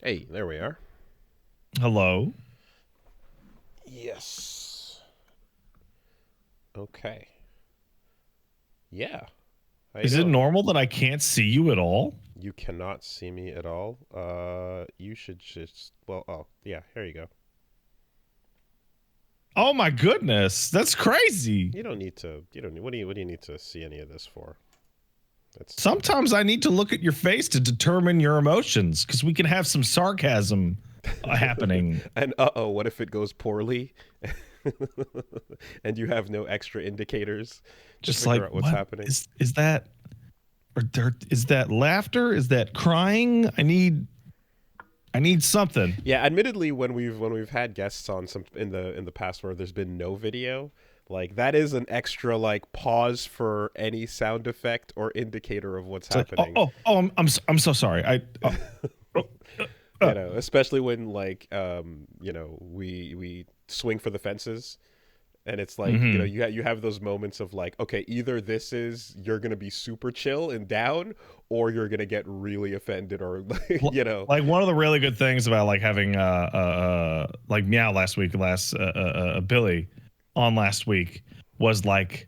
Hey, there we are. Hello. Yes. Okay. Yeah. How you Is it doing? normal that I can't see you at all? You cannot see me at all. You should just. Well, oh yeah. Here you go. Oh my goodness, that's crazy. You don't need to. You don't. What do you need to see any of this for? That's. Sometimes I need to look at your face to determine your emotions because we can have some sarcasm happening. And what if it goes poorly, and you have no extra indicators to Just figure like, out what's what happening? is that? Is that laughter? Is that crying? I need something. Yeah, admittedly, when we've had guests on some in the past where there's been no video, like that is an extra like pause for any sound effect or indicator of what's It's like, oh, happening. oh, oh, I'm so sorry. Oh, Especially when like we swing for the fences, and it's like mhm. you have those moments of like, okay, either this is you're gonna be super chill and down, or you're gonna get really offended, or like Like one of the really good things about like having like Meow Billy on last week was like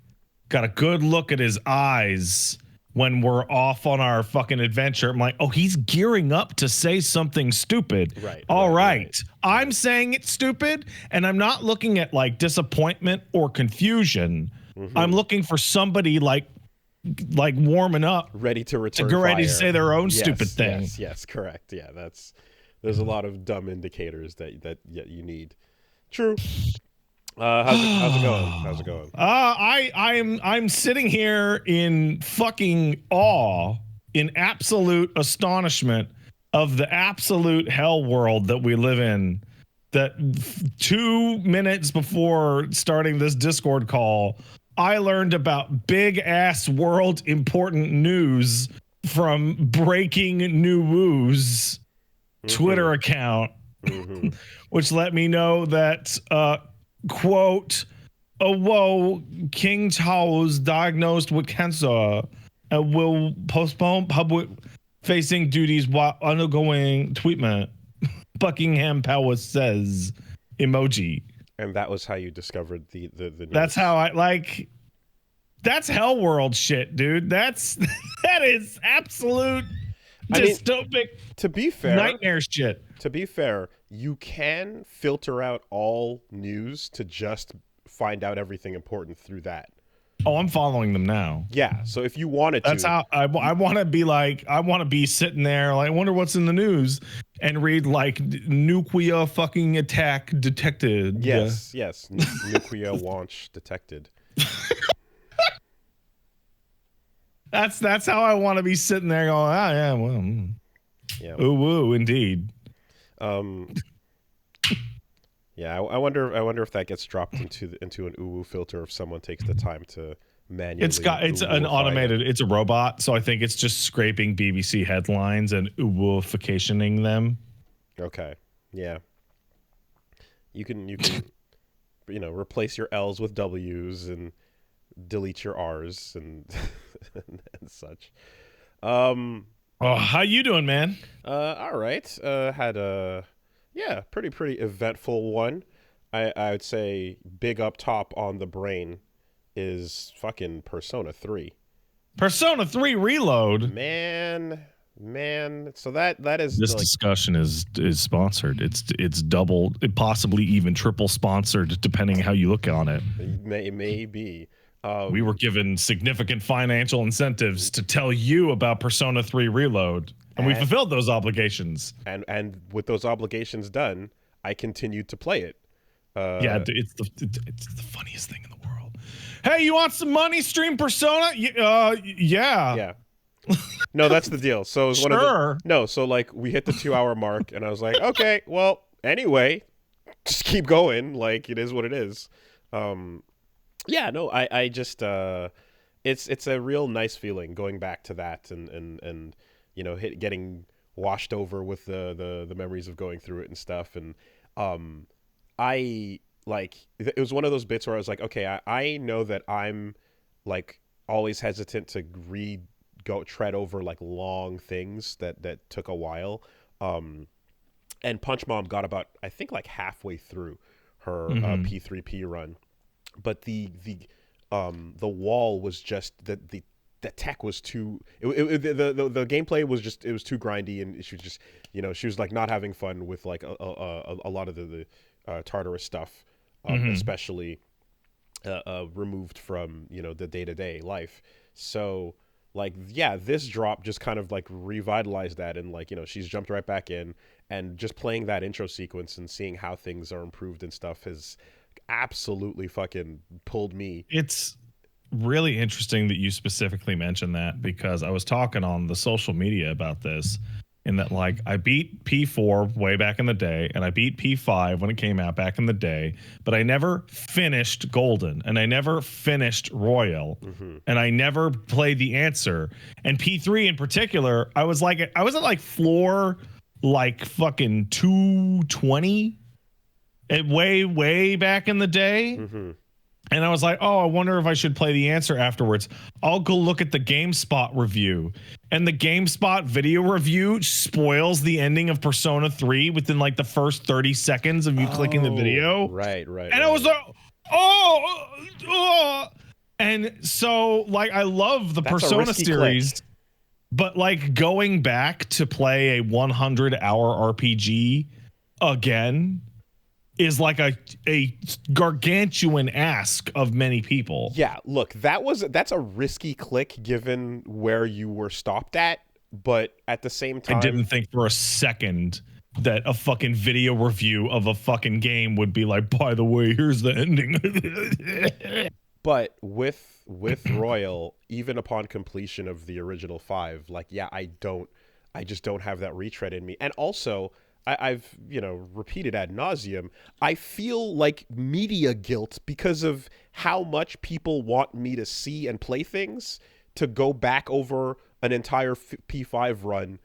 got a good look at his eyes when we're off on our fucking adventure. I'm like, oh, he's gearing up to say something stupid. right, All right, right, right, I'm right. saying it's stupid, and I'm not looking at like disappointment or confusion. I'm Hmm. looking for somebody like warming up Ready to to return go ready to fire. say their own stupid Yes, thing. yes, yes, correct. Yeah, there's a lot of dumb indicators that yeah, you need. True. How's it going? How's it going? I'm sitting here in fucking awe, in absolute astonishment of the absolute hell world that we live in. That 2 minutes before starting this Discord call, I learned about big ass world important news from Breaking News Mm-hmm. Twitter account, Mm-hmm. which let me know that quote, oh whoa, King Charles diagnosed with cancer and will postpone public facing duties while undergoing treatment. Buckingham Palace says emoji. And that was how you discovered the That's news. how I like. That's hell world shit, dude. That is absolute I mean, dystopic to be fair, nightmare shit. you can filter out all news to just find out everything important through that. Oh, I'm following them now. Yeah, so if you wanted That's to, how I want to be like, I want to be sitting there, like, I wonder what's in the news and read like nuclear fucking attack detected. yes, yes, Nucwea Waunch detected. That's how I want to be sitting there going, oh, yeah, well, Yeah. ooh, woo, indeed. Um, yeah, I wonder if that gets dropped into an uwu filter if someone takes the time to manually It's an uwuify automated, them. it's a robot. So I think it's just scraping BBC headlines and ooificationing them. Okay. Yeah. You can replace your L's with W's and delete your R's and and such. Um Oh, how you doing, man? all right. Had a yeah, pretty eventful one. I would say big up top on the brain is fucking Persona 3. Persona 3 Reload. Man. So that is This like discussion is sponsored. It's double, possibly even triple sponsored, depending how you look on it. may be. We were Um given significant financial incentives to tell you about Persona 3 Reload, and we and fulfilled those obligations. and with those obligations done, I continued to play it. Yeah, Uh it's the funniest thing in the world. Hey, you want some money? Stream Persona? Yeah, yeah. No, that's the deal. So it was one of the sure. no, so like we hit the 2 hour mark and I was like, okay, well, anyway, just keep going. Like it is what it is. Um yeah, no, I just it's a real nice feeling going back to that and getting washed over with the memories of going through it and stuff. And um I like it was one of those bits where I was like, okay, I know that I'm like always hesitant to read go tread over like long things that took a while. Um and Punch Mom got about, I think, like halfway through her P3P run, but the wall was just the tech was too. The gameplay was just, it was too grindy, and she was just, she was like not having fun with like a lot of the Tartarus stuff, especially removed from the day-to-day life. So like, yeah, this drop just kind of like revitalized that, and like, she's jumped right back in, and just playing that intro sequence and seeing how things are improved and stuff has absolutely fucking pulled me. It's really interesting that you specifically mentioned that, because I was talking on the social media about this, in that like I beat P4 way back in the day, and I beat P5 when it came out back in the day, but I never finished Golden, and I never finished Royal, and I never played the Answer. And P3 in particular, I was at like floor like fucking 220 way back in the day. And I was like, oh, I wonder if I should play the Answer afterwards. I'll go look at the GameSpot review. And the GameSpot video review spoils the ending of Persona 3 within like the first 30 seconds of you clicking the video. Right. And I was like, oh. And so like, I love the Persona series, but like going back to play a 100-hour RPG again is like a gargantuan ask of many people. Yeah, look, that's a risky click given where you were stopped at, but at the same time, I didn't think for a second that a fucking video review of a fucking game would be like, by the way, here's the ending. But with Royal, even upon completion of the original 5, like, yeah, I just don't have that retread in me. And also, I've repeated ad nauseum, I feel like media guilt because of how much people want me to see and play things, to go back over an entire P5 run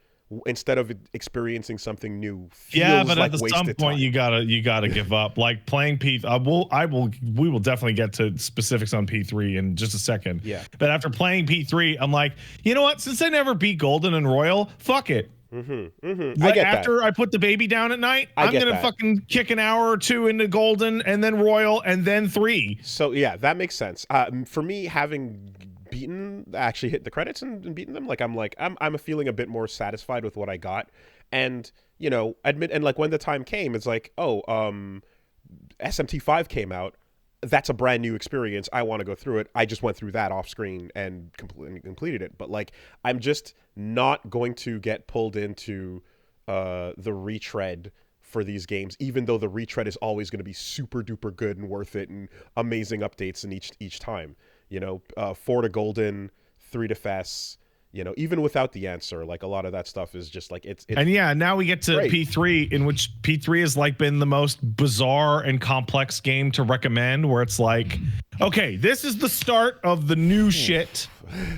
instead of experiencing something new. Yeah, but like at some point you gotta give up. Like playing P, we will definitely get to specifics on P3 in just a second. Yeah, but after playing P3, I'm like, you know what? Since I never beat Golden and Royal, fuck it. Like after I put the baby down at night, I'm gonna fucking kick an hour or two into Golden, and then Royal, and then 3. So yeah, that makes sense. For me, having actually hit the credits and beaten them, like I'm feeling a bit more satisfied with what I got, and and like when the time came, it's like, oh, SMT5 came out. That's a brand new experience. I want to go through it. I just went through that off screen and completed it. But like, I'm just not going to get pulled into the retread for these games, even though the retread is always going to be super duper good and worth it, and amazing updates in each time. 4 to Golden, 3 to FES. Even without the Answer, like a lot of that stuff is just like it's and yeah, now we get to great. P3, in which P3 has like been the most bizarre and complex game to recommend, where it's like, okay, this is the start of the new shit,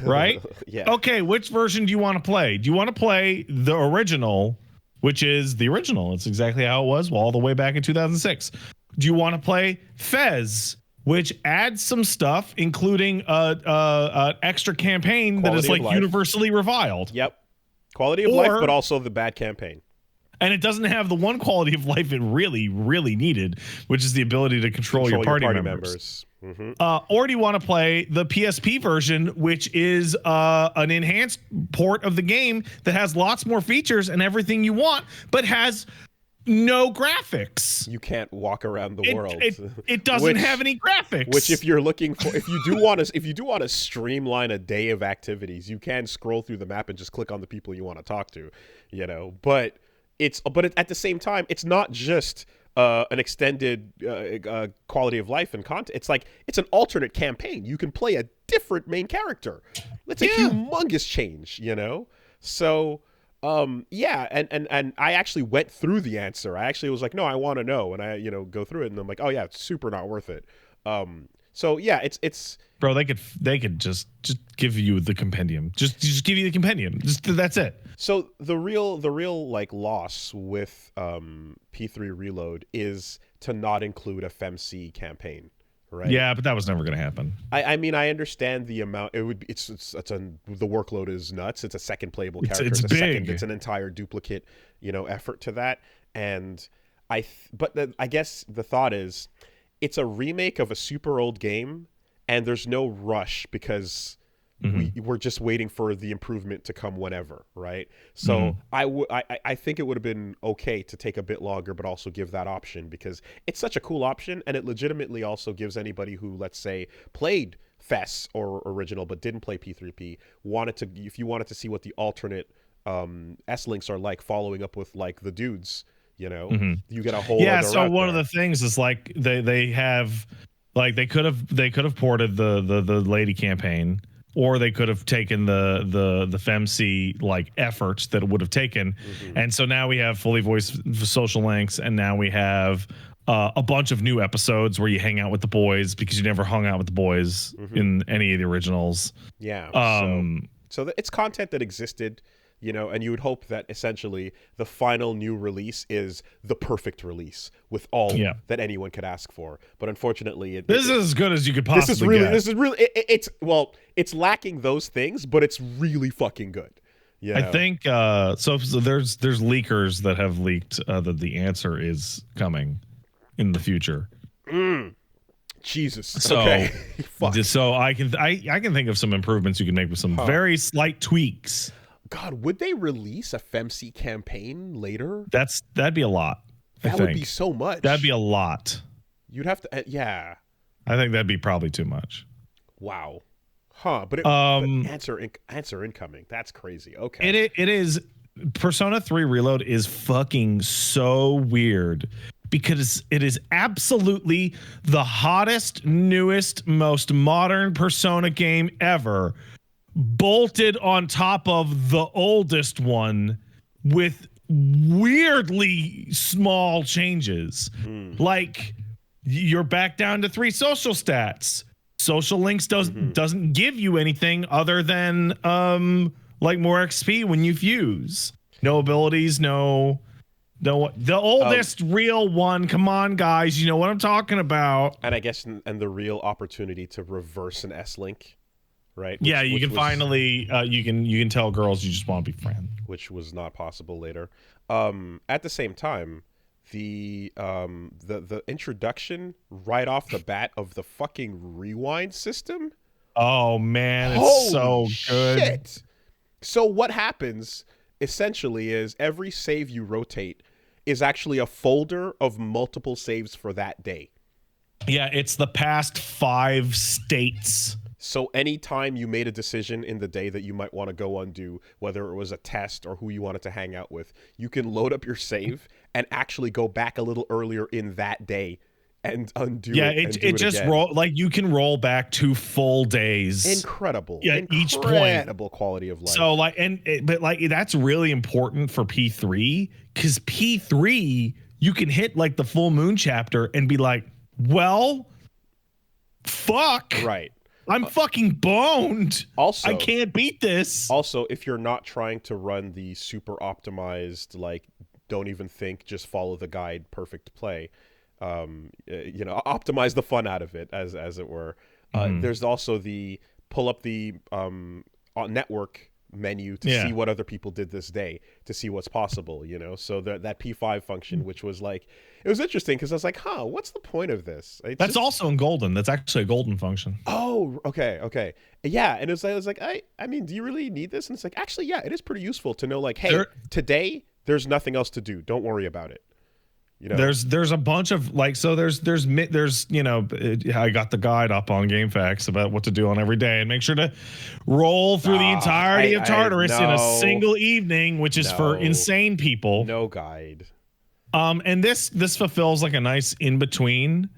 right? Yeah. Okay, which version do you want to play? Do you want to play the original, which is the original? It's exactly how it was all the way back in 2006. Do you want to play FES, which adds some stuff, including an extra campaign that is like universally reviled? Yep. Quality of life, but also the bad campaign. And it doesn't have the one quality of life it really, really needed, which is the ability to control your party members. Or do you want to play the PSP version, which is an enhanced port of the game that has lots more features and everything you want, but has no graphics? You can't walk around the world. It doesn't have any graphics. Which, if you're looking for, if you do want to streamline a day of activities, you can scroll through the map and just click on the people you want to talk to, But at the same time, it's not just an extended quality of life and content. It's like it's an alternate campaign. You can play a different main character. That's a humongous change, So. Yeah, and I actually went through the Answer. I actually was like, no, I want to know, and I go through it, and I'm like, oh yeah, it's super not worth it. So yeah, it's bro, they could just give you the compendium, just give you the compendium, that's it. So the real like loss with P3 Reload is to not include a FEMC campaign. Right. Yeah, but that was never going to happen. I mean, I understand the amount. It would be. The workload is nuts. It's a second playable character. It's big. It's an entire duplicate, effort to that. And I guess the thought is it's a remake of a super old game, and there's no rush because we're just waiting for the improvement to come whenever, right? So I think it would have been okay to take a bit longer, but also give that option, because it's such a cool option, and it legitimately also gives anybody who, let's say, played FES or original but didn't play P3P, if you wanted to see what the alternate S-links are like, following up with like the dudes, you get a whole other so one there. of the things is like they have, like, they could have ported the lady campaign, or they could have taken the femc like efforts that it would have taken. And so now we have fully voiced social links, and now we have a bunch of new episodes where you hang out with the boys, because you never hung out with the boys in any of the originals. So it's content that existed, and you would hope that essentially the final new release is the perfect release with all that anyone could ask for. But unfortunately, this is as good as you could possibly get. This is really it's lacking those things, but it's really fucking good. Yeah, I think so there's leakers that have leaked that the answer is coming in the future. Jesus. So, okay. So I can think of some improvements you can make with some very slight tweaks. God, would they release a FEMC campaign later? That'd be a lot. That would be so much. That'd be a lot. You'd have to, yeah. I think that'd be probably too much. Wow. Huh? But answer incoming. That's crazy. Okay. It is. Persona 3 Reload is fucking so weird, because it is absolutely the hottest, newest, most modern Persona game ever, bolted on top of the oldest one with weirdly small changes. Like, you're back down to 3 social stats. Social links doesn't give you anything other than like more XP when you fuse. No abilities, no the oldest real one. Come on, guys, you know what I'm talking about. And I guess and the real opportunity to reverse an S-link. Right. You can finally you can tell girls you just want to be friends, which was not possible later. At the same time, the introduction right off the bat of the fucking rewind system. Oh man, it's so good. Shit. So what happens essentially is every save you rotate is actually a folder of multiple saves for that day. Yeah, it's the past 5 states. So anytime you made a decision in the day that you might want to go undo, whether it was a test or who you wanted to hang out with, you can load up your save and actually go back a little earlier in that day and undo it. It just roll, like, you can roll back 2 full days. Incredible. Each point. Incredible quality of life. So like, but like, that's really important for P3, because P3 you can hit like the full moon chapter and be like, well, fuck. Right. I'm fucking boned. Also, I can't beat this. Also, if you're not trying to run the super optimized, like, don't even think, just follow the guide, perfect play, optimize the fun out of it, as it were. There's also the pull up the network menu to see what other people did this day, to see what's possible, so that P5 function, which was like, it was interesting because I was like, what's the point of this? That's also in Golden. That's actually a Golden function. Oh, okay. Yeah. And I was like, I mean, do you really need this? And it's like, actually, yeah, it is pretty useful to know, like, hey, today there's nothing else to do, don't worry about it. There's a bunch of, like, so there's I got the guide up on GameFAQs about what to do on every day, and make sure to roll through the entirety of Tartarus in a single evening, which is for insane people. No guide. And this fulfills like a nice in between,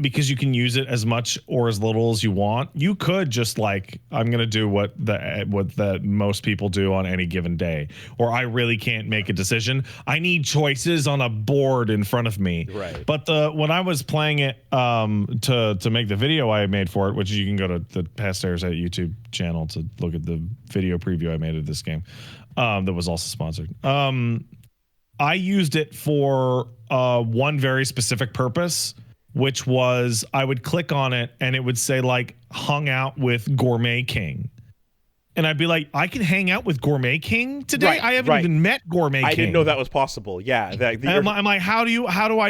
because you can use it as much or as little as you want. You could just, like, I'm gonna do what the most people do on any given day, or I really can't make a decision, I need choices on a board in front of me. Right. But when I was playing it to make the video I made for it, which you can go to the Past Stairs at YouTube channel to look at the video preview I made of this game, that was also sponsored. I used it for one very specific purpose, which was I would click on it and it would say, like, hung out with Gourmet King. and I'd be like, I can hang out with Gourmet King today. Right, I haven't even met Gourmet King. I didn't know that was possible. Yeah. I'm like, how do I?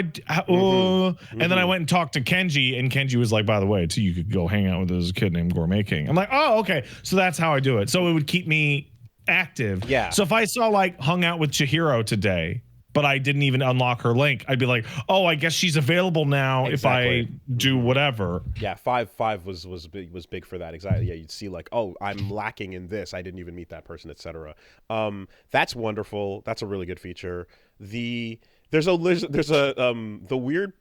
And then I went and talked to Kenji, and Kenji was like, by the way, too, you could go hang out with this kid named Gourmet King. I'm like, oh, okay. So that's how I do it. So it would keep me active. Yeah. So if I saw like hung out with Chihiro today, but I didn't even unlock her link, I'd be like, oh, I guess she's available now if I do whatever. Yeah, five was big for that. Exactly. Yeah, you'd see like, oh, I'm lacking in this. I didn't even meet that person, etc. That's wonderful. That's a really good feature. There's a weird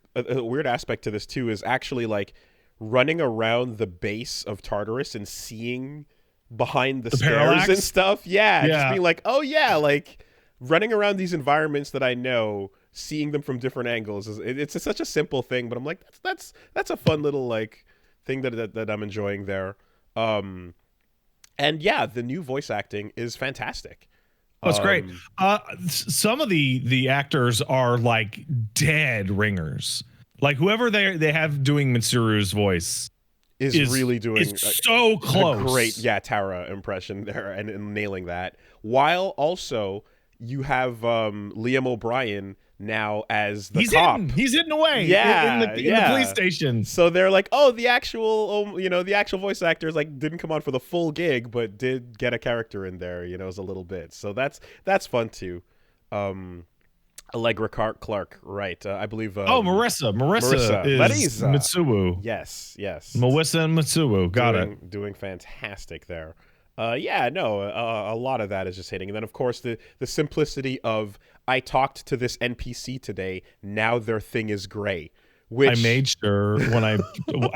aspect to this too is actually like running around the base of Tartarus and seeing behind the stairs parallax? And stuff. Yeah, just being like, oh yeah, like running around these environments that I know, seeing them from different angles it's such a simple thing, but I'm like, that's a fun little like thing that I'm enjoying there. And yeah, the new voice acting is fantastic. Oh, it's great. Some of the actors are like dead ringers. Like whoever they have doing Mitsuru's voice is really doing so close. A great Tara impression there and nailing that. While also you have Liam O'Brien now as the cop. He's hidden away in the police station. So they're like, oh, the actual voice actors like didn't come on for the full gig, but did get a character in there, as a little bit. So that's fun too. Allegra Clark, right? I believe. Marissa is Mitsuo. Yes. Marissa and Mitsuo, got it. Doing fantastic there. A lot of that is just hitting. And then, of course, the simplicity of, I talked to this NPC today, now their thing is gray. Which I made sure when I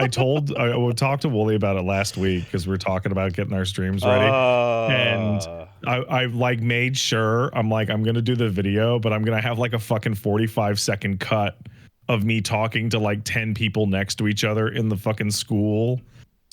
talked to Wooly about it last week because we were talking about getting our streams ready. And I like made sure, I'm like, I'm going to do the video, but I'm going to have like a fucking 45-second cut of me talking to like 10 people next to each other in the fucking school.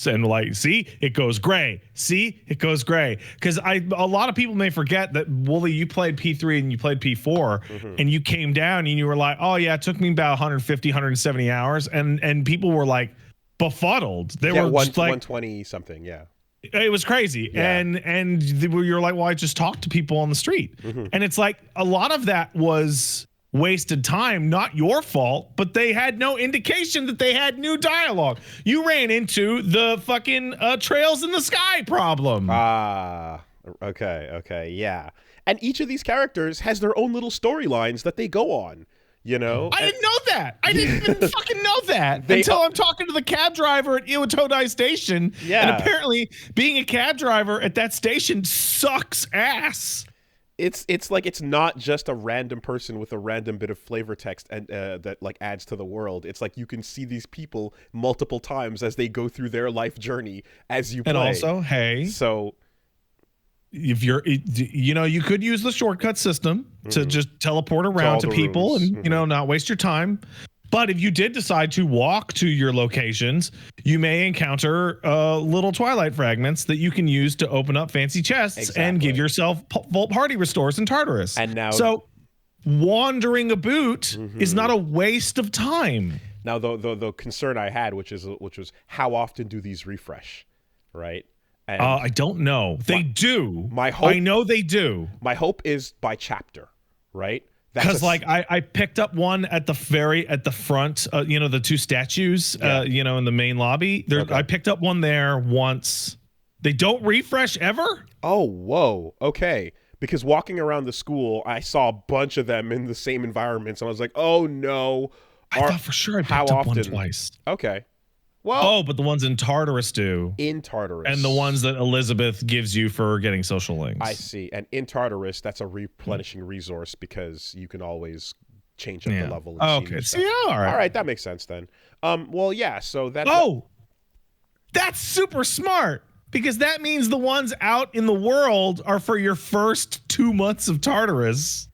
And like, see, it goes gray. See, it goes gray. Because a lot of people may forget that, Wooly, you played P3 and you played P4, and you came down and you were like, oh yeah, it took me about 150, 170 hours, and people were like befuddled. They were like 120 something, yeah. It was crazy, and you're like, well, I just talked to people on the street, and it's like a lot of that was wasted time, not your fault, but they had no indication that they had new dialogue. You ran into the fucking Trails in the Sky problem. Okay, yeah. And each of these characters has their own little storylines that they go on, I didn't know that. I didn't even fucking know that until I'm talking to the cab driver at Iwatodai Station. Yeah. And apparently being a cab driver at that station sucks ass. It's like, it's not just a random person with a random bit of flavor text and that like adds to the world. It's like you can see these people multiple times as they go through their life journey as you play. And also, so if you're, you could use the shortcut system to just teleport around to people rooms. And not waste your time. But if you did decide to walk to your locations, you may encounter little Twilight fragments that you can use to open up fancy chests and give yourself Vault Party restores in Tartarus. And now, so wandering about is not a waste of time. Now, the concern I had, which was how often do these refresh, right? And I don't know. They do. I know they do. My hope is by chapter, right? Because like I picked up one at the front, the two statues, in the main lobby. I picked up one there once. They don't refresh ever? Oh, whoa. Okay. Because walking around the school, I saw a bunch of them in the same environments. And I was like, oh no. I thought for sure I picked up one twice. Okay. Well, but the ones in Tartarus do. In Tartarus. And the ones that Elizabeth gives you for getting social links. I see. And in Tartarus, that's a replenishing resource because you can always change up the level. And okay. See, all right. All right, that makes sense then. Well, yeah, so that's... Oh! That's super smart! Because that means the ones out in the world are for your first 2 months of Tartarus.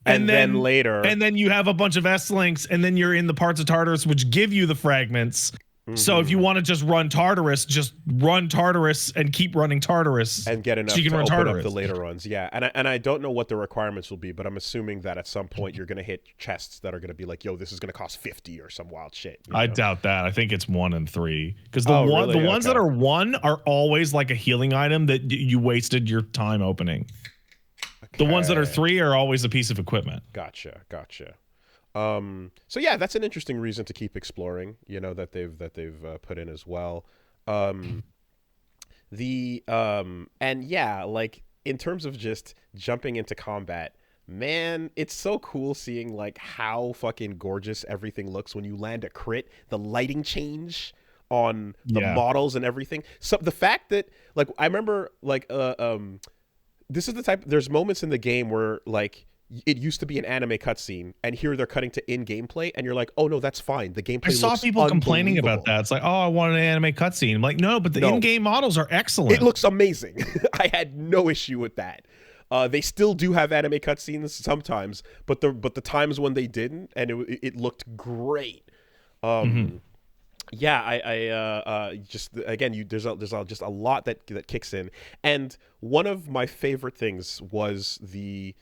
And then later, and then you have a bunch of S links, and then you're in the parts of Tartarus which give you the fragments, So if you want to just run Tartarus, just run Tartarus and keep running Tartarus, and get enough so you can to run open Tartarus. up the later runs. Yeah, and I don't know what the requirements will be, but I'm assuming that at some point you're gonna hit chests that are gonna be like, yo, this is gonna cost 50 or some wild shit. I doubt that. I think it's 1 and 3 because the really? ones that are 1 are always like a healing item that you wasted your time opening. Okay. The ones that are 3 are always a piece of equipment. Gotcha. So yeah, that's an interesting reason to keep exploring. You know, that they've put in as well. And yeah, like in terms of just jumping into combat, man, it's so cool seeing like how fucking gorgeous everything looks when you land a crit. The lighting change on the models and everything. So the fact that like I remember like this is the type. There's moments in the game where like it used to be an anime cutscene, and here they're cutting to in-game play, and you're like, oh no, that's fine. The gameplay. I saw people complaining about that. It's like, oh, I want an anime cutscene. I'm like, no, but the in-game models are excellent. It looks amazing. I had no issue with that. They still do have anime cutscenes sometimes, but the times when they didn't, and it looked great. Yeah, I just again, there's just a lot that kicks in, and one of my favorite things was the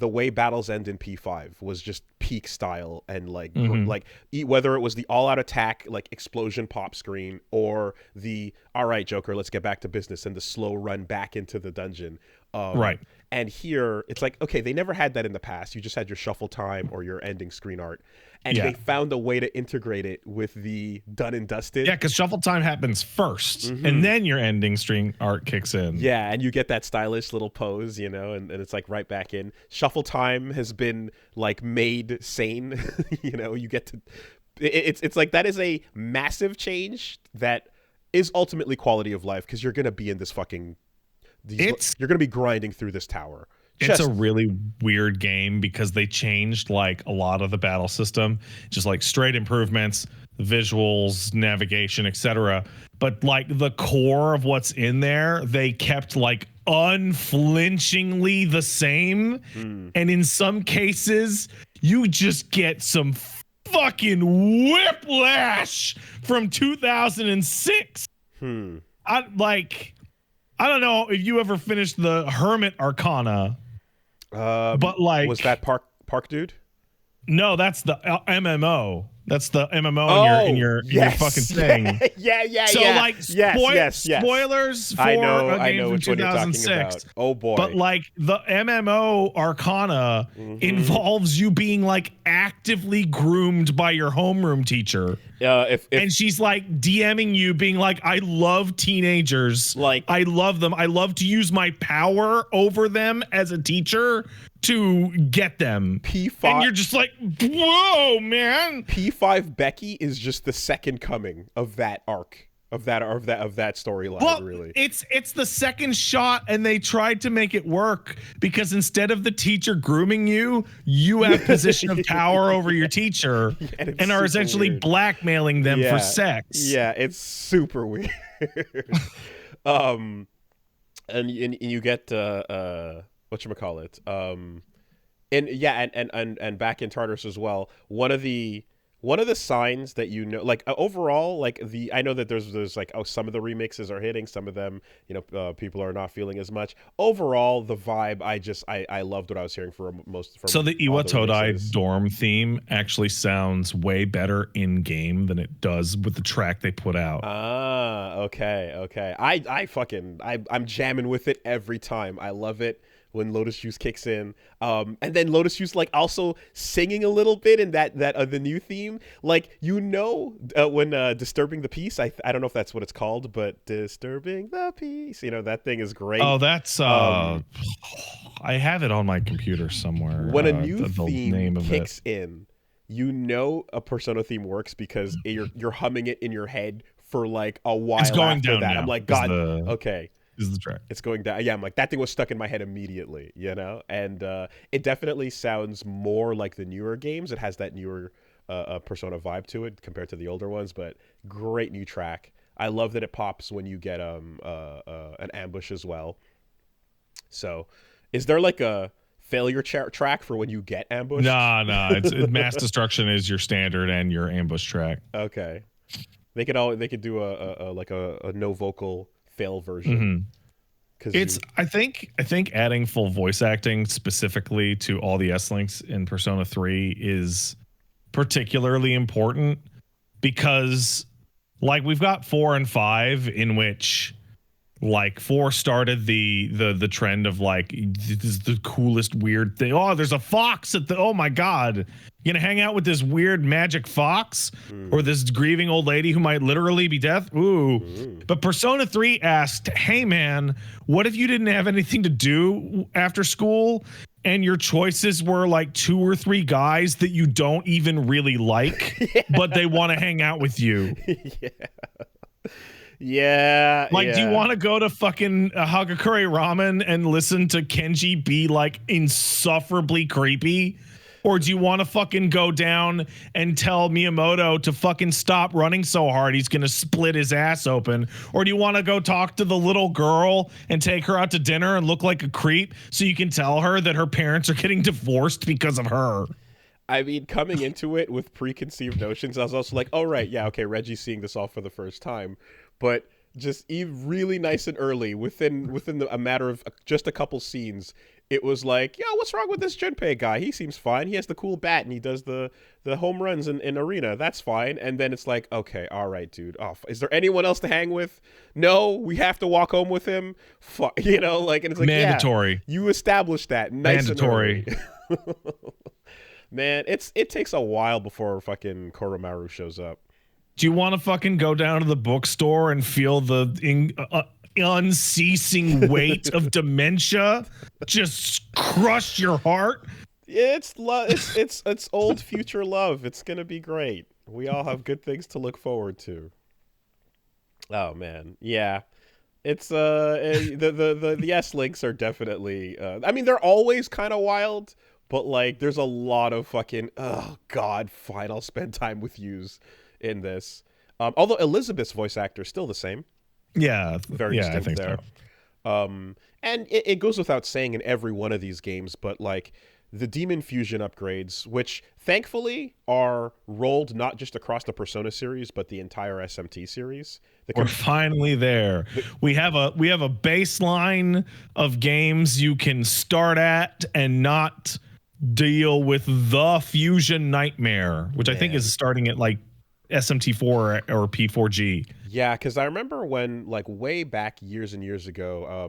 way battles end in P5 was just peak style, and like whether it was the all-out attack like explosion pop screen or the all right Joker, let's get back to business, and the slow run back into the dungeon. Right. And here it's like, okay, they never had that in the past. You just had your shuffle time or your ending screen art. And they found a way to integrate it with the done and dusted. Yeah, because shuffle time happens first, and then your ending string art kicks in. Yeah, and you get that stylish little pose, you know, and it's like right back in. Shuffle time has been like made sane. You know, you get to it's like that is a massive change that is ultimately quality of life, because you're gonna be in this fucking you're gonna be grinding through this tower. It's a really weird game because they changed like a lot of the battle system, just like straight improvements, visuals, navigation, etc. But like the core of what's in there, they kept like unflinchingly the same. And in some cases, you just get some fucking whiplash from 2006. I don't know if you ever finished the Hermit Arcana. But like, was that Park Dude? No, that's the MMO. That's the MMO in your fucking thing. Yeah. So like, spoilers for a game from 2006. Oh boy! But like the MMO Arcana involves you being like actively groomed by your homeroom teacher. And she's like DMing you, being like, "I love teenagers. Like, I love them. I love to use my power over them as a teacher to get them." P5, and you're just like, "Whoa, man!" P5 Becky is just the second coming of that arc. Of that storyline, well, really. It's the second shot, and they tried to make it work because instead of the teacher grooming you, you have position of power over your teacher and are essentially weird. Blackmailing them for sex. Yeah, it's super weird. And you get whatchamacallit? And back in Tartarus as well, one of the signs that, you know, like overall, like I know that there's like, oh, some of the remixes are hitting, some of them, you know, people are not feeling as much. Overall, the vibe, I loved what I was hearing from So the Iwa Todai dorm theme actually sounds way better in game than it does with the track they put out. Okay. I'm jamming with it every time. I love it when Lotus Juice kicks in, and then Lotus Juice like also singing a little bit in that the new theme, like, you know, when Disturbing the Peace, I don't know if that's what it's called, but Disturbing the Peace, you know, that thing is great. Oh, that's I have it on my computer somewhere. When a new theme kicks in, you know a Persona theme works because you're humming it in your head for like a while. It's going after down that. Now. I'm like, God, okay. Is the track. It's going down. Yeah, I'm like, that thing was stuck in my head immediately, you know? And it definitely sounds more like the newer games. It has that newer Persona vibe to it compared to the older ones, but great new track. I love that it pops when you get an ambush as well. So, is there like a failure track for when you get ambushed? No. It's Mass Destruction is your standard and your ambush track. Okay. They could do a no vocal fail version. It's I think adding full voice acting specifically to all the S-Links in Persona 3 is particularly important because like we've got 4 and 5 in which like 4 started the trend of like this is the coolest weird thing. Oh, there's a fox at the oh my god. You gonna hang out with this weird magic fox or this grieving old lady who might literally be death? Ooh. But Persona 3 asked, hey man, what if you didn't have anything to do after school and your choices were like 2 or 3 guys that you don't even really like, but they want to hang out with you? Yeah. Like, do you want to go to fucking Hagakure Ramen and listen to Kenji be like insufferably creepy? Or do you want to fucking go down and tell Miyamoto to fucking stop running so hard he's going to split his ass open? Or do you want to go talk to the little girl and take her out to dinner and look like a creep so you can tell her that her parents are getting divorced because of her? I mean, coming into it with preconceived notions, I was also like, oh, right, yeah, okay, Reggie's seeing this all for the first time. But just really nice and early, within a matter of just a couple scenes, it was like, yo, what's wrong with this Junpei guy? He seems fine. He has the cool bat and he does the home runs in arena. That's fine. And then it's like, okay, all right, dude. Oh, is there anyone else to hang with? No, we have to walk home with him. Fuck, you know, like, and it's like, mandatory. Yeah, you established that. Nice mandatory. And early. Man, it takes a while before fucking Koromaru shows up. Do you want to fucking go down to the bookstore and feel the unceasing weight of dementia just crush your heart? It's old future love. It's gonna be great. We all have good things to look forward to. Oh man, yeah. It's the S-Links are definitely. I mean, they're always kind of wild, but like, there's a lot of fucking oh god, fine. I'll spend time with yous in this. Although Elizabeth's voice actor is still the same. Yeah, very distinct I think there. So. And it goes without saying in every one of these games, but like the Demon Fusion upgrades, which thankfully are rolled not just across the Persona series, but the entire SMT series. We're finally there. We have a baseline of games you can start at and not deal with the fusion nightmare, which I think is starting at like SMT4 or P4G. Yeah, because I remember when, like, way back years and years ago,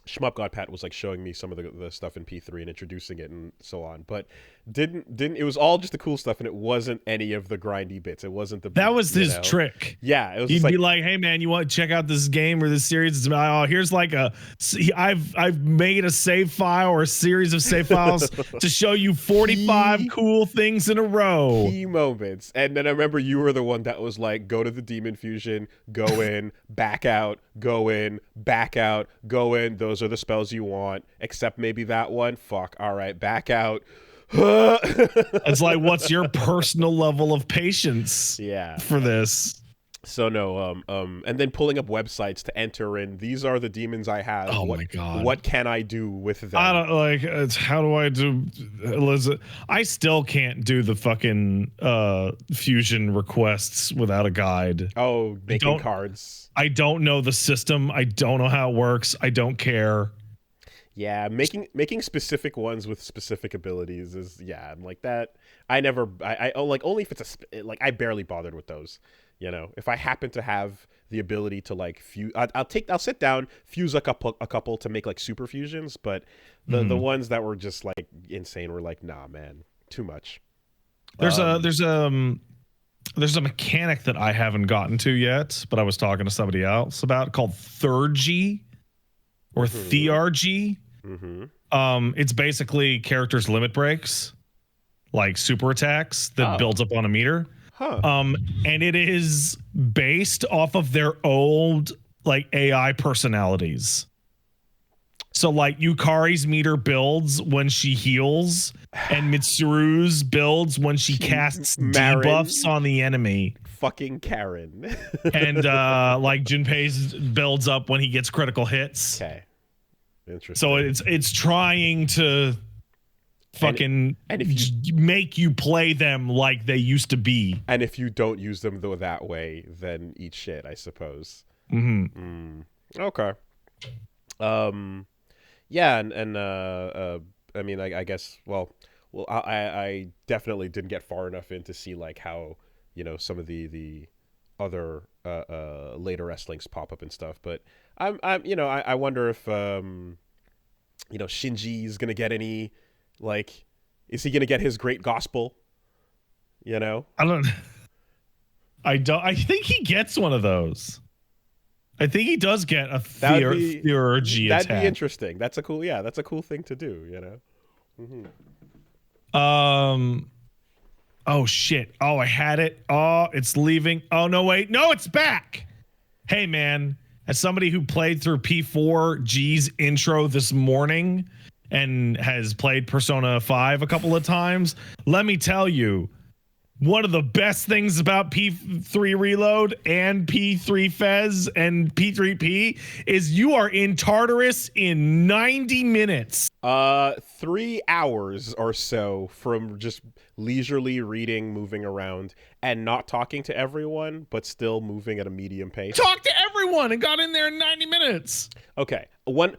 Shmup God Pat was like showing me some of the stuff in P3 and introducing it and so on, but didn't it was all just the cool stuff and it wasn't any of the grindy bits. It wasn't the that was his trick. Yeah, it was. He'd be like, "Hey man, you want to check out this game or this series? Oh, here's like I've made a save file or a series of save files to show you 45 cool things in a row, key moments." And then I remember you were the one that was like, "Go to the Demon Fusion, go in, back out, go in, back out, go in. Those are the spells you want, except maybe that one. Fuck. All right, back out." It's like, what's your personal level of patience for this? So no, and then pulling up websites to enter in, these are the demons I have. Oh my god. What can I do with them? I don't like it's how do I do Elizabeth? I still can't do the fucking fusion requests without a guide. Oh, making cards. I don't know the system. I don't know how it works. I don't care. Yeah, making specific ones with specific abilities is I'm like that. I like only if it's like I barely bothered with those. You know, if I happen to have the ability to like fuse, I'll sit down, fuse a couple to make like super fusions, but the ones that were just like insane were like, nah, man, too much. There's a mechanic that I haven't gotten to yet, but I was talking to somebody else about called Thurgy or Theurgy. It's basically characters' limit breaks, like super attacks that builds up on a meter. And it is based off of their old like AI personalities. So like Yukari's meter builds when she heals, and Mitsuru's builds when she casts debuffs on the enemy. Fucking Karen. And like Junpei's builds up when he gets critical hits. Okay. Interesting. So it's trying to fucking and if you make you play them like they used to be. And if you don't use them though that way, then eat shit, I suppose. Okay. Yeah, and I mean, I guess, well, I definitely didn't get far enough in to see like how, you know, some of the other later wrestlings pop up and stuff. But I'm you know, I wonder if you know, Shinji's gonna get any, like, is he gonna get his great gospel? You know, I don't. I think he gets one of those. I think he does get a theurgy attack. That'd be interesting. That's a cool thing to do, you know? Oh shit. Oh, I had it. Oh, it's leaving. Oh no, wait. No, it's back. Hey man, as somebody who played through P4G's intro this morning and has played Persona 5 a couple of times, let me tell you, one of the best things about P3 Reload and P3 Fez and P3P is you are in Tartarus in 90 minutes. 3 hours or so from just leisurely reading, moving around, and not talking to everyone, but still moving at a medium pace. Talk to everyone and got in there in 90 minutes. Okay. When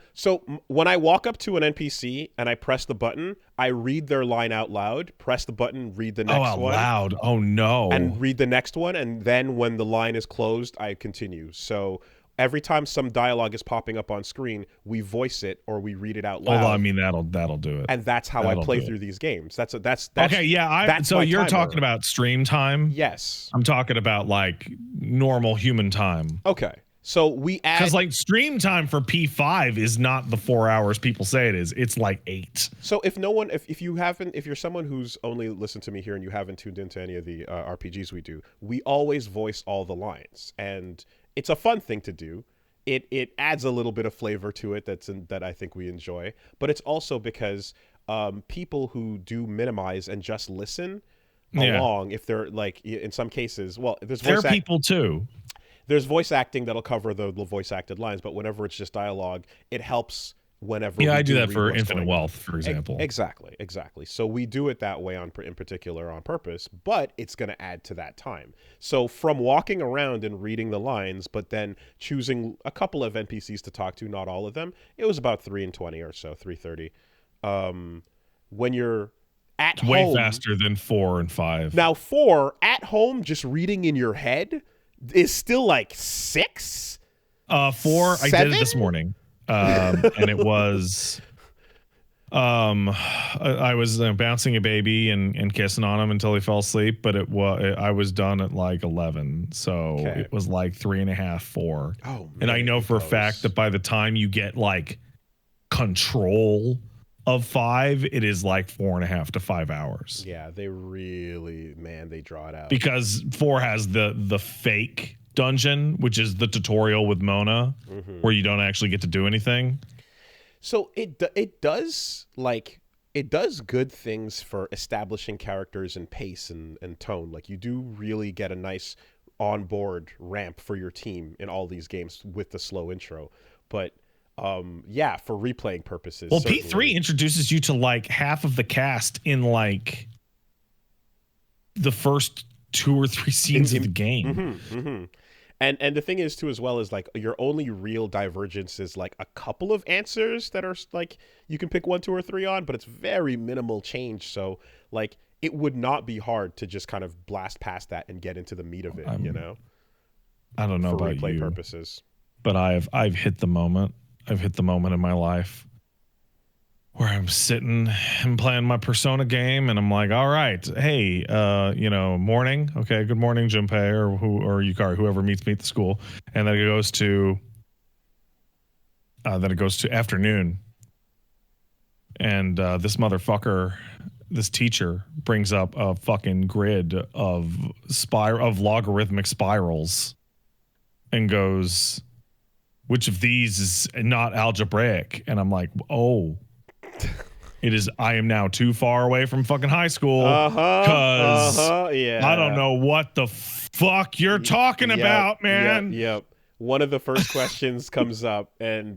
I walk up to an NPC and I press the button, I read their line out loud, press the button, read the next one. Oh, out loud. Oh, no. And read the next one, and then when the line is closed, I continue. So every time some dialogue is popping up on screen, we voice it or we read it out loud. Oh, I mean, that'll do it. And that's how I play through these games. That's okay, yeah. So you're talking about stream time? Yes. I'm talking about like normal human time. Okay. So we add, because like stream time for P5 is not the 4 hours people say it is. It's like 8. So if you're someone who's only listened to me here and you haven't tuned into any of the RPGs we do, we always voice all the lines, and it's a fun thing to do. It adds a little bit of flavor to it that I think we enjoy, but it's also because people who do minimize and just listen along, if they're like, in some cases, well, there are people too. There's voice acting that'll cover the voice acted lines, but whenever it's just dialogue, it helps whenever. Yeah, I do that for Infinite Wealth, for example. Exactly. So we do it that way in particular on purpose, but it's going to add to that time. So from walking around and reading the lines, but then choosing a couple of NPCs to talk to, not all of them, it was about 3:20 or so, 3:30. When you're at home, way faster than 4 and 5. Now 4 at home, just reading in your head, is still like 6. 4. 7? I did it this morning, and it was. I was bouncing a baby and kissing on him until he fell asleep, but I was done at like 11, so it was like 3.5, 4. Oh, man, and I know for a fact that by the time you get like control of 5, it is like 4.5 to 5 hours. Yeah, they really, they draw it out, because 4 has the fake dungeon, which is the tutorial with Mona, where you don't actually get to do anything. So it does good things for establishing characters and pace and tone. Like, you do really get a nice onboard ramp for your team in all these games with the slow intro, but for replaying purposes. Well, P3 introduces you to like half of the cast in like the first 2 or 3 scenes of the game. And the thing is too, as well, is like your only real divergence is like a couple of answers that are like you can pick 1, 2, or 3 on, but it's very minimal change. So like it would not be hard to just kind of blast past that and get into the meat of it. I don't know for about replay you, purposes, but I've hit the moment. I've hit the moment in my life where I'm sitting and playing my Persona game, and I'm like, all right, hey, morning. Okay, good morning, Junpei, or Yukari, whoever meet the school. And then it goes to afternoon. And this motherfucker, this teacher, brings up a fucking grid of logarithmic spirals and goes, which of these is not algebraic? And I'm like, oh, it is. I am now too far away from fucking high school because I don't know what the fuck you're talking about, man. Yep. One of the first questions comes up, and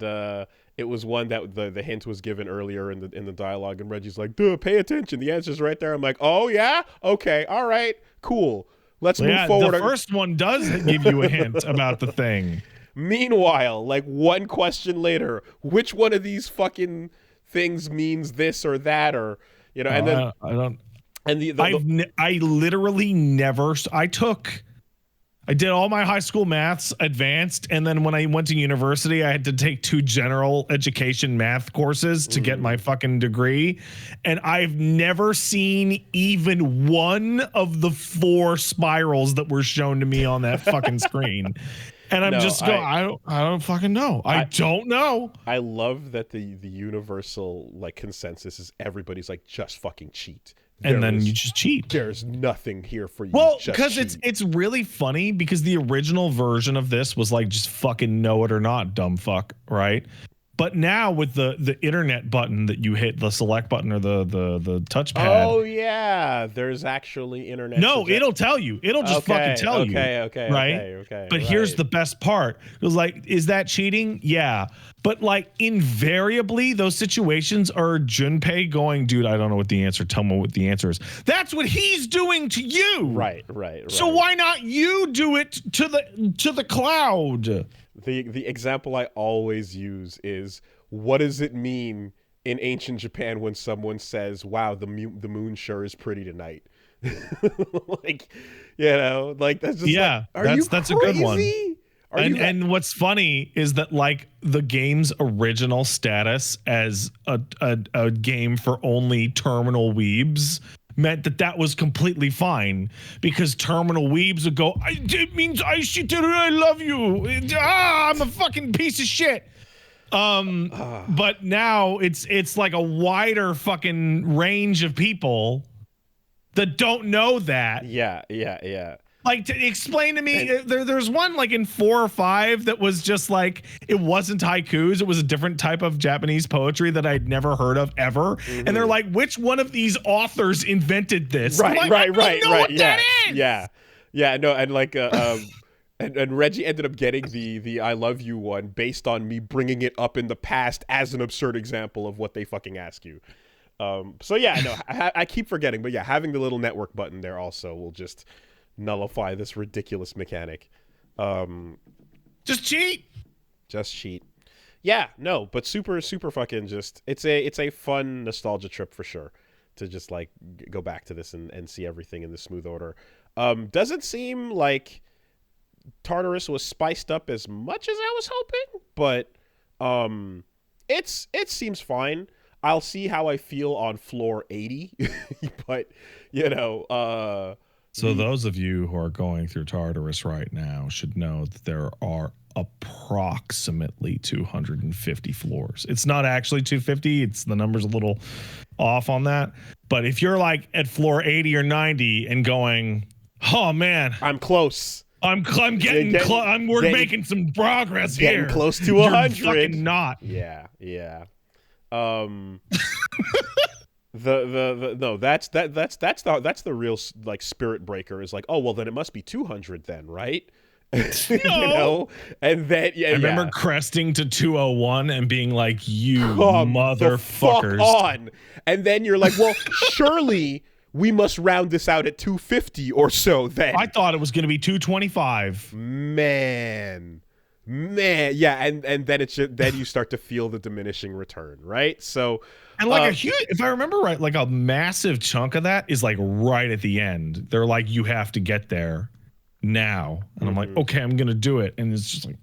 it was one that the hint was given earlier in the dialogue, and Reggie's like, "Duh, pay attention. The answer's right there." I'm like, "Oh yeah, okay, all right, cool. Let's move forward." The first one does give you a hint about the thing. Meanwhile, like one question later, which one of these fucking things means this or that, or and then I don't. And I literally never. I did all my high school maths advanced, and then when I went to university, I had to take 2 general education math courses to get my fucking degree, and I've never seen even one of the 4 spirals that were shown to me on that fucking screen. And I'm I don't fucking know. I don't know. I love that the universal like consensus is everybody's like, just fucking cheat. And then you just cheat. There's nothing here for you. Well, because it's really funny because the original version of this was like, just fucking know it or not, dumb fuck, right? But now with the internet button that you hit, the select button or the touchpad. Oh yeah, there's actually internet. No, it'll tell you. It'll just fucking tell you. Okay. Right. Okay. But here's the best part. It was like, is that cheating? Yeah. But like invariably, those situations are Junpei going, dude, I don't know what the answer. Tell me what the answer is. That's what he's doing to you. Right. So why not you do it to the cloud? The example I always use is, what does it mean in ancient Japan when someone says, "Wow, the moon sure is pretty tonight"? Like, that's just that's a good one. And what's funny is that like the game's original status as a game for only terminal weebs meant that was completely fine, because terminal weebs would go, it means I love you. I'm a fucking piece of shit. But now it's like a wider fucking range of people that don't know that. Yeah. Like, to explain to me, there's one like in 4 or 5 that was just like, it wasn't haikus. It was a different type of Japanese poetry that I'd never heard of ever. Mm-hmm. And they're like, which one of these authors invented this? Right. That is. Yeah. No, and like, and Reggie ended up getting the I love you one based on me bringing it up in the past as an absurd example of what they fucking ask you. So yeah, no, I keep forgetting, but yeah, having the little network button there also will just nullify this ridiculous mechanic. Just cheat. Yeah, no, but super fucking just it's a fun nostalgia trip for sure to just like go back to this and see everything in the smooth order. Doesn't seem like Tartarus was spiced up as much as I was hoping, but it seems fine. I'll see how I feel on floor 80, but so those of you who are going through Tartarus right now should know that there are approximately 250 floors. It's not actually 250. It's the number's a little off on that. But if you're like at floor 80 or 90 and going, oh man, I'm close. We're making some progress here. Getting close to 100. You're fucking not. Yeah. That's the real like spirit breaker is like, oh well, then it must be 200 then, right? No. And then I remember cresting to 201 and being like, you motherfuckers. On. And then you're like, well, surely we must round this out at 250 or so then. I thought it was going to be 225. Man, yeah, and then then you start to feel the diminishing return, right? So, and like a huge, if I remember right, like a massive chunk of that is like right at the end. They're like, you have to get there now, and I'm like, okay, I'm gonna do it, and it's just like,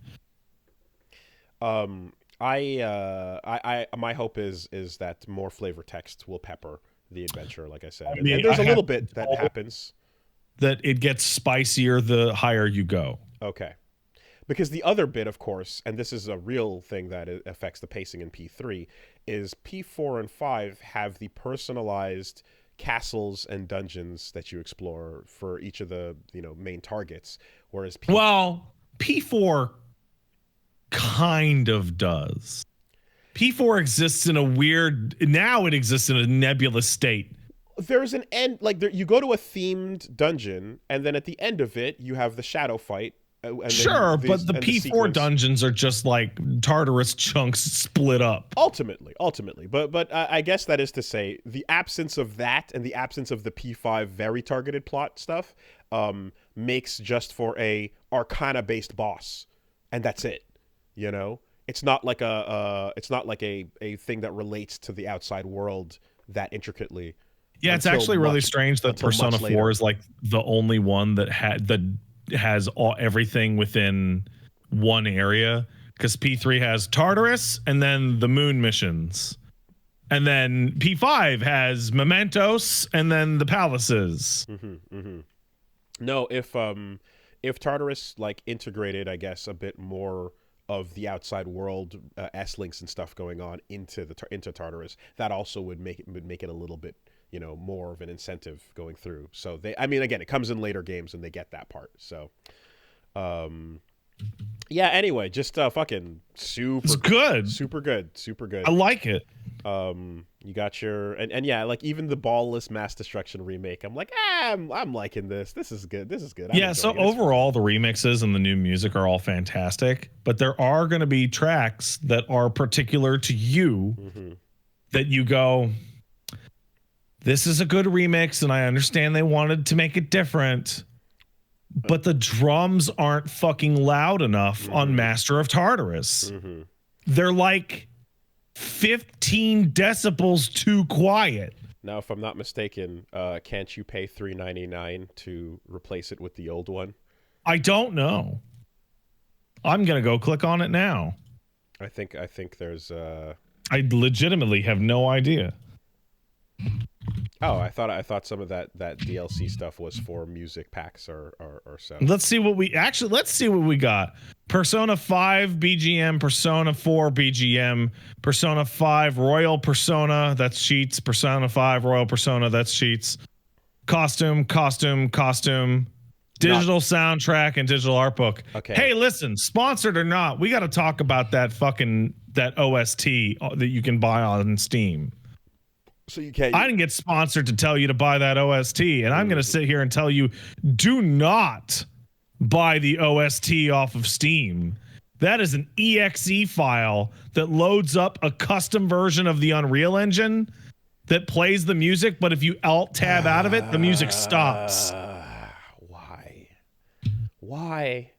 my hope is that more flavor text will pepper the adventure, like I said. I mean, and there's a little bit that happens. That it gets spicier the higher you go. Okay. Because the other bit, of course, and this is a real thing that affects the pacing in P3, is P4 and 5 have the personalized castles and dungeons that you explore for each of the main targets, whereas P4 kind of does. P4 exists in a it exists in a nebulous state. There's an end, like you go to a themed dungeon, and then at the end of it, you have the shadow fight, And Sure, then but the and P4 sequence. dungeons are just like Tartarus chunks split up. Ultimately, but I guess that is to say the absence of that and the absence of the P5 very targeted plot stuff makes just for a Arcana based boss, and that's it. You know, it's not like a thing that relates to the outside world that intricately. Yeah, it's actually really strange that Persona 4 is like the only one that has everything within one area, because P3 has Tartarus and then the moon missions. And then P5 has Mementos and then the palaces. No, if Tartarus like integrated, I guess, a bit more of the outside world S-links and stuff going on into Tartarus, that also would make it a little bit, you know, more of an incentive going through. So I mean, again, it comes in later games and they get that part. So, yeah. Anyway, just fucking super good. I like it. You got your and yeah, like even the ballless mass destruction remake. I'm like, I'm liking this. This is good. Yeah. So overall, the remixes and the new music are all fantastic, but there are going to be tracks that are particular to you that you go, this is a good remix, and I understand they wanted to make it different, but the drums aren't fucking loud enough on Master of Tartarus. They're like 15 decibels too quiet. Now, if I'm not mistaken, can't you pay $3.99 to replace it with the old one? I don't know. I'm gonna go click on it now. I think there's. I legitimately have no idea. Oh, I thought some of that DLC stuff was for music packs or so. Let's see what we got. Persona 5 BGM, Persona 4 BGM, Persona 5 Royal Persona, that's cheats. Persona 5 Royal Persona, that's cheats. Costume, digital soundtrack, and digital art book. Okay. Hey, listen, sponsored or not, we got to talk about that OST that you can buy on Steam. So you can't. I didn't get sponsored to tell you to buy that OST, and I'm going to sit here and tell you, do not buy the OST off of Steam. That is an exe file that loads up a custom version of the Unreal Engine that plays the music, but if you Alt Tab out of it, the music stops. Why?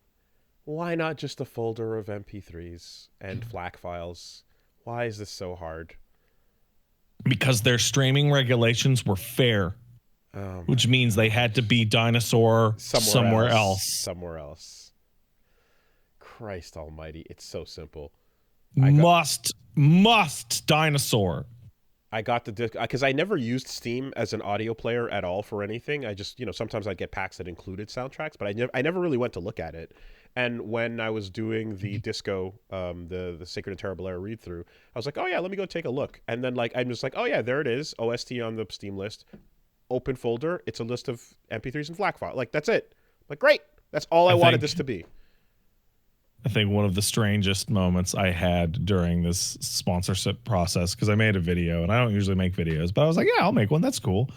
Why not just a folder of MP3s and FLAC files? Why is this so hard? Because their streaming regulations were fair, which means they had to be dinosaur somewhere else. Christ almighty, it's so simple. Must dinosaur. I got the disc because I never used Steam as an audio player at all for anything. I just, sometimes I'd get packs that included soundtracks, but I never really went to look at it. And when I was doing the Disco, the Sacred and Terrible Era read through, I was like, oh yeah, let me go take a look. And then I'm just like, oh yeah, there it is, OST on the Steam list, open folder. It's a list of MP3s and FLAC file. Like that's it. Like great, that's all I wanted this to be. I think one of the strangest moments I had during this sponsorship process, because I made a video and I don't usually make videos, but I was like, yeah, I'll make one. That's cool.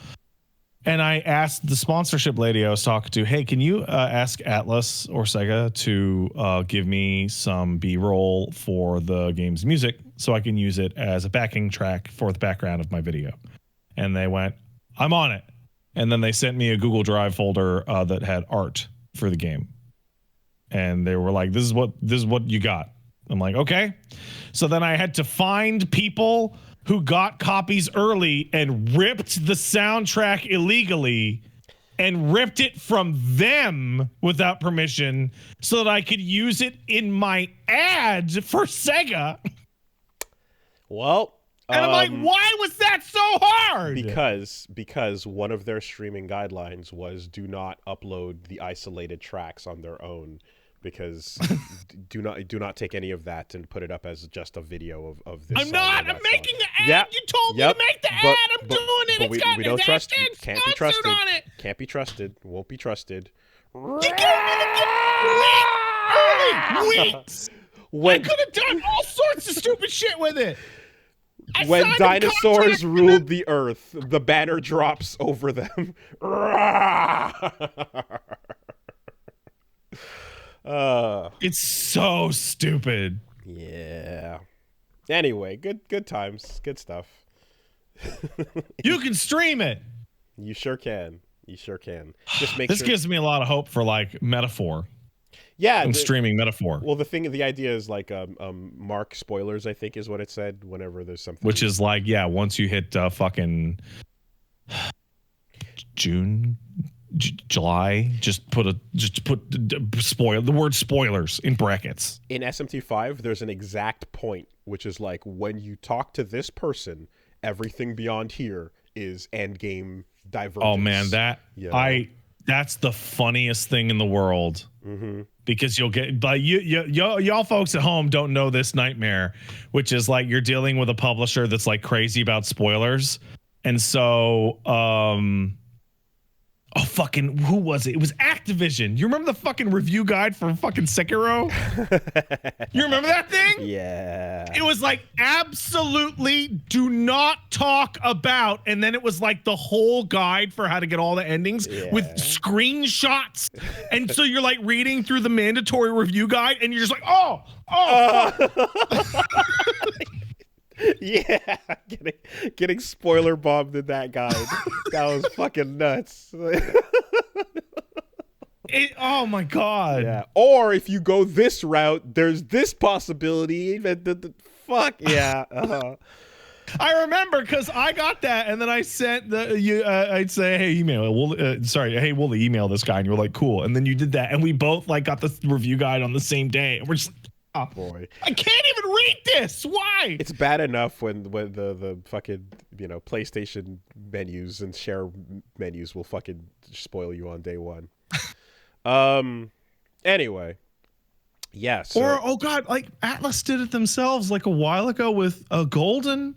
And I asked the sponsorship lady I was talking to, hey, can you ask Atlas or Sega to give me some B-roll for the game's music so I can use it as a backing track for the background of my video? And they went, I'm on it. And then they sent me a Google Drive folder that had art for the game. And they were like, this is what you got. I'm like, okay. So then I had to find people who got copies early and ripped the soundtrack illegally and ripped it from them without permission so that I could use it in my ads for Sega. Well, and I'm like, why was that so hard? Because one of their streaming guidelines was do not upload the isolated tracks on their own. Because do not take any of that and put it up as just a video of this. I'm not. I'm making the ad. Yeah, you told me to make the ad. I'm doing it. But we don't trust. Can't be trusted. On it. Can't be trusted. Won't be trusted. You gave me the early weeks. I could have done all sorts of stupid shit with it. When dinosaurs ruled the earth, the banner drops over them. It's so stupid. Yeah. Anyway, good times, good stuff. You can stream it. You sure can. You sure can. Just make This sure. gives me a lot of hope for like Metaphor. Yeah, And streaming Metaphor. Well, the idea is like mark spoilers, I think is what it said whenever there's something. Which is like, yeah, once you hit fucking June, July, just put spoil the word spoilers in brackets. In SMT5, there's an exact point, which is like when you talk to this person, everything beyond here is endgame divergence. Oh man, that's the funniest thing in the world. Mm-hmm. Because you'll get, but y'all folks at home don't know this nightmare, which is like you're dealing with a publisher that's like crazy about spoilers, and so fucking who was it? It was Activision. You remember the fucking review guide for fucking Sekiro? You remember that thing? Yeah. It was like absolutely do not talk about, and then it was like the whole guide for how to get all the endings with screenshots. And so you're like reading through the mandatory review guide, and you're just like, fuck. Yeah, getting spoiler bombed in that guide. That was fucking nuts. Oh my god. Yeah. Or if you go this route, there's this possibility. Fuck yeah. I remember because I got that, and then I sent I'd say, hey, email it. Hey, we'll email this guy, and you're like, cool. And then you did that, and we both like got the review guide on the same day, and we're just like, oh boy, I can't even read this. Why? It's bad enough when the fucking PlayStation menus and share menus will fucking spoil you on day one. Anyway, yeah. So. Or oh god, like Atlas did it themselves like a while ago with a Golden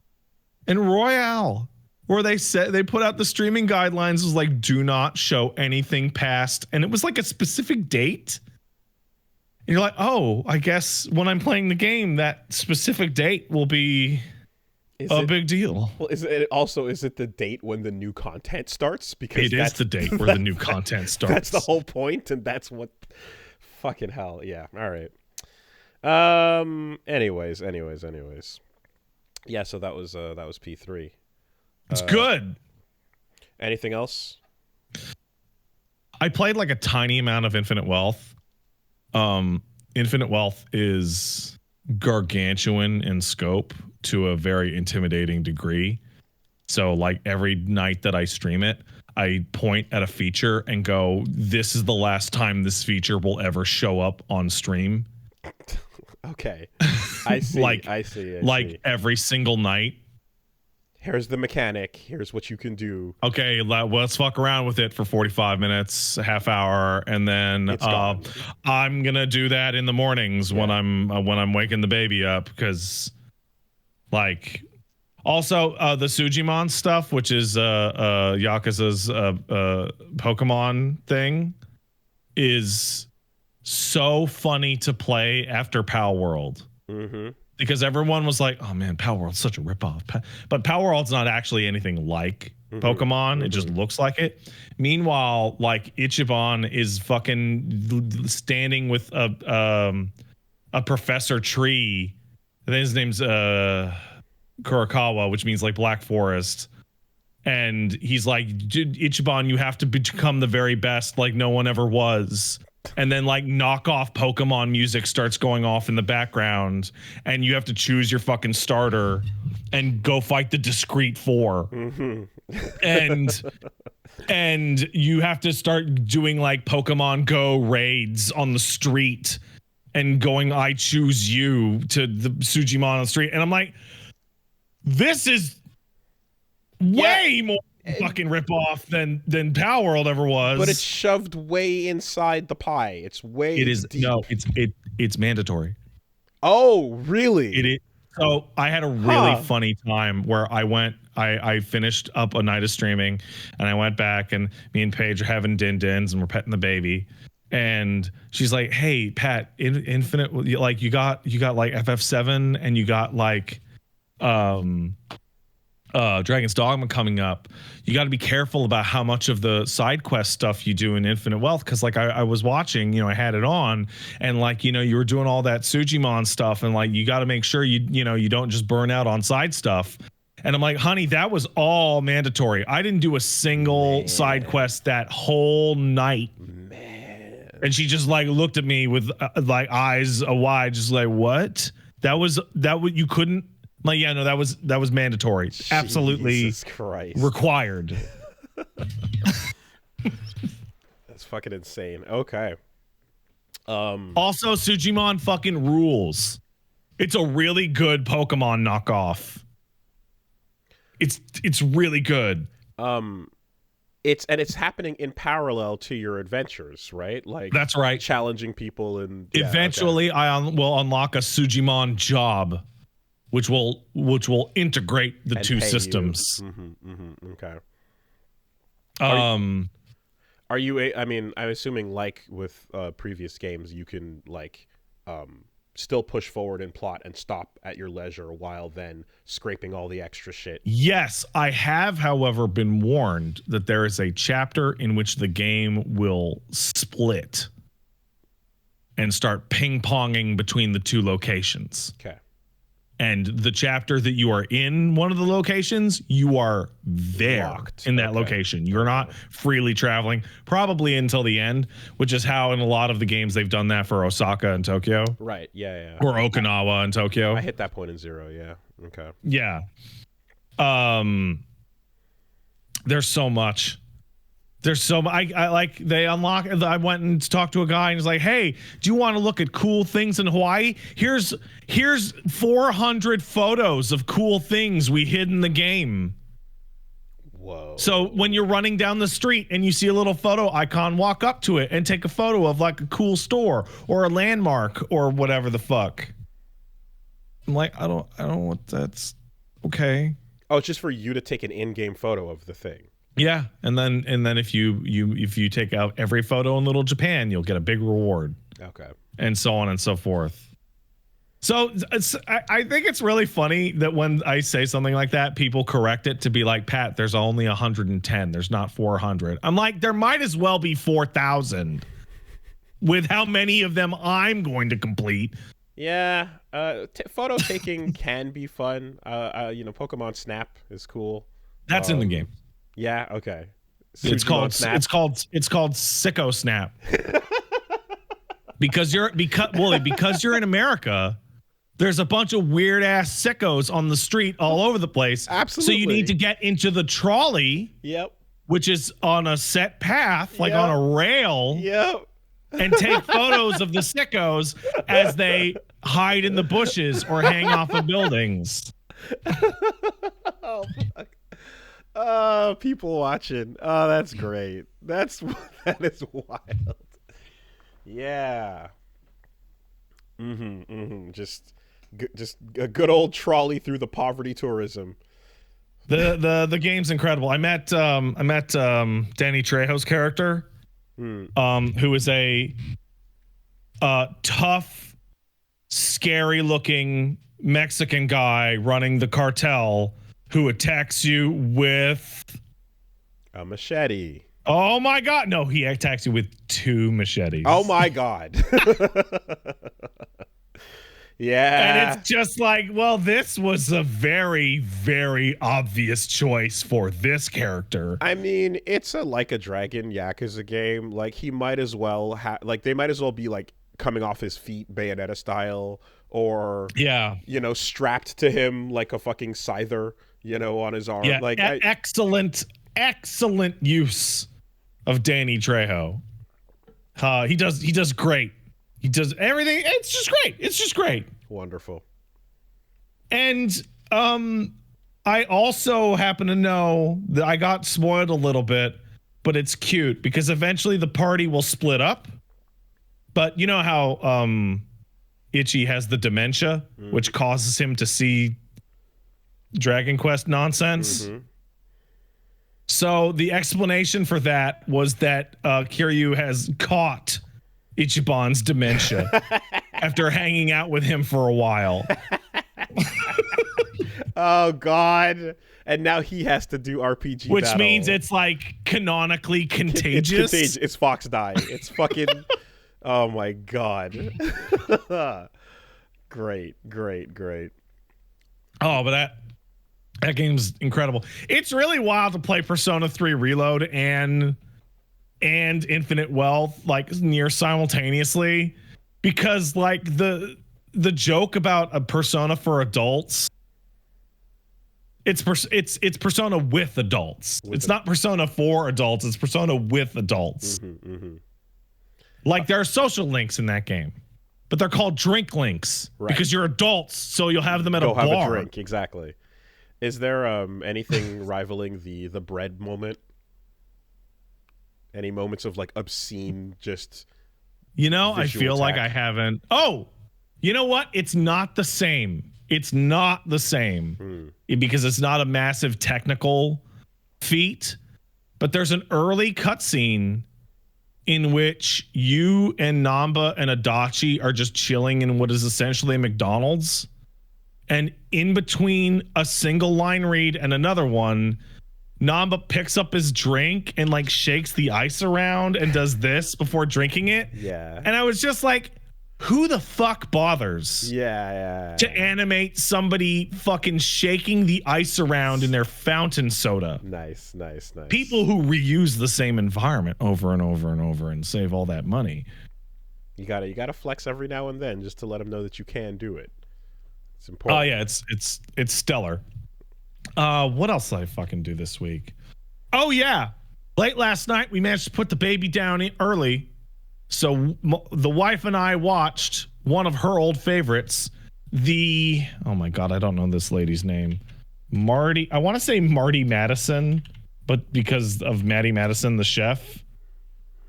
and Royale, where they said they put out the streaming guidelines was like do not show anything past, and it was like a specific date. And you're like, oh, I guess when I'm playing the game, that specific date will be big deal. Well, is it the date when the new content starts? Because it is the date where the new content starts. That's the whole point, and that's what. Fucking hell, yeah. All right. Anyways. Yeah. So that was P3. It's good. Anything else? I played like a tiny amount of Infinite Wealth. Infinite Wealth is gargantuan in scope to a very intimidating degree. So like every night that I stream it, I point at a feature and go, this is the last time this feature will ever show up on stream. Okay. I see. I see. Every single night. Here's the mechanic. Here's what you can do. Okay, let's fuck around with it for 45 minutes, a half hour, and then I'm gonna do that in the mornings when I'm waking the baby up, because like also the Sujimon stuff, which is Yakuza's Pokemon thing, is so funny to play after Pal World. Mm-hmm. Because everyone was like, oh man, Power World's such a ripoff. But Power World's not actually anything like Pokemon. It just looks like it. Meanwhile, like Ichiban is fucking standing with a Professor Tree. I think his name's Kurakawa, which means like Black Forest. And he's like, dude, Ichiban, you have to become the very best, like no one ever was. And then like knockoff Pokemon music starts going off in the background, and you have to choose your fucking starter and go fight the Discreet Four. And you have to start doing like Pokemon Go raids on the street and going, I choose you to the Sujimon on the street. And I'm like, this is way more fucking rip off than Power World ever was. But it's shoved way inside the pie. It's way deep. No, it's mandatory. Oh, really? It is. So I had a really funny time where I finished up a night of streaming, and I went back, and me and Paige are having din-dins, and we're petting the baby. And she's like, hey, Pat, Infinite, like you got like FF7, and you got like Dragon's Dogma coming up, you got to be careful about how much of the side quest stuff you do in Infinite Wealth. Because like I was watching, you know, I had it on, and like, you know, you were doing all that Sujimon stuff, and like you got to make sure you don't just burn out on side stuff. And I'm like, honey, that was all mandatory. I didn't do a single side quest that whole night. Man. And she just like looked at me with like eyes wide, just like, what? That was you couldn't. Like, yeah, no, that was mandatory. Absolutely Jesus Christ. Required. That's fucking insane. Okay. Also, Sujimon fucking rules. It's a really good Pokemon knockoff. It's really good. It's happening in parallel to your adventures, right? Like, that's right. Challenging people, and eventually I will unlock a Sujimon job, which will integrate the two systems. Okay. Are you? I mean, I'm assuming like with previous games, you can like still push forward in plot and stop at your leisure while then scraping all the extra shit. Yes, I have, however, been warned that there is a chapter in which the game will split and start ping-ponging between the two locations. Okay. And the chapter that you are in one of the locations, you are there Locked. in that location. You're not freely traveling, probably until the end, which is how in a lot of the games they've done that for Osaka and Tokyo. Right, yeah. Or Okinawa and Tokyo. I hit that point in Zero, yeah. Okay. Yeah. There's so much. There's so much. I like, they unlock. I went and talked to a guy and he's like, hey, do you want to look at cool things in Hawaii? Here's 400 photos of cool things we hid in the game. Whoa. So when you're running down the street and you see a little photo icon, walk up to it and take a photo of like a cool store or a landmark or whatever the fuck. I'm like, I don't want that's okay. Oh, it's just for you to take an in-game photo of the thing. Yeah, and then if you take out every photo in Little Japan, you'll get a big reward. Okay. And so on and so forth. So I think it's really funny that when I say something like that, people correct it to be like, Pat, there's only 110. There's not 400. I'm like, there might as well be 4,000 with how many of them I'm going to complete. Yeah, photo taking can be fun. Pokemon Snap is cool. That's in the game. Yeah. Okay. It's called Sicko Snap. because you're in America. There's a bunch of weird ass sickos on the street all over the place. Absolutely. So you need to get into the trolley. Yep. Which is on a set path, like on a rail. Yep. And take photos of the sickos as they hide in the bushes or hang off of buildings. Oh, fuck. People watching. Oh, that's great. That is wild. Yeah. Just a good old trolley through the poverty tourism. The game's incredible. I met Danny Trejo's character, who is a tough, scary-looking Mexican guy running the cartel who attacks you with a machete. Oh my God. No, he attacks you with 2 machetes. Oh my God. Yeah. And it's just like, well, this was a very, very obvious choice for this character. I mean, it's a Like a Dragon Yakuza game. Like, he might as well they might as well be like coming off his feet Bayonetta style, or strapped to him like a fucking scyther, on his arm. Yeah, like excellent use of Danny Trejo. He does great. He does everything. It's just great. Wonderful. And I also happen to know that I got spoiled a little bit, but it's cute because eventually the party will split up. But you know how Ichi has the dementia, which causes him to see Dragon Quest nonsense? So the explanation for that was that Kiryu has caught Ichiban's dementia after hanging out with him for a while. Oh God! And now he has to do RPG, which battle. means it's like canonically contagious. It's Fox Die. It's fucking. Oh my God! Great. Oh, but that game's incredible. It's really wild to play Persona 3 Reload and Infinite Wealth like near simultaneously, because like the joke about a Persona for adults, it's Persona with adults. It's not Persona for adults. It's Persona with adults. Like there are social links in that game, but they're called drink links because you're adults, so you'll have them at a bar. Go have a drink, exactly. Is there anything rivaling the bread moment? Any moments of like obscene just I feel attack? like I haven't. Oh, you know what? It's not the same. It's not the same because it's not a massive technical feat, but there's an early cutscene in which you and Namba and Adachi are just chilling in what is essentially a McDonald's. And in between a single line read and another one, Namba picks up his drink and like shakes the ice around and does this before drinking it. Yeah. And I was just like, who the fuck bothers to animate somebody fucking shaking the ice around in their fountain soda? Nice. People who reuse the same environment over and over and over and save all that money. You gotta flex every now and then just to let them know that you can do it. It's important. Oh yeah, it's stellar. What else did I fucking do this week? Oh yeah, late last night we managed to put the baby down early, so the wife and I watched one of her old favorites. Oh my God, I don't know this lady's name. Marty. I want to say Marty Madison, but because of Maddie Madison, the chef.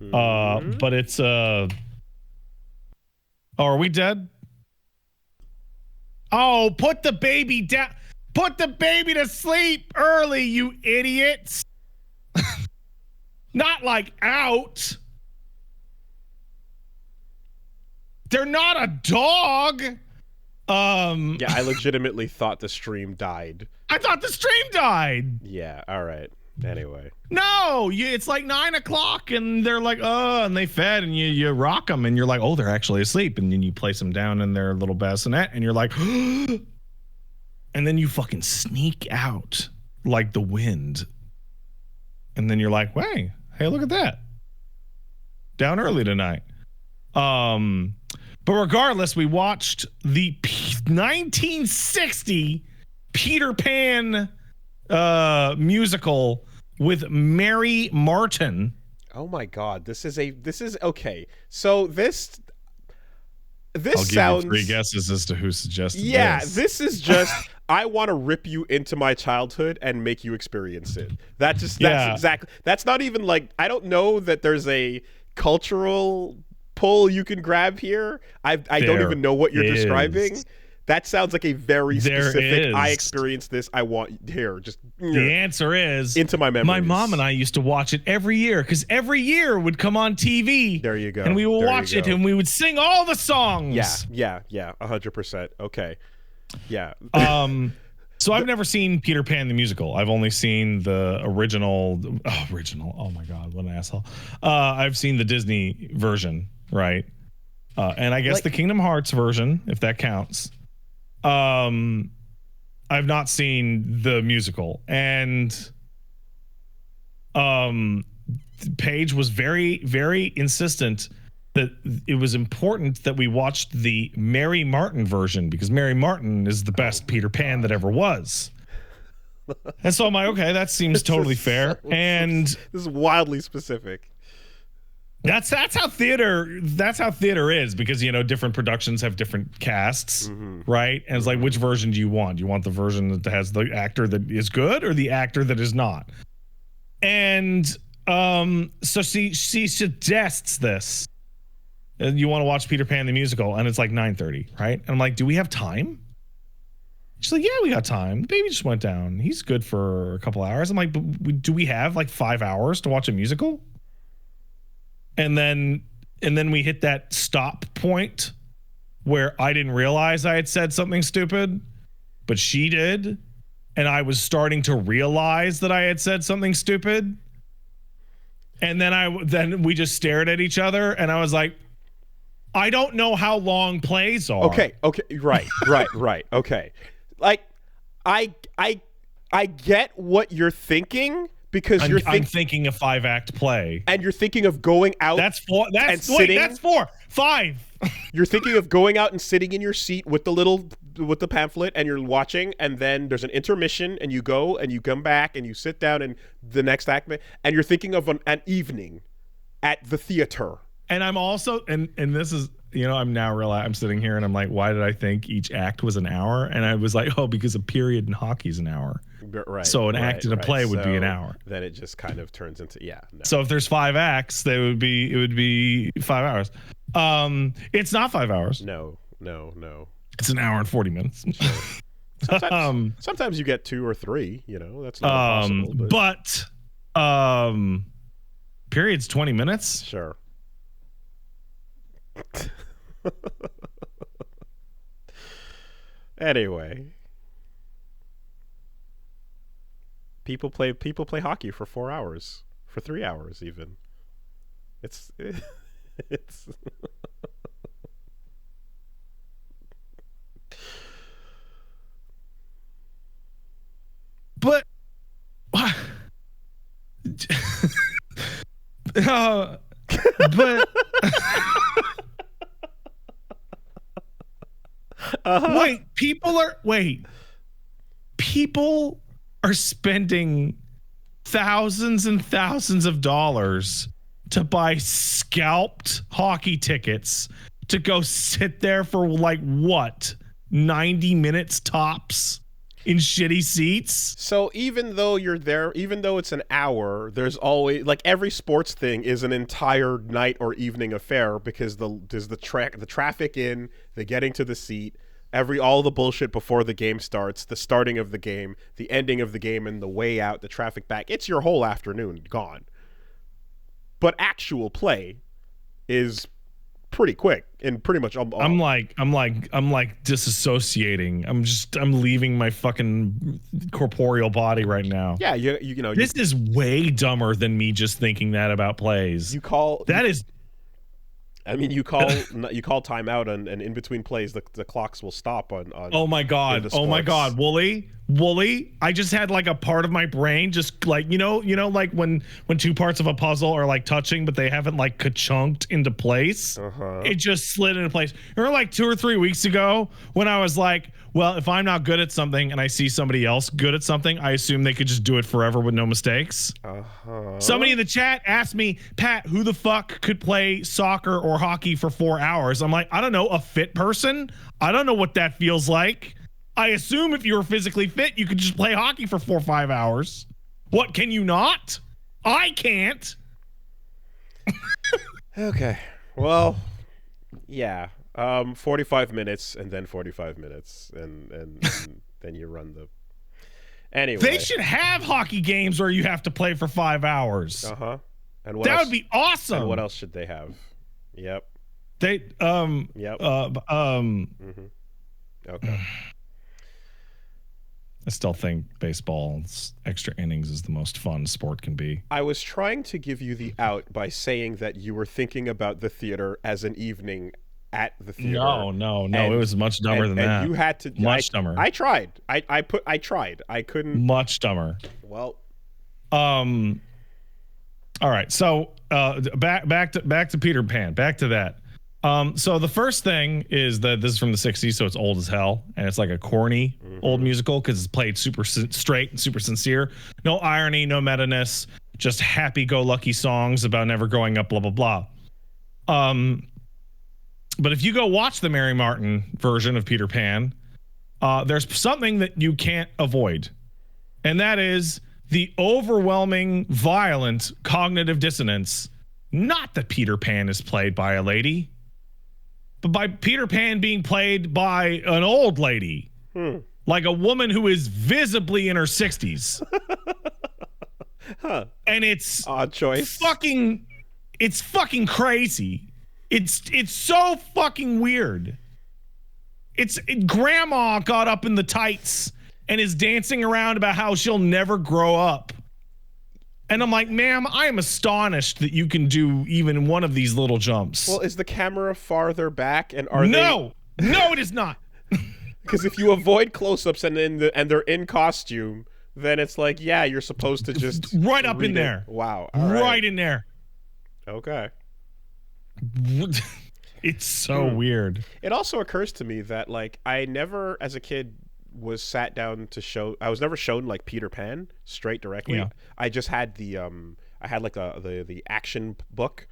But it's Oh, are we dead? Oh, put the baby down. Put the baby to sleep early, you idiots. Not like out. They're not a dog. Yeah, I legitimately thought the stream died. I thought the stream died. Yeah, all right. Anyway. No, it's like 9 o'clock and they're like, oh, and they fed and you rock them and you're like, oh, they're actually asleep. And then you place them down in their little bassinet and you're like, and then you fucking sneak out like the wind. And then you're like, hey, look at that. Down early tonight. But regardless, we watched the 1960 Peter Pan musical with Mary Martin. Oh my God, this is okay. So this I'll sounds give you 3 guesses as to who suggested this is just I want to rip you into my childhood and make you experience it. That's exactly. That's not even like, I don't know that there's a cultural pull you can grab here. I don't even know what you're describing. That sounds like a very specific, I experienced this, I want here. Just the answer is into my memories. My mom and I used to watch it every year because every year would come on TV. There you go. And we would watch it and we would sing all the songs. Yeah, 100%. Okay. Yeah. So I've never seen Peter Pan the musical. I've only seen the original. Oh my God, what an asshole. I've seen the Disney version, right? And I guess the Kingdom Hearts version, if that counts. I've not seen the musical, and Paige was very, very insistent that it was important that we watched the Mary Martin version because Mary Martin is the best Peter Pan that ever was. And so I'm like, okay, that seems totally fair. And this is wildly specific. That's how theater is because different productions have different casts, right? And it's like, which version do you want? Do you want the version that has the actor that is good or the actor that is not? And so she suggests this. You want to watch Peter Pan the musical, and it's like 9:30, right? And I'm like, do we have time? She's like, yeah, we got time. The baby just went down. He's good for a couple hours. I'm like, but do we have like 5 hours to watch a musical? And then we hit that stop point where I didn't realize I had said something stupid, but she did. and I was starting to realize that I had said something stupid. And then we just stared at each other, and I was like, I don't know how long plays are. Okay, right. Okay. Like, I get what you're thinking, because I'm thinking a 5-act play. And you're thinking of going out. That's 4. That's sitting. That's 4. 5. You're thinking of going out and sitting in your seat with the pamphlet, and you're watching, and then there's an intermission, and you go and you come back and you sit down, and the next act, and you're thinking of an evening at the theater. And I'm also, and this is, I'm now realizing, I'm sitting here and I'm like, why did I think each act was an hour? And I was like, because a period in hockey is an hour. Right. So an act in a play would be an hour. Then it just kind of turns into, No. So if there's 5 acts, it would be 5 hours. It's not 5 hours. No. It's an hour and 40 minutes. Sure. Sometimes you get 2 or 3, that's not impossible. But period's 20 minutes. Sure. Anyway, people play hockey for 4 hours, for 3 hours even. It's but but people are spending thousands and thousands of dollars to buy scalped hockey tickets to go sit there for 90 minutes tops in shitty seats. So even though you're there, even though it's an hour, there's always, every sports thing is an entire night or evening affair, because there's the traffic in, the getting to the seat, all the bullshit before the game starts, the starting of the game, the ending of the game, and the way out, the traffic back. It's your whole afternoon gone. But actual play is pretty quick and pretty much all. I'm like disassociating. I'm leaving my fucking corporeal body right now. Yeah, this is way dumber than me just thinking that about plays. You call timeout, and in between plays the clocks will stop on oh my god, Wooly, I just had a part of my brain just when 2 parts of a puzzle are touching but they haven't ka-chunked into place. It just slid into place. Remember 2 or 3 weeks ago when I was like, well, if I'm not good at something and I see somebody else good at something, I assume they could just do it forever with no mistakes. Somebody in the chat asked me, Pat, who the fuck could play soccer or hockey for 4 hours? I'm like, I don't know, a fit person? I don't know what that feels like. I assume if you were physically fit, you could just play hockey for 4 or 5 hours. What, can you not? I can't. Okay. Well, yeah. 45 minutes and then 45 minutes and then you run the. Anyway. They should have hockey games where you have to play for 5 hours. And what that else, would be awesome. And what else should they have? Yep. They Yep. Okay. I still think baseball's extra innings is the most fun sport can be. I was trying to give you the out by saying that you were thinking about the theater as an evening at the theater. No. It was much dumber than that. You had to dumber. I tried. I tried. I couldn't. Much dumber. Well. All right. So back to Peter Pan. Back to that. So the first thing is that this is from the 60s, so it's old as hell, and it's a corny old musical because it's played super straight and super sincere. No irony, no meta-ness, just happy-go-lucky songs about never growing up, blah, blah, blah. But if you go watch the Mary Martin version of Peter Pan, there's something that you can't avoid, and that is the overwhelming, violent cognitive dissonance. Not that Peter Pan is played by a lady, but by Peter Pan being played by an old lady, like a woman who is visibly in her 60s. And it's odd choice. It's fucking crazy. It's so fucking weird. Grandma got up in the tights and is dancing around about how she'll never grow up. And I'm like, ma'am, I am astonished that you can do even one of these little jumps. Well, is the camera farther back, and are No, it is not. Because if you avoid close-ups and they're in costume, then it's like, yeah, you're supposed to just right up in there. Wow, right in there. Okay. It's so weird. It also occurs to me that like I never, as a kid, was sat down to show. I was never shown like Peter Pan straight directly. Yeah. I just had the I had like the action book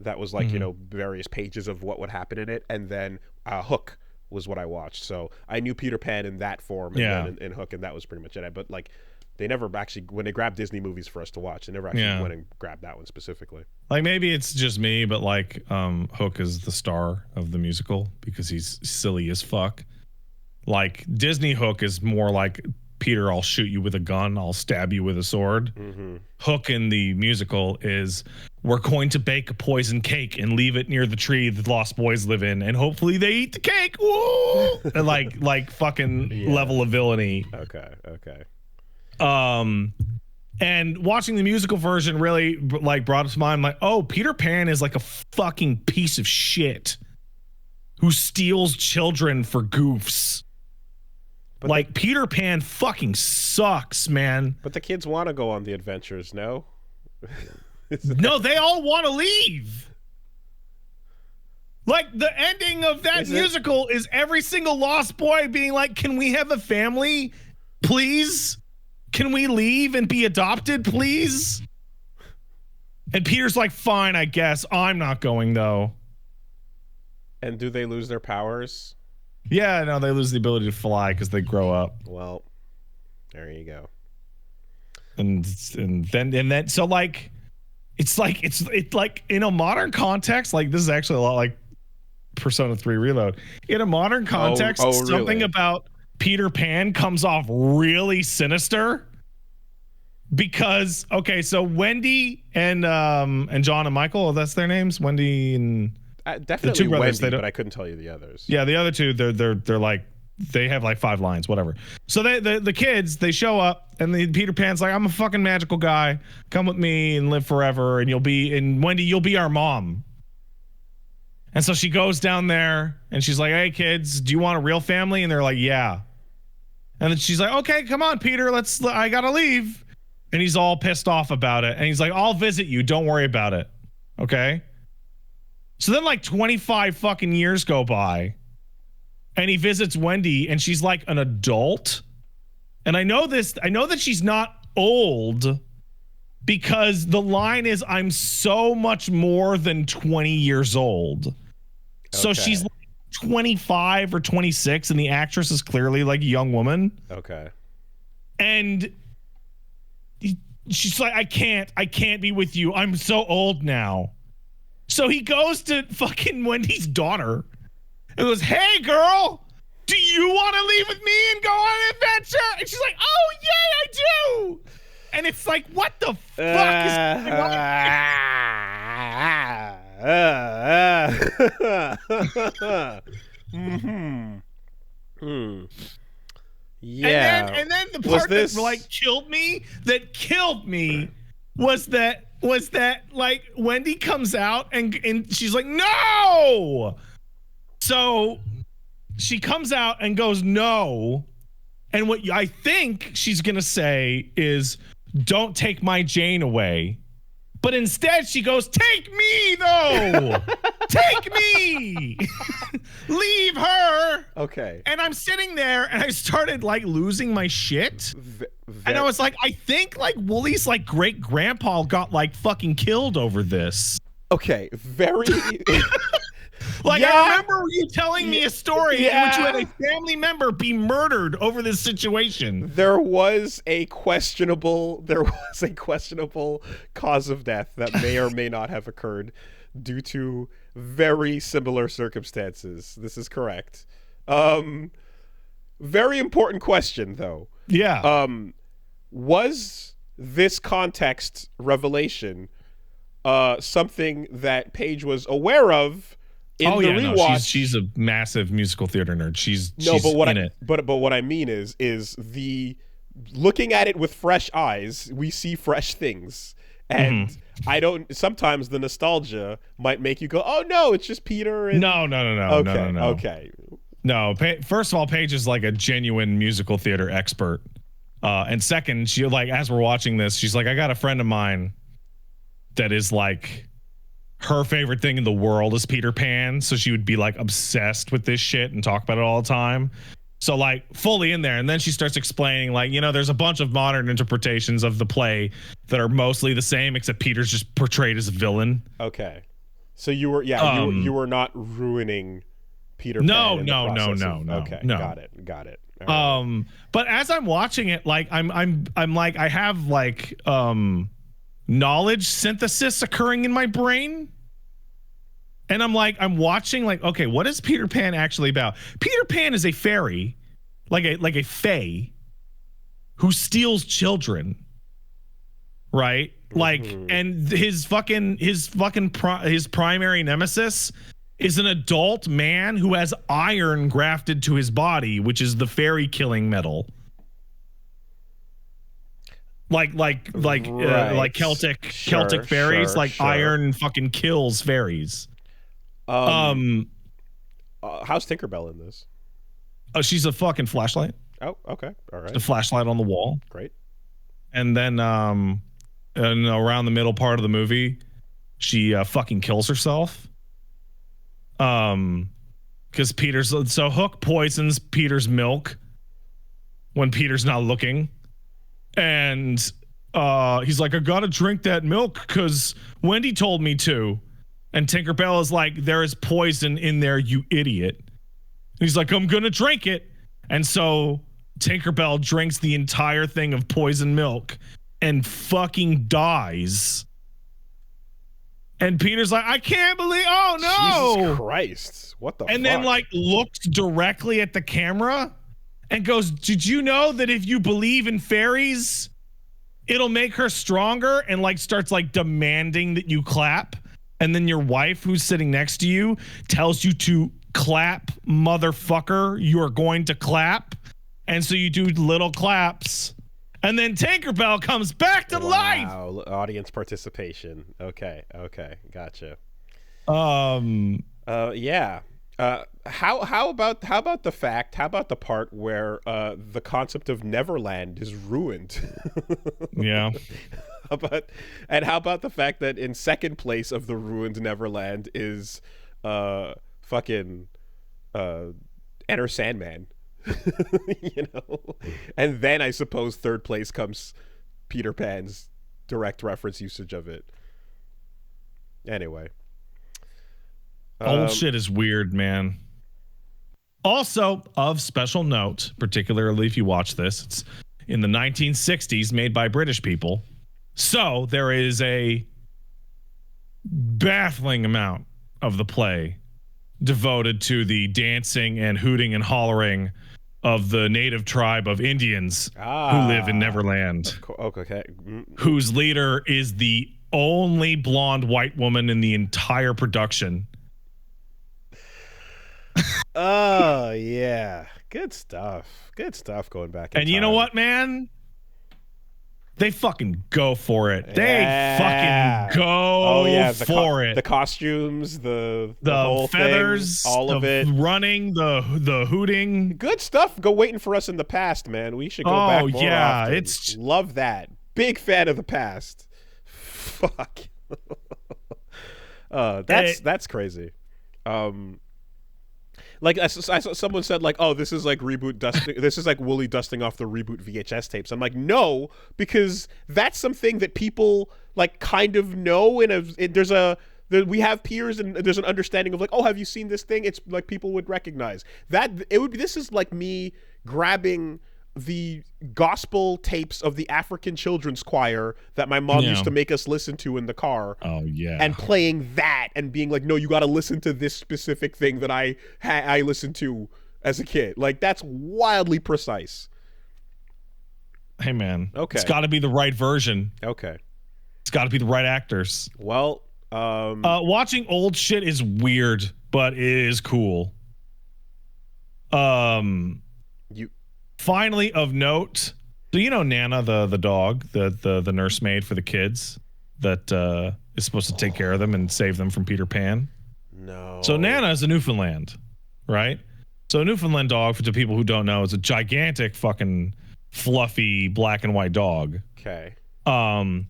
that was like various pages of what would happen in it, and then Hook was what I watched. So I knew Peter Pan in that form, and then in Hook, and that was pretty much it. But like they never actually, when they grabbed Disney movies for us to watch, they never actually went and grabbed that one specifically. Like maybe it's just me, but like Hook is the star of the musical because he's silly as fuck. Like Disney Hook is more like Peter, I'll shoot you with a gun, I'll stab you with a sword. Hook in the musical is we're going to bake a poison cake and leave it near the tree the lost boys live in, and hopefully they eat the cake. Woo! And like fucking level of villainy. Okay. And watching the musical version really like brought it to mind. Like, oh, Peter Pan is like a fucking piece of shit who steals children for goofs. But like Peter Pan fucking sucks, man. But the kids want to go on the adventures, no? No, they all want to leave. Like the ending of that musical is every single lost boy being like, "Can we have a family, please? Can we leave and be adopted, please?" And Peter's like, "Fine, I guess. I'm not going though." And do they lose their powers? Yeah, no, they lose the ability to fly because they grow up. Well, there you go. And then so like it's like in a modern context, like this is actually a lot like Persona 3 Reload. In a modern context, something about Peter Pan comes off really sinister because so Wendy and John and Michael, that's their names, Wendy and definitely the two brothers, Wendy, but I couldn't tell you the others. Yeah, the other two, they're like, they have like 5 lines, whatever. So the kids, they show up, and Peter Pan's like, "I'm a fucking magical guy. Come with me and live forever, and Wendy, you'll be our mom." And so she goes down there, and she's like, "Hey kids, do you want a real family?" And they're like, "Yeah." And then she's like, "Okay, come on, Peter, I gotta leave." And he's all pissed off about it, and he's like, "I'll visit you. Don't worry about it." Okay. So then like 25 fucking years go by, and he visits Wendy, and she's like an adult. And I know that she's not old because the line is, "I'm so much more than 20 years old." So she's like 25 or 26, and the actress is clearly like a young woman. Okay. And she's like, I can't be with you. I'm so old now. So he goes to fucking Wendy's daughter and goes, "Hey, girl, do you want to leave with me and go on an adventure?" And she's like, "Oh, yeah, I do." And it's like, what the fuck is going on? Yeah. And then the part that like killed me was that like Wendy comes out and she's like, "No." So she comes out and goes, "No." And what I think she's going to say is, "Don't take my Jane away." But instead she goes, "Take me though." "Take me." "Leave her." Okay. And I'm sitting there and I started like losing my shit. And I was like, I think like Woolie's like great grandpa got like fucking killed over this. Okay. Very like, I remember you telling me a story in which you had a family member be murdered over this situation. There was a questionable cause of death that may or may not have occurred due to very similar circumstances. This is correct. Very important question though. Yeah. Was this context revelation something that Paige was aware of In the rewatch, she's a massive musical theater nerd. She's but in it. But what I mean is the looking at it with fresh eyes, we see fresh things. And I don't. Sometimes the nostalgia might make you go, "Oh no, it's just Peter." And... No. Okay. No. First of all, Paige is like a genuine musical theater expert. And second, she like as we're watching this, she's like, "I got a friend of mine that is like her favorite thing in the world is Peter Pan." So she would be like obsessed with this shit and talk about it all the time. So like fully in there. And then she starts explaining like, there's a bunch of modern interpretations of the play that are mostly the same, except Peter's just portrayed as a villain. Okay. So you were, you were not ruining Peter Pan. No. Okay. No. Got it. But as I'm watching it, like I'm like, I have like, knowledge synthesis occurring in my brain. And I'm watching like, okay, what is Peter Pan actually about? Peter Pan is a fairy, like a fae who steals children. Right? Like, and his primary nemesis is an adult man who has iron grafted to his body, which is the fairy killing metal. Like Celtic fairies, sure. iron fucking kills fairies. How's Tinkerbell in this? Oh, she's a fucking flashlight. Oh, okay, all right. The flashlight on the wall. Great. And then, and around the middle part of the movie, she fucking kills herself. Because Hook poisons Peter's milk when Peter's not looking. And he's like, I gotta drink that milk because Wendy told me to. And Tinkerbell is like, there is poison in there, you idiot. And he's like, I'm gonna drink it. And so Tinkerbell drinks the entire thing of poison milk and fucking dies. And Peter's like, I can't believe, oh no. Jesus Christ. What the fuck? And then like looks directly at the camera and goes, did you know that if you believe in fairies, it'll make her stronger? And like starts like demanding that you clap. And then your wife who's sitting next to you tells you to clap, motherfucker. You are going to clap. And so you do little claps. And then Tinkerbell comes back to life. Wow, audience participation. Okay, gotcha. Yeah. How about the part where the concept of Neverland is ruined? Yeah. How about the fact that in second place of the ruined Neverland is fucking Enter Sandman. And then I suppose third place comes Peter Pan's direct reference usage of it. Anyway, old shit is weird, man. Also, of special note, particularly if you watch this, it's in the 1960s, made by British people. So there is a baffling amount of the play devoted to the dancing and hooting and hollering of the native tribe of Indians who live in Neverland. Okay. Whose leader is the only blonde white woman in the entire production. Oh, yeah. Good stuff going back in And time. you know what, man? They fucking go for it. They fucking go for it. The costumes, the whole feathers, thing, all of it. Running, the hooting. Good stuff. Go waiting for us in the past, man. We should go back more often. It's love that. Big fan of the past. Fuck. That's crazy. Like I saw someone said like, oh, this is like reboot dusting. This is like Wooly dusting off the reboot VHS tapes. I'm like, no, because that's something that people like kind of know. We have peers and there's an understanding of like, oh, have you seen this thing? It's like people would recognize that. This is like me grabbing the gospel tapes of the African children's choir that my mom used to make us listen to in the car. Oh yeah. And playing that and being like, no, you got to listen to this specific thing that I listened to as a kid. Like that's wildly precise. Hey man. Okay. It's got to be the right version. Okay. It's got to be the right actors. Well, watching old shit is weird. but it is cool. You Finally, of note, do you know Nana, the dog, the nursemaid for the kids that is supposed to take care of them and save them from Peter Pan? no. So Nana is a Newfoundland, right? So a Newfoundland dog, for the people who don't know, is a gigantic fucking fluffy black and white dog. Okay. And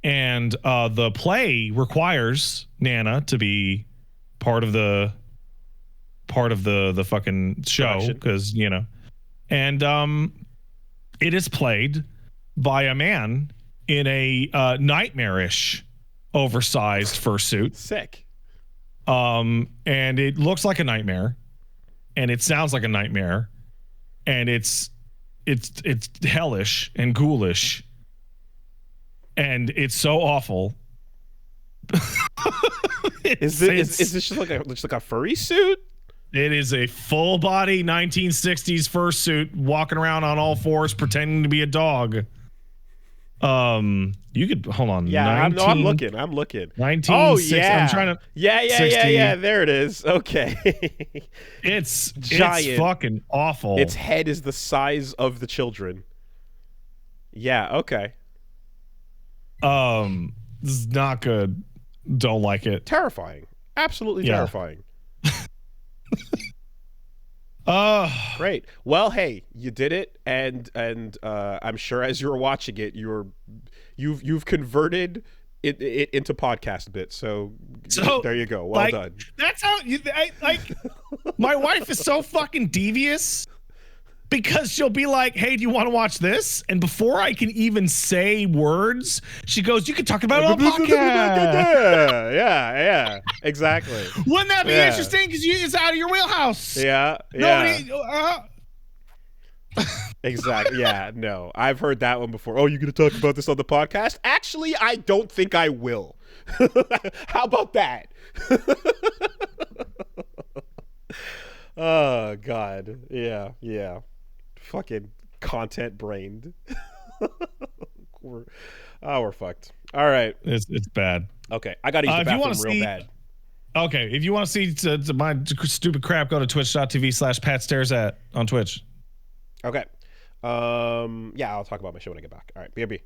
the play requires Nana to be part of the fucking show because and it is played by a man in a nightmarish, oversized fursuit. Sick. And it looks like a nightmare, and it sounds like a nightmare, and it's hellish and ghoulish, and it's so awful. Is this just like a furry suit? It is a full body 1960s fursuit walking around on all fours pretending to be a dog. You could hold on. Yeah, I'm looking. 19. Oh yeah, I'm trying to. Yeah. There it is. Okay. It's giant. It's fucking awful. Its head is the size of the children. Yeah. Okay. This is not good. Don't like it. Terrifying. Absolutely terrifying. Great. Well, hey, you did it, and I'm sure as you were watching it, you've converted it into podcast bits. So there you go. Well done. That's how my wife is so fucking devious. Because she'll be like, hey, do you want to watch this? And before I can even say words, she goes, you can talk about it on podcast. Yeah, exactly. Wouldn't that be interesting? Because it's out of your wheelhouse. Yeah. Nobody, Exactly. Yeah, no. I've heard that one before. Oh, you're going to talk about this on the podcast? Actually, I don't think I will. How about that? Oh, God. Yeah. Fucking content brained. We're fucked. All right. It's bad. Okay. I got to use the bathroom real bad. Okay. If you want to see my stupid crap, go to twitch.tv/PatStaresAt on Twitch. Okay. Yeah, I'll talk about my show when I get back. All right. BRB.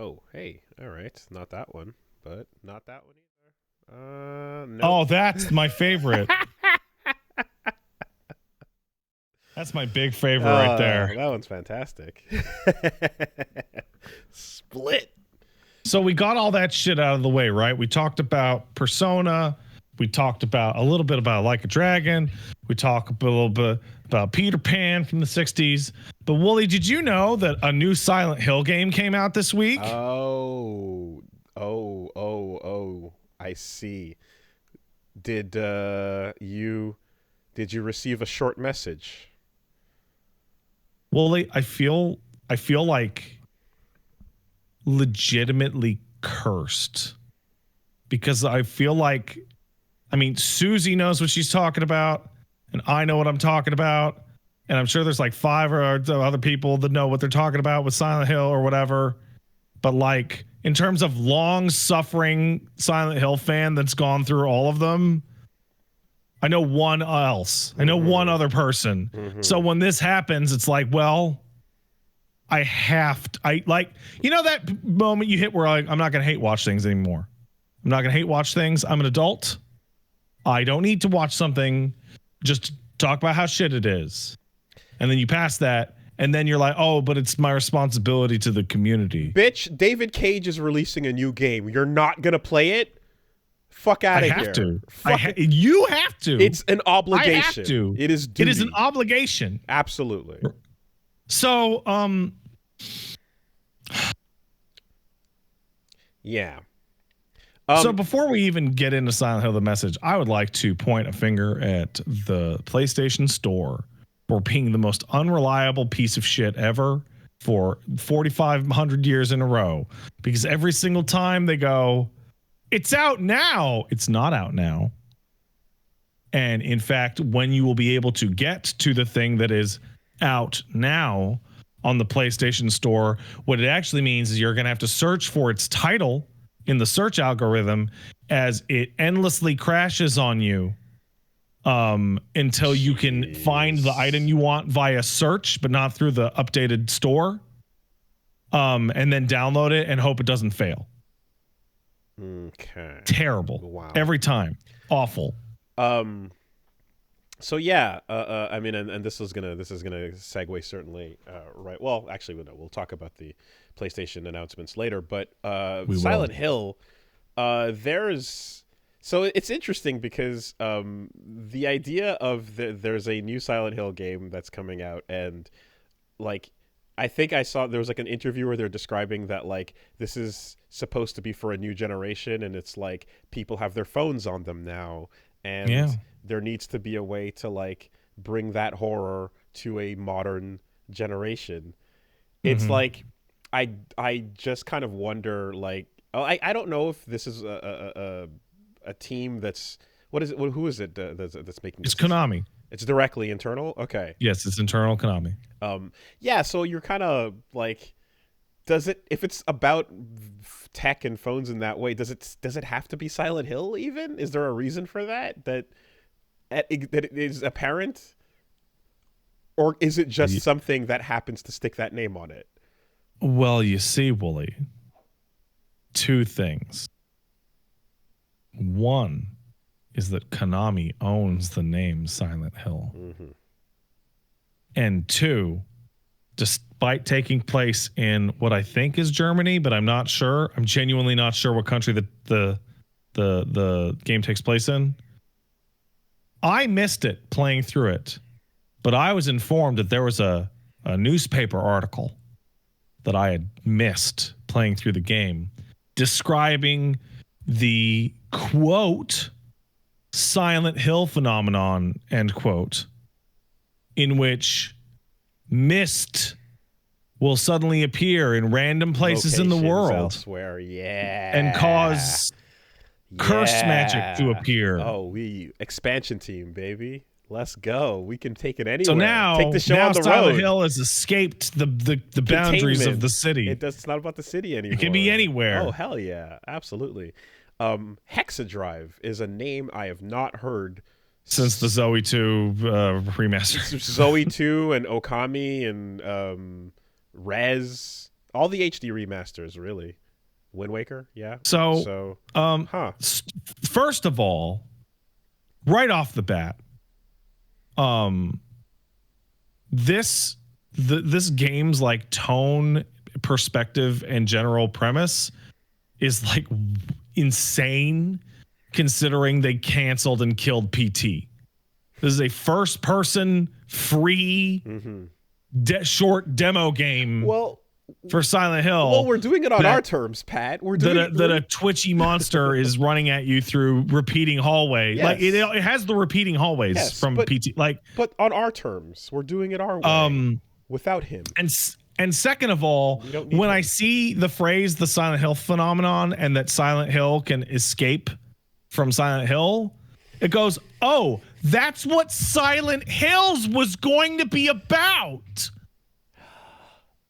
Oh, hey, all right, not that one, but not that one either. No. Oh, that's my favorite. That's my big favorite right there. That one's fantastic. Split. So we got all that shit out of the way, right? We talked about Persona. We talked about a little bit about Like a Dragon. We talked a little bit about Peter Pan from the 60s. But Wooly, did you know that a new Silent Hill game came out this week? Oh, I see. Did you receive a short message? Wooly, I feel like legitimately cursed because I feel like, I mean, Susie knows what she's talking about, and I know what I'm talking about, and I'm sure there's like 5 or other people that know what they're talking about with Silent Hill or whatever. But like in terms of long-suffering Silent Hill fan that's gone through all of them, I know one else. I know one other person. So when this happens, it's like, well, I like, you know, that moment you hit where I'm not going to hate watch things anymore. I'm not going to hate watch things. I'm an adult. I don't need to watch something. Just talk about how shit it is. And then you pass that. And then you're like, oh, but it's my responsibility to the community. Bitch, David Cage is releasing a new game. You're not going to play it? Fuck out of here. I have to. You have to. It's an obligation. I have to. It is duty. It is an obligation. Absolutely. So, yeah. So before we even get into Silent Hill, the message, I would like to point a finger at the PlayStation Store for being the most unreliable piece of shit ever for 4,500 years in a row. Because every single time they go, it's out now. It's not out now. And in fact, when you will be able to get to the thing that is out now on the PlayStation Store, what it actually means is you're going to have to search for its title in the search algorithm as it endlessly crashes on you until you can find the item you want via search, but not through the updated store, and then download it and hope it doesn't fail. Okay. Terrible. Wow. Every time. Awful. So yeah, I mean, and this is gonna segue certainly, right? Well, actually, we'll talk about the PlayStation announcements later. But Silent Hill, so it's interesting because the idea of there's a new Silent Hill game that's coming out, and like I think I saw there was like an interview where they're describing that like this is supposed to be for a new generation, and it's like people have their phones on them now, and there needs to be a way to like bring that horror to a modern generation. It's like I just kind of wonder, like, I don't know if this is a team that's what is it? Who is it that's making? It's Konami. It's directly internal. Okay. Yes, it's internal Konami. Yeah. So you're kind of like, if it's about tech and phones in that way, does it have to be Silent Hill? Even is there a reason for that it is apparent, or is it just something that happens to stick that name on it? Well, you see, Wooly, 2 things. One is that Konami owns the name Silent Hill. And 2, despite taking place in what I think is Germany, but I'm not sure. I'm genuinely not sure what country the game takes place in. I missed it playing through it, but I was informed that there was a newspaper article that I had missed playing through the game describing the quote Silent Hill phenomenon, end quote, in which mist will suddenly appear in random places in the world elsewhere, and cause cursed magic to appear. Oh, expansion team, baby. Let's go. We can take it anywhere. So now, take the show on the Silent road. Hill has escaped the boundaries of the city. It's not about the city anymore. It can be anywhere. Oh, hell yeah. Absolutely. Hexadrive is a name I have not heard since the Zoe 2 remaster. Zoe 2 and Okami and Rez. All the HD remasters, really. Wind Waker, yeah. So, first of all, right off the bat, this game's like tone, perspective, and general premise is like insane, considering they canceled and killed PT. This is a first-person free short demo game. For Silent Hill. Well, we're doing it on our terms, Pat. We're doing that a twitchy monster is running at you through repeating hallway. Yes. Like it has the repeating hallways from PT. Like, but on our terms, we're doing it our way. Without him. And second of all, when I see the phrase "the Silent Hill phenomenon" and that Silent Hill can escape from Silent Hill, it goes, "Oh, that's what Silent Hills was going to be about."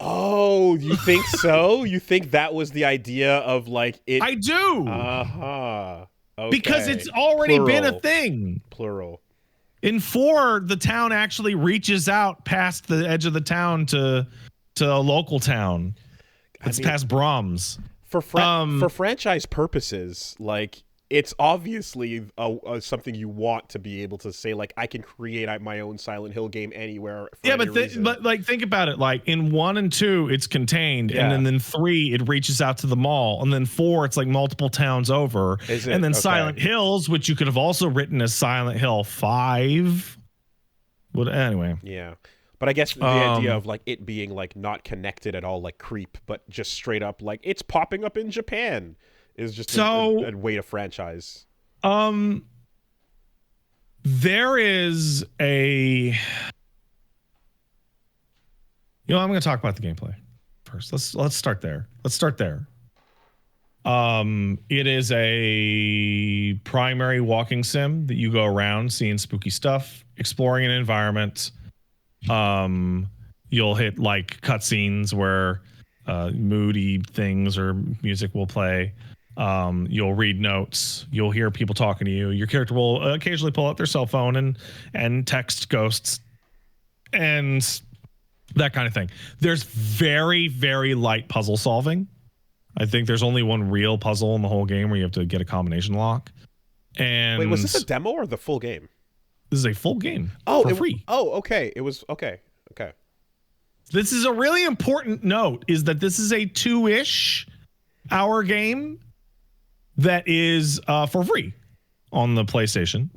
Oh, you think so? You think that was the idea of like it? I do. Okay. Because it's already been a thing. Plural. In 4, the town actually reaches out past the edge of the town to a local town. It's past Brahms. For franchise purposes, like it's obviously something you want to be able to say, like, I can create my own Silent Hill game anywhere. But like, think about it. Like in 1 and 2, it's contained, and then in 3, it reaches out to the mall, and then 4, it's like multiple towns over, and then Silent Hills, which you could have also written as Silent Hill 5. But anyway, yeah. But I guess the idea of like it being like not connected at all, like Creep, but just straight up like it's popping up in Japan. Is just a way to franchise. There is I'm going to talk about the gameplay first. Let's start there. It is a primary walking sim that you go around seeing spooky stuff, exploring an environment. You'll hit like cutscenes where moody things or music will play. You'll read notes, you'll hear people talking to you. Your character will occasionally pull out their cell phone and text ghosts and that kind of thing. There's very, very light puzzle solving. I think there's only one real puzzle in the whole game where you have to get a combination lock. And wait, was this a demo or the full game? This is a full game for free. Oh, okay. It was okay. This is a really important note, is that this is a 2-ish hour game that is for free on the PlayStation.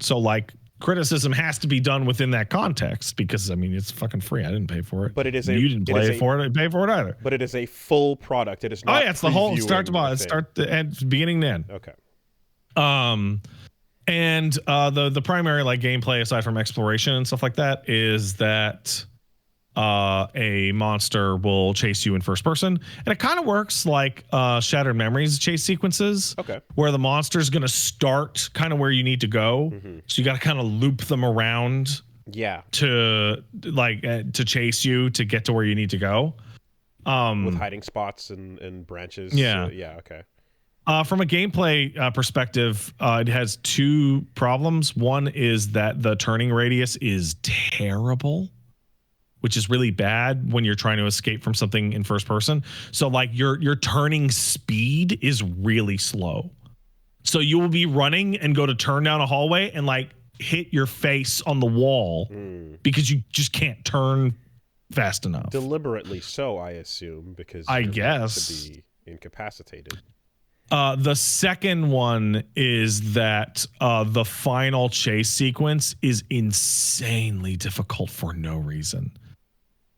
So like criticism has to be done within that context because I mean it's fucking free. I didn't pay for it. But it is you didn't play for it. I didn't pay for it either. But it is a full product. It is not. Oh yeah, it's the whole start to bottom. Start to end, beginning to end. Okay. And the primary like gameplay aside from exploration and stuff like that is that a monster will chase you in first person, and it kind of works like Shattered Memories chase sequences, where the monster's going to start kind of where you need to go, so you got to kind of loop them around to like to chase you to get to where you need to go, with hiding spots and branches. Okay. From a gameplay perspective, it has 2 problems. One is that the turning radius is terrible, which is really bad when you're trying to escape from something in first person. So like your turning speed is really slow. So you will be running and go to turn down a hallway and like hit your face on the wall because you just can't turn fast enough. Deliberately so, I assume, because I guess to be incapacitated. The second one is that the final chase sequence is insanely difficult for no reason.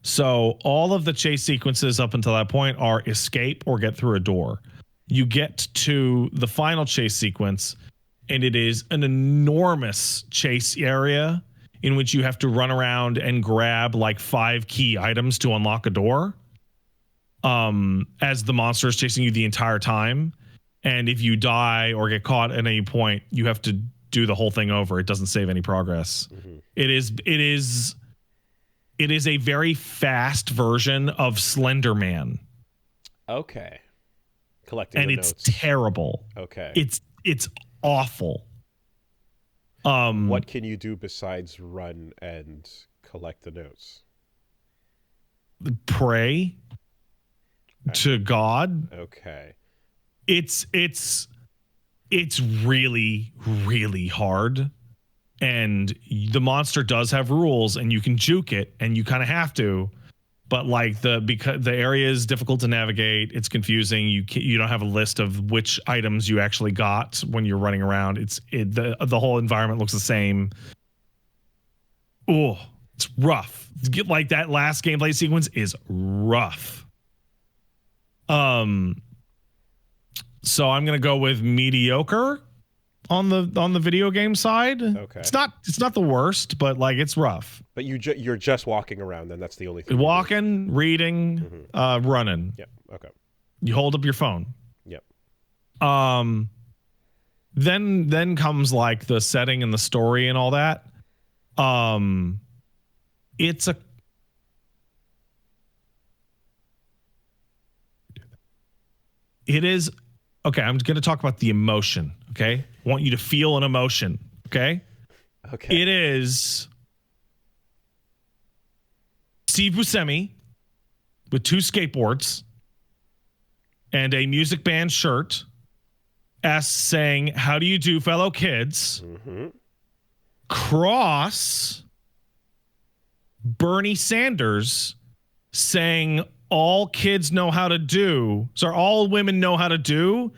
So all of the chase sequences up until that point are escape or get through a door. You get to the final chase sequence, and it is an enormous chase area in which you have to run around and grab like 5 key items to unlock a door, as the monster is chasing you the entire time. And if you die or get caught at any point, you have to do the whole thing over. It doesn't save any progress. It is a very fast version of Slender Man. Okay. Collecting and the it's notes. Terrible. Okay. It's awful. What can you do besides run and collect the notes? Pray. to God. Okay. It's really, really hard. And the monster does have rules, and you can juke it, and you kind of have to. But like because the area is difficult to navigate, it's confusing. You don't have a list of which items you actually got when you're running around. The whole environment looks the same. Oh, it's rough. Like that last gameplay sequence is rough. So I'm gonna go with mediocre on the video game side. Okay. It's not the worst, but like it's rough. But you're just walking around, then that's the only thing. Walking, reading, running. Yep. Okay. You hold up your phone. Yep. Then comes like the setting and the story and all that. It is okay. I'm going to talk about the emotion. Okay. I want you to feel an emotion. Okay. Okay. It is Steve Buscemi with 2 skateboards and a music band shirt saying, "How do you do, fellow kids?" Cross Bernie Sanders saying, "All kids know how to do, so all women know how to do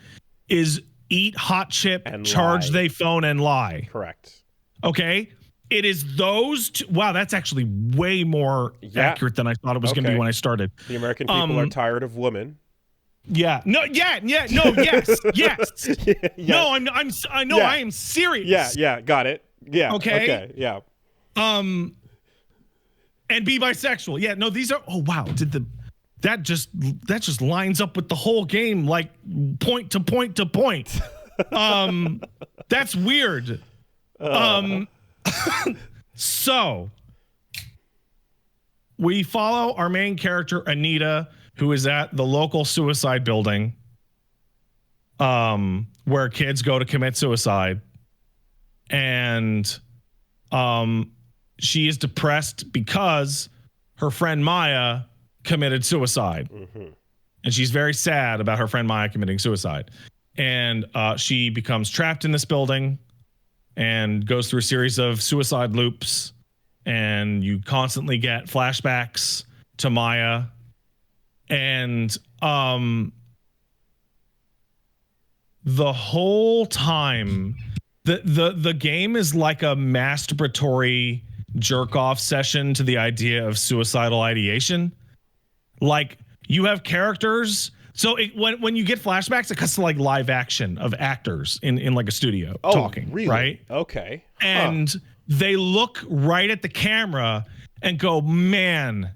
is eat hot chip, and charge lie. their phone, and lie." Correct. Okay. It is those two. Wow, that's actually way more accurate than I thought it was going to be when I started. The American people are tired of women. Yeah. No. Yeah. No. Yes. Yes. Yeah. No. I know. Yeah. I am serious. Yeah. Yeah. Got it. Yeah. Okay. Yeah. And be bisexual. Yeah. No. These are. Oh wow. That just lines up with the whole game, like point to point to point. That's weird. So we follow our main character, Anita, who is at the local suicide building, where kids go to commit suicide. And she is depressed because her friend Maya committed suicide. And she's very sad about her friend Maya committing suicide. And she becomes trapped in this building and goes through a series of suicide loops, and you constantly get flashbacks to Maya. And the whole time, the game is like a masturbatory jerk-off session to the idea of suicidal ideation. Like, you have characters. So when you get flashbacks, it cuts to like live action of actors in like a studio talking, really? Right? Okay. And they look right at the camera and go, "Man,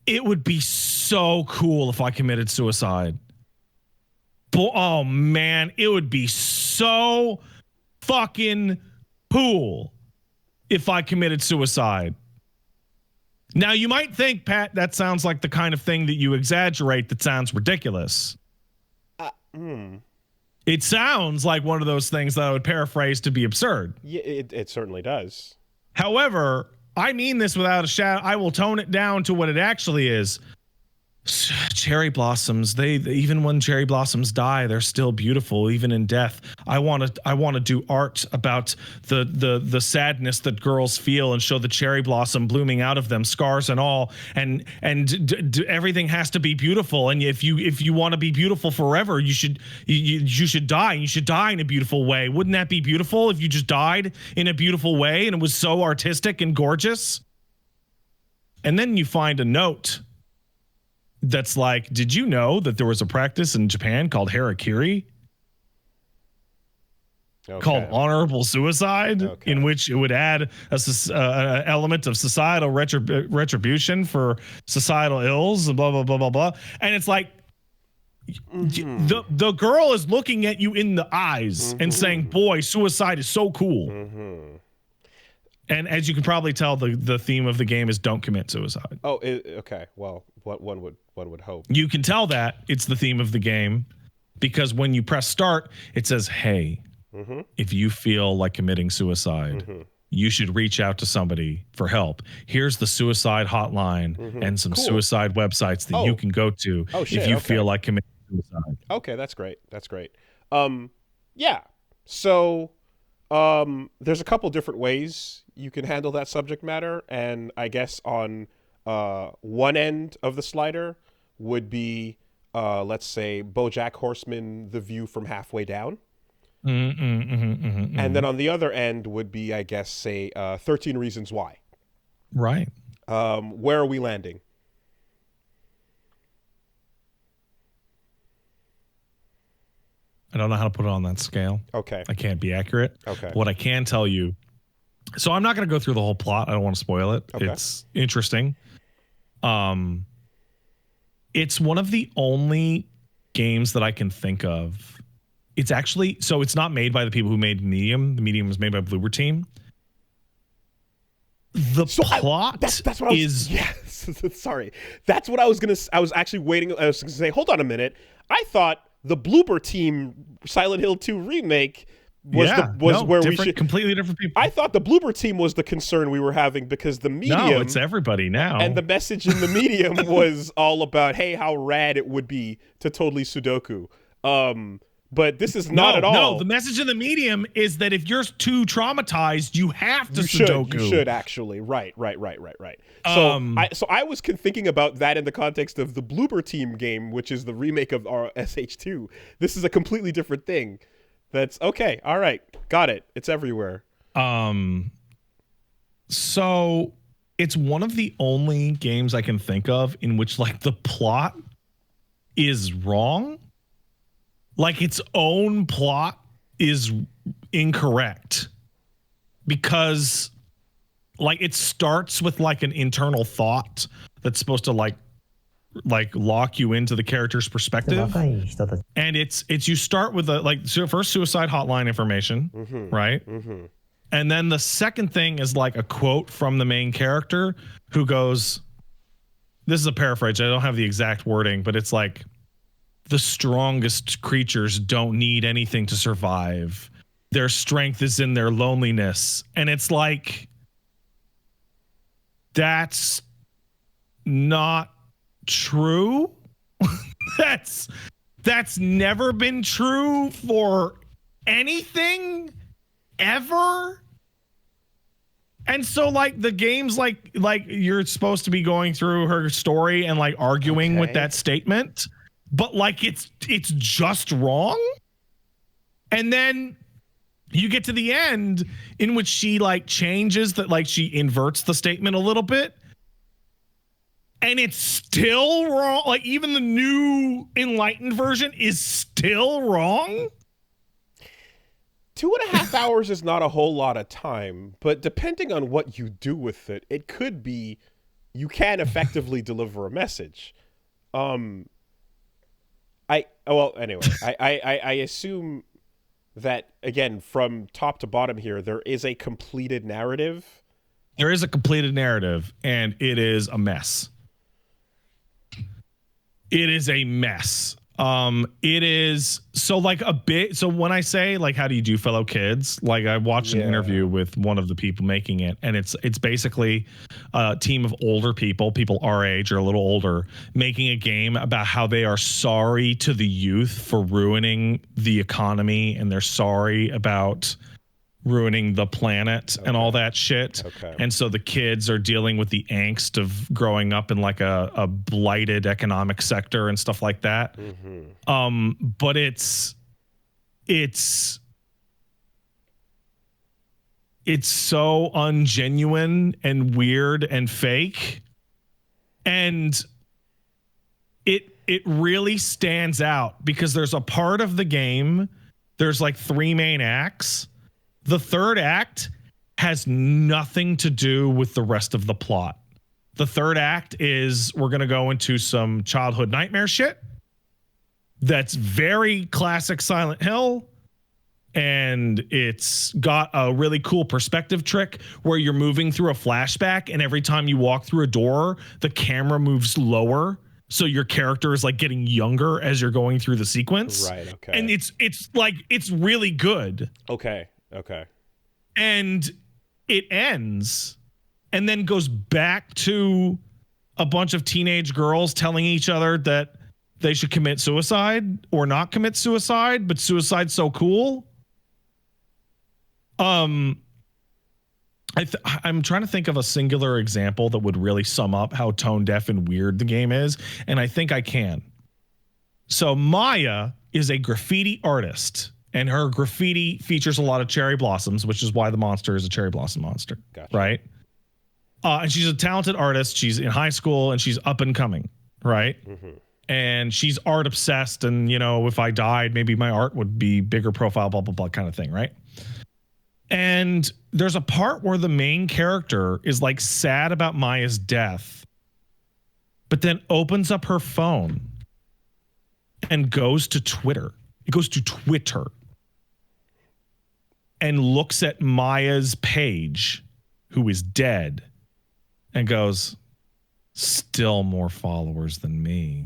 it would be so cool if I committed suicide. Oh man, it would be so fucking cool if I committed suicide." Now, you might think, Pat, that sounds like the kind of thing that you exaggerate that sounds ridiculous. It sounds like one of those things that I would paraphrase to be absurd. Yeah, it certainly does. However, I mean this without a shadow. I will tone it down to what it actually is. Cherry blossoms, they even when cherry blossoms die, they're still beautiful even in death. I want to do art about the sadness that girls feel and show the cherry blossom blooming out of them, scars and all, and everything has to be beautiful. And if you want to be beautiful forever, you should die. You should die in a beautiful way. Wouldn't that be beautiful if you just died in a beautiful way and it was so artistic and gorgeous? And then you find a note that's like, "Did you know that there was a practice in Japan called harakiri?" Called honorable suicide, in which it would add an element of societal retribution for societal ills and blah, blah, blah, blah, blah. And it's like, the girl is looking at you in the eyes and saying, "Boy, suicide is so cool." And as you can probably tell, the theme of the game is don't commit suicide. Oh, okay. Well, what one would hope. You can tell that it's the theme of the game because when you press start, it says, "Hey, if you feel like committing suicide, you should reach out to somebody for help. Here's the suicide hotline and some suicide websites that you can go to if you feel like committing suicide. Okay, that's great. That's great. Yeah. So there's a couple different ways you can handle that subject matter, and I guess on one end of the slider would be let's say BoJack Horseman, The View from Halfway Down. And then on the other end would be, I guess, say 13 Reasons Why. Right. Where are we landing? I don't know how to put it on that scale. Okay. I can't be accurate. Okay. What I can tell you, so I'm not going to go through the whole plot. I don't want to spoil it. Okay. It's interesting. It's one of the only games that I can think of. It's actually, so it's not made by the people who made Medium. The Medium was made by Bloober team. The plot that's what is... Yes. Sorry. That's what I was going to... I was actually waiting. I was going to say, hold on a minute. I thought the Bloober team Silent Hill 2 remake was where we should... Completely different people. I thought the Bloober team was the concern we were having because the Medium... No, it's everybody now. And the message in the Medium was all about, hey, how rad it would be to totally Sudoku. But this is not at all. No, the message in the Medium is that if you're too traumatized, you have to Sudoku. You should actually. Right. So I was thinking about that in the context of the Bloober team game, which is the remake of our SH2. This is a completely different thing. That's okay. All right. Got it. It's everywhere. So it's one of the only games I can think of in which like the plot is wrong. Like its own plot is incorrect because like it starts with like an internal thought that's supposed to like lock you into the character's perspective. And it's you start with first suicide hotline information, right? And then the second thing is like a quote from the main character who goes, this is a paraphrase, I don't have the exact wording, but it's like, the strongest creatures don't need anything to survive. Their strength is in their loneliness. And it's like, that's not true. That's never been true for anything ever. And so like the game's like you're supposed to be going through her story and like arguing with that statement. But like it's just wrong. And then you get to the end in which she like changes that, like she inverts the statement a little bit. And it's still wrong. Like even the new enlightened version is still wrong. 2.5 hours is not a whole lot of time, but depending on what you do with it, it could be you can effectively deliver a message. I assume that, again, from top to bottom here, there is a completed narrative. There is a completed narrative, and it is a mess. It is a mess. It is so like a bit. So when I say like, how do you do fellow kids? Like I watched an interview with one of the people making it, and it's basically a team of older people our age or a little older, making a game about how they are sorry to the youth for ruining the economy, and they're sorry about ruining the planet and all that shit. And so the kids are dealing with the angst of growing up in like a blighted economic sector and stuff like that. But it's so ungenuine and weird and fake. And it really stands out because there's a part of the game, there's like 3 main acts. The third act has nothing to do with the rest of the plot. The third act is we're going to go into some childhood nightmare shit that's very classic Silent Hill. And it's got a really cool perspective trick where you're moving through a flashback, and every time you walk through a door, the camera moves lower. So your character is like getting younger as you're going through the sequence. Right. Okay. And it's like, it's really good. Okay. And it ends and then goes back to a bunch of teenage girls telling each other that they should commit suicide or not commit suicide, but suicide's so cool. I'm trying to think of a singular example that would really sum up how tone deaf and weird the game is, and I think I can. So Maya is a graffiti artist, and her graffiti features a lot of cherry blossoms, which is why the monster is a cherry blossom monster. Gotcha. Right? And she's a talented artist. She's in high school, and she's up and coming, right? Mm-hmm. And she's art obsessed, and, you know, if I died, maybe my art would be bigger profile, blah, blah, blah kind of thing, right? And there's a part where the main character is like sad about Maya's death, but then opens up her phone and goes to Twitter. It goes to Twitter and looks at Maya's page, who is dead, and goes, still more followers than me.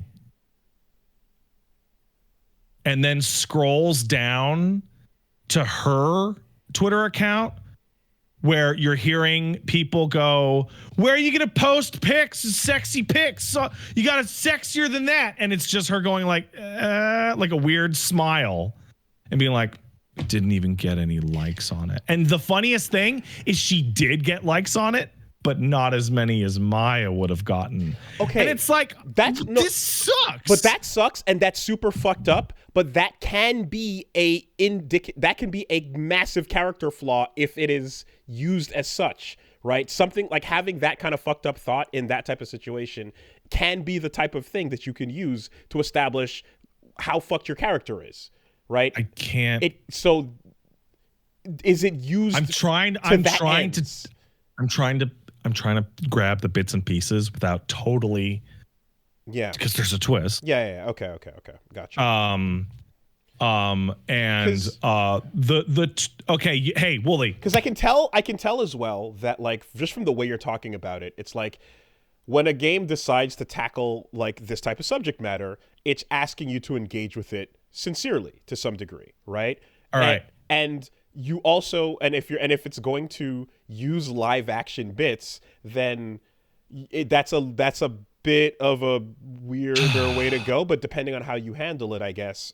And then scrolls down to her Twitter account where you're hearing people go, where are you going to post pics, sexy pics? So you got it sexier than that. And it's just her going like a weird smile and being like, didn't even get any likes on it. And the funniest thing is she did get likes on it, but not as many as Maya would have gotten. Okay. And it's like, this sucks. But that sucks, and that's super fucked up. But that can be a massive character flaw if it is used as such, right? Something like having that kind of fucked up thought in that type of situation can be the type of thing that you can use to establish how fucked your character is, right? I can't. So is it used? I'm trying to grab the bits and pieces without totally. Yeah. Because there's a twist. Yeah. Okay. Gotcha. Hey, Wooly. Because I can tell as well that, like, just from the way you're talking about it, it's like when a game decides to tackle like this type of subject matter, it's asking you to engage with it sincerely to some degree, right? All right. And you also, if it's going to use live action bits, then that's a bit of a weirder way to go. But depending on how you handle it, I guess,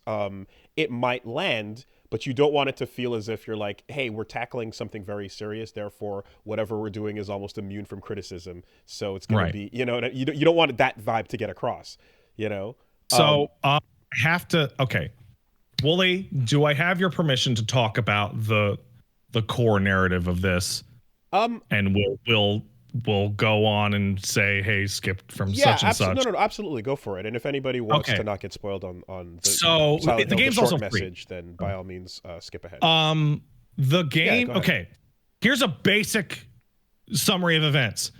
it might land. But you don't want it to feel as if you're like, hey, we're tackling something very serious, therefore whatever we're doing is almost immune from criticism. So it's going to be, you don't want that vibe to get across, you know? So okay. Wooly, do I have your permission to talk about the core narrative of this? And we'll go on and say, hey, skipped from such and such. No, absolutely, go for it. And if anybody wants to not get spoiled on the game's short also message, then by all means, skip ahead. The game. Okay, here's a basic summary of events.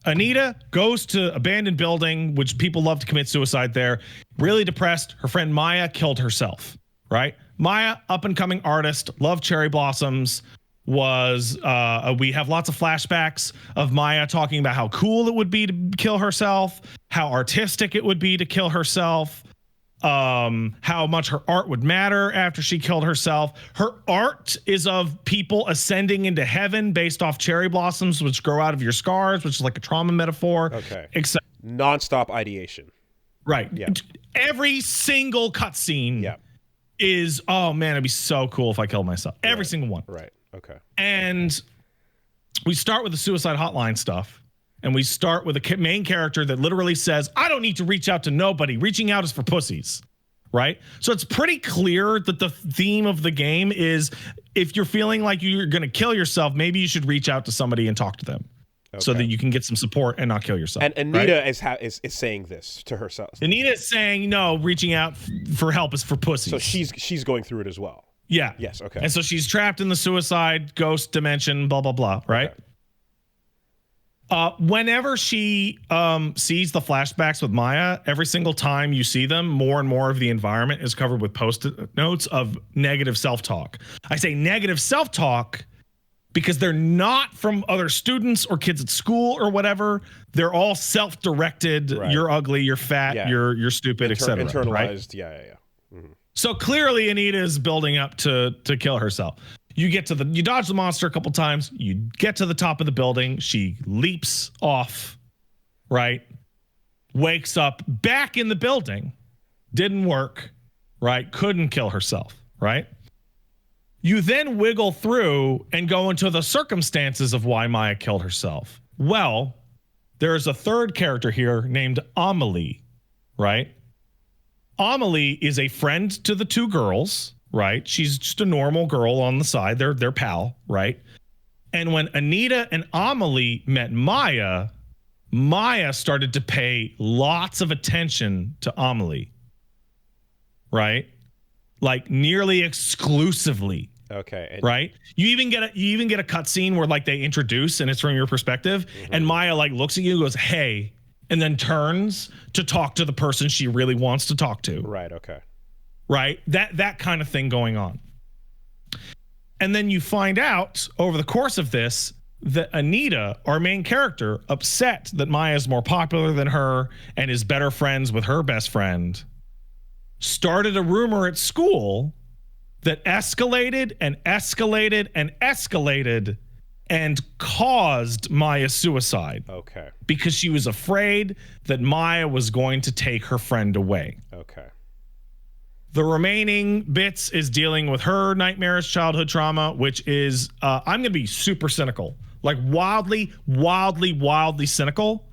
Anita goes to abandoned building, which people love to commit suicide there. Really depressed. Her friend Maya killed herself. Right? Maya, up and coming artist, loved cherry blossoms. We have lots of flashbacks of Maya talking about how cool it would be to kill herself, how artistic it would be to kill herself, how much her art would matter after she killed herself. Her art is of people ascending into heaven based off cherry blossoms, which grow out of your scars, which is like a trauma metaphor. Okay. Nonstop ideation. Right. Yeah. Every single cutscene is, oh man, it'd be so cool if I killed myself. Every single one. Right. Okay. And we start with the suicide hotline stuff, and we start with a main character that literally says, I don't need to reach out to nobody. Reaching out is for pussies. Right? So it's pretty clear that the theme of the game is, if you're feeling like you're going to kill yourself, maybe you should reach out to somebody and talk to them. Okay. So that you can get some support and not kill yourself. And Anita is saying this to herself. Anita is saying, no, reaching out for help is for pussies. So she's going through it as well. Yeah. Yes. Okay. And so she's trapped in the suicide ghost dimension, blah, blah, blah. Right. Okay. Whenever she sees the flashbacks with Maya, every single time you see them, more and more of the environment is covered with post-it notes of negative self-talk. I say negative self-talk because they're not from other students or kids at school or whatever. They're all self-directed. Right. You're ugly. You're fat. You're stupid, etc. Internalized. Right? Yeah. Mm-hmm. So clearly Anita is building up to kill herself. You dodge the monster a couple times. You get to the top of the building. She leaps off, right? Wakes up back in the building. Didn't work, right? Couldn't kill herself, right? You then wiggle through and go into the circumstances of why Maya killed herself. Well, there is a third character here named Amelie, right? Amelie is a friend to the two girls, right? She's just a normal girl on the side. They're pal, right? And when Anita and Amelie met Maya, Maya started to pay lots of attention to Amelie, right? Like nearly exclusively. Okay. Right? You even get a cutscene where like they introduce and it's from your perspective, and Maya like looks at you and goes, "Hey," and then turns to talk to the person she really wants to talk to. Right, okay. Right? That kind of thing going on. And then you find out over the course of this that Anita, our main character, upset that Maya is more popular than her and is better friends with her best friend, started a rumor at school that escalated and escalated and escalated and caused Maya's suicide. Okay. Because she was afraid that Maya was going to take her friend away. Okay. The remaining bits is dealing with her nightmarish childhood trauma, which is, I'm going to be super cynical, like wildly cynical,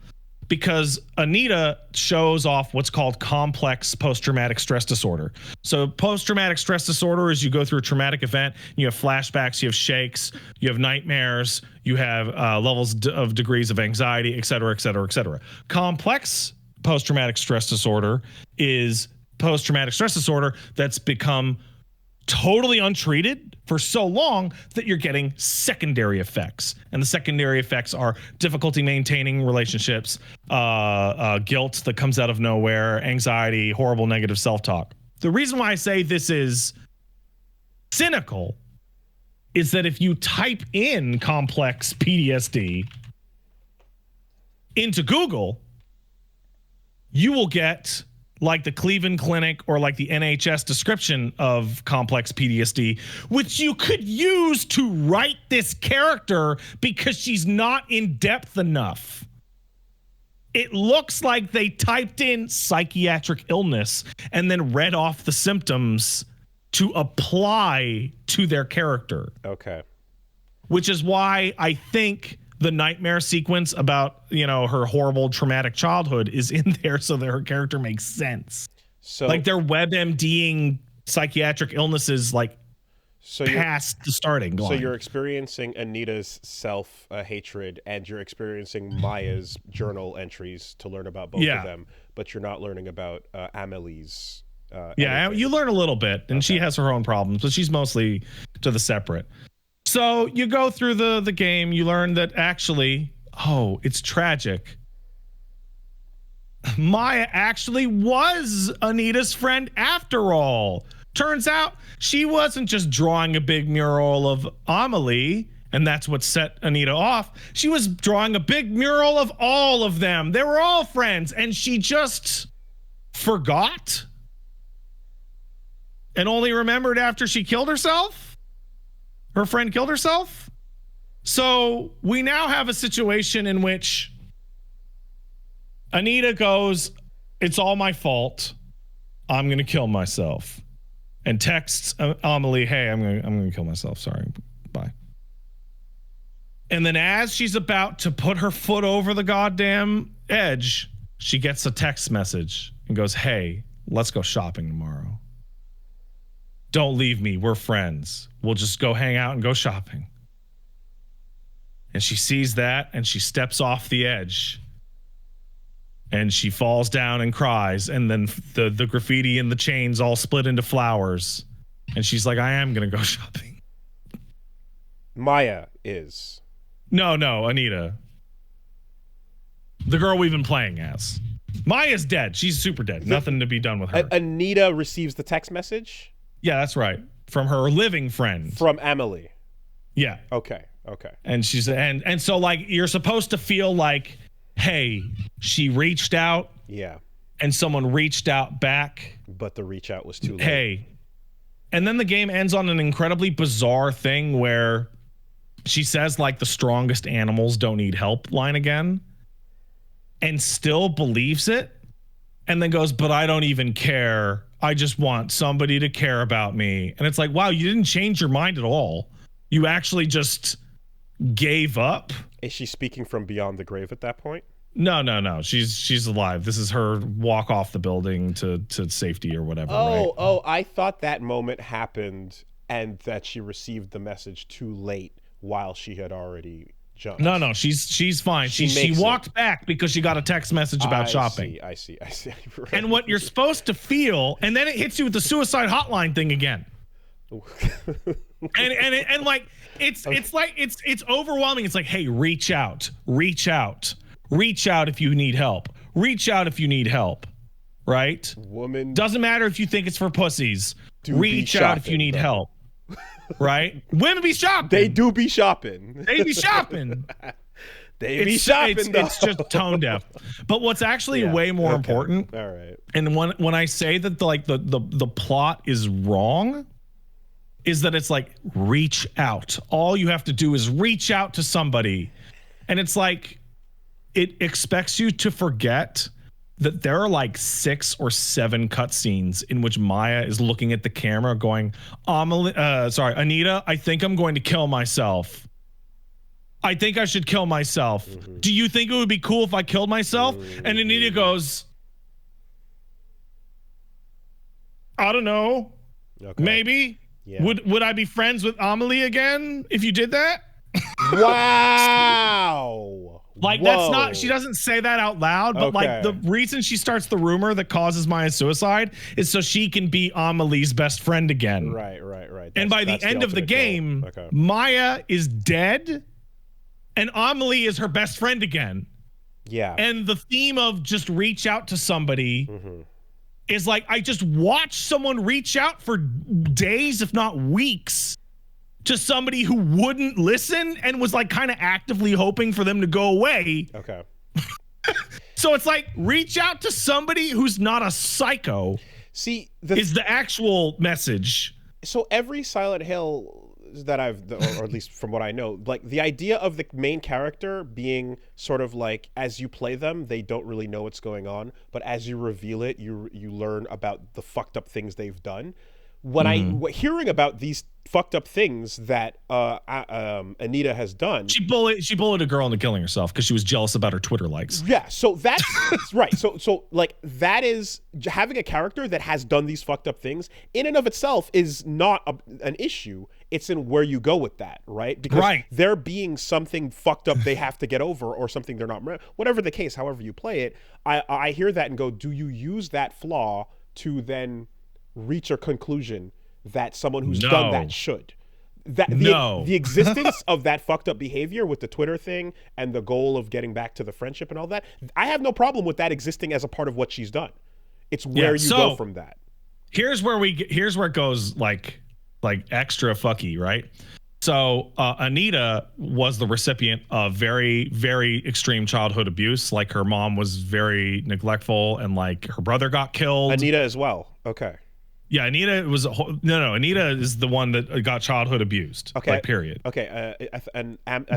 because Anita shows off what's called complex post-traumatic stress disorder. So post-traumatic stress disorder is you go through a traumatic event, you have flashbacks, you have shakes, you have nightmares, you have levels of degrees of anxiety, et cetera, et cetera, et cetera. Complex post-traumatic stress disorder is post-traumatic stress disorder that's become totally untreated for so long that you're getting secondary effects. And the secondary effects are difficulty maintaining relationships, guilt that comes out of nowhere, anxiety, horrible negative self-talk. The reason why I say this is cynical is that if you type in complex PTSD into Google, you will get like the Cleveland Clinic or like the NHS description of complex PTSD, which you could use to write this character because she's not in depth enough. It looks like they typed in psychiatric illness and then read off the symptoms to apply to their character. Okay. Which is why I think the nightmare sequence about, her horrible traumatic childhood is in there so that her character makes sense. So like they're WebMDing psychiatric illnesses past the starting. So you're experiencing Anita's self-hatred and you're experiencing Maya's journal entries to learn about both of them, but you're not learning about Amelie's anything. You learn a little bit, and she has her own problems, but she's mostly to the separate. So you go through the game, you learn that actually, it's tragic. Maya actually was Anita's friend after all. Turns out she wasn't just drawing a big mural of Amelie, and that's what set Anita off. She was drawing a big mural of all of them. They were all friends, and she just forgot and only remembered after she killed herself. Her friend killed herself. So we now have a situation in which Anita goes, "It's all my fault. I'm going to kill myself." And texts Amelie, "Hey, I'm going to kill myself. Sorry. Bye." And then as she's about to put her foot over the goddamn edge, she gets a text message and goes, "Hey, let's go shopping tomorrow. Don't leave me. We're friends. We'll just go hang out and go shopping." And she sees that and she steps off the edge and she falls down and cries. And then the graffiti and the chains all split into flowers. And she's like, "I am going to go shopping." Maya is. No, Anita. The girl we've been playing as. Maya's dead. She's super dead. Nothing to be done with her. Anita receives the text message? Yeah, that's right. From her living friend. From Amelie. Yeah. Okay. And she's and so like you're supposed to feel like, hey, she reached out. Yeah. And someone reached out back. But the reach out was too late. Hey, And then the game ends on an incredibly bizarre thing where she says like the strongest animals don't need help line again, and still believes it, and then goes, but I don't even care. I just want somebody to care about me. And it's like, wow, you didn't change your mind at all. You actually just gave up. Is she speaking from beyond the grave at that point? No. She's alive. This is her walk off the building to safety or whatever. Oh, I thought that moment happened and that she received the message too late while she had already jumped. No, she's fine. She walked back because she got a text message about shopping. I see. Right. And what you're supposed to feel, and then it hits you with the suicide hotline thing again. and like it's overwhelming. It's like, hey, reach out if you need help. Right? Woman, doesn't matter if you think it's for pussies. Reach out if you need help. Right? Women be shopping. They do be shopping. They be shopping. It's just tone deaf. But what's actually way more important. All right. And when I say that the plot is wrong, is that it's like, reach out. All you have to do is reach out to somebody. And it's like, it expects you to forget that there are like 6 or 7 cutscenes in which Maya is looking at the camera going, Anita, I think I'm going to kill myself. I think I should kill myself. Mm-hmm. Do you think it would be cool if I killed myself? Mm-hmm. And Anita goes, I don't know. Okay. Maybe. Yeah. Would I be friends with Amelie again if you did that? Wow. Like, that's not, she doesn't say that out loud, but like the reason she starts the rumor that causes Maya's suicide is so she can be Amelie's best friend again. Right. And by the end of the game, Maya is dead and Amelie is her best friend again. Yeah. And the theme of just reach out to somebody is like, I just watched someone reach out for days, if not weeks, to somebody who wouldn't listen and was like kind of actively hoping for them to go away. Okay. So it's like, reach out to somebody who's not a psycho. See, is the actual message. So every Silent Hill that or at least from what I know, like the idea of the main character being sort of like, as you play them, they don't really know what's going on, but as you reveal it, you learn about the fucked up things they've done. When hearing about these fucked up things that Anita has done, she bullied a girl into killing herself because she was jealous about her Twitter likes. Yeah, so that's right. So like that is having a character that has done these fucked up things in and of itself is not an issue. It's in where you go with that, right? Because there being something fucked up they have to get over, or something they're not, whatever the case, however you play it. I hear that and go, do you use that flaw to then reach a conclusion that someone who's done that should? The existence of that fucked up behavior with the Twitter thing and the goal of getting back to the friendship and all that, I have no problem with that existing as a part of what she's done. It's where you go from that. Here's where it goes like extra fucky, right? So Anita was the recipient of very, very extreme childhood abuse. Like, her mom was very neglectful, and like her brother got killed. Anita as well. Okay. Yeah, Anita was Anita is the one that got childhood abused. Okay. Like, period. Okay.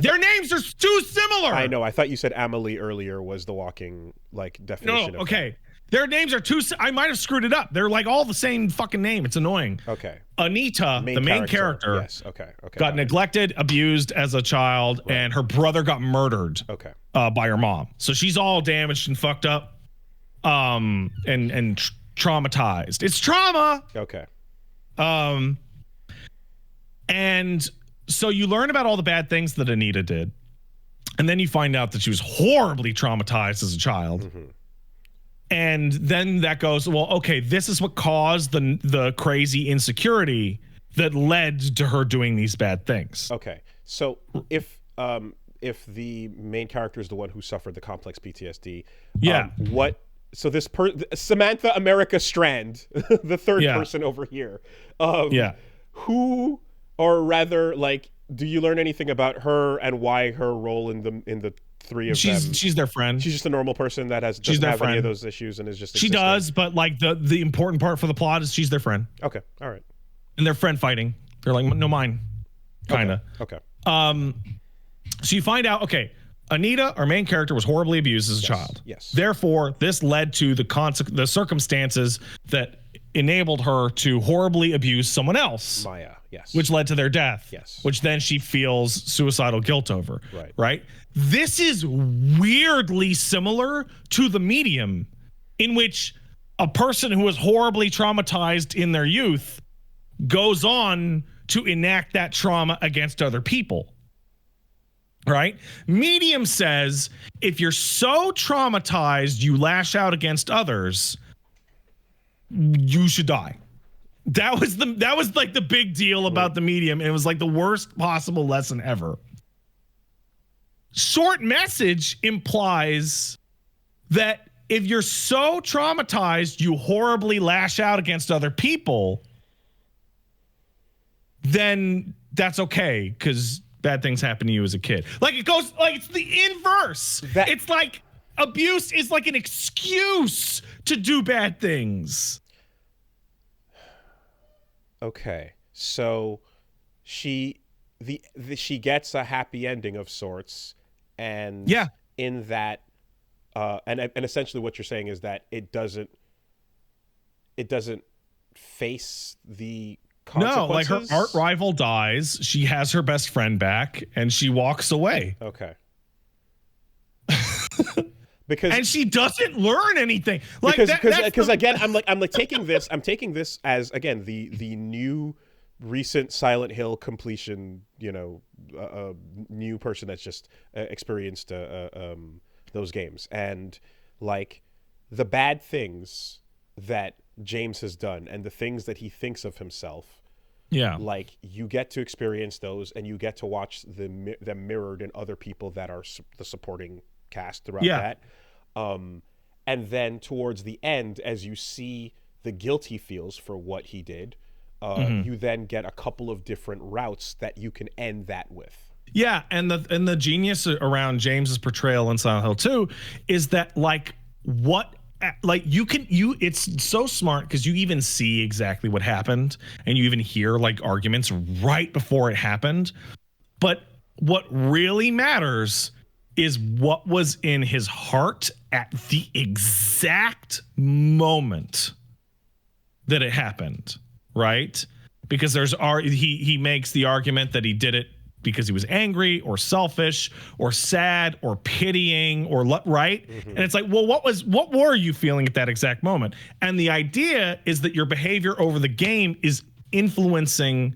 Their names are too similar. I know. I thought you said Amelie earlier was the walking like definition. No. Okay. Their names are too. I might have screwed it up. They're like all the same fucking name. It's annoying. Okay. Anita, the main character. Yes. Okay. Got neglected, abused as a child, and her brother got murdered. Okay. By her mom. So she's all damaged and fucked up, and traumatized. It's trauma. Okay. And so you learn about all the bad things that Anita did, and then you find out that she was horribly traumatized as a child. Mm-hmm. And then that goes, well, okay, this is what caused the crazy insecurity that led to her doing these bad things. Okay. So if the main character is the one who suffered the complex PTSD, so this Samantha America Strand, the third person over here, who, or rather, like, do you learn anything about her and why her role in the three of them? She's their friend. She's just a normal person that doesn't have any of those issues and is just existing. She does, but like the important part for the plot is she's their friend. Okay, all right. And they're friend fighting. They're like, no, mine. Kind of. Okay. So you find out, okay, Anita, our main character, was horribly abused as a child. Yes. Therefore, this led to the circumstances that enabled her to horribly abuse someone else. Maya, yes. Which led to their death. Yes. Which then she feels suicidal guilt over. Right. Right? This is weirdly similar to The Medium, in which a person who was horribly traumatized in their youth goes on to enact that trauma against other people. Right? Medium says if you're so traumatized you lash out against others, you should die. That was like the big deal about The Medium. It was like the worst possible lesson ever. Short Message implies that if you're so traumatized you horribly lash out against other people, then that's okay, because bad things happen to you as a kid. Like, it goes, like, it's the inverse. It's like abuse is like an excuse to do bad things. Okay, so she gets a happy ending of sorts, and in that, and essentially what you're saying is that it doesn't face the consequences? No, like her art rival dies, she has her best friend back, and she walks away. Okay. And she doesn't learn anything. Like, because again, I'm taking this as, again, the new recent Silent Hill completion, new person that's just experienced those games, and like the bad things that James has done and the things that he thinks of himself. Yeah. Like, you get to experience those, and you get to watch them mirrored in other people that are the supporting cast throughout that. And then towards the end, as you see the guilt he feels for what he did, you then get a couple of different routes that you can end that with. Yeah, and the genius around James's portrayal in Silent Hill 2 is that, like, it's so smart because you even see exactly what happened, and you even hear like arguments right before it happened. But what really matters is what was in his heart at the exact moment that it happened, right? Because he makes the argument that he did it because he was angry or selfish or sad or pitying or right. And it's like, well, what were you feeling at that exact moment? And the idea is that your behavior over the game is influencing,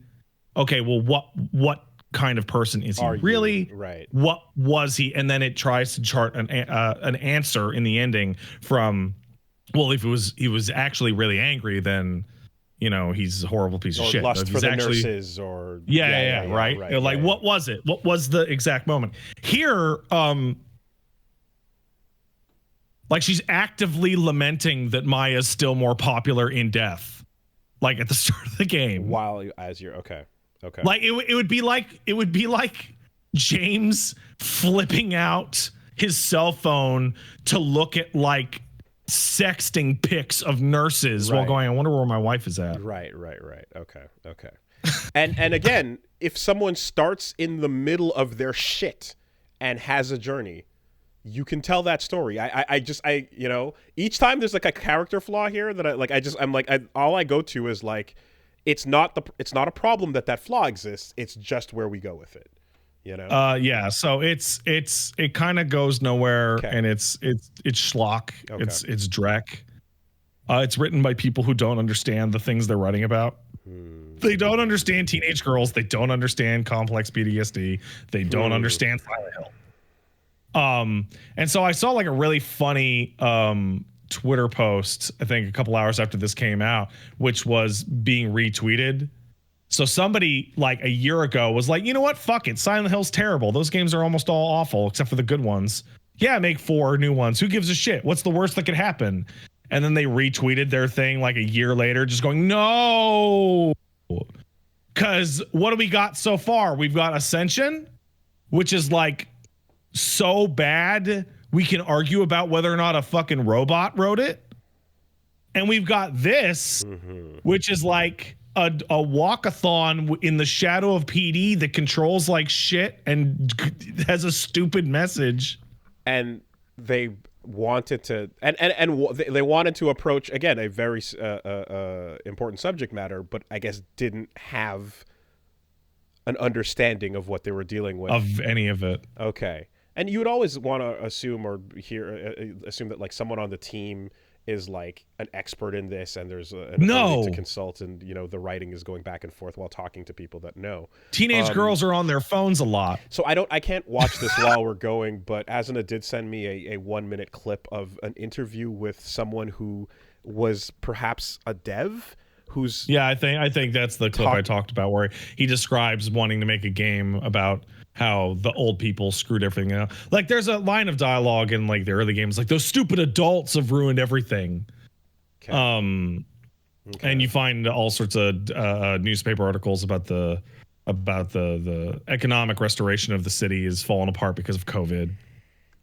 okay, well, what kind of person is he really? Right. What was he? And then it tries to chart an answer in the ending from, well, if he was actually really angry, then he's a horrible piece of shit. Lust for the nurses, or right. Like, what was it? What was the exact moment? Here, like, she's actively lamenting that Maya's still more popular in death, like at the start of the game. While as you're okay. Like, it would be like James flipping out his cell phone to look at like sexting pics of nurses while going, I wonder where my wife is at. Right. Okay. And again, if someone starts in the middle of their shit and has a journey, you can tell that story. I each time there's like a character flaw here that all I go to is like, it's not a problem that flaw exists. It's just where we go with it. So it kind of goes nowhere. Okay. And it's schlock. Okay. It's dreck. It's written by people who don't understand the things they're writing about. They don't understand teenage girls. They don't understand complex PTSD. They don't understand Silent Hill. And so I saw like a really funny Twitter post, I think a couple hours after this came out, which was being retweeted. So somebody like a year ago was like, you know what? Fuck it. Silent Hill's terrible. Those games are almost all awful except for the good ones. Yeah, make 4 new ones. Who gives a shit? What's the worst that could happen? And then they retweeted their thing like a year later, just going, no. Because what do we got so far? We've got Ascension, which is like so bad we can argue about whether or not a fucking robot wrote it. And we've got this, which is like a walkathon in the shadow of PD that controls like shit and has a stupid message. And they wanted to, they wanted to approach, again, a very important subject matter, but I guess didn't have an understanding of what they were dealing with. Of any of it. Okay. And you would always want to assume or assume that like someone on the team is like an expert in this, and there's an ability to consult, and the writing is going back and forth while talking to people that know. Teenage girls are on their phones a lot. So I can't watch this while we're going, but Asuna did send me a 1-minute clip of an interview with someone who was perhaps a dev. I think that's the clip I talked about, where he describes wanting to make a game about how the old people screwed everything up. Like, there's a line of dialogue in like the early games, like, those stupid adults have ruined everything. Okay. And you find all sorts of newspaper articles about the economic restoration of the city is falling apart because of COVID,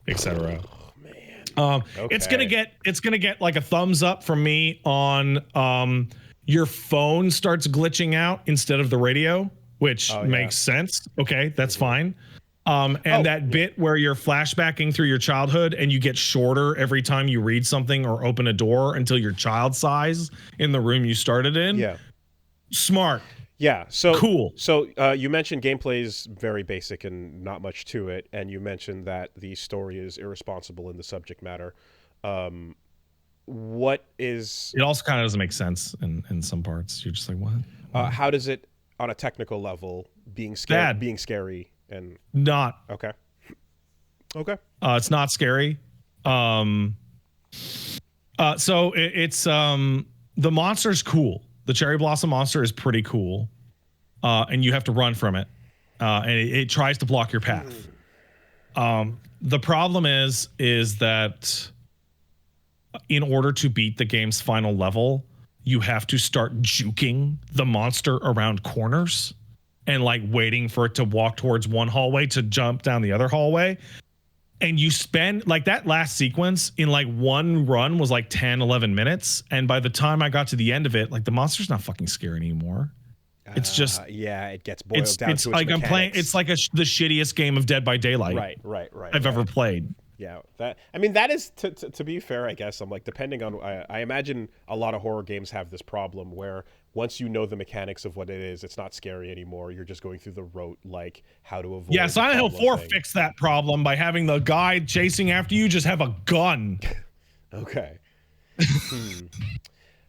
etc. Oh man. Okay. It's gonna get like a thumbs up from me on your phone starts glitching out instead of the radio, which makes sense. Okay, that's fine. That bit where you're flashbacking through your childhood and you get shorter every time you read something or open a door until you're child size in the room you started in. Yeah. Smart. Yeah. So cool. So you mentioned gameplay is very basic and not much to it, and you mentioned that the story is irresponsible in the subject matter. What is? It also kind of doesn't make sense in some parts. You're just like, what? How does it, on a technical level, being scary and not okay? It's not scary. So it's the monster's cool. The cherry blossom monster is pretty cool, and you have to run from it, and it tries to block your path. The problem is that in order to beat the game's final level, you have to start juking the monster around corners and like waiting for it to walk towards one hallway to jump down the other hallway. And you spend like that last sequence in like one run was like 10, 11 minutes. And by the time I got to the end of it, like the monster's not fucking scary anymore. It's just it gets boiled down to its like mechanics. I'm playing. It's like the shittiest game of Dead by Daylight. Right. I've ever played. Yeah, that is to be fair, I guess. I'm like, depending on, I imagine a lot of horror games have this problem where once you know the mechanics of what it is, it's not scary anymore. You're just going through the rote, like how to avoid. Yeah, Silent Hill 4 fixed that problem by having the guy chasing after you just have a gun. Okay.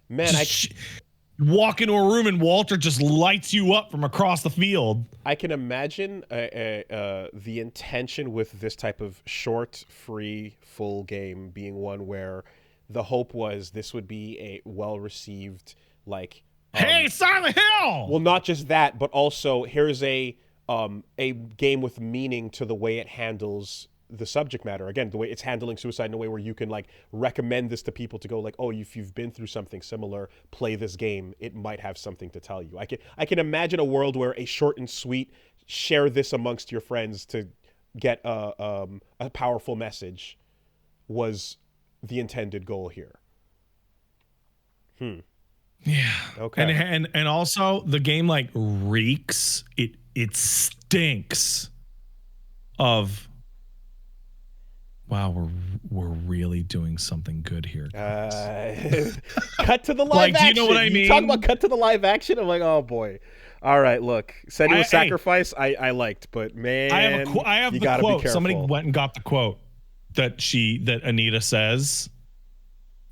Man, walk into a room and Walter just lights you up from across the field. I can imagine the intention with this type of short, free, full game being one where the hope was this would be a well-received, like... hey, Silent Hill! Well, not just that, but also here's a game with meaning to the way it handles the subject matter. Again, the way it's handling suicide in a way where you can like recommend this to people to go like, oh, if you've been through something similar, play this game. It might have something to tell you. I can imagine a world where a short and sweet, share this amongst your friends to get a powerful message was the intended goal here. Yeah. Okay. And also the game like reeks. It stinks of, wow, we're really doing something good here. Cut to the live action. Do you know what I mean? You talk about cut to the live action. I'm like, oh boy. All right, look, Senua's Sacrifice. I liked, but man, I have the quote. Somebody went and got the quote that Anita says.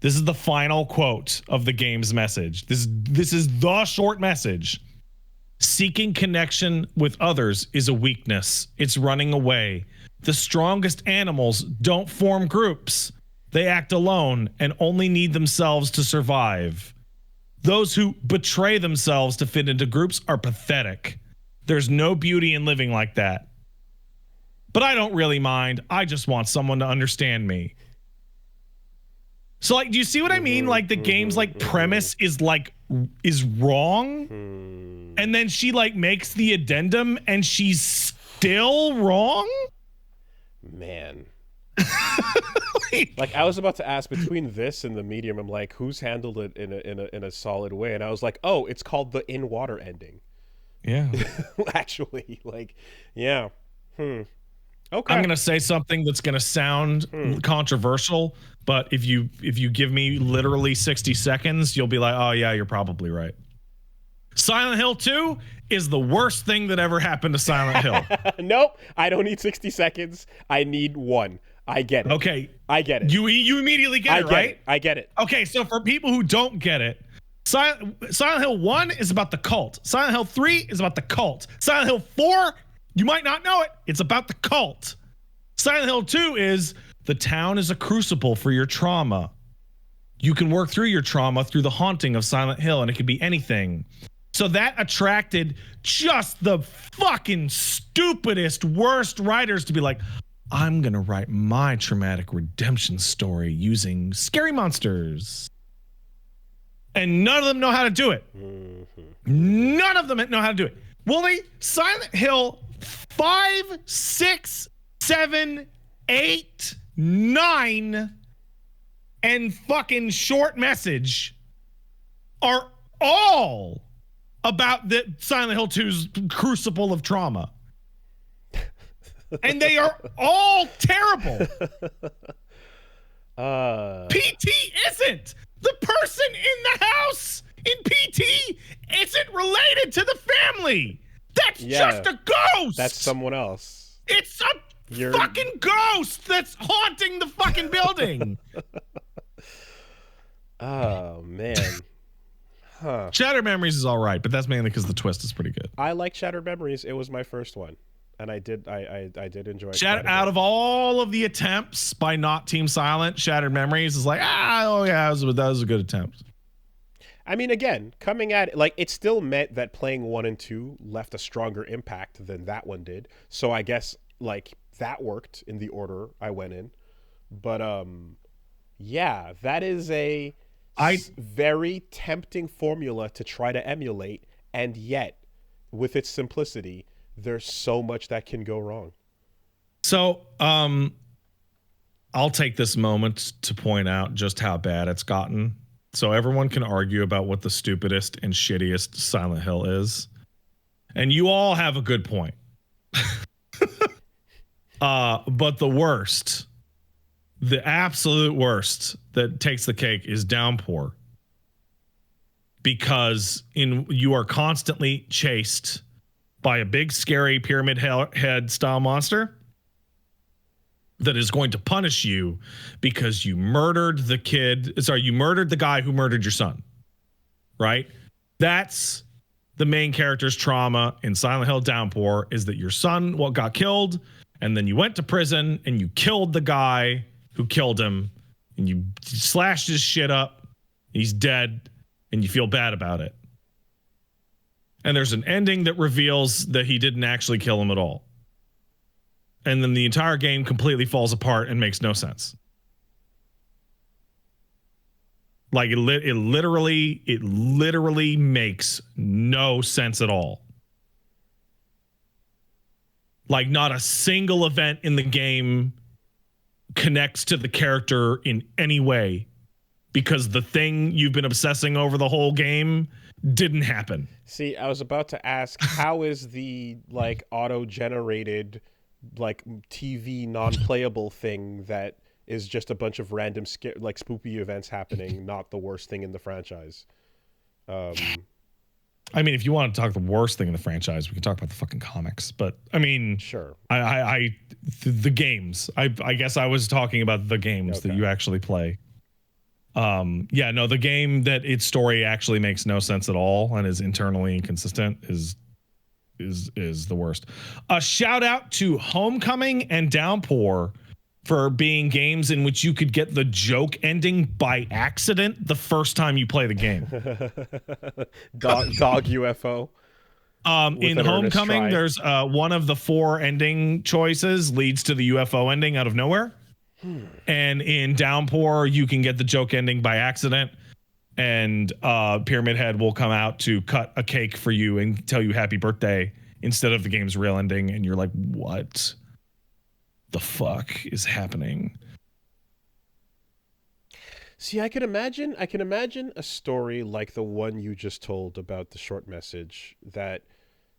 This is the final quote of the game's message. This is the short message. Seeking connection with others is a weakness. It's running away. The strongest animals don't form groups. They act alone and only need themselves to survive. Those who betray themselves to fit into groups are pathetic. There's no beauty in living like that. But I don't really mind. I just want someone to understand me. So, like, do you see what I mean? Like, the game's, like, premise is wrong. And then she, like, makes the addendum and she's still wrong? Man. Like I was about to ask between this and the medium, I'm like, who's handled it in a solid way? And I was like, oh, it's called the in water ending. Yeah. Actually, like, yeah. Okay. I'm gonna say something that's gonna sound controversial, but if you give me literally 60 seconds, you'll be like, oh yeah, you're probably right. Silent Hill 2 is the worst thing that ever happened to Silent Hill. Nope, I don't need 60 seconds. I need one. I get it. Okay. I get it. You immediately get it, right? I get it. Okay, so for people who don't get it, Silent Hill 1 is about the cult. Silent Hill 3 is about the cult. Silent Hill 4, you might not know it, it's about the cult. Silent Hill 2 is the town is a crucible for your trauma. You can work through your trauma through the haunting of Silent Hill, and it could be anything. So that attracted just the fucking stupidest, worst writers to be like, I'm going to write my traumatic redemption story using scary monsters. And none of them know how to do it. None of them know how to do it. Well, Silent Hill 5, 6, 7, 8, 9, and fucking Short Message are all about the Silent Hill 2's crucible of trauma. And they are all terrible. PT isn't. The person in the house in PT isn't related to the family. That's just a ghost. That's someone else. It's a fucking ghost that's haunting the fucking building. Oh, man. Huh. Shattered Memories is all right, but that's mainly because the twist is pretty good. I like Shattered Memories. It was my first one, and I did enjoy it. Out of all of the attempts by not Team Silent, Shattered Memories is like, that was a good attempt. I mean, again, coming at it, like, it still meant that playing 1 and 2 left a stronger impact than that one did. So I guess, like, that worked in the order I went in. But, yeah, that is a very tempting formula to try to emulate, and yet, with its simplicity, there's so much that can go wrong. So, I'll take this moment to point out just how bad it's gotten. So everyone can argue about what the stupidest and shittiest Silent Hill is. And you all have a good point. But the worst, the absolute worst that takes the cake is Downpour. Because you are constantly chased by a big, scary pyramid head style monster that is going to punish you because you murdered the guy who murdered your son. Right? That's the main character's trauma in Silent Hill Downpour, is that your son got killed, and then you went to prison and you killed the guy who killed him, and you slashed his shit up. He's dead, and you feel bad about it. And there's an ending that reveals that he didn't actually kill him at all. And then the entire game completely falls apart and makes no sense. Like it literally makes no sense at all. Like not a single event in the game connects to the character in any way, because the thing you've been obsessing over the whole game didn't happen. See, I was about to ask, how is the like auto-generated like TV non-playable thing that is just a bunch of random like spoopy events happening not the worst thing in the franchise? I mean, if you want to talk the worst thing in the franchise, we can talk about the fucking comics. But I mean, sure. The games. I guess I was talking about the games that you actually play. The game that its story actually makes no sense at all and is internally inconsistent is the worst. A shout out to Homecoming and Downpour for being games in which you could get the joke ending by accident the first time you play the game. Dog UFO. In Homecoming, there's one of the 4 ending choices leads to the UFO ending out of nowhere. And in Downpour, you can get the joke ending by accident, and Pyramid Head will come out to cut a cake for you and tell you happy birthday instead of the game's real ending. And you're like, what the fuck is happening? See, I can imagine a story like the one you just told about the short message that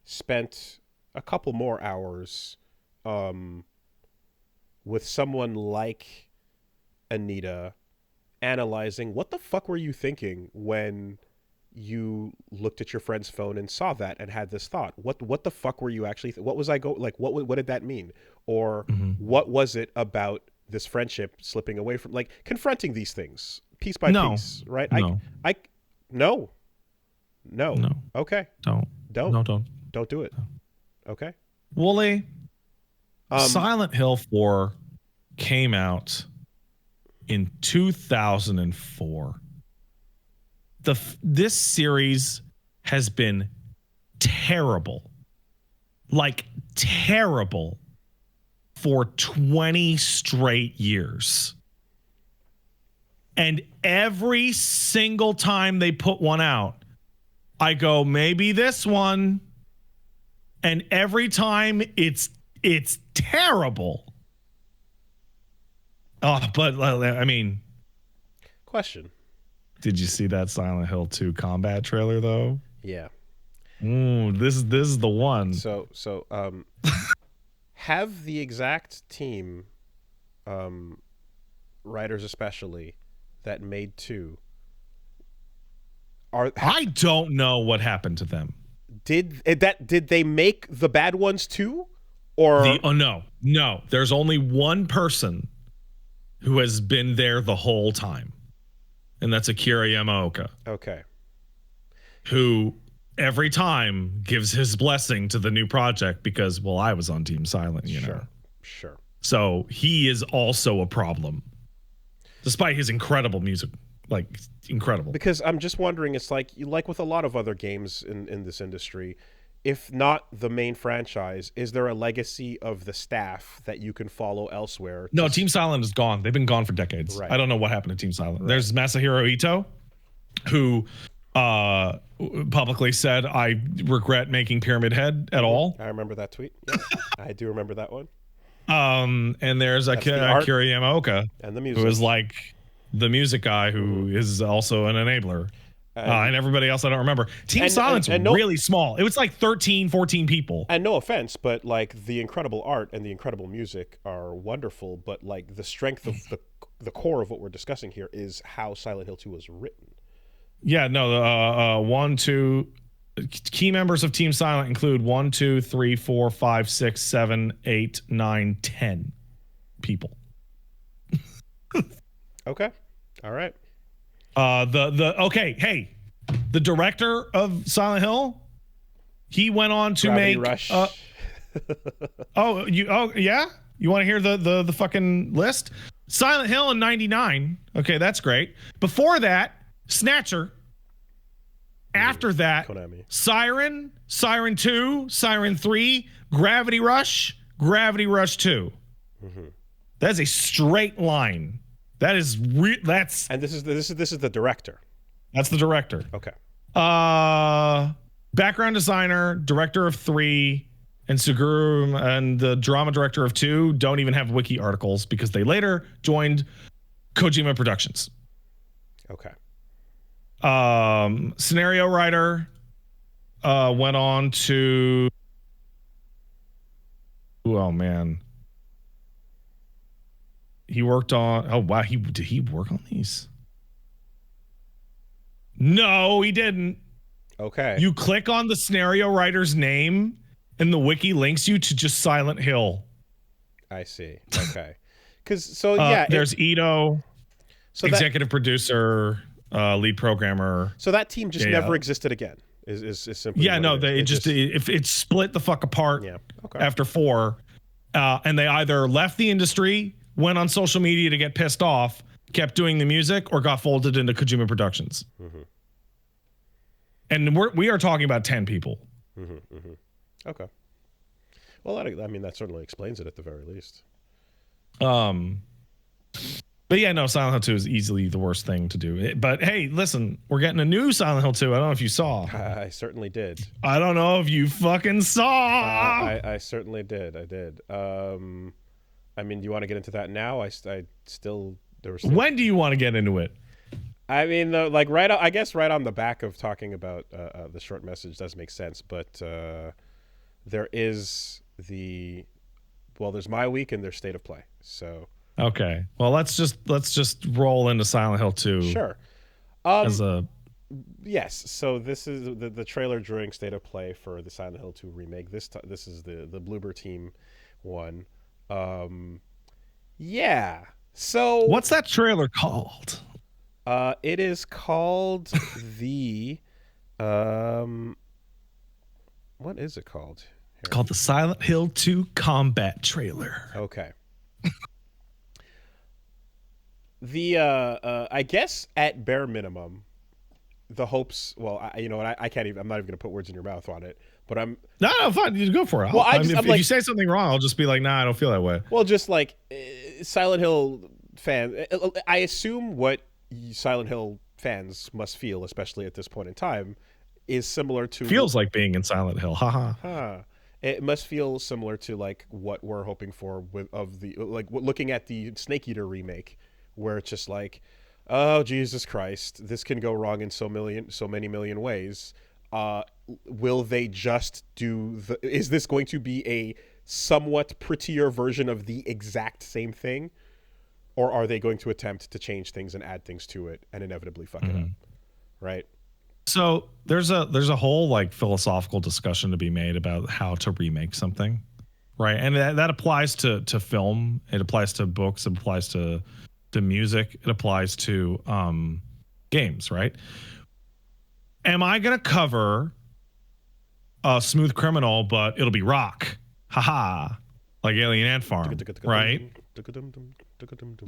spent a couple more hours with someone like Anita analyzing what the fuck were you thinking when you looked at your friend's phone and saw that and had this thought. What the fuck were you actually what was I go like what did that mean? Or what was it about this friendship slipping away from, like, confronting these things piece by piece, right? No. No. No. Okay. Don't Do it. Okay. Wooly. Silent Hill 4 came out in 2004. This series has been terrible. Like terrible for 20 straight years. And every single time they put one out, I go, maybe this one. And every time it's terrible. Oh, but I mean, question. Did you see that Silent Hill 2 combat trailer though? Yeah. This is the one. So have the exact team, writers especially, that made 2. I don't know what happened to them. Did they make the bad ones too? Or no. There's only one person who has been there the whole time, and that's Akira Yamaoka. Okay. Who every time gives his blessing to the new project because, well, I was on Team Silent, you know. Sure. So he is also a problem, despite his incredible music, like incredible. Because I'm just wondering, it's like with a lot of other games in this industry, if not the main franchise, is there a legacy of the staff that you can follow elsewhere? No, Team Silent is gone. They've been gone for decades. Right. I don't know what happened to Team Silent. Right. There's Masahiro Ito, who publicly said, I regret making Pyramid Head at all. I remember that tweet. Yeah, I do remember that one. And there's Akira Yamaoka, and the music, who is like the music guy who is also an enabler. And everybody else I don't remember. Team Silent's really small. It was like 13, 14 people. And no offense, but like the incredible art and the incredible music are wonderful, but like the strength of the core of what we're discussing here is how Silent Hill 2 was written. Yeah, no, 1, 2 key members of Team Silent include 1, 2, 3, 4, 5, 6, 7, 8, 9, 10 people. Okay. All right. The director of Silent Hill, he went on to Gravity make Rush. Yeah? You want to hear the fucking list? Silent Hill in 99. Okay, that's great. Before that, Snatcher. After that, Konami. Siren 2, Siren 3, Gravity Rush 2. Mm-hmm. That's a straight line. That is that's. And this is the director. That's the director. Okay. Background designer, director of 3, and Suguru and the drama director of 2 don't even have wiki articles because they later joined Kojima Productions. Okay. Scenario writer went on to. Oh man. He worked on. Oh wow, did he work on these? No, he didn't. Okay. You click on the scenario writer's name, and the wiki links you to just Silent Hill. I see. Okay. Because there's Ito, executive producer, lead programmer. So that team just never existed again. Is simply. Yeah, no, it split the fuck apart. Yeah. Okay. After 4, and they either left the industry, went on social media to get pissed off, kept doing the music, or got folded into Kojima Productions. Mm-hmm. And we are talking about 10 people. Mm-hmm, mm-hmm. Okay. Well, that certainly explains it at the very least. But yeah, no, Silent Hill 2 is easily the worst thing to do. But hey, listen, we're getting a new Silent Hill 2. I don't know if you saw. I certainly did. I don't know if you fucking saw. I certainly did. I did. Do you want to get into that now? When do you want to get into it? I mean, like I guess right on the back of talking about the short message does make sense, but there is there's my week and there's state of play. So Okay, well let's just roll into Silent Hill 2. sure. As a Yes, so this is the trailer during State of Play for the Silent Hill 2 remake. This is the Bloober team one. Yeah. So what's that trailer called? It is called the what is it called? It's called the Silent Hill 2 Combat Trailer. Okay. I guess at bare minimum, the hopes. Well, I can't even. I'm not even going to put words in your mouth on it. But I'm no, fine. You go for it. Well, if you say something wrong, I'll just be like, nah, I don't feel that way. Well, just like Silent Hill fan, I assume what Silent Hill fans must feel, especially at this point in time, is similar to feels like being in Silent Hill. Haha. It must feel similar to like what we're hoping for looking at the Snake Eater remake, where it's just like, oh Jesus Christ, this can go wrong in so many million ways. Will they just is this going to be a somewhat prettier version of the exact same thing, or are they going to attempt to change things and add things to it and inevitably fuck it up, right? So there's a whole like philosophical discussion to be made about how to remake something, right? And that applies to film, it applies to books, it applies to music, it applies to games, right? Am I gonna cover a Smooth Criminal, but it'll be rock, haha, like Alien Ant Farm, right?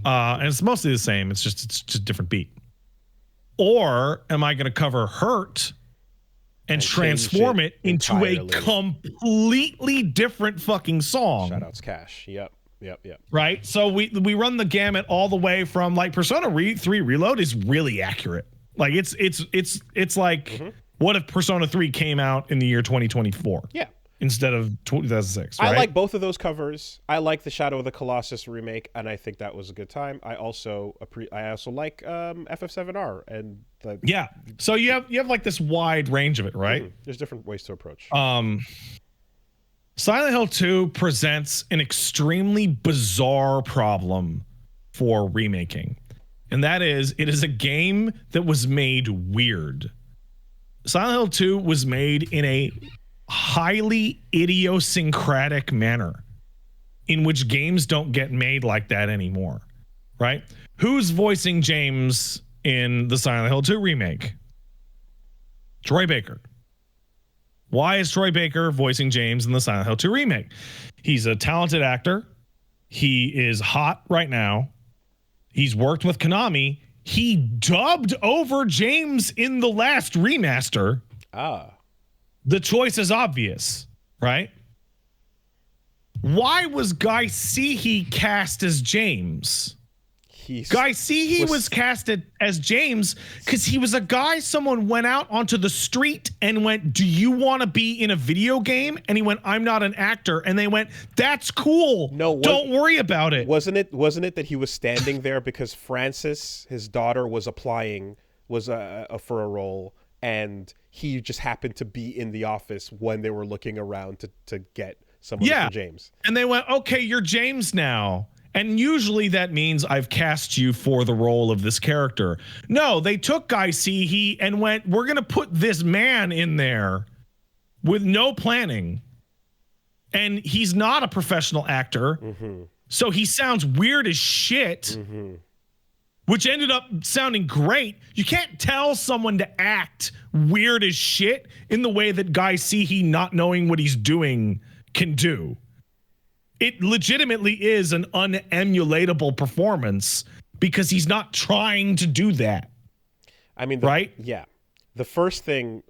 And it's mostly the same. It's just a different beat. Or am I going to cover Hurt and transform it into entirely a completely different fucking song? Shoutouts Cash. Yep. Right? So we run the gamut all the way from like Persona 3 Reload is really accurate. Like it's like what if Persona 3 came out in the year 2024? Yeah. Instead of 2006, right? I like both of those covers. I like the Shadow of the Colossus remake, and I think that was a good time. I also like FF7R and yeah. So you have like this wide range of it, right? There's different ways to approach. Silent Hill 2 presents an extremely bizarre problem for remaking, and that is it is a game that was made weird. Silent Hill 2 was made in a highly idiosyncratic manner in which games don't get made like that anymore, right? Who's voicing James in the Silent Hill 2 remake? Troy Baker. Why is Troy Baker voicing James in the Silent Hill 2 remake? He's a talented actor. He is hot right now. He's worked with Konami. He dubbed over James in the last remaster. The choice is obvious, right? Why was Guy Seehee cast as James? Guy Seehee was casted as James because he was a guy someone went out onto the street and went, do you want to be in a video game? And he went, I'm not an actor. And they went, that's cool. No, don't worry about it. Wasn't it that he was standing there because Frances, his daughter, was applying for a role, and he just happened to be in the office when they were looking around to get someone for James. And they went, okay, you're James now. And usually that means I've cast you for the role of this character. No, they took Guy Seehee and went, we're going to put this man in there with no planning. And he's not a professional actor. So he sounds weird as shit, which ended up sounding great. You can't tell someone to act weird as shit in the way that Guy Seehee, not knowing what he's doing, can do. It legitimately is an unemulatable performance because he's not trying to do that. I mean, right? Yeah. The first thing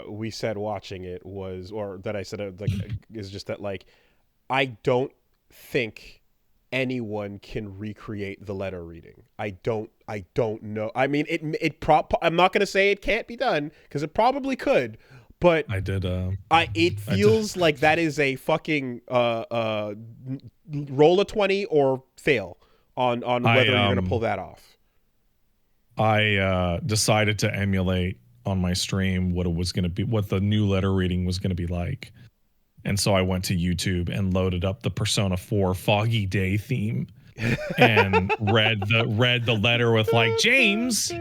we said watching it was, or that I said, is just that, like, I don't think anyone can recreate the letter reading. I don't know. I mean, I'm not going to say it can't be done because it probably could. But I did. It feels like that is a fucking roll a 20 or fail on whether you're going to pull that off. I decided to emulate on my stream what it was going to be, what the new letter reading was going to be like. And so I went to YouTube and loaded up the Persona 4 Foggy Day theme and read the letter with like, James,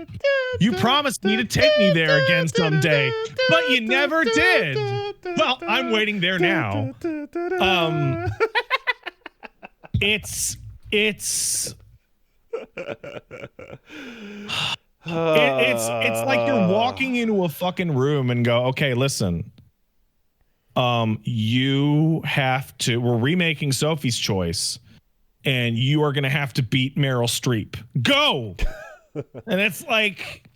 you promised me to take me there again someday, but you never did. Well, I'm waiting there now. It's like you're walking into a fucking room and go, okay, listen, you have to, we're remaking Sophie's Choice and you are going to have to beat Meryl Streep. Go. And it's like,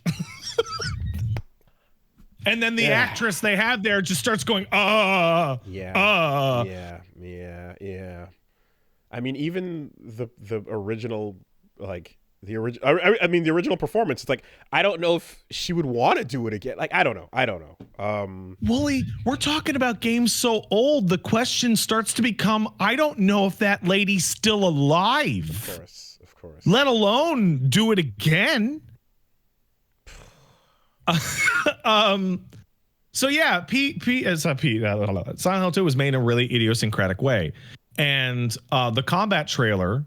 and then the actress they have there just starts going, yeah. I mean, even the original, like the original, I mean, the original performance, it's like, I don't know if she would want to do it again. Like, I don't know. Wooly, we're talking about games so old, the question starts to become, I don't know if that lady's still alive. Of course. Let alone do it again. So yeah, Silent Hill 2 was made in a really idiosyncratic way. And the combat trailer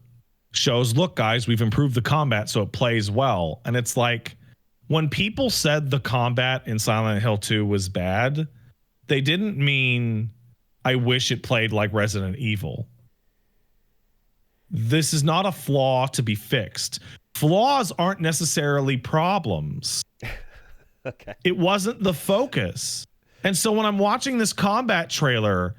shows, look, guys, we've improved the combat so it plays well. And it's like, when people said the combat in Silent Hill 2 was bad, they didn't mean, I wish it played like Resident Evil. This is not a flaw to be fixed. Flaws aren't necessarily problems. Okay. It wasn't the focus. And so when I'm watching this combat trailer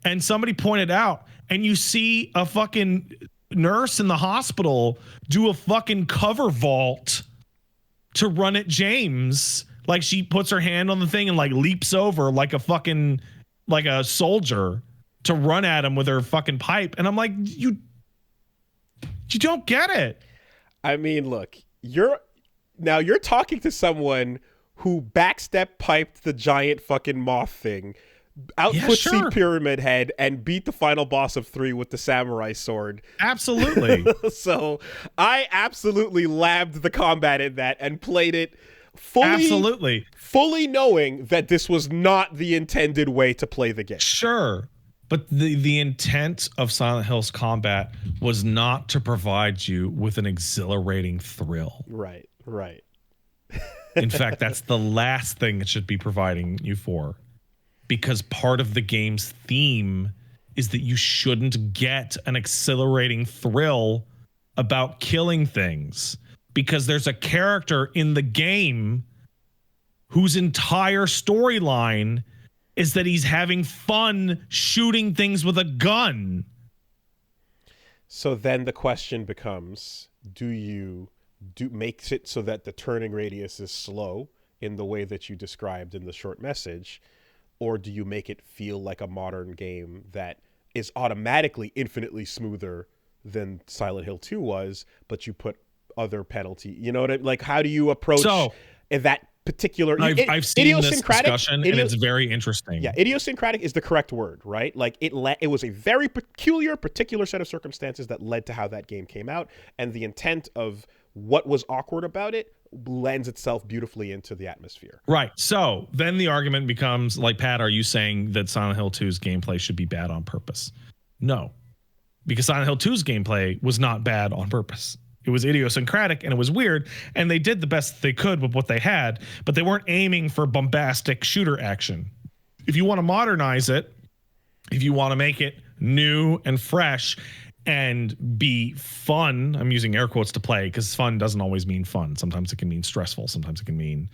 and somebody pointed out, and you see a fucking nurse in the hospital do a fucking cover vault to run at James, like she puts her hand on the thing and like leaps over like a fucking, like a soldier to run at him with her fucking pipe. And I'm like, you don't get it. I mean, look, you're talking to someone who backstep piped the giant fucking moth thing, outfoot Pyramid Head, and beat the final boss of 3 with the samurai sword. Absolutely. So I absolutely labbed the combat in that and played it fully knowing that this was not the intended way to play the game. Sure. But the intent of Silent Hill's combat was not to provide you with an exhilarating thrill. Right. In fact, that's the last thing it should be providing you for. Because part of the game's theme is that you shouldn't get an exhilarating thrill about killing things. Because there's a character in the game whose entire storyline is that he's having fun shooting things with a gun. So then the question becomes, do you make it so that the turning radius is slow in the way that you described in the short message, or do you make it feel like a modern game that is automatically infinitely smoother than Silent Hill 2 was, but you put other penalty, you know what I mean? Like, how do you approach that particular... I've seen this discussion, and it's very interesting. Yeah, idiosyncratic is the correct word, right? Like, it was a very particular set of circumstances that led to how that game came out, and the intent of what was awkward about it lends itself beautifully into the atmosphere. Right. So then the argument becomes, like, Pat, are you saying that Silent Hill 2's gameplay should be bad on purpose? No. Because Silent Hill 2's gameplay was not bad on purpose. It was idiosyncratic and it was weird, and they did the best they could with what they had, but they weren't aiming for bombastic shooter action. If you want to modernize it, if you want to make it new and fresh and be fun, I'm using air quotes to play because fun doesn't always mean fun. Sometimes it can mean stressful. Sometimes it can mean,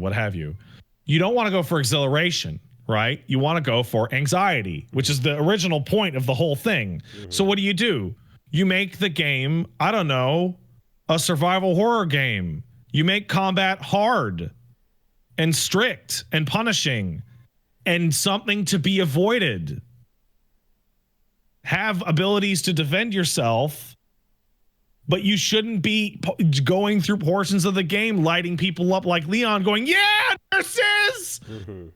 what have you. You don't want to go for exhilaration, right? You want to go for anxiety, which is the original point of the whole thing. Mm-hmm. So what do? You make the game, I don't know, a survival horror game. You make combat hard and strict and punishing and something to be avoided. Have abilities to defend yourself, but you shouldn't be going through portions of the game lighting people up like Leon going, yeah, nurses! Mm-hmm.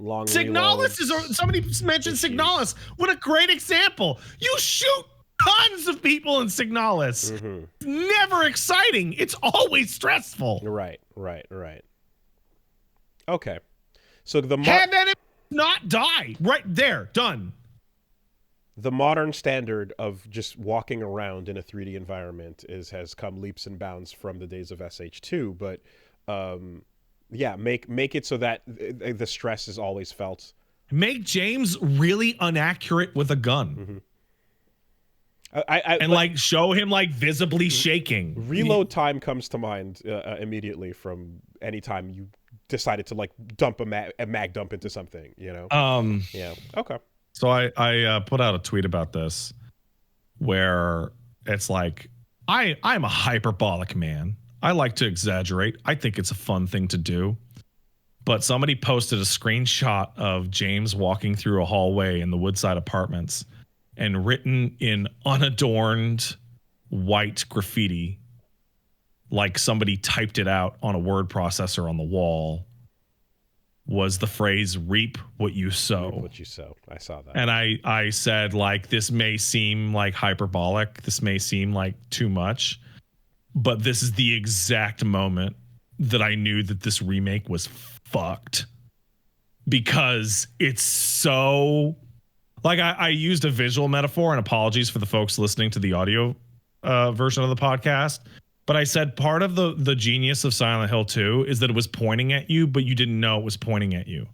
Signalis somebody mentioned Signalis. What a great example. You shoot tons of people in Signalis. Never exciting. It's always stressful. Right. Okay. So have enemies not die right there, done. The modern standard of just walking around in a 3D environment has come leaps and bounds from the days of SH2, but make it so that the stress is always felt. Make James really inaccurate with a gun. Show him like visibly shaking. Reload time comes to mind immediately from any time you decided to like dump a mag dump into something, you know? Yeah. Okay. So I put out a tweet about this where it's like, I'm a hyperbolic man. I like to exaggerate. I think it's a fun thing to do. But somebody posted a screenshot of James walking through a hallway in the Woodside Apartments, and written in unadorned white graffiti, like somebody typed it out on a word processor on the wall, was the phrase "reap what you sow." Reap what you sow. I saw that. And I said, like, this may seem like hyperbolic. This may seem like too much. But this is the exact moment that I knew that this remake was fucked. Because it's so... Like, I used a visual metaphor, and apologies for the folks listening to the audio version of the podcast. But I said part of the genius of Silent Hill 2 is that it was pointing at you, but you didn't know it was pointing at you.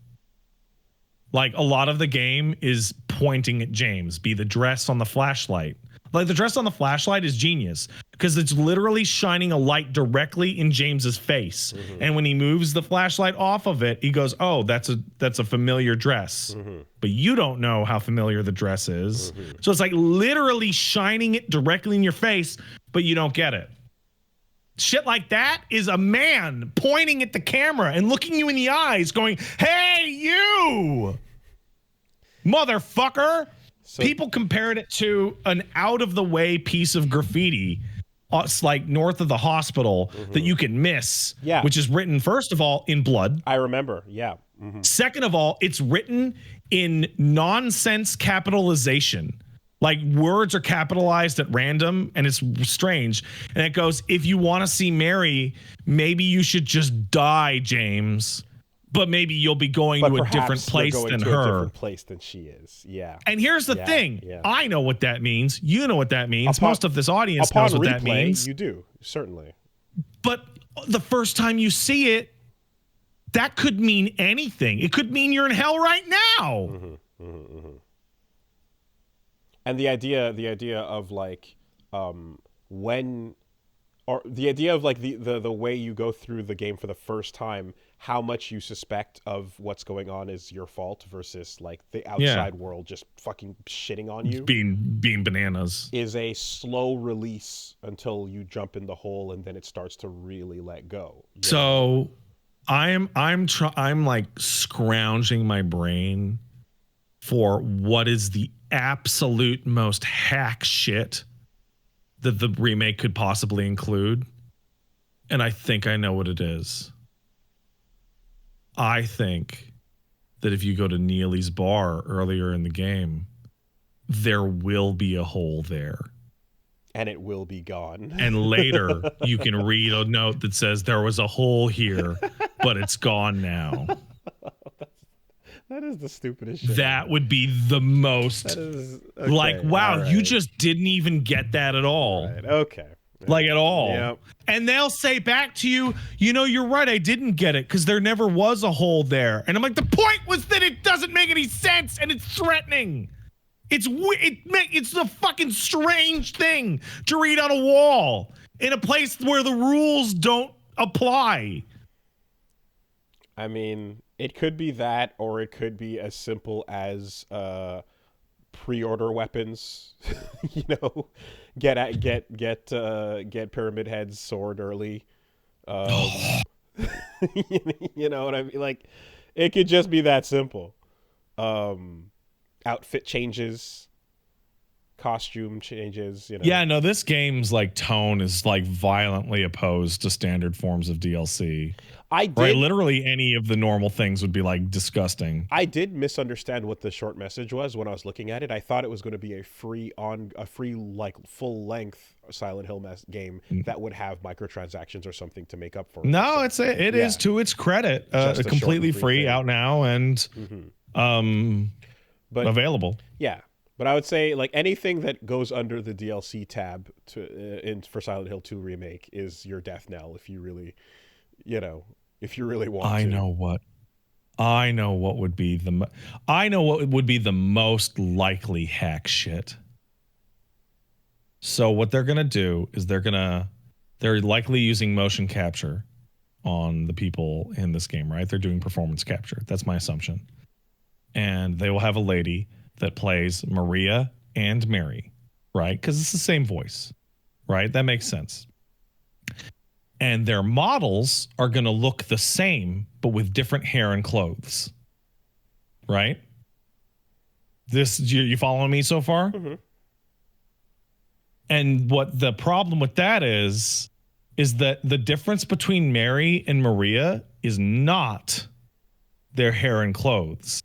Like, a lot of the game is pointing at James, be the dress on the flashlight. Like, the dress on the flashlight is genius because it's literally shining a light directly in James's face. Mm-hmm. And when he moves the flashlight off of it, he goes, oh, that's a familiar dress. Mm-hmm. But you don't know how familiar the dress is. Mm-hmm. So it's like literally shining it directly in your face, but you don't get it. Shit like that is a man pointing at the camera and looking you in the eyes going, hey, you, motherfucker. So, people compared it to an out-of-the-way piece of graffiti, it's like north of the hospital, that you can miss, which is written, first of all, in blood. I remember, yeah. Mm-hmm. Second of all, it's written in nonsense capitalization. Like, words are capitalized at random, and it's strange. And it goes, if you want to see Mary, maybe you should just die, James. But maybe you'll be going to a different place than her. A different place than she is. Yeah. And here's the thing. Yeah. I know what that means. You know what that means. Most of this audience knows what that means. You do, certainly. But the first time you see it, that could mean anything. It could mean you're in hell right now. Mm-hmm, mm-hmm, mm-hmm. And the idea of like when, or the idea of like the way you go through the game for the first time, how much you suspect of what's going on is your fault versus like the outside world just fucking shitting on you, being bananas, is a slow release until you jump in the hole, and then it starts to really let go. So I'm like scrounging my brain for what is the absolute most hack shit that the remake could possibly include, and I think I know what it is. I think that if you go to Neely's bar earlier in the game, there will be a hole there. And it will be gone. And later, you can read a note that says there was a hole here, but it's gone now. That is the stupidest shit. That would be the most... okay, like, wow, right. You just didn't even get that at all. Right. Okay. Like, at all. Yep. And they'll say back to you, you know, you're right, I didn't get it because there never was a hole there. And I'm like, the point was that it doesn't make any sense and it's threatening. It's a fucking strange thing to read on a wall in a place where the rules don't apply. I mean, it could be that, or it could be as simple as pre-order weapons. You know, get Pyramid Head's sword early. You know what I mean? Like, it could just be that simple. Outfit changes, costume changes. You know. Yeah, no, this game's like tone is like violently opposed to standard forms of DLC. I did. Right, literally any of the normal things would be like disgusting. I did misunderstand what the short message was when I was looking at it. I thought it was going to be a free like full length Silent Hill game that would have microtransactions or something to make up for it. No, it is to its credit, completely free out now and but available. Yeah. But I would say like anything that goes under the DLC tab for Silent Hill 2 Remake is your death knell if you really, if you really want to. I know what would be the most likely hack shit. So what they're going to do is they're likely using motion capture on the people in this game, right? They're doing performance capture. That's my assumption. And they will have a lady that plays Maria and Mary, right? Because it's the same voice, right? That makes sense. And their models are going to look the same, but with different hair and clothes, right? You following me so far? Mm-hmm. And what the problem with that is that the difference between Mary and Maria is not their hair and clothes.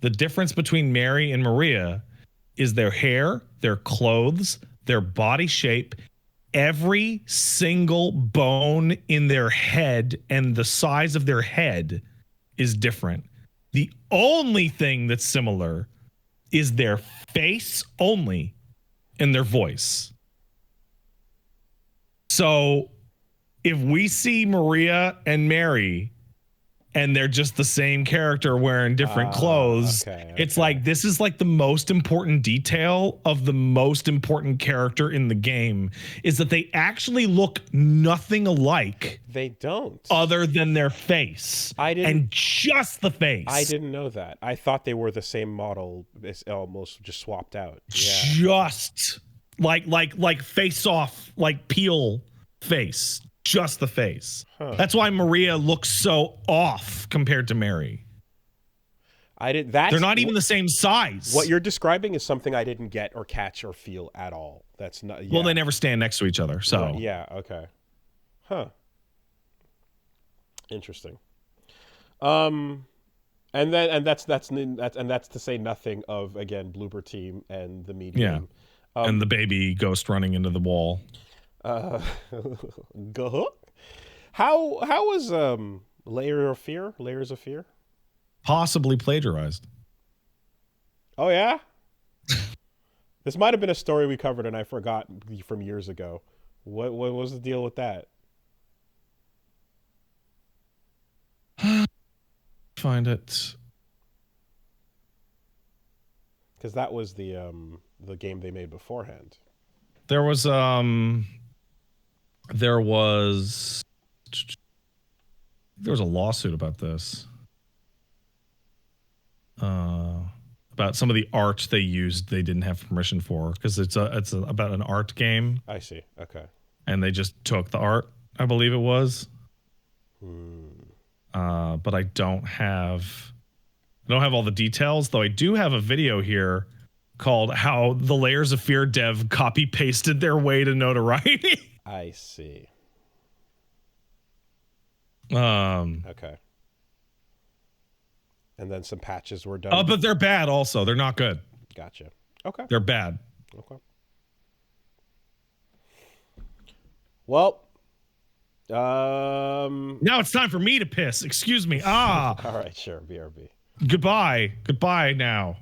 The difference between Mary and Maria is their hair, their clothes, their body shape, every single bone in their head and the size of their head is different. The only thing that's similar is their face only and their voice. So if we see Maria and Mary and they're just the same character wearing different clothes, it's like this is like the most important detail of the most important character in the game is that they actually look nothing alike. They don't. Other than their face. And just the face. I didn't know that. I thought they were the same model. It's almost just swapped out. Yeah. Just like face off, like peel face. Just the face. Huh. That's why Maria looks so off compared to Mary. They're not even the same size. What you're describing is something I didn't get or catch or feel at all. That's not. Yeah. Well, they never stand next to each other. So yeah. Okay. Huh. Interesting. And that's to say nothing of again Bloober team and the medium. Yeah. And the baby ghost running into the wall. How was Layers of Fear? Possibly plagiarized. Oh yeah? This might have been a story we covered and I forgot from years ago. What was the deal with that? Find it. Because that was the game they made beforehand. There was a lawsuit about this. About some of the art they used they didn't have permission for because it's about an art game. I see. Okay. And they just took the art, I believe it was. But I don't have all the details, though I do have a video here called How the Layers of Fear dev copy pasted their way to notoriety. I see. Okay. And then some patches were done. But they're bad also. They're not good. Gotcha. Okay. They're bad. Okay. Well, now it's time for me to piss. Excuse me. All right, sure. BRB. Goodbye. Goodbye now.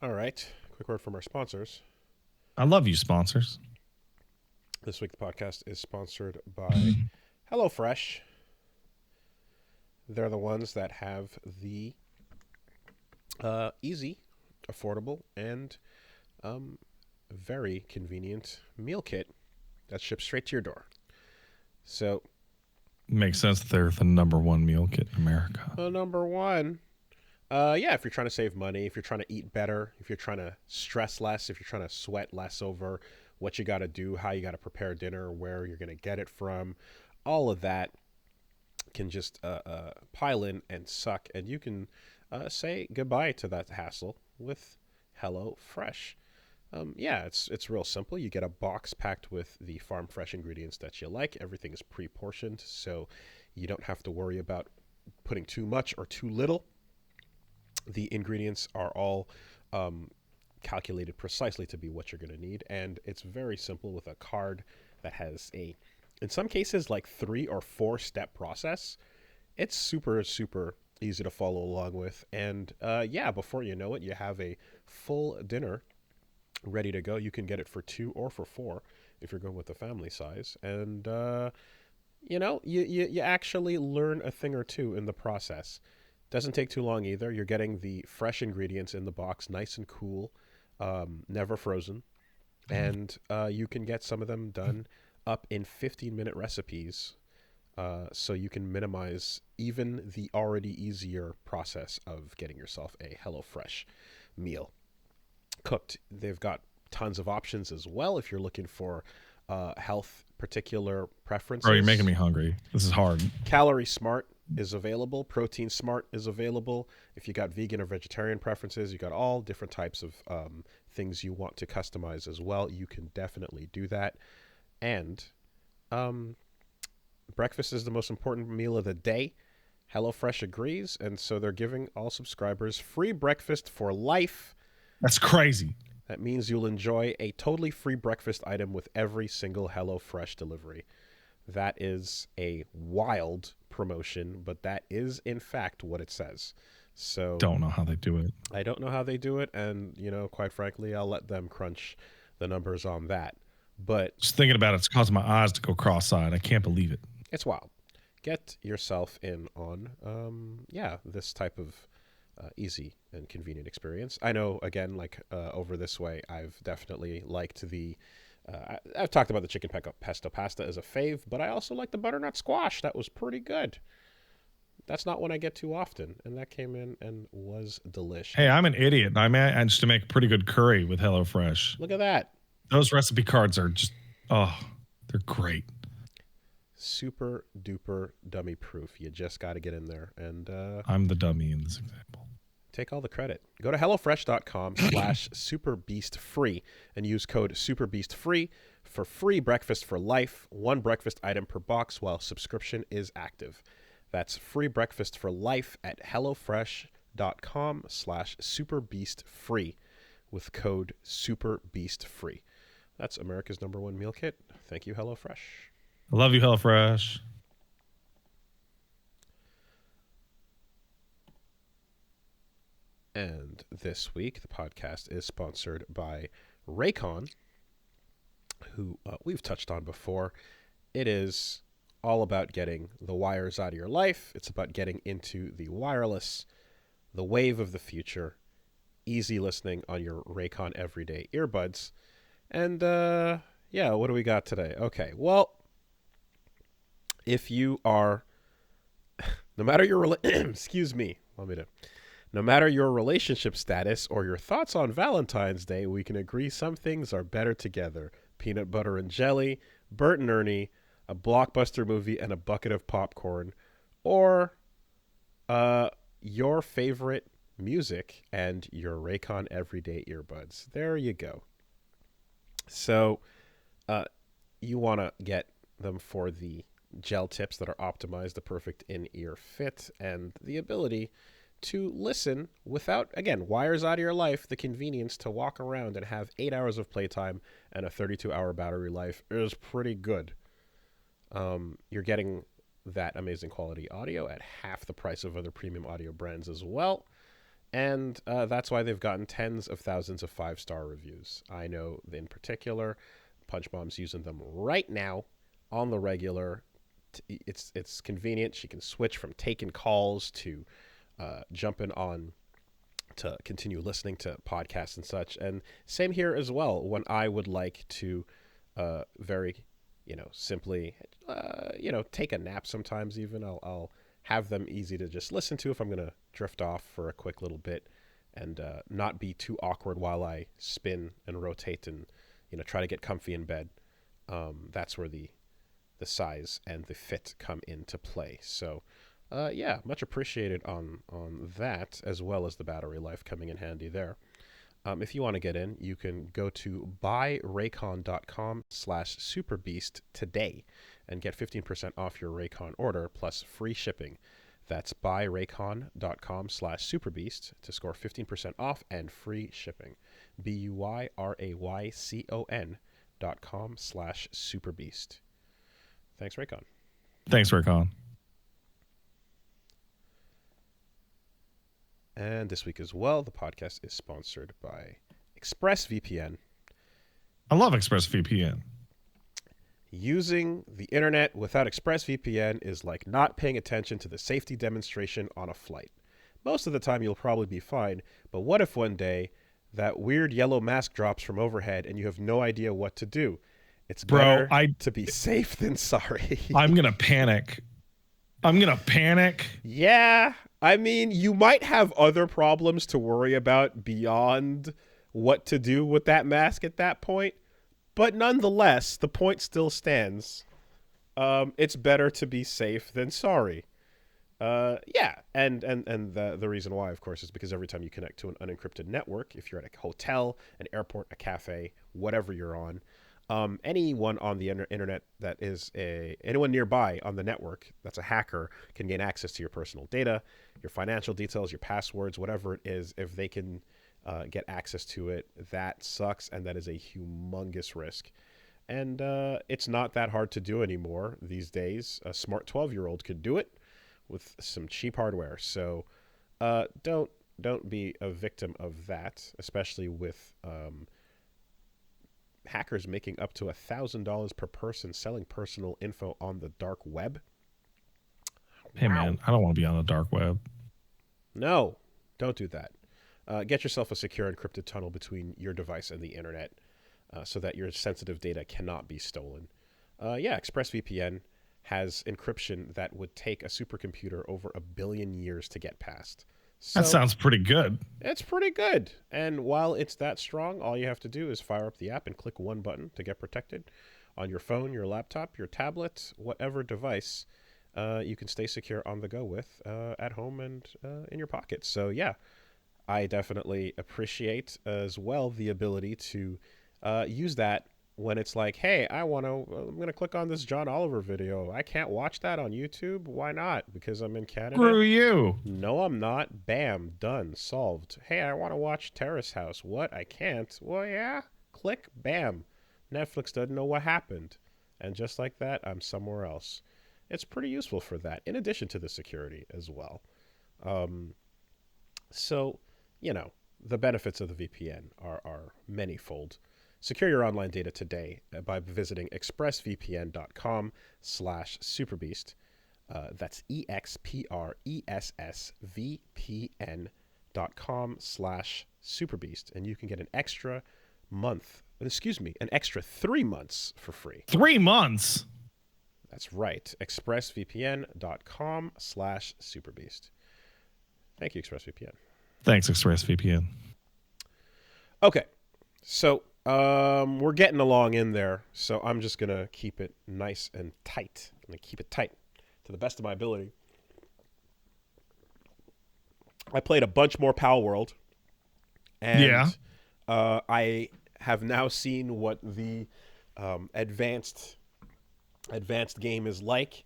All right. Quick word from our sponsors. I love you, sponsors. This week, the podcast is sponsored by HelloFresh. They're the ones that have the easy, affordable, and very convenient meal kit that ships straight to your door. So, Makes sense that they're the number one meal kit in America. number one, if you're trying to save money, if you're trying to eat better, if you're trying to stress less, if you're trying to sweat less over what you got to do, how you got to prepare dinner, where you're going to get it from, all of that can just pile in and suck, and you can say goodbye to that hassle with HelloFresh. It's real simple. You get a box packed with the farm fresh ingredients that you like. Everything is pre-portioned, so you don't have to worry about putting too much or too little. The ingredients are all calculated precisely to be what you're going to need, and it's very simple with a card that has in some cases, like 3 or 4 step process. It's super, super easy to follow along with, and before you know it, you have a full dinner ready to go. You can get it for 2 or for 4 if you're going with the family size, and you actually learn a thing or two in the process. Doesn't take too long either. You're getting the fresh ingredients in the box, nice and cool, never frozen. And you can get some of them done up in 15-minute recipes, so you can minimize even the already easier process of getting yourself a HelloFresh meal cooked. They've got tons of options as well if you're looking for health particular preferences. Bro, you're making me hungry. This is hard. Calorie Smart is available. Protein Smart is available. If you got vegan or vegetarian preferences, you got all different types of things you want to customize as well. You can definitely do that. And breakfast is the most important meal of the day. HelloFresh agrees, and so they're giving all subscribers free breakfast for life. That's crazy. That means you'll enjoy a totally free breakfast item with every single HelloFresh delivery. That is a wild promotion, but that is in fact what it says. So don't know how they do it. I don't know how they do it, and quite frankly, I'll let them crunch the numbers on that. But just thinking about it's causing my eyes to go cross-eyed. I can't believe it. It's wild. Get yourself in on this type of easy and convenient experience. I know, again, over this way, I've definitely liked the I've talked about the chicken pesto pasta as a fave, but I also like the butternut squash. That was pretty good. That's not one I get too often, and that came in and was delicious. Hey, I'm an idiot. I managed to make pretty good curry with HelloFresh. Look at that. Those recipe cards are just, they're great. Super duper dummy proof. You just got to get in there. And I'm the dummy in this example. Take all the credit. Go to HelloFresh.com/SuperBeastFree and use code SuperBeastFree for free breakfast for life. 1 breakfast item per box while subscription is active. That's free breakfast for life at HelloFresh.com/SuperBeastFree with code SuperBeastFree. That's America's #1 meal kit. Thank you, HelloFresh. I love you, HelloFresh. And this week, the podcast is sponsored by Raycon, who we've touched on before. It is all about getting the wires out of your life. It's about getting into the wireless, the wave of the future, easy listening on your Raycon everyday earbuds. And, what do we got today? Okay, well, if you are, no matter your, excuse me, no matter your relationship status or your thoughts on Valentine's Day, we can agree some things are better together. Peanut butter and jelly, Bert and Ernie, a blockbuster movie, and a bucket of popcorn, or your favorite music and your Raycon everyday earbuds. There you go. So you want to get them for the gel tips that are optimized, the perfect in-ear fit, and the ability to listen without, again, wires out of your life. The convenience to walk around and have 8 hours of playtime and a 32-hour battery life is pretty good. You're getting that amazing quality audio at half the price of other premium audio brands as well. And that's why they've gotten tens of thousands of 5-star reviews. I know in particular, PunchBomb's using them right now on the regular. It's convenient. She can switch from taking calls to jumping on to continue listening to podcasts and such. And same here as well. When I would like to very, simply, take a nap sometimes even, I'll have them easy to just listen to if I'm going to drift off for a quick little bit and not be too awkward while I spin and rotate and, try to get comfy in bed. That's where the size and the fit come into play. So, much appreciated on that, as well as the battery life coming in handy there. If you want to get in, you can go to buyraycon.com/superbeast today and get 15% off your Raycon order plus free shipping. That's buyraycon.com/superbeast to score 15% off and free shipping. BUYRAYCON.com/superbeast. Thanks, Raycon. Thanks, Raycon. And this week as well, the podcast is sponsored by ExpressVPN. I love ExpressVPN. Using the internet without ExpressVPN is like not paying attention to the safety demonstration on a flight. Most of the time you'll probably be fine, but what if one day that weird yellow mask drops from overhead and you have no idea what to do? It's better to be safe than sorry. I'm going to panic. Yeah. I mean, you might have other problems to worry about beyond what to do with that mask at that point. But nonetheless, the point still stands. It's better to be safe than sorry. And the reason why, of course, is because every time you connect to an unencrypted network, if you're at a hotel, an airport, a cafe, whatever you're on, anyone on the internet that is anyone nearby on the network that's a hacker can gain access to your personal data, your financial details, your passwords, whatever it is. If they can get access to it, that sucks, and that is a humongous risk. And it's not that hard to do anymore these days. A smart 12-year-old could do it with some cheap hardware. So don't be a victim of that, especially with hackers making up to $1,000 per person selling personal info on the dark web. Hey, man, I don't want to be on the dark web. No, don't do that. Get yourself a secure encrypted tunnel between your device and the internet so that your sensitive data cannot be stolen. ExpressVPN has encryption that would take a supercomputer over 1 billion years to get past. So, that sounds pretty good. It's pretty good. And while it's that strong, all you have to do is fire up the app and click one button to get protected on your phone, your laptop, your tablet, whatever device you can stay secure on the go with at home and in your pocket. So, yeah, I definitely appreciate as well the ability to use that when it's like, hey, I'm going to click on this John Oliver video. I can't watch that on YouTube. Why not? Because I'm in Canada. Screw you. No, I'm not. Bam. Done. Solved. Hey, I want to watch Terrace House. What? I can't. Well, yeah. Click. Bam. Netflix doesn't know what happened. And just like that, I'm somewhere else. It's pretty useful for that, in addition to the security as well. So, the benefits of the VPN are manyfold. Secure your online data today by visiting expressvpn.com/superbeast. That's expressvpn.com/superbeast. And you can get an extra 3 months for free. 3 months? That's right. expressvpn.com/superbeast. Thank you, ExpressVPN. Thanks, ExpressVPN. Okay. So, we're getting along in there, so I'm just going to keep it nice and tight. I'm going to keep it tight to the best of my ability. I played a bunch more Pal World, and I have now seen what the advanced game is like.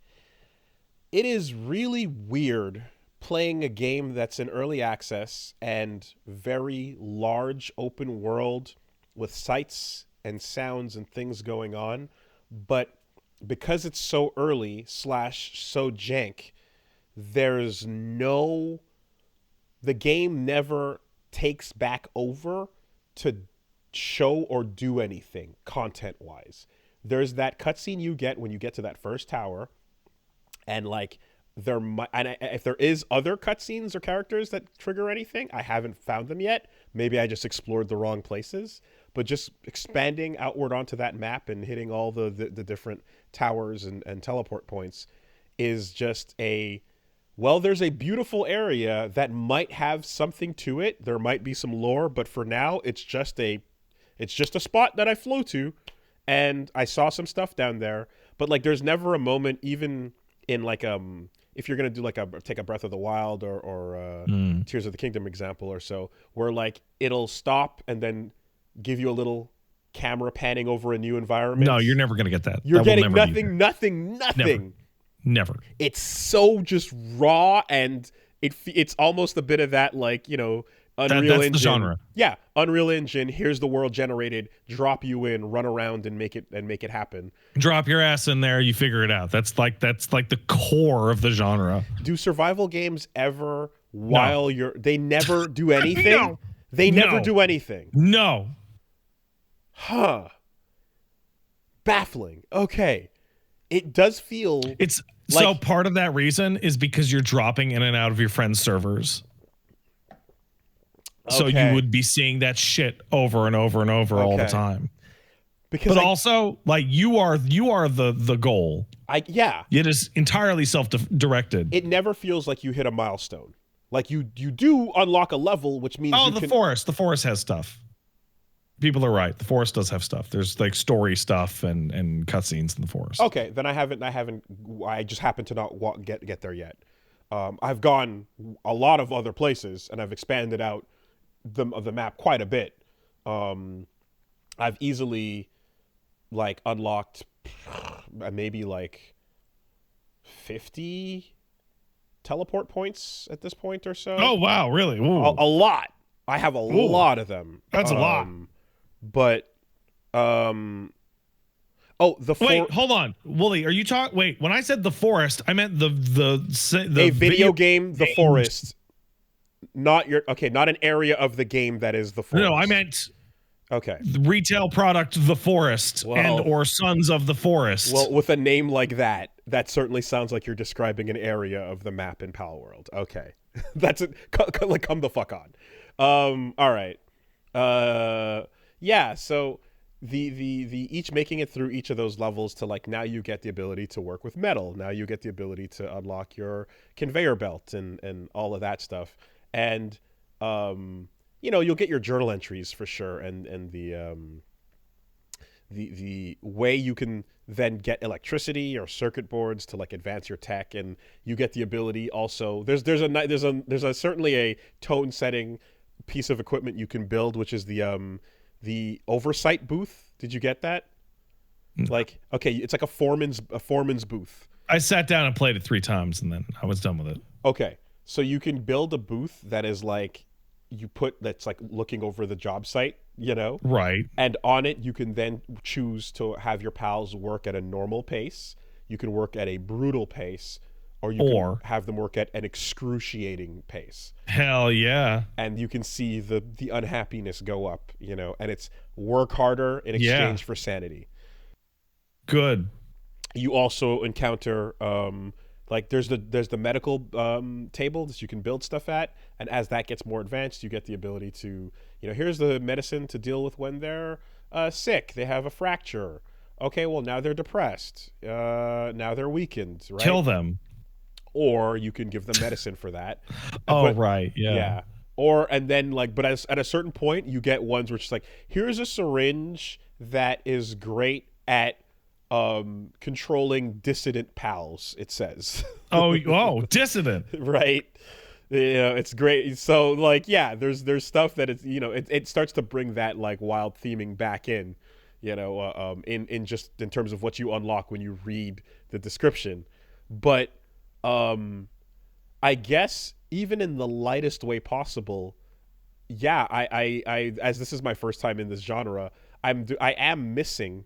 It is really weird playing a game that's in early access and very large open world with sights and sounds and things going on, but because it's so early / so jank, there's no the game never takes back over to show or do anything content wise. There's that cutscene you get when you get to that first tower, and like if there is other cutscenes or characters that trigger anything, I haven't found them yet. Maybe I just explored the wrong places. But just expanding outward onto that map and hitting all the different towers and teleport points is just there's a beautiful area that might have something to it. There might be some lore, but for now, it's just a spot that I flew to, and I saw some stuff down there. But like, there's never a moment, even in like if you're gonna do like take a Breath of the Wild or Tears of the Kingdom example or so, where like it'll stop and then give you a little camera panning over a new environment. No, you're never gonna get that. You're that getting nothing. Never. It's so just raw, and it's almost a bit of that, like, you know, Unreal Engine. The genre. Yeah, Unreal Engine. Here's the world generated. Drop you in, run around, and make it happen. Drop your ass in there. You figure it out. That's like the core of the genre. Do survival games ever? They never do anything. No. They never do anything. No. Huh. Baffling. Okay. It does feel. It's like, so part of that reason is because you're dropping in and out of your friends' servers. So you would be seeing that shit over and over and over all the time. But also, like, you are the goal. It is entirely self-directed. It never feels like you hit a milestone. Like you do unlock a level, which means forest. The forest has stuff. People are right. The forest does have stuff. There's like story stuff and cutscenes in the forest. Okay, then I just happen to not get there yet. I've gone a lot of other places, and I've expanded out the map quite a bit. I've easily like unlocked maybe like 50 teleport points at this point or so. Oh wow, really? A lot. I have a lot of them. That's a lot. But wait, hold on, Wooly. Are you talking? Wait, when I said the forest, I meant the video game, the forest. Not an area of the game that is the forest. No, I meant the retail product, the forest, or Sons of the Forest. Well, with a name like that certainly sounds like you're describing an area of the map in Palworld. Okay, that's it. Come the fuck on. All right. Yeah. So the each making it through each of those levels to like, now you get the ability to work with metal. Now you get the ability to unlock your conveyor belt and all of that stuff. And you know, you'll get your journal entries for sure, and the way you can then get electricity or circuit boards to like advance your tech, and you get the ability also. There's certainly a tone setting piece of equipment you can build, which is the oversight booth. Did you get that? Like, okay, it's like a foreman's booth. I sat down and played it 3 times, and then I was done with it. Okay, so you can build a booth that is like that's like looking over the job site, you know? Right. And on it, you can then choose to have your pals work at a normal pace. You can work at a brutal pace, or you can have them work at an excruciating pace. Hell yeah. And you can see the unhappiness go up, you know, and it's work harder in exchange for sanity. Good. You also encounter like there's the medical table that you can build stuff at, and as that gets more advanced, you get the ability to, you know, here's the medicine to deal with when they're sick. They have a fracture. Okay, well, now they're depressed. Now they're weakened, right? Kill them. Or you can give them medicine for that. Right, yeah. Yeah. And then like, but at a certain point, you get ones which is like, here's a syringe that is great at controlling dissident pals, it says. Dissident. Right. You know, it's great. So like, yeah, there's stuff that it's, you know, it starts to bring that like wild theming back in, you know, in terms of what you unlock when you read the description. But I guess even in the lightest way possible, yeah, I as this is my first time in this genre, I am missing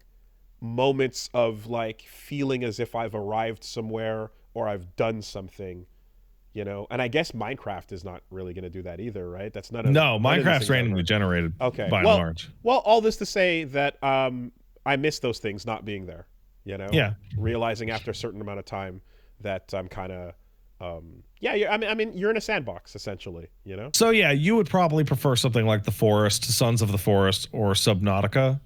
moments of like feeling as if I've arrived somewhere or I've done something you know. And I guess Minecraft is not really going to do that either, right? That's none of No, none of these Minecraft's things randomly ever. generated Okay. by and Well, large. all this to say that I miss those things not being there, you know. Yeah. Realizing after a certain amount of time that I'm kind of yeah, I mean you're in a sandbox essentially, you know. So yeah, you would probably prefer something like The Forest, Sons of the Forest, or Subnautica,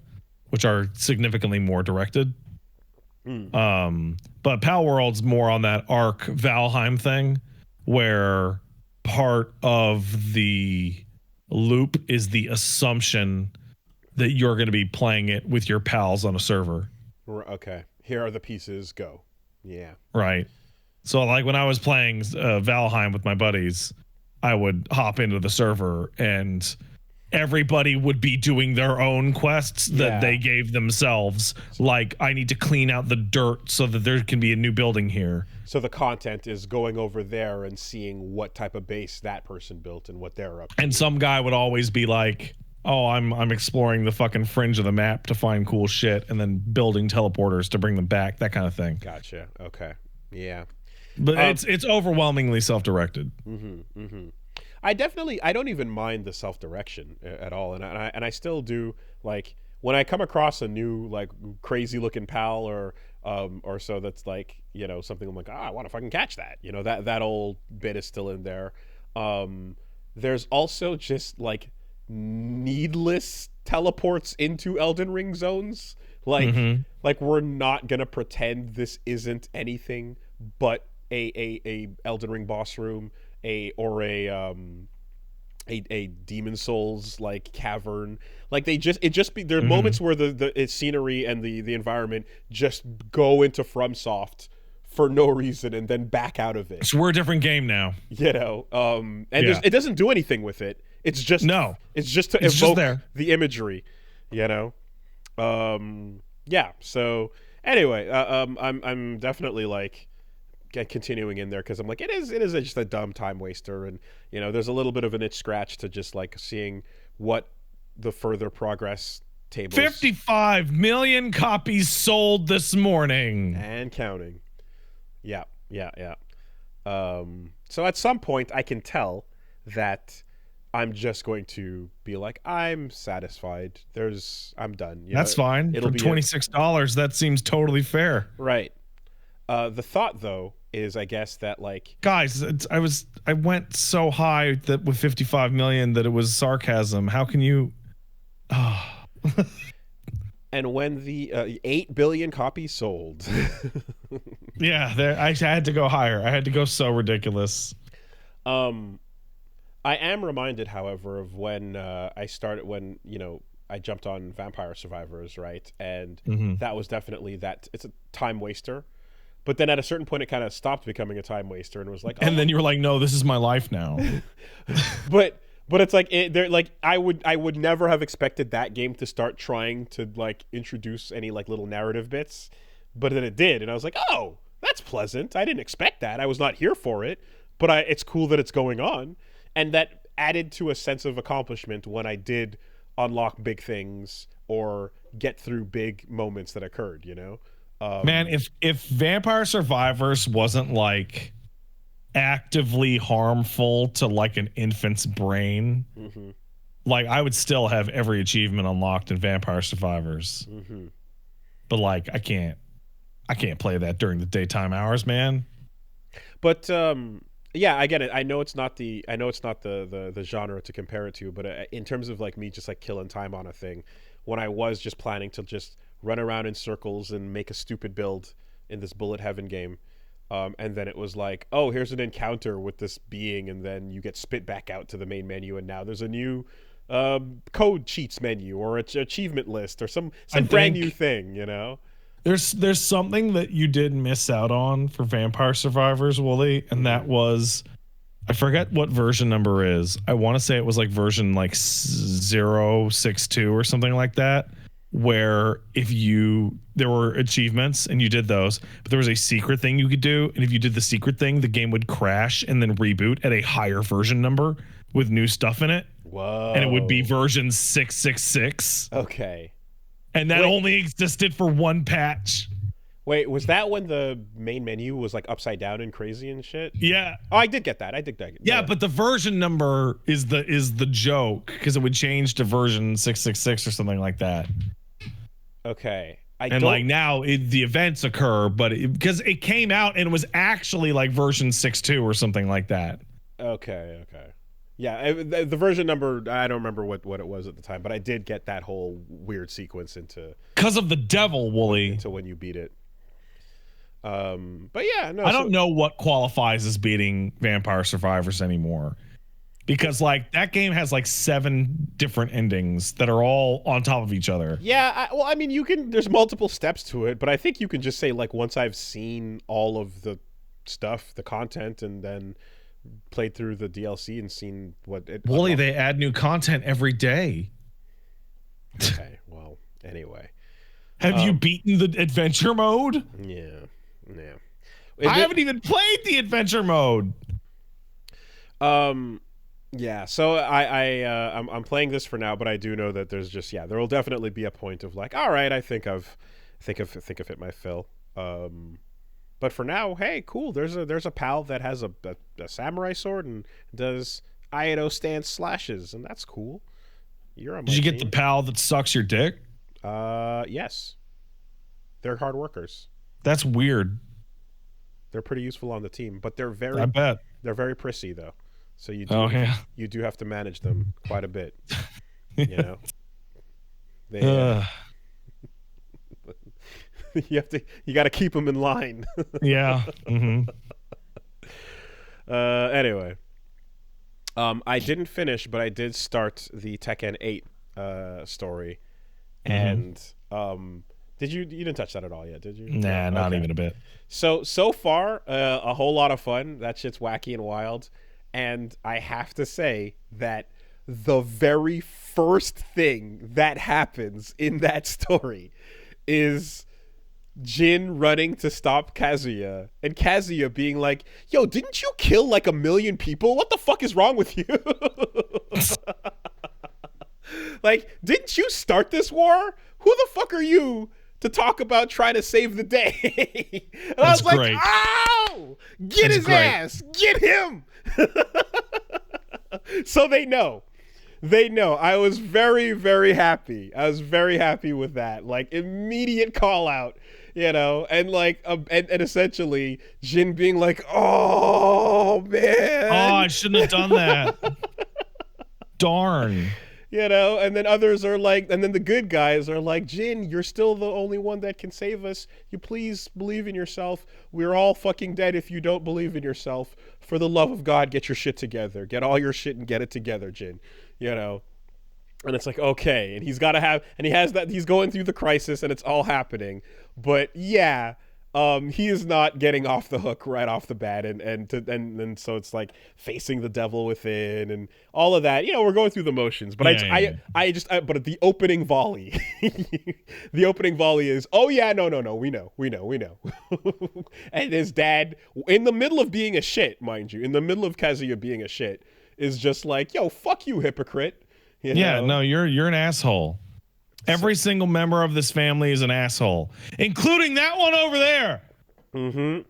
which are significantly more directed. But Pal World's more on that Ark Valheim thing, where part of the loop is the assumption that you're going to be playing it with your pals on a server. Okay, here are the pieces. Go. Yeah. Right. So like when I was playing Valheim with my buddies, I would hop into the server and everybody would be doing their own quests that they gave themselves. Like, I need to clean out the dirt so that there can be a new building here. So the content is going over there and seeing what type of base that person built and what they're up to. And some guy would always be like, oh, I'm exploring the fucking fringe of the map to find cool shit and then building teleporters to bring them back, that kind of thing. Gotcha. Okay. Yeah. But it's overwhelmingly self-directed. I don't even mind the self-direction at all, and I still do, like, when I come across a new like crazy looking pal or so that's like, you know, something I'm like, I want to fucking catch that, you know, that old bit is still in there. There's also just like needless teleports into Elden Ring zones, like we're not gonna pretend this isn't anything but a Elden Ring boss room, a Demon Souls like cavern. Like there are moments where the scenery and the environment just go into FromSoft for no reason and then back out of it. So we're a different game now, you know. It doesn't do anything with it. It's just to evoke the imagery, you know. Yeah. So anyway, I'm definitely like continuing in there because I'm like, it is just a dumb time waster, and you know, there's a little bit of an itch scratch to just like seeing what the further progress tables. 55 million copies sold this morning and counting. Yeah. So at some point I can tell that I'm just going to be like, I'm satisfied. I'm done. That's fine. For $26, that seems totally fair. Right. The thought though is, I guess, that like, guys, I went so high that with 55 million that it was sarcasm. How can you? And when the 8 billion copies sold, yeah, I had to go higher. I had to go so ridiculous. I am reminded, however, of when you know, I jumped on Vampire Survivors, right? And that was definitely it's a time waster. But then at a certain point, it kind of stopped becoming a time waster and was like, oh. And then you were like, no, this is my life now. but it's like, I would never have expected that game to start trying to like introduce any like little narrative bits, but then it did, and I was like, oh, that's pleasant. I didn't expect that. I was not here for it, but it's cool that it's going on, and that added to a sense of accomplishment when I did unlock big things or get through big moments that occurred, you know. Man, if Vampire Survivors wasn't like actively harmful to like an infant's brain, like I would still have every achievement unlocked in Vampire Survivors. But like I can't play that during the daytime hours, man. But yeah, I get it. I know it's not the genre to compare it to, but in terms of like me just like killing time on a thing, when I was just planning to just run around in circles and make a stupid build in this bullet heaven game, and then it was like, oh, here's an encounter with this being, and then you get spit back out to the main menu, and now there's a new code cheats menu or achievement list or some brand new thing, you know. There's something that you did miss out on for Vampire Survivors, Wooly, and that was, I forget what version number is. I want to say it was like version like 062 or something like that, where there were achievements and you did those, but there was a secret thing you could do, and if you did the secret thing, the game would crash and then reboot at a higher version number with new stuff in it. Whoa. And it would be version 666. Okay. And that only existed for one patch. Wait, was that when the main menu was like upside down and crazy and shit? Yeah. Oh, I did get that. I did that. Yeah, but the version number is the joke because it would change to version 666 or something like that. Okay. Like now the events occur, but because it came out and it was actually like version 6.2 or something like that. Okay. Yeah, the version number, I don't remember what it was at the time, but I did get that whole weird sequence because of the devil, Wooly. Into when you beat it. But yeah, no. I don't know what qualifies as beating Vampire Survivors anymore, because like that game has like 7 different endings that are all on top of each other. Yeah, I mean, you can. There's multiple steps to it, but I think you can just say like once I've seen all of the stuff, the content, and then played through the DLC and seen what it. Wooly, they add new content every day. Okay, well, anyway. Have you beaten the adventure mode? Yeah. I haven't even played the adventure mode. Yeah. So I'm playing this for now, but I do know that there's just there will definitely be a point of like, all right, I think I've hit my fill. But for now, hey, cool. There's a pal that has a samurai sword and does Aido stance slashes, and that's cool. You're on my Did you get team. the pal that sucks your dick? Yes. They're hard workers. That's weird. They're pretty useful on the team, but they're very I bet. They're very prissy though. So you do have to manage them quite a bit. You know. They you got to keep them in line. Yeah. Mm-hmm. Anyway. I didn't finish, but I did start the Tekken 8 story. And you didn't touch that at all yet, did you? Nah, not even a bit. So far, a whole lot of fun. That shit's wacky and wild. And I have to say that the very first thing that happens in that story is Jin running to stop Kazuya, and Kazuya being like, yo, didn't you kill like 1 million people? What the fuck is wrong with you? Like, didn't you start this war? Who the fuck are you to talk about trying to save the day? And I was like, great. ow! Get his ass! Get him! So they know. I was very, very happy. I was very happy with that. Like, immediate call out, you know, and like, and essentially Jin being like, oh man. Oh, I shouldn't have done that. Darn. You know, and then others are like, and then the good guys are like, Jin, you're still the only one that can save us. You please believe in yourself. We're all fucking dead if you don't believe in yourself. For the love of God, get your shit together. Get all your shit and get it together, Jin. You know? And it's like, okay. And he's got to have, and he has that, he's going through the crisis and it's all happening. But yeah, he is not getting off the hook right off the bat, and so it's like facing the devil within and all of that. You know, we're going through the motions, but but the opening volley, the opening volley is, oh yeah, no, we know, and his dad, in the middle of being a shit, mind you, in the middle of Kazuya being a shit, is just like, yo, fuck you, hypocrite. You know? No, you're an asshole. Every single member of this family is an asshole, including that one over there. Mm-hmm.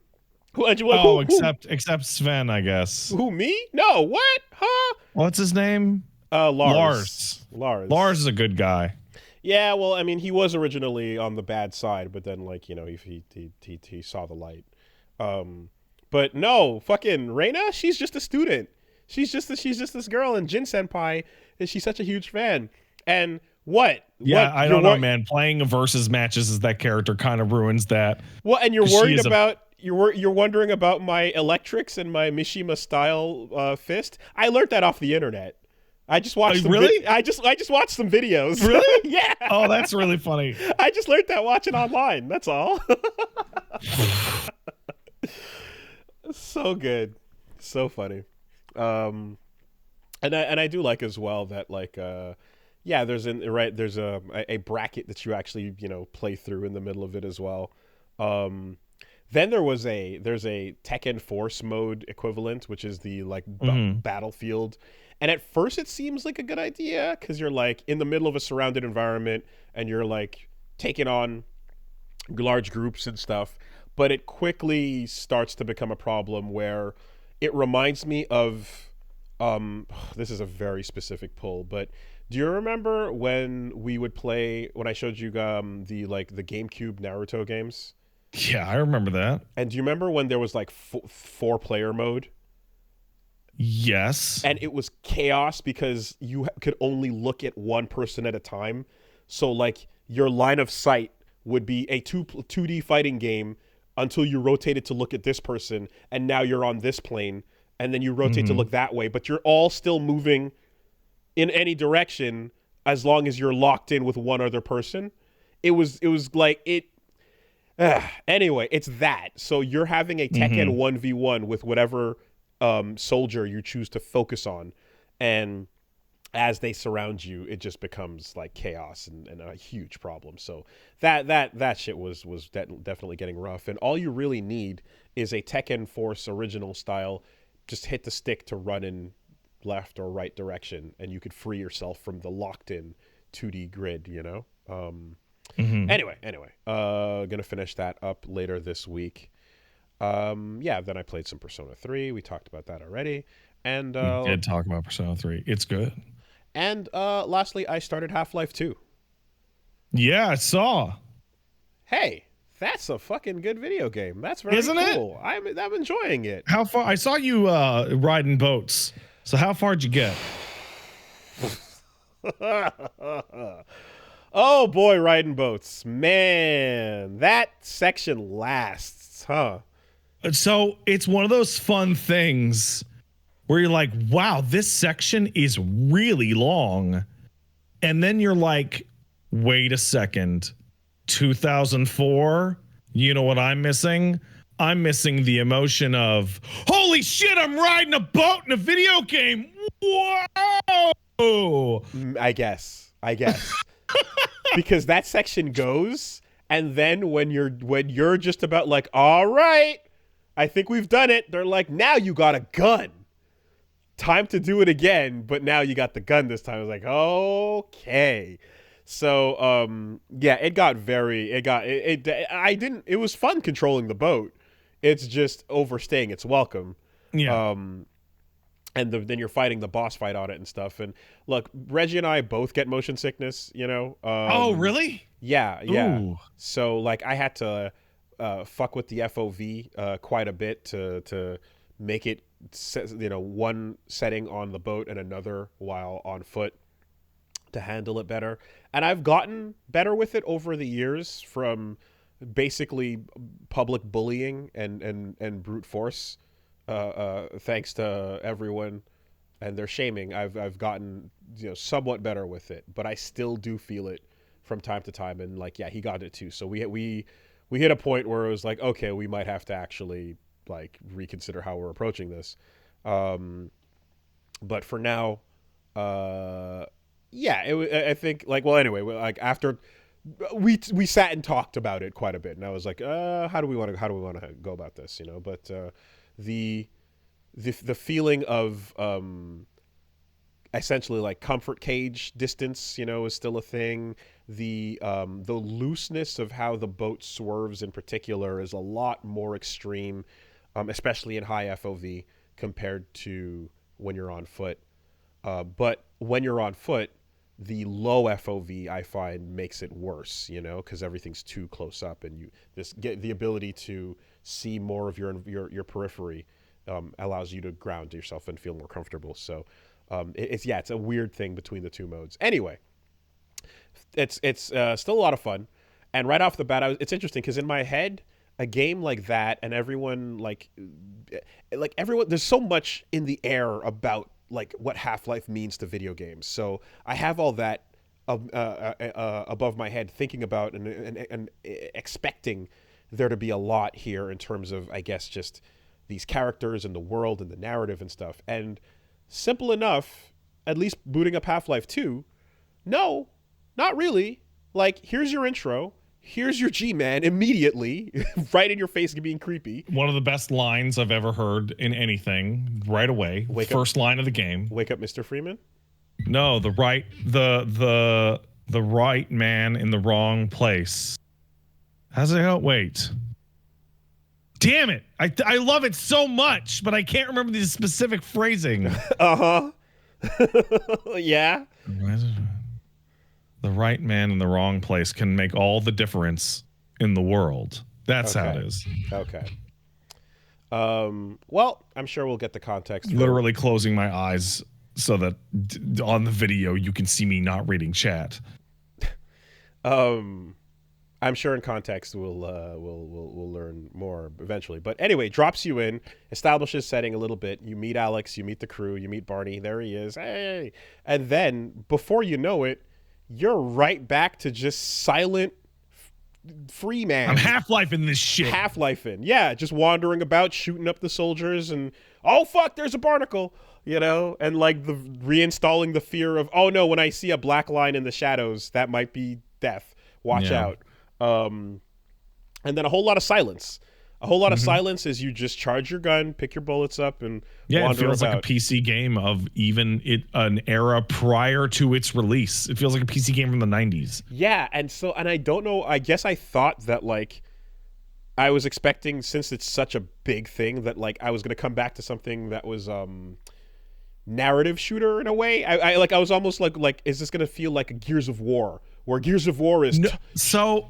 Except Sven, I guess. Who, me? No, what? Huh? What's his name? Lars. Lars is a good guy. Yeah, well, I mean, he was originally on the bad side, but then, like, you know, he saw the light. But no, fucking Reina, she's just a student. She's just this girl, and Jin Senpai, and she's such a huge fan. And what? Yeah, what? I don't know, man. Playing versus matches as that character kind of ruins that. Well, and you're worried about you're wondering about my electrics and my Mishima style fist. I learned that off the internet. I just watched. I just watched some videos. Really? Yeah. Oh, that's really funny. I just learned that watching online. That's all. So good, so funny. And I do like as well that like there's a bracket that you actually, you know, play through in the middle of it as well. Then there's a Tekken Force mode equivalent, which is the like battlefield. And at first it seems like a good idea because you're like in the middle of a surrounded environment and you're like taking on large groups and stuff, but it quickly starts to become a problem where it reminds me of this is a very specific pull, but do you remember when we would play when I showed you the GameCube Naruto games? Yeah, I remember that. And do you remember when there was like four-player mode? Yes. And it was chaos because you could only look at one person at a time. So like your line of sight would be a 2D fighting game until you rotated to look at this person, and now you're on this plane, and then you rotate to look that way, but you're all still moving in any direction as long as you're locked in with one other person. It was like it. Anyway, it's that. So you're having a Tekken 1v1 with whatever soldier you choose to focus on, and as they surround you, it just becomes like chaos and a huge problem. So that shit was definitely getting rough. And all you really need is a Tekken Force original style. Just hit the stick to run in left or right direction, and you could free yourself from the locked-in 2D grid. You know. Anyway, gonna finish that up later this week. Then I played some Persona 3. We talked about that already. And we did talk about Persona 3. It's good. And lastly, I started Half-Life 2. Yeah, I saw. Hey, that's a fucking good video game. That's very Isn't cool. I'm enjoying it. How far? I saw you riding boats. So how far did you get? Oh boy, riding boats. Man, that section lasts, huh? So it's one of those fun things where you're like, wow, this section is really long. And then you're like, wait a second, 2004, you know what I'm missing? I'm missing the emotion of, holy shit, I'm riding a boat in a video game. Whoa! I guess. Because that section goes, and then when you're just about like, all right, I think we've done it, they're like, now you got a gun. Time to do it again, but now you got the gun this time. I was like, okay. So it was fun controlling the boat. It's just overstaying its welcome. Yeah. Then you're fighting the boss fight on it and stuff. And look, Reggie and I both get motion sickness, you know. Oh, really? Yeah. Ooh. So like I had to fuck with the FOV quite a bit to make it, one setting on the boat and another while on foot to handle it better. And I've gotten better with it over the years from basically public bullying and brute force. Thanks to everyone and their shaming, I've gotten somewhat better with it, but I still do feel it from time to time. And like, yeah, he got it too. So we hit a point where it was like, okay, we might have to actually like reconsider how we're approaching this. But for now, I think like, well, anyway, like after we sat and talked about it quite a bit, and I was like, how do we want to go about this, But the feeling of essentially like comfort cage distance, is still a thing. The looseness of how the boat swerves in particular is a lot more extreme, especially in high FOV compared to when you're on foot. But when you're on foot, the low FOV I find makes it worse, because everything's too close up, and you get the ability to see more of your periphery allows you to ground yourself and feel more comfortable. So it's a weird thing between the two modes. Anyway, it's still a lot of fun, and right off the bat, it's interesting because in my head, a game like that, and everyone like everyone, there's so much in the air about like what Half-Life means to video games. So I have all that above my head, thinking about and expecting there to be a lot here in terms of, I guess, just these characters and the world and the narrative and stuff. And simple enough, at least booting up Half-Life 2, no, not really. Like, here's your intro. Here's your G-Man immediately, right in your face, being creepy. One of the best lines I've ever heard in anything. Right away, first line of the game. Wake up, Mr. Freeman. No, the right man in the wrong place. How's it go? Wait. Damn it. I love it so much, but I can't remember the specific phrasing. Yeah. The right man in the wrong place can make all the difference in the world. That's how it is. Okay. Well, I'm sure we'll get the context. Literally closing my eyes so that on the video you can see me not reading chat. I'm sure in context we'll learn more eventually. But anyway, drops you in, establishes setting a little bit. You meet Alex, you meet the crew, you meet Barney. There he is. Hey, and then before you know it, you're right back to just silent free man. I'm Half-Life in this shit. Half-Life in, yeah, just wandering about, shooting up the soldiers, and oh fuck, there's a barnacle, you know, and like the reinstalling the fear of, oh no, when I see a black line in the shadows, that might be death. Watch out. And then a whole lot of silence. A whole lot of silence as you just charge your gun, pick your bullets up, and wander it feels about. like a PC game of even an era prior to its release. It feels like a PC game from the 90s. Yeah, and I don't know, I guess I thought that, like, I was expecting, since it's such a big thing, that, like, I was going to come back to something that was narrative shooter in a way. I was almost like, is this going to feel like a Gears of War, where Gears of War is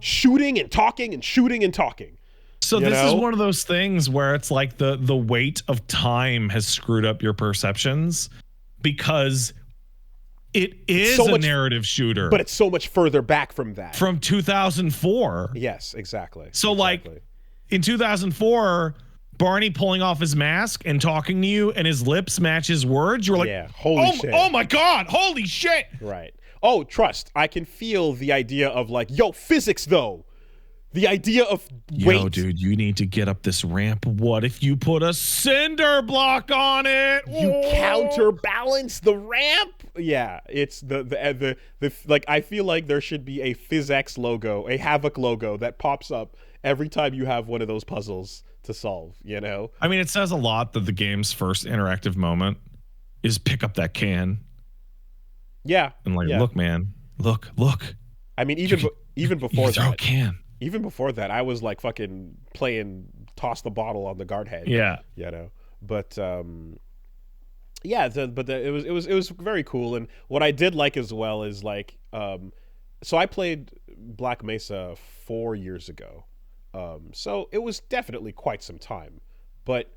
shooting and talking and shooting and talking? So this is one of those things where it's like the weight of time has screwed up your perceptions, because it is a narrative shooter, but it's so much further back from that. From 2004. Yes, exactly. So like in 2004, Barney pulling off his mask and talking to you and his lips match his words. You're like, yeah, holy shit. Oh my God, holy shit. Right. Oh, trust. I can feel the idea of like, yo, physics though. The idea of weight. Yo, dude, you need to get up this ramp. What if you put a cinder block on it? You counterbalance the ramp? Yeah, it's the like, I feel like there should be a PhysX logo, a Havoc logo that pops up every time you have one of those puzzles to solve, you know? I mean, it says a lot that the game's first interactive moment is pick up that can. Yeah. And like, look, man, look. I mean, even before that. Throw a can. Even before that, I was like fucking playing toss the bottle on the guard head. Yeah, you know. But it was very cool. And what I did like as well is like, so I played Black Mesa 4 years ago, so it was definitely quite some time. But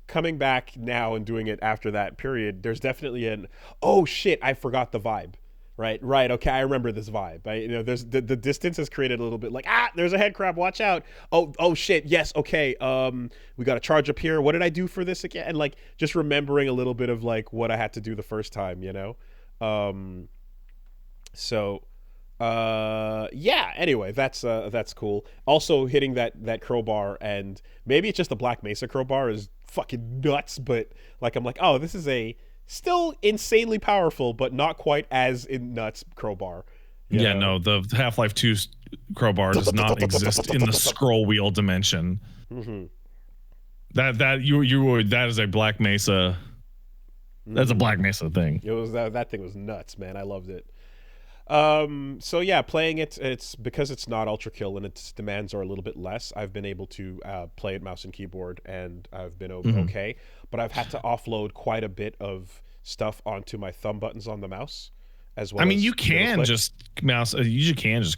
coming back now and doing it after that period, there's definitely oh shit, I forgot the vibe. Right. Okay, I remember this vibe. There's the distance has created a little bit like, there's a head crab. Watch out. Oh shit. Yes. Okay. We got to charge up here. What did I do for this again? And like just remembering a little bit of like what I had to do the first time. You know. Yeah. Anyway, that's cool. Also hitting that crowbar, and maybe it's just the Black Mesa crowbar is fucking nuts, but like I'm like, oh, this is a still insanely powerful, but not quite as in nuts crowbar. Yeah, no, the Half-Life 2 crowbar does not exist in the scroll wheel dimension. Mm-hmm. That is a Black Mesa. That's a Black Mesa thing. It was that thing was nuts, man. I loved it. So yeah, playing it's because it's not ultra kill and its demands are a little bit less. I've been able to play it mouse and keyboard, and I've been okay. But I've had to offload quite a bit of stuff onto my thumb buttons on the mouse, as well. I mean, you can just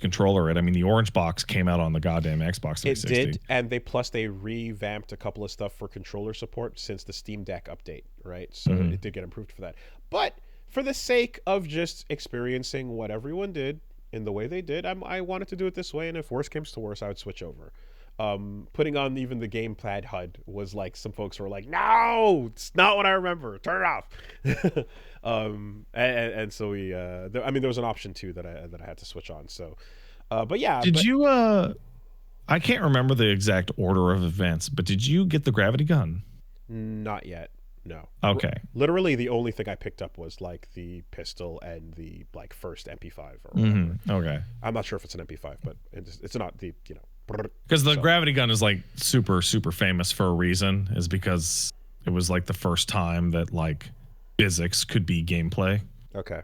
controller it. I mean, the orange box came out on the goddamn Xbox 360. It did, and they revamped a couple of stuff for controller support since the Steam Deck update, right? So it did get improved for that. But for the sake of just experiencing what everyone did in the way they did, I wanted to do it this way, and if worse comes to worse, I would switch over. Putting on even the gamepad HUD was like, some folks were like, no, it's not what I remember, turn it off. And so we there was an option too that I had to switch on. So but yeah, I can't remember the exact order of events, but did you get the gravity gun? Not yet. No. Okay. Literally the only thing I picked up was like the pistol and the like first MP5 or whatever. Okay. I'm not sure if it's an MP5, but it's not the, you know, because the gravity gun is like super famous for a reason, is because it was like the first time that like physics could be gameplay. Okay.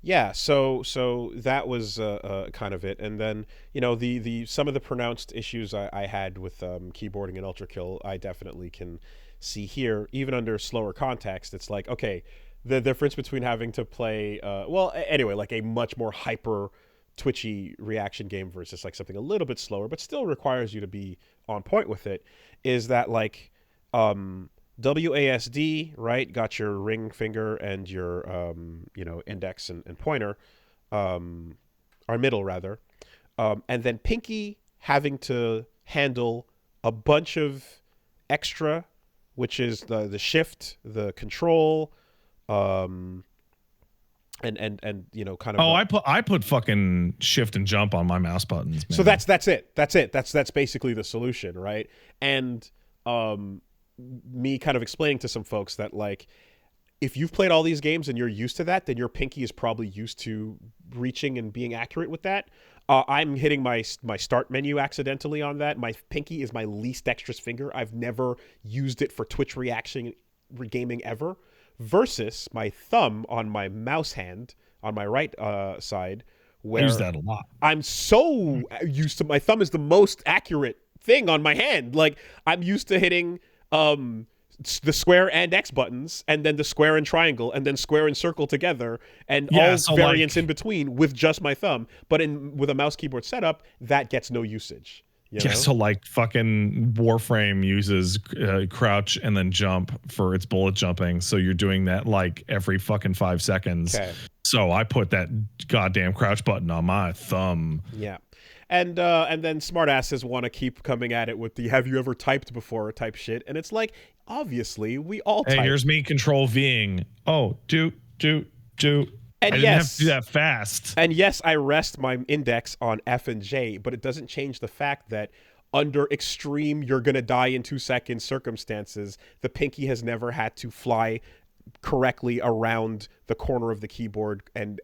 Yeah, so that was kind of it, and then the some of the pronounced issues I had with keyboarding and Ultra Kill, I definitely can see here, even under slower context. It's like, okay, the difference between having to play anyway, like a much more hyper twitchy reaction game versus like something a little bit slower but still requires you to be on point with it, is that like WASD, right, got your ring finger and your index and pointer, or middle rather, and then pinky having to handle a bunch of extra, which is the shift, the control, and kind of. Oh, I put fucking shift and jump on my mouse buttons, man. So that's it. That's basically the solution, right? And me kind of explaining to some folks that, like, if you've played all these games and you're used to that, then your pinky is probably used to reaching and being accurate with that. I'm hitting my start menu accidentally on that. My pinky is my least dexterous finger. I've never used it for Twitch reaction gaming ever. Versus my thumb on my mouse hand on my right side, where I use that a lot. I'm so used to, my thumb is the most accurate thing on my hand. Like, I'm used to hitting the square and X buttons, and then the square and triangle, and then square and circle together, and all variants in between with just my thumb. But with a mouse keyboard setup, that gets no usage. Yeah, so like fucking Warframe uses crouch and then jump for its bullet jumping. So you're doing that like every fucking 5 seconds. Okay. So I put that goddamn crouch button on my thumb. Yeah. And then smartasses want to keep coming at it with the "have you ever typed before" type shit. And it's like, obviously, we all type. Hey, here's me control Ving. Oh, do. And I didn't have to do that fast. And yes, I rest my index on F and J, but it doesn't change the fact that under extreme "you're going to die in 2 seconds" circumstances, the pinky has never had to fly correctly around the corner of the keyboard and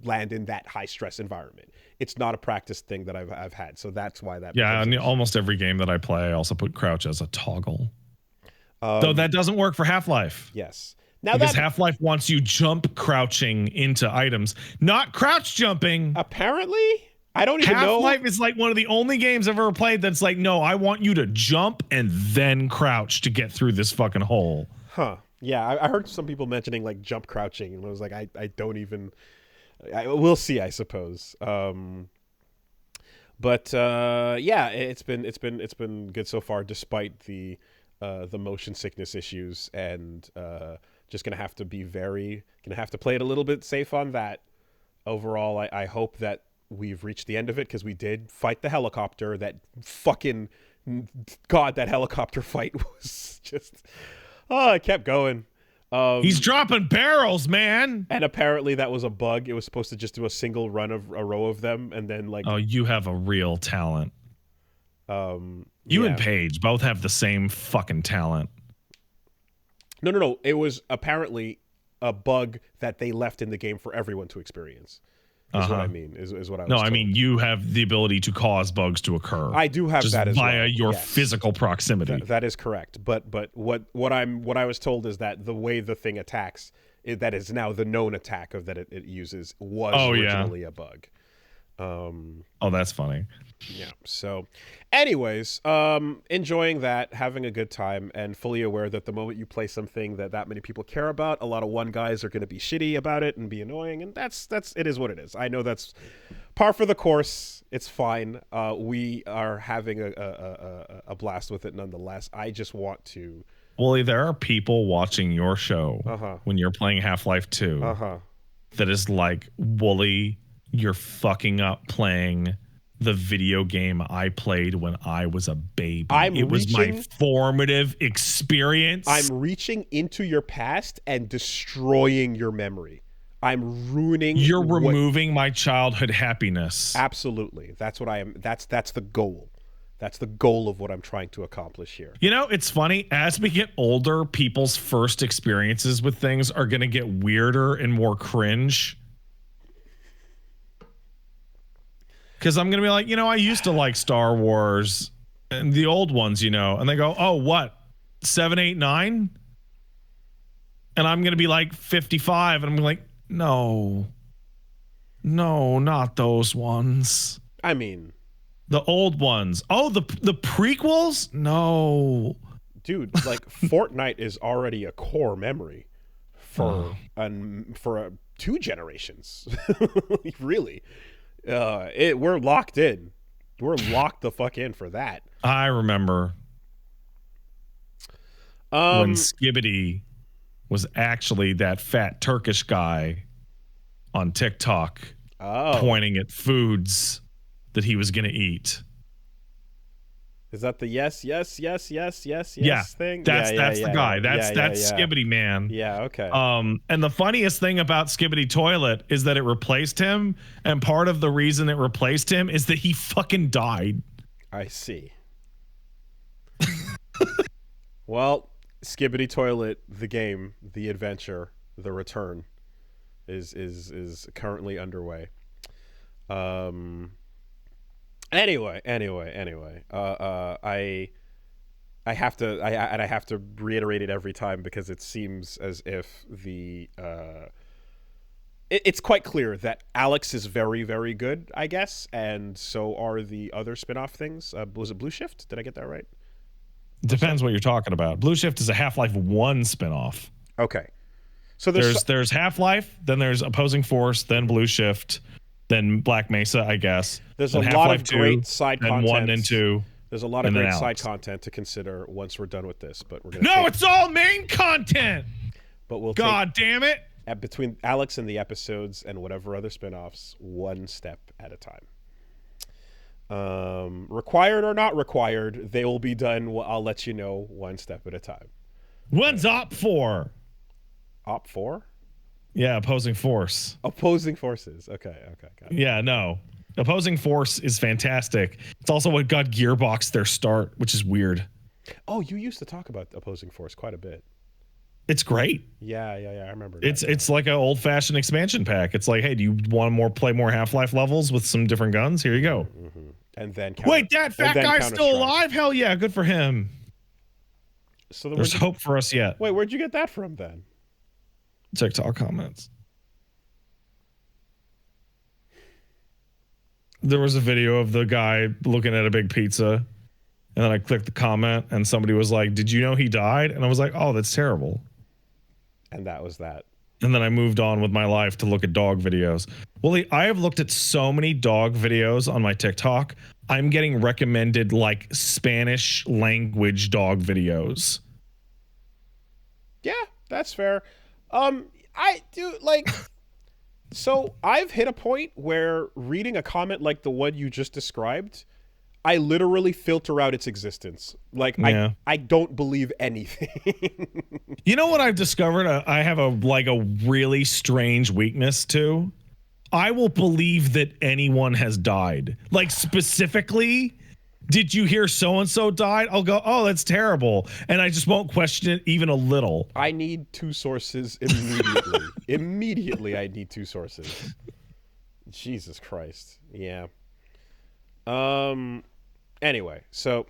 land in that high stress environment. It's not a practice thing that I've had, so that's why that. Yeah, and almost every game that I play, I also put crouch as a toggle. Though that doesn't work for Half-Life. Yes. Now because Half-Life wants you jump crouching into items, not crouch jumping. Apparently, I don't even know. Half-Life is like one of the only games I've ever played that's like, no, I want you to jump and then crouch to get through this fucking hole. Huh. Yeah, I heard some people mentioning like jump crouching, and I was like, I don't even. We'll see, I suppose. But yeah, it's been good so far, despite the motion sickness issues, and just gonna have to play it a little bit safe on that. Overall, I hope that we've reached the end of it, because we did fight the helicopter. That fucking God, that helicopter fight was just. Oh, it kept going. He's dropping barrels, man. And apparently that was a bug. It was supposed to just do a single run of a row of them, and then like. Oh, you have a real talent. You and Paige both have the same fucking talent. No. It was apparently a bug that they left in the game for everyone to experience. Is what I mean. Is what I was told. I mean, you have the ability to cause bugs to occur. I do have that as well. Via your physical proximity. That is correct. But what I was told is that the way the thing attacks, that is now the known attack of that it uses, was originally a bug. That's funny. Yeah. So, anyways, enjoying that, having a good time, and fully aware that the moment you play something that many people care about, a lot of one guys are going to be shitty about it and be annoying, and that's it is what it is. I know that's par for the course. It's fine. We are having a blast with it nonetheless. I just want to. Wooly, there are people watching your show when you're playing Half-Life 2 that is like, Wooly, you're fucking up playing the video game I played when I was a baby. It was my formative experience. I'm reaching into your past and destroying your memory. I'm ruining. You're removing my childhood happiness. Absolutely. That's what I am. That's the goal. That's the goal of what I'm trying to accomplish here. You know, it's funny. As we get older, people's first experiences with things are going to get weirder and more cringe. Because I'm going to be like, I used to like Star Wars and the old ones, and they go, oh, what? 7, 8, 9? And I'm going to be like 55. And I'm like, no, No, not those ones. I mean, The old ones. Oh, the prequels? No. dude, like Fortnite is already a core memory for two generations. Really. We're locked in. We're locked the fuck in for that. I remember when Skibbity was actually that fat Turkish guy on TikTok pointing at foods that he was going to eat. Is that the yes thing? That's the guy. That's Skibbity man. Yeah, okay. And the funniest thing about Skibbity Toilet is that it replaced him, and part of the reason it replaced him is that he fucking died. I see. Well, Skibbity Toilet, the game, the adventure, the return is currently underway. Anyway. I have to reiterate it every time because it seems as if it's quite clear that Alex is very, very good, I guess, and so are the other spin-off things. Was it Blue Shift? Did I get that right? Depends what you're talking about. Blue Shift is a Half-Life 1 spin-off. Okay. So there's Half-Life, then there's Opposing Force, then Blue Shift, then Black Mesa, I guess. There's then a lot of great side content. 1 and 2. There's a lot of great side content to consider once we're done with this, but we're gonna. No, it's all main content. But we'll. God damn it! Between Alex and the episodes and whatever other spinoffs, one step at a time. Required or not required, they will be done. I'll let you know one step at a time. When's Op 4? Op 4? Yeah, Opposing Force. Opposing Forces. Okay, got it. Yeah, no. Opposing Force is fantastic. It's also what got Gearbox their start, which is weird. Oh, you used to talk about Opposing Force quite a bit. It's great. Yeah, I remember. It's like an old-fashioned expansion pack. It's like, hey, do you want to play more Half-Life levels with some different guns? Here you go. Mm-hmm. And then wait, that fat guy's still alive? Hell yeah, good for him. So there's hope for us yet. Wait, where'd you get that from then? TikTok comments. There was a video of the guy looking at a big pizza, and then I clicked the comment, and somebody was like, "Did you know he died?" And I was like, "Oh, that's terrible." And that was that. And then I moved on with my life to look at dog videos. Well, I have looked at so many dog videos on my TikTok. I'm getting recommended like Spanish language dog videos. Yeah, that's fair. I do like. So I've hit a point where reading a comment like the one you just described, I literally filter out its existence. Like, yeah. I don't believe anything. You know what I've discovered? I have a really strange weakness to. I will believe that anyone has died. Like, specifically, did you hear so-and-so died? I'll go, oh, that's terrible. And I just won't question it even a little. I need two sources immediately. Immediately, I need two sources. Jesus Christ. Yeah. Anyway, so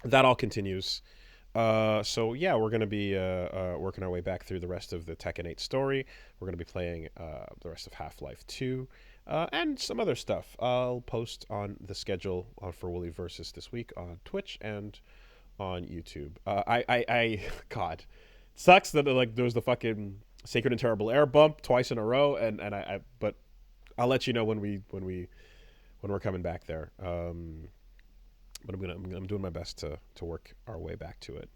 that all continues. So yeah, we're going to be working our way back through the rest of the Tekken 8 story. We're going to be playing the rest of Half-Life 2 and some other stuff. I'll post on the schedule for Wooly Versus this week on Twitch and on YouTube. God, sucks that like there's the fucking Sacred and Terrible Air bump twice in a row, but I'll let you know when we're coming back there. But I'm doing my best to work our way back to it.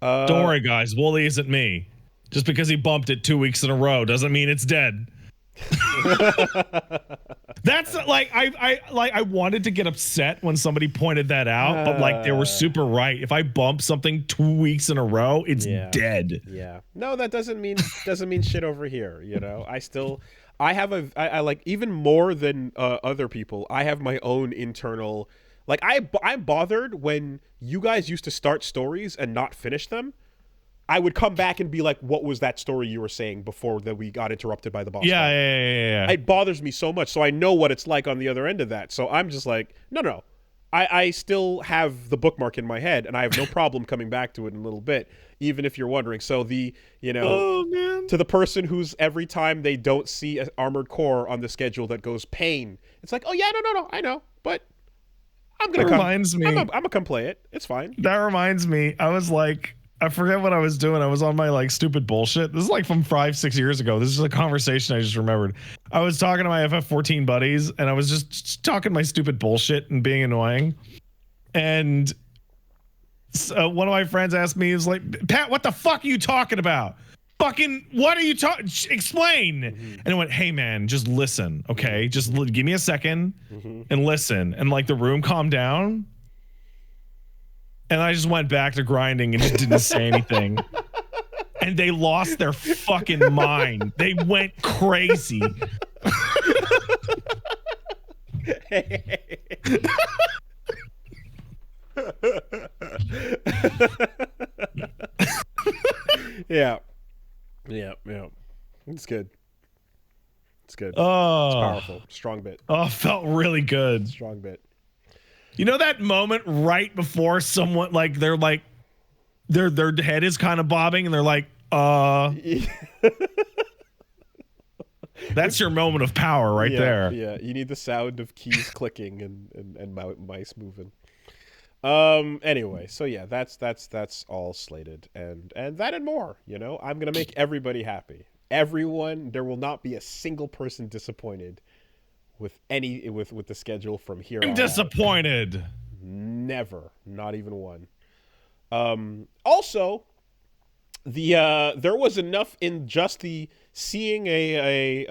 Don't worry, guys. Wooly isn't me. Just because he bumped it 2 weeks in a row doesn't mean it's dead. That's like I wanted to get upset when somebody pointed that out, but like they were super right. If I bump something 2 weeks in a row, it's dead. Yeah. No, that doesn't mean shit over here. You know, I like even more than other people. I have my own internal. Like, I'm bothered when you guys used to start stories and not finish them. I would come back and be like, what was that story you were saying before that we got interrupted by the boss? Yeah. It bothers me so much. So I know what it's like on the other end of that. So I'm just like, no. I still have the bookmark in my head, and I have no problem coming back to it in a little bit, even if you're wondering. So to the person who's every time they don't see an Armored Core on the schedule that goes pain, it's like, oh yeah, no, I know, but I'm gonna come play it. It's fine. That reminds me, I was like, I forget what I was doing. I was on my like stupid bullshit. This is like from 5-6 years ago. This is a conversation I just remembered. I was talking to my FF14 buddies, and I was just talking my stupid bullshit and being annoying. And so one of my friends asked me, he was like, Pat, what the fuck are you talking about? Fucking, what are you talking? Explain. Mm-hmm. And I went, hey man, just listen, okay? Just give me a second and listen. And like the room calmed down. And I just went back to grinding and just didn't say anything. And they lost their fucking mind. They went crazy. Yeah. It's good. Oh, it's powerful. Strong bit. Oh, felt really good. Strong bit. You know that moment right before someone like their head is kind of bobbing and they're like, that's your moment of power right there. Yeah, you need the sound of keys clicking and mice moving. Anyway, so yeah, that's all slated and that and more, I'm going to make everybody happy. Everyone, there will not be a single person disappointed with the schedule from here on. I'm disappointed. Out. Never, not even one. Also, there was enough in just the seeing the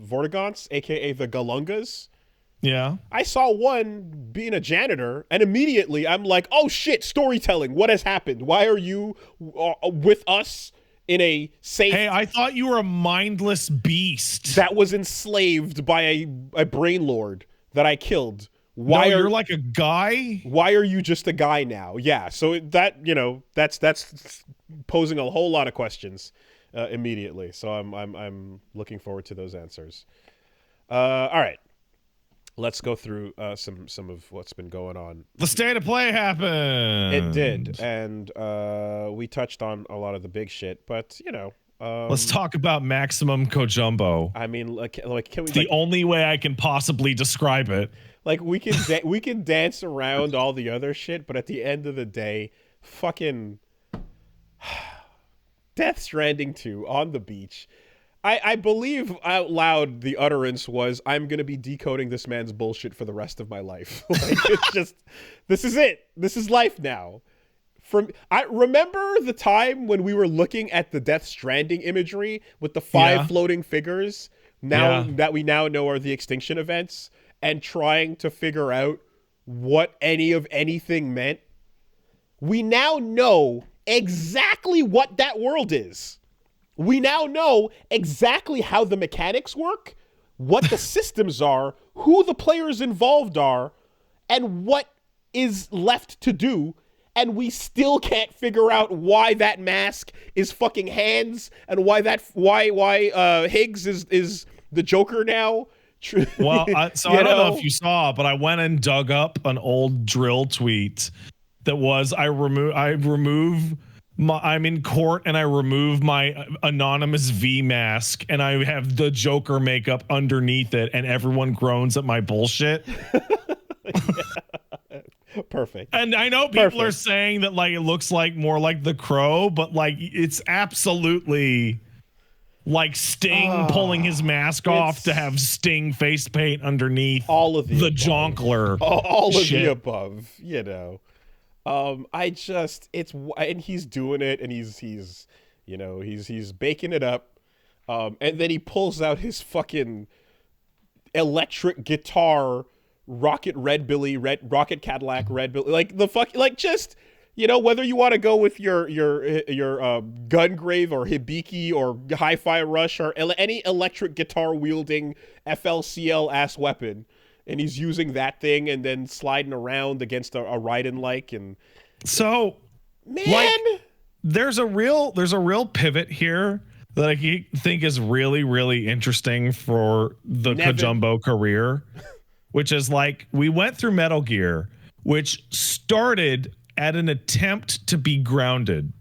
Vortigaunts, aka the Galungas. Yeah. I saw one being a janitor, and immediately I'm like, oh shit, storytelling. What has happened? Why are you with us in a safe... Hey, I thought you were a mindless beast. That was enslaved by a brain lord that I killed. You're like a guy? Why are you just a guy now? Yeah, so that's posing a whole lot of questions immediately. So I'm looking forward to those answers. All right. Let's go through some of what's been going on. The state of play happened. It did, and we touched on a lot of the big shit, but let's talk about Maximum Kojumbo. I mean, like can we? The only way I can possibly describe it. Like we can dance around all the other shit, but at the end of the day, fucking Death Stranding 2 on the beach. I believe out loud the utterance was, I'm going to be decoding this man's bullshit for the rest of my life. Like, it's just, this is it. This is life now. I remember the time when we were looking at the Death Stranding imagery with the 5 floating figures that we now know are the extinction events, and trying to figure out what any of anything meant. We now know exactly what that world is. We now know exactly how the mechanics work, what the systems are, who the players involved are, and what is left to do. And we still can't figure out why that mask is fucking hands and why Higgs is the Joker now. Well, I don't know if you saw, but I went and dug up an old drill tweet that was I'm in court and I remove my anonymous V mask and I have the Joker makeup underneath it and everyone groans at my bullshit. Perfect. And I know people are saying that like it looks like more like the Crow, but like it's absolutely like Sting pulling his mask off to have Sting face paint underneath all of the jonkler. All of the above, and he's doing it, and he's baking it up, and then he pulls out his fucking electric guitar, Rocket Cadillac Red Billy, like the fuck, like just whether you want to go with your Gungrave or Hibiki or Hi-Fi Rush or any electric guitar wielding FLCL ass weapon. And he's using that thing and then sliding around against a Raiden like, and so man, like, there's a real pivot here that I think is really, really interesting for the Kojumbo career. which is like we went through Metal Gear, which started at an attempt to be grounded,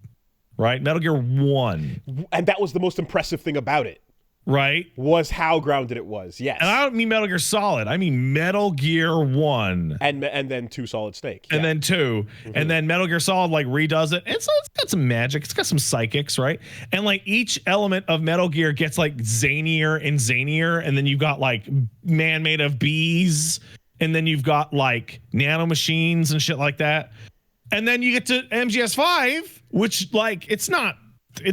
right? Metal Gear 1. And that was the most impressive thing about it. Right? Was how grounded it was, yes. And I don't mean Metal Gear Solid. I mean Metal Gear 1. And then 2 Solid Snake. And then 2. And then Metal Gear Solid like redoes it. It's got some magic. It's got some psychics, right? And like each element of Metal Gear gets like zanier and zanier. And then you've got like man made of bees. And then you've got like nanomachines and shit like that. And then you get to MGS5, which like it's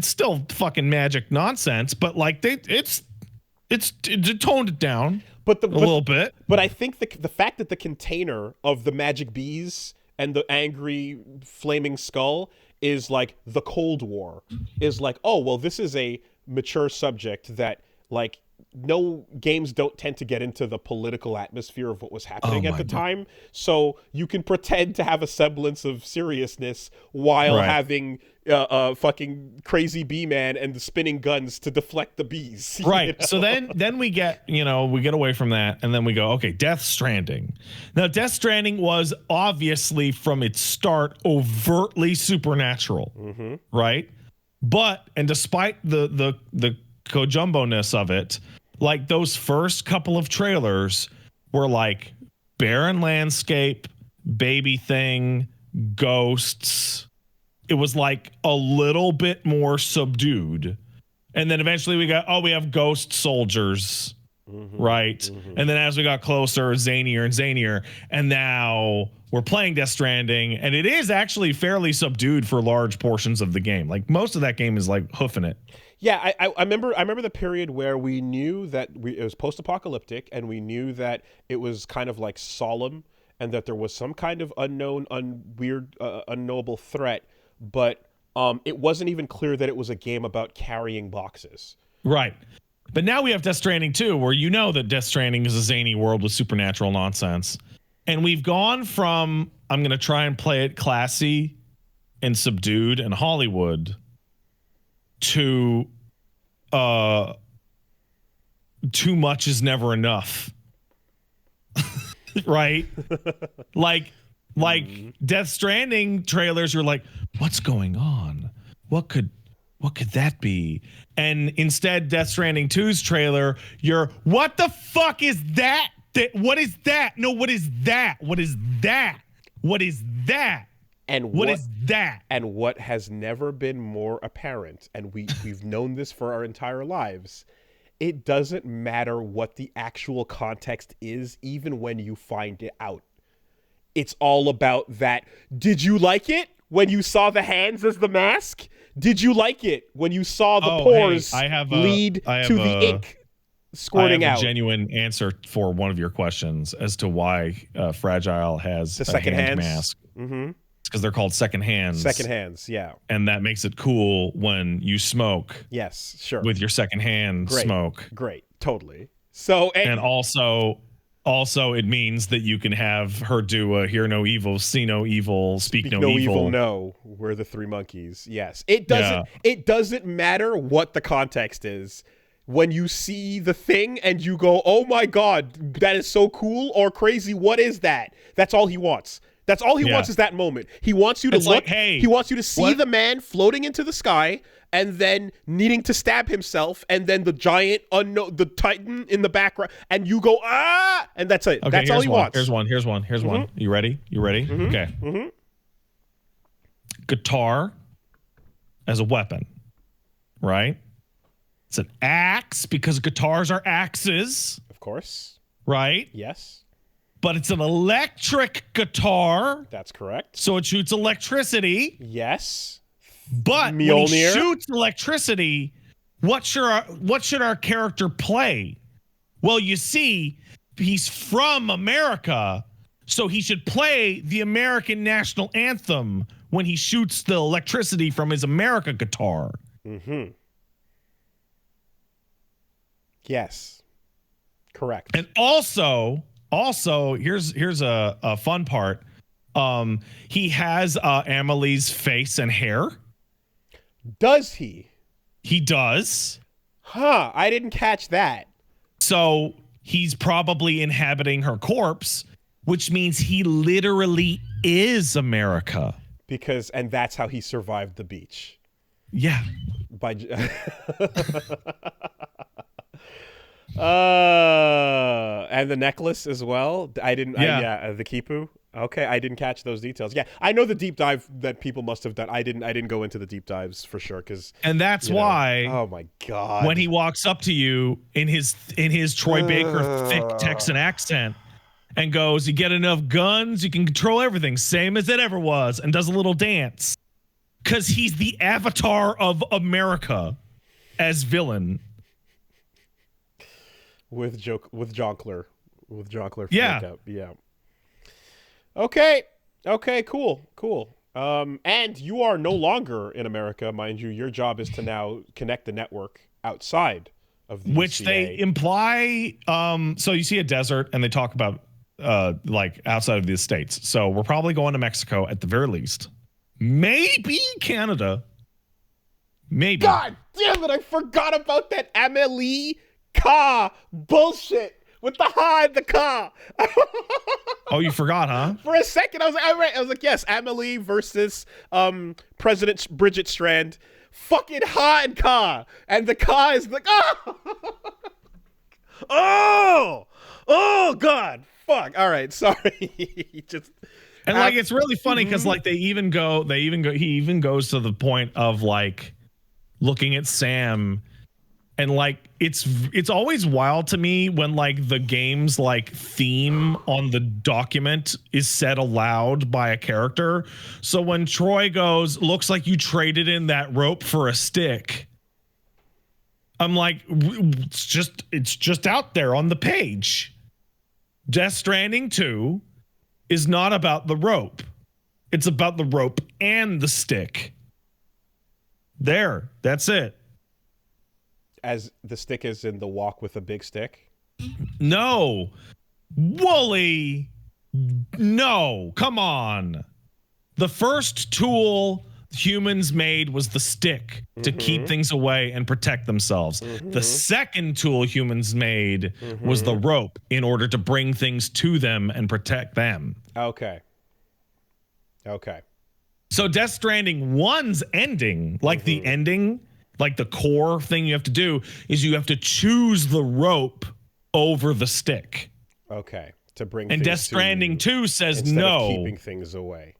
still fucking magic nonsense, but like it's toned it down a little bit. But I think the fact that the container of the magic bees and the angry flaming skull is like the Cold War, is like, oh well, this is a mature subject that like no games don't tend to get into the political atmosphere of what was happening at the time, so you can pretend to have a semblance of seriousness while having fucking crazy bee man and the spinning guns to deflect the bees. Right. You know? So then we get away from that, and then we go, okay, Death Stranding. Now, Death Stranding was obviously from its start overtly supernatural, right? And despite the Kojumbo-ness of it, like those first couple of trailers were like barren landscape, baby thing, ghosts. It was like a little bit more subdued. And then eventually we have ghost soldiers, right? And then as we got closer, zanier and zanier. And now we're playing Death Stranding, and it is actually fairly subdued for large portions of the game. Like most of that game is like hoofing it. Yeah, I remember the period where we knew that it was post-apocalyptic, and we knew that it was kind of like solemn, and that there was some kind of unknowable threat, but it wasn't even clear that it was a game about carrying boxes. Right. But now we have Death Stranding 2, where you know that Death Stranding is a zany world with supernatural nonsense. And we've gone from, I'm going to try and play it classy and subdued and Hollywood, to too much is never enough. Right? like Death Stranding trailers, you're like, what's going on? What could that be? And instead, Death Stranding 2's trailer, you're, what the fuck is that? What is that? No, what is that? What is that? What is that? And what is that? And what has never been more apparent, and we've known this for our entire lives, it doesn't matter what the actual context is, even when you find it out. It's all about that. Did you like it when you saw the hands as the mask? Did you like it when you saw the pores lead to the ink squirting out? I have a genuine answer for one of your questions as to why Fragile has the second hand mask. Because they're called second hands. Second hands, yeah. And that makes it cool when you smoke. Yes, sure. With your second hand smoke. Great, totally. So and also it means that you can have her do a hear no evil, see no evil, speak no evil. No, we're the three monkeys. Yes. It doesn't matter what the context is. When you see the thing and you go, "Oh my god, that is so cool," or "Crazy, what is that?" That's all he wants. That's all he wants is that moment. He wants you to look. He wants you to see the man floating into the sky and then needing to stab himself, and then the giant the Titan in the background, and you go and that's it. Okay, that's all he wants. Here's one. You ready? Okay. Guitar as a weapon, right? It's an axe because guitars are axes. Of course. Right? Yes. But it's an electric guitar. That's correct. So it shoots electricity. Yes. But when he shoots electricity, what should our character play? Well, you see, he's from America, so he should play the American national anthem when he shoots the electricity from his America guitar. Yes. Correct. And also, here's a fun part. He has Amelie's face and hair. Does he? He does. Huh, I didn't catch that. So he's probably inhabiting her corpse, which means he literally is America. And that's how he survived the beach. Yeah. By and the necklace as well. The Kipu. Okay, I didn't catch those details. Yeah, I know the deep dive that people must have done. I didn't go into the deep dives for sure and that's why. Oh my god! When he walks up to you in his Troy Baker thick Texan accent and goes, "You get enough guns, you can control everything, same as it ever was," and does a little dance, because he's the avatar of America as villain. With Jonkler. Yeah. Makeup. Yeah. Okay, cool. And you are no longer in America, mind you. Your job is to now connect the network outside of the Which they imply. So you see a desert, and they talk about like outside of the States. So we're probably going to Mexico at the very least. Maybe Canada. Maybe. God damn it! I forgot about that Amelie Ka bullshit. With the ha and the ka. Oh, you forgot, huh? For a second, I was like, all right. I was like, yes, Amelie versus President Bridget Strand. Fucking ha and ka. And the ka is like, oh, God. Fuck. All right, sorry. Just. And like, it's really funny because like he even goes to the point of like looking at Sam. And like it's always wild to me when like the game's like theme on the document is said aloud by a character. So when Troy goes, "Looks like you traded in that rope for a stick," I'm like, it's just out there on the page. Death Stranding 2 is not about the rope. It's about the rope and the stick. There, that's it. As the stick is in the walk with a big stick? No. Wooly. No. Come on. The first tool humans made was the stick to keep things away and protect themselves. The second tool humans made was the rope in order to bring things to them and protect them. Okay. So Death Stranding 1's ending, like the ending, like the core thing you have to do is you have to choose the rope over the stick. Okay. To bring and things Death Stranding 2 says no. Of keeping things away.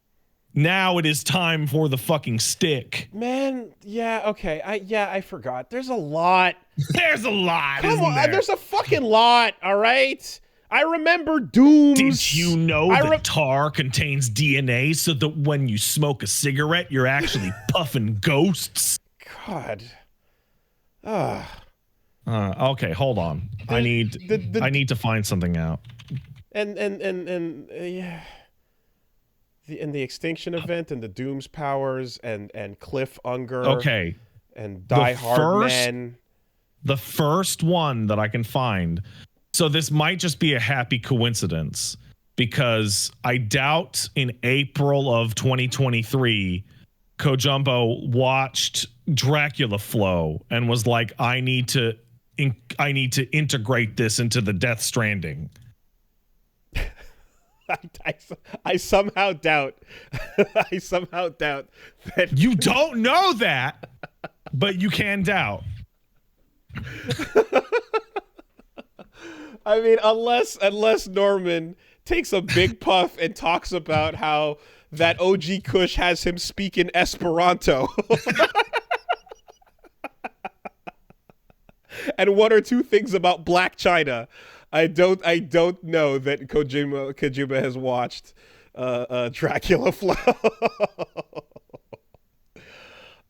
Now it is time for the fucking stick. Man, yeah, okay. I forgot. There's a lot. There's a lot. Come on, there's a fucking lot, all right? I remember Dooms. Did you know that tar contains DNA so that when you smoke a cigarette, you're actually puffing ghosts? God. Okay, hold on. I need to find something out. And yeah. The extinction event and the Doom's powers and Cliff Unger. Okay. And Die Hard Men. The first one that I can find. So this might just be a happy coincidence because I doubt in April of 2023 Kojumbo watched Dracula Flow and was like, I need to integrate this into the Death Stranding. I somehow doubt that you don't know that, but you can doubt. I mean, unless Norman takes a big puff and talks about how that OG Kush has him speak in Esperanto. And one or two things about Black China. I don't know that Kojima has watched Dracula Flow.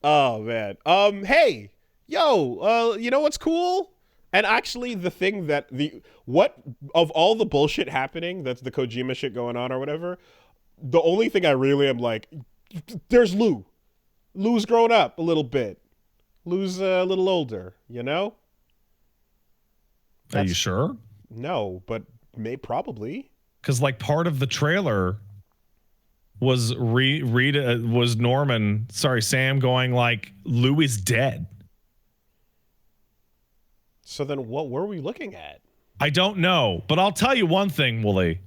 Oh man. Hey, yo, you know what's cool? And actually the thing that what of all the bullshit happening, that's the Kojima shit going on or whatever, the only thing I really am like, there's Lou. Lou's grown up a little bit. Lou's a little older, you know? Are you sure? No, but probably. Because like part of the trailer was Sam going like, Lou is dead. So then what were we looking at? I don't know, but I'll tell you one thing, Wooly.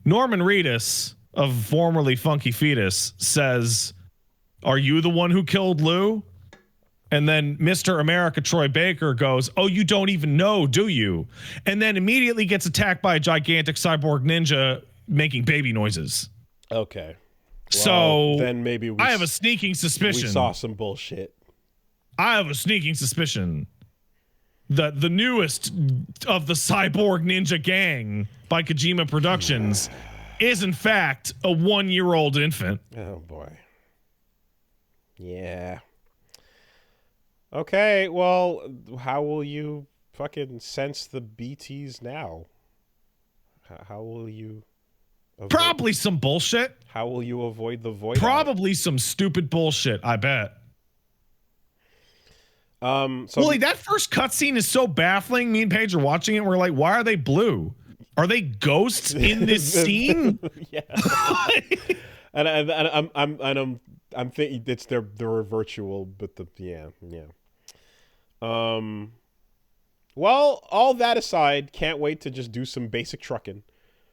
Norman Reedus of formerly Funky Fetus says, "Are you the one who killed Lou?" And then Mr. America Troy Baker goes, "Oh, you don't even know, do you?" And then immediately gets attacked by a gigantic cyborg ninja making baby noises. Okay. So then maybe I have a sneaking suspicion. We saw some bullshit. I have a sneaking suspicion that the newest of the cyborg ninja gang by Kojima Productions is in fact a 1-year-old infant. Oh boy. Yeah. Okay, well, how will you fucking sense the BTs now? How will you Probably some bullshit. How will you avoid the void? Probably some stupid bullshit, I bet. Wooly, that first cutscene is so baffling. Me and Paige are watching it and we're like, why are they blue? Are they ghosts in this scene? Yeah. and I'm thinking it's they're virtual, but yeah. Well, all that aside, can't wait to just do some basic trucking.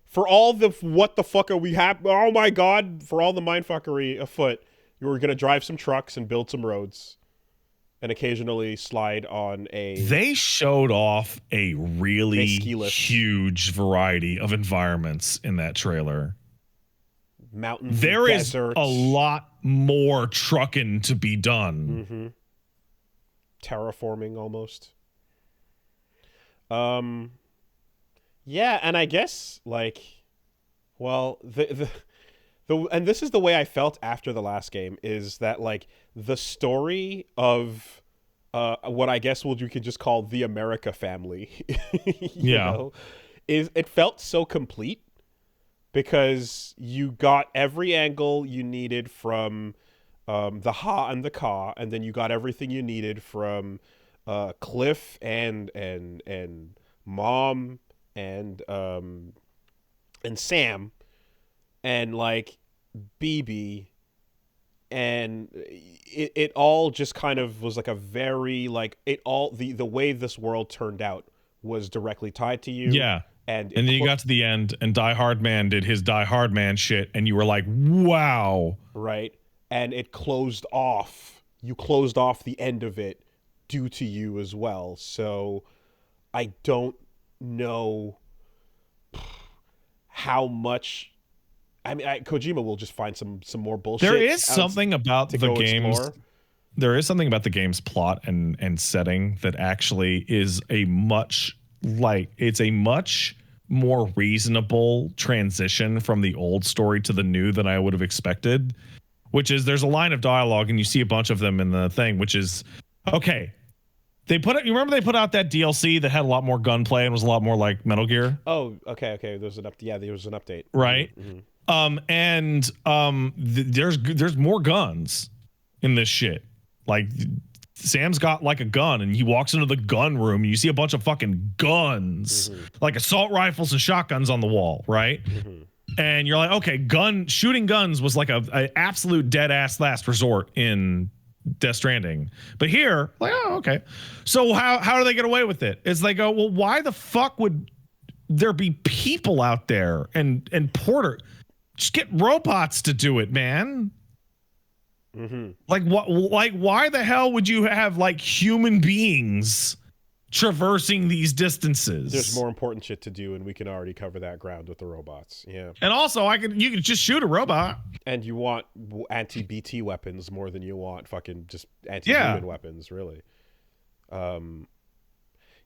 For all the what the fuck are we oh my god, for all the mindfuckery afoot, you were gonna drive some trucks and build some roads and occasionally slide on a... They showed off a really huge variety of environments in that trailer. Mountains, there is deserts. A lot more trucking to be done. Mm-hmm. Terraforming almost. Yeah, and I guess like, well, the and this is the way I felt after the last game is that like the story of what I guess you could just call the America family, you know, it felt so complete because you got every angle you needed from the Ha and the Ka, and then you got everything you needed from Cliff and Mom and Sam and like BB, and it all just kind of was like a very like it all the way this world turned out was directly tied to you. Yeah. And then you got to the end and Die Hard Man did his Die Hard Man shit and you were like, wow. Right. And it closed off. You closed off the end of it due to you as well. So I don't know how much. I mean, Kojima will just find some more bullshit. There is something about the game's. There is something about the game's plot and setting that actually is a much more reasonable transition from the old story to the new than I would have expected. Which is there's a line of dialogue and you see a bunch of them in the thing, which is okay. You remember they put out that DLC that had a lot more gunplay and was a lot more like Metal Gear? Oh, okay. There was an update. Right. Mm-hmm. There's more guns in this shit. Like Sam's got like a gun and he walks into the gun room and you see a bunch of fucking guns, like assault rifles and shotguns on the wall, right? Mm-hmm. And you're like, okay, shooting guns was like a absolute dead ass last resort in Death Stranding. But here, like, oh, okay. So how do they get away with it? It's like, oh, well, why the fuck would there be people out there and Porter just get robots to do it, man? Mm-hmm. Like what? Like why the hell would you have like human beings traversing these distances? There's more important shit to do, and we can already cover that ground with the robots. Yeah. And also, you could just shoot a robot. And you want anti-BT weapons more than you want fucking just anti-human weapons, really.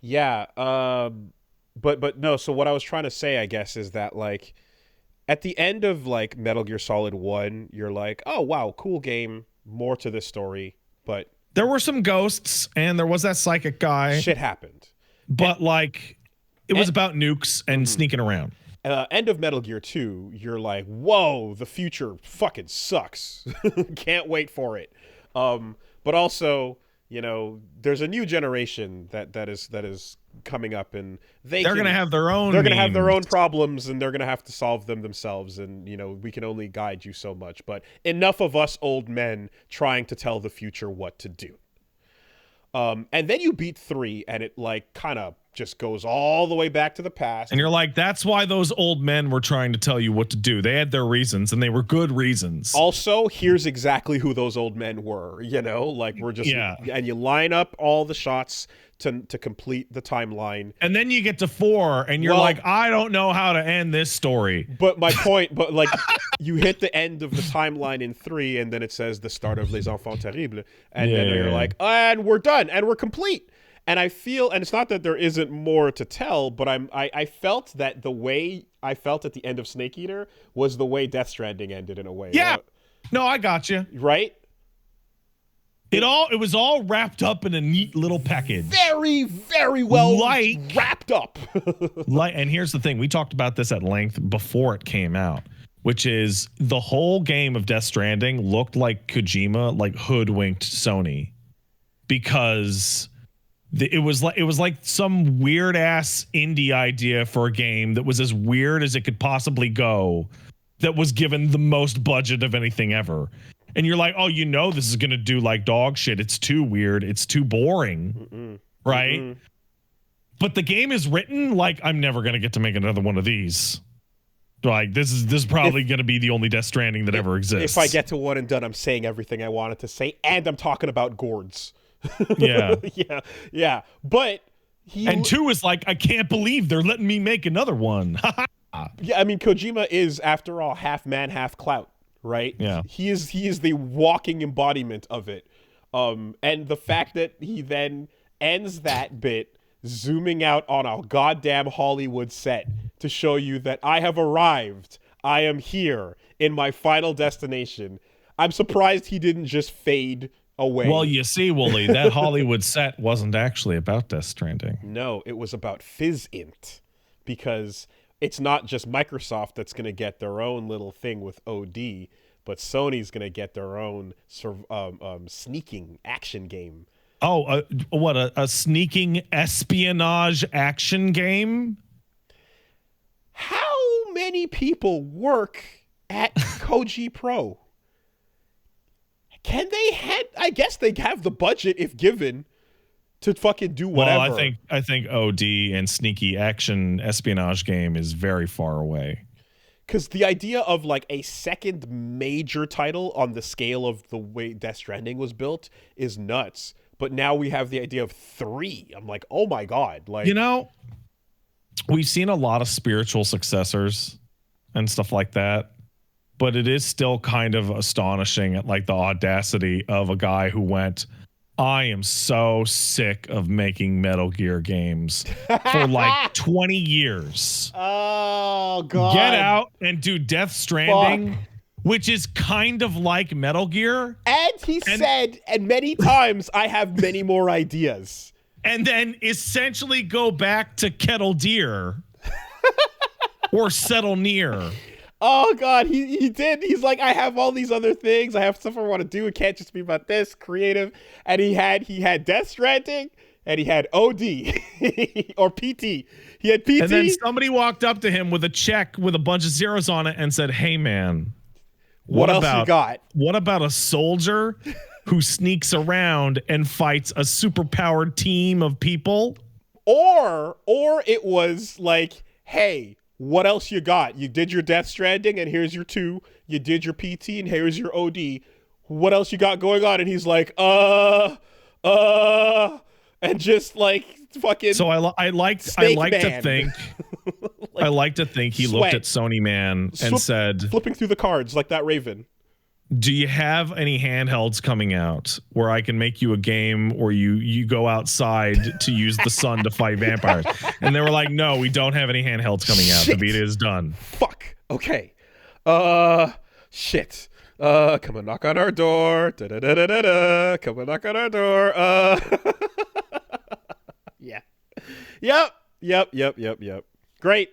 Yeah. But no. So what I was trying to say, I guess, is that like at the end of like Metal Gear Solid 1, you're like, oh wow, cool game, more to this story, but. There were some ghosts, and there was that psychic guy. Shit happened. But, it was about nukes and sneaking around. End of Metal Gear 2, you're like, whoa, the future fucking sucks. Can't wait for it. But also, there's a new generation that is coming up, and they're going to have their own. They're going to have their own problems, and they're going to have to solve them themselves. And we can only guide you so much. But enough of us old men trying to tell the future what to do. And then you beat 3, and it like kind of just goes all the way back to the past. And you're like, that's why those old men were trying to tell you what to do. They had their reasons, and they were good reasons. Also, here's exactly who those old men were, like we're just, and you line up all the shots to complete the timeline. And then you get to 4, and you're like, I don't know how to end this story. But my point, like, you hit the end of the timeline in 3, and then it says the start of Les Enfants Terribles, and then you're like, and we're done, and we're complete. And I feel, and it's not that there isn't more to tell, but I felt that the way I felt at the end of Snake Eater was the way Death Stranding ended in a way. Yeah. No, I got you. Right? It was all wrapped up in a neat little package. Very, very well wrapped up. And here's the thing. We talked about this at length before it came out, which is the whole game of Death Stranding looked like Kojima like hoodwinked Sony, because it was like some weird ass indie idea for a game that was as weird as it could possibly go, that was given the most budget of anything ever. And you're like, oh, this is going to do like dog shit. It's too weird. It's too boring. Right? But the game is written like, I'm never going to get to make another one of these. Like, this is probably going to be the only Death Stranding that ever exists. If I get to one and done, I'm saying everything I wanted to say, and I'm talking about gourds. Yeah. Yeah. But and 2 is like, I can't believe they're letting me make another one. Yeah, I mean, Kojima is, after all, half man, half clout, right? Yeah. He is the walking embodiment of it. And the fact that he then ends that bit zooming out on a goddamn Hollywood set to show you that I have arrived. I am here in my final destination. I'm surprised he didn't just fade away. Well, you see, Wooly, that Hollywood set wasn't actually about Death Stranding. No, it was about Physint, because it's not just Microsoft that's going to get their own little thing with OD, but Sony's going to get their own sneaking action game. Oh, what, a sneaking espionage action game? How many people work at Koji Pro? Can they I guess they have the budget, if given, to fucking do whatever. Well, I think OD and sneaky action espionage game is very far away. Because the idea of like a second major title on the scale of the way Death Stranding was built is nuts. But now we have the idea of 3. I'm like, oh my God. Like, we've seen a lot of spiritual successors and stuff like that, but it is still kind of astonishing at like the audacity of a guy who went, I am so sick of making Metal Gear games for like 20 years. Oh, God. Get out and do Death Stranding, which is kind of like Metal Gear. And he said, and many times, I have many more ideas. And then essentially go back to Kettle Deer or Settle Near. Oh, God, he did. He's like, I have all these other things. I have stuff I want to do. It can't just be about this, creative. And he had Death Stranding, and he had OD, or PT. He had PT. And then somebody walked up to him with a check with a bunch of zeros on it and said, hey, man, what else you got? What about a soldier who sneaks around and fights a superpowered team of people? Or it was like, hey, what else you got? You did your Death Stranding, and here's your 2. You did your PT, and here's your OD. What else you got going on? And he's like, and just like fucking. So I like to think. I like to think he looked at Sony Man and said, flipping through the cards like that Raven. Do you have any handhelds coming out where I can make you a game where you go outside to use the sun to fight vampires? And they were like, no, we don't have any handhelds coming out. The beta is done. Fuck. Okay. Shit. Come and knock on our door. Da-da-da-da-da-da. Come and knock on our door. Yeah. Yep. Great.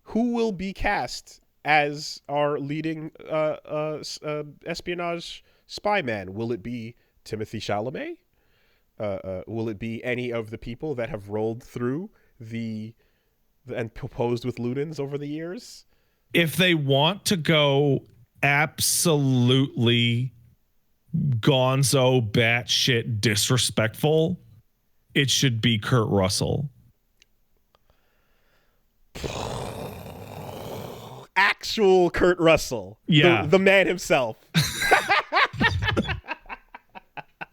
Who will be cast as our leading espionage spy man? Will it be Timothée Chalamet? Will it be any of the people that have rolled through and proposed with Lunans over the years? If they want to go absolutely gonzo batshit disrespectful, it should be Kurt Russell. Actual Kurt Russell. Yeah. The man himself.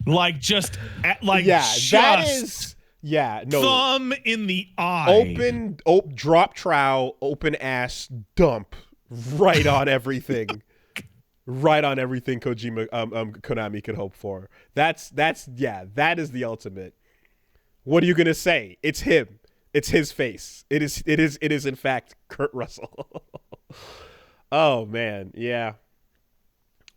Like just that is thumb in the eye. Drop trowel, open ass dump right on everything. Right on everything Konami could hope for. That is the ultimate. What are you gonna say? It's him. It's his face. It is in fact Kurt Russell. Oh man, yeah.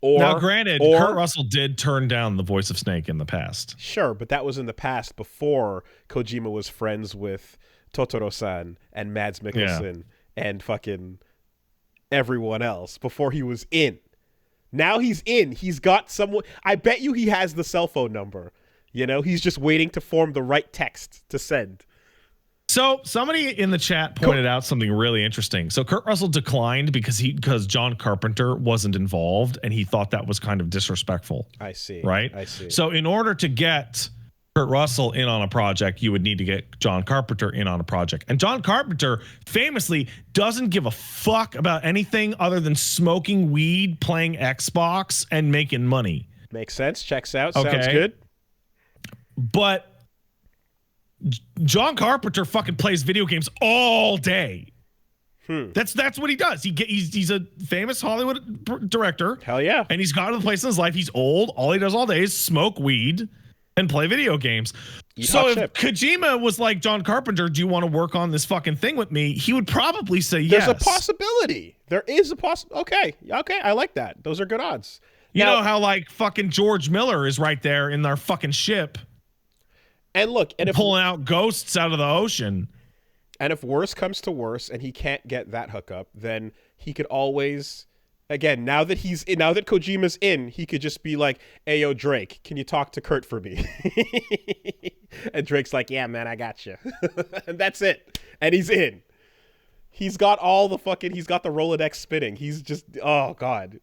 Now, granted, Kurt Russell did turn down the voice of Snake in the past. Sure, but that was in the past before Kojima was friends with Totoro-san and Mads Mikkelsen and fucking everyone else before he was in. Now he's in. He's got someone. I bet you he has the cell phone number. You know, he's just waiting to form the right text to send. So somebody in the chat pointed out something really interesting. So Kurt Russell declined because John Carpenter wasn't involved, and he thought that was kind of disrespectful. I see. Right? I see. So in order to get Kurt Russell in on a project, you would need to get John Carpenter in on a project. And John Carpenter famously doesn't give a fuck about anything other than smoking weed, playing Xbox, and making money. Makes sense. Checks out. Sounds good. But John Carpenter fucking plays video games all day. That's what he does. He's a famous Hollywood director. Hell yeah. And he's got to the place in his life. He's old. All he does all day is smoke weed and play video games. So if Kojima was like, John Carpenter, do you want to work on this fucking thing with me? He would probably say yes. There's a possibility. There is a possibility. Okay. I like that. Those are good odds. You know how like fucking George Miller is right there in our fucking ship. And look, and pulling out ghosts out of the ocean. And if worse comes to worse and he can't get that hookup, then he could always, again, now that Kojima's in, he could just be like, hey, yo, Drake, can you talk to Kurt for me? And Drake's like, yeah, man, I got you. And that's it. And he's in. He's got he's got the Rolodex spinning. He's just, oh, God.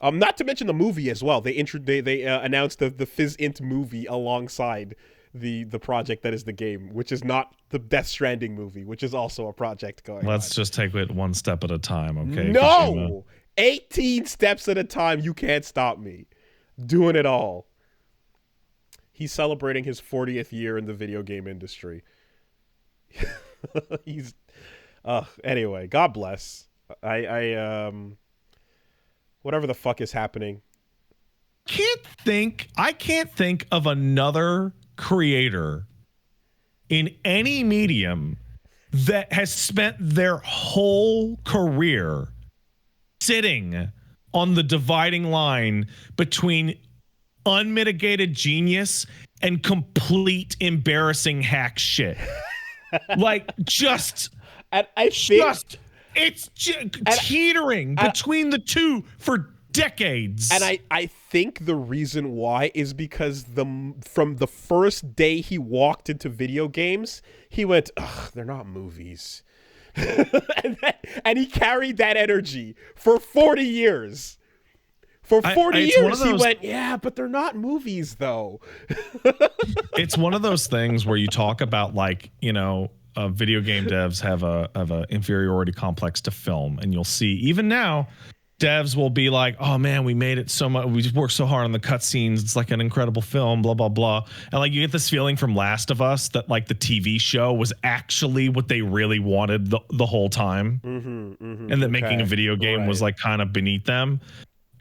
Not to mention the movie as well. They announced the Physint movie alongside the project that is the game, which is not the Death Stranding movie, which is also a project going on. Let's just take it one step at a time, okay? No! Kojima. 18 steps at a time. You can't stop me. Doing it all. He's celebrating his 40th year in the video game industry. He's... anyway, God bless. Whatever the fuck is happening. I can't think of another creator in any medium that has spent their whole career sitting on the dividing line between unmitigated genius and complete embarrassing hack shit. Like just and I think it's teetering between the two for decades. And I think the reason why is because from the first day he walked into video games, he went, ugh, they're not movies. and he carried that energy for 40 years. For 40 years, he went, yeah, but they're not movies, though. It's one of those things where you talk about, like, you know, video game devs have a inferiority complex to film. And you'll see, even now, devs will be like, oh man, we made it so much. We just worked so hard on the cutscenes. It's like an incredible film, blah, blah, blah. And like you get this feeling from Last of Us that like the TV show was actually what they really wanted the whole time. And that making a video game was like kind of beneath them.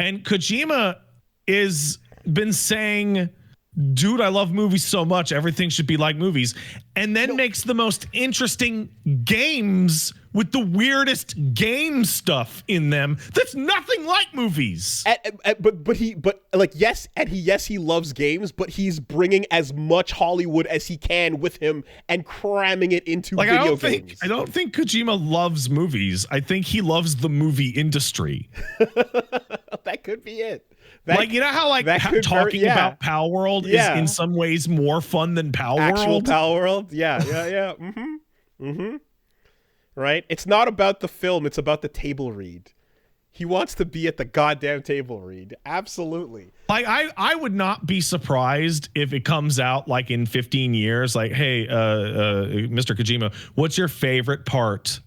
And Kojima is been saying, dude, I love movies so much. Everything should be like movies. And then makes the most interesting games with the weirdest game stuff in them that's nothing like movies. Yes, he loves games, but he's bringing as much Hollywood as he can with him and cramming it into video games. I don't think Kojima loves movies. I think he loves the movie industry. That could be it. You know how talking about Pal World is in some ways more fun than Pal World? Actual Pal World? Yeah. Right? It's not about the film. It's about the table read. He wants to be at the goddamn table, Reed. Absolutely. Like I would not be surprised if it comes out like in 15 years. Like, hey, Mr. Kojima, what's your favorite part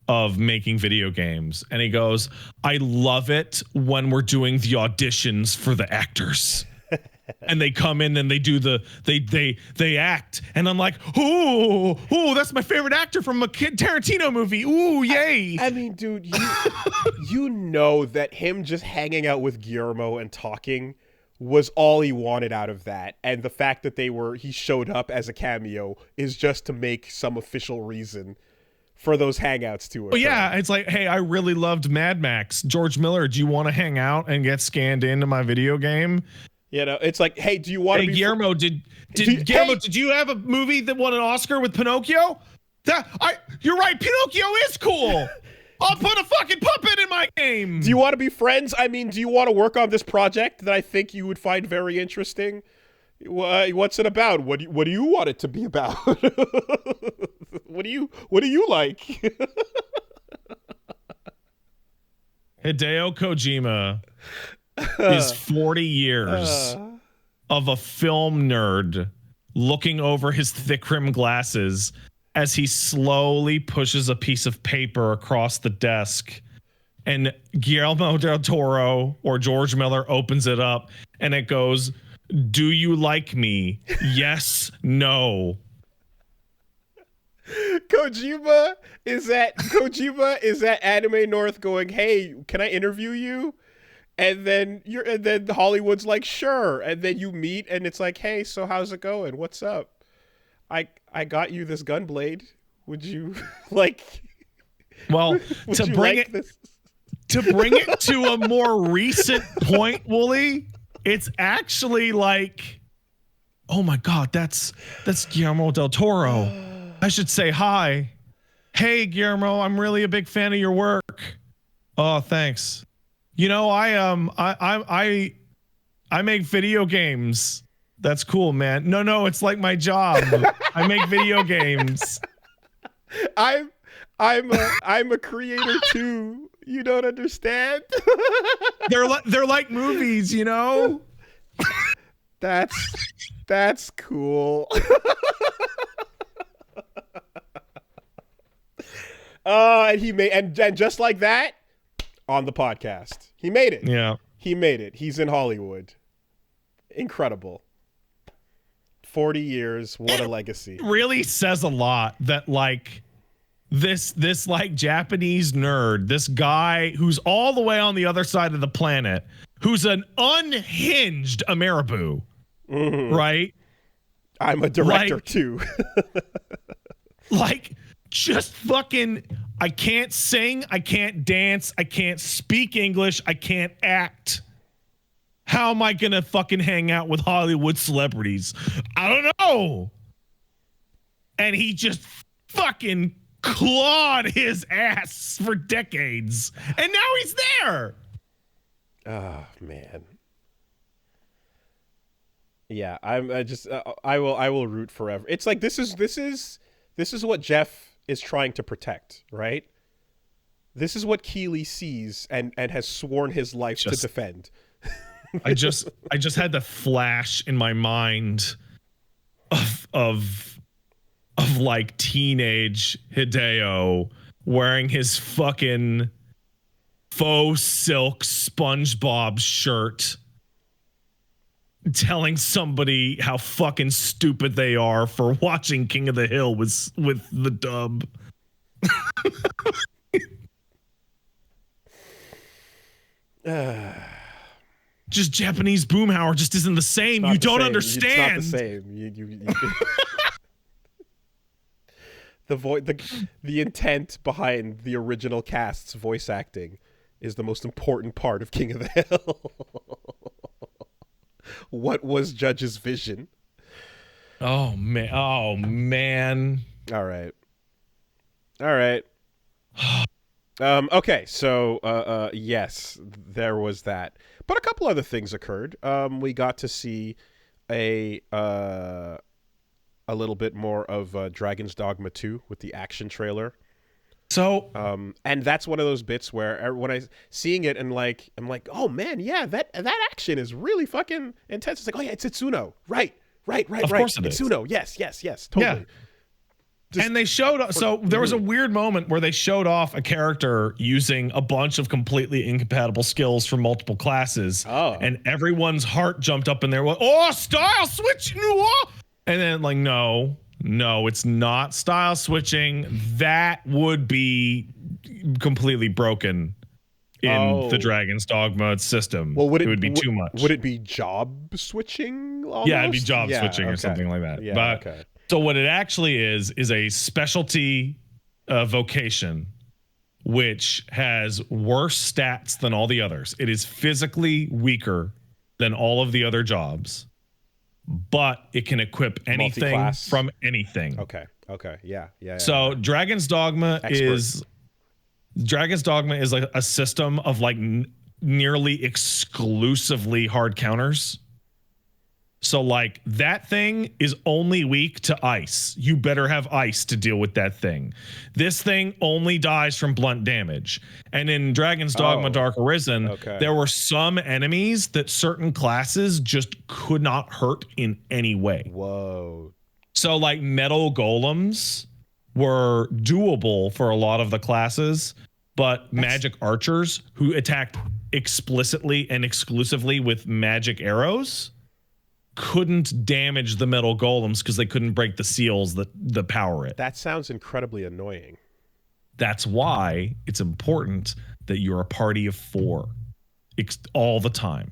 of making video games? And he goes, I love it when we're doing the auditions for the actors. And they come in and they do they act, and I'm like, ooh, that's my favorite actor from a Kid Tarantino movie. Ooh, yay! I mean, dude, you know that him just hanging out with Guillermo and talking was all he wanted out of that, and the fact that he showed up as a cameo is just to make some official reason for those hangouts to occur. Oh yeah, it's like, hey, I really loved Mad Max. George Miller, do you want to hang out and get scanned into my video game? You know, it's like, hey, do you want to be... Guillermo, did you have a movie that won an Oscar with Pinocchio? You're right, Pinocchio is cool. I'll put a fucking puppet in my game. Do you want to be friends? I mean, do you want to work on this project that I think you would find very interesting? What's it about? What do you want it to be about? What do you like? Hideo Kojima is 40 years of a film nerd looking over his thick rimmed glasses as he slowly pushes a piece of paper across the desk, and Guillermo del Toro or George Miller opens it up and it goes, do you like me? Yes, no. Kojima is at Anime North going, hey, can I interview you? And then Hollywood's like, sure. And then you meet and it's like, hey, so how's it going? What's up? I got you this gunblade. Would you like? Well, to bring it to a more recent point, Wooly, it's actually like, oh my God, that's Guillermo del Toro. I should say hi. Hey, Guillermo, I'm really a big fan of your work. Oh, thanks. You know, I make video games. That's cool, man. No, it's like my job. I make video games. I'm a creator too. You don't understand? They're like movies, you know? That's cool. And just like that, on the podcast, he made it. Yeah, he made it. He's in Hollywood. Incredible. 40 years, what a legacy. It really says a lot that like this like Japanese nerd, this guy who's all the way on the other side of the planet, who's an unhinged Ameribu, right? I'm a director too. Like, just fucking, I can't sing, I can't dance, I can't speak English, I can't act. How am I gonna fucking hang out with Hollywood celebrities? I don't know. And he just fucking clawed his ass for decades, and now he's there. Oh man. Yeah, I will root forever. It's like this is what Jeff is trying to protect, right? This is what Keeley sees and has sworn his life to defend. I just had the flash in my mind of like teenage Hideo wearing his fucking faux silk SpongeBob shirt, telling somebody how fucking stupid they are for watching King of the Hill with the dub. Just Japanese Boomhauer just isn't the same. You don't understand. It's not the same. You the intent behind the original cast's voice acting is the most important part of King of the Hill. What was Judge's vision? Oh man. All right. Okay, so yes, there was that, but a couple other things occurred. We got to see a little bit more of Dragon's Dogma 2 with the action trailer. So, and that's one of those bits where when I seeing it and like I'm like, oh man, yeah, that action is really fucking intense. It's like, oh yeah, it's Itsuno, right. of course it is. Itsuno, yes, totally. Yeah. And they showed, so there was a weird moment where they showed off a character using a bunch of completely incompatible skills from multiple classes. Oh. And everyone's heart jumped up in there. Oh, style switching. And then like, no, it's not style switching. That would be completely broken in the Dragon's Dogma system. Well, it would be too much. Would it be job switching almost? Yeah, it'd be job switching or something like that. Yeah, but so what it actually is a specialty vocation which has worse stats than all the others. It is physically weaker than all of the other jobs, but it can equip anything Multi-class. from anything. Okay. Yeah. So Dragon's Dogma is like a system of like nearly exclusively hard counters. So like that thing is only weak to ice. You better have ice to deal with that thing. This thing only dies from blunt damage. And in Dragon's Dogma Dark Arisen, there were some enemies that certain classes just could not hurt in any way. Whoa. So like metal golems were doable for a lot of the classes, but magic archers who attacked explicitly and exclusively with magic arrows couldn't damage the metal golems because they couldn't break the seals that power it. That sounds incredibly annoying. That's why it's important that you're a party of 4 all the time.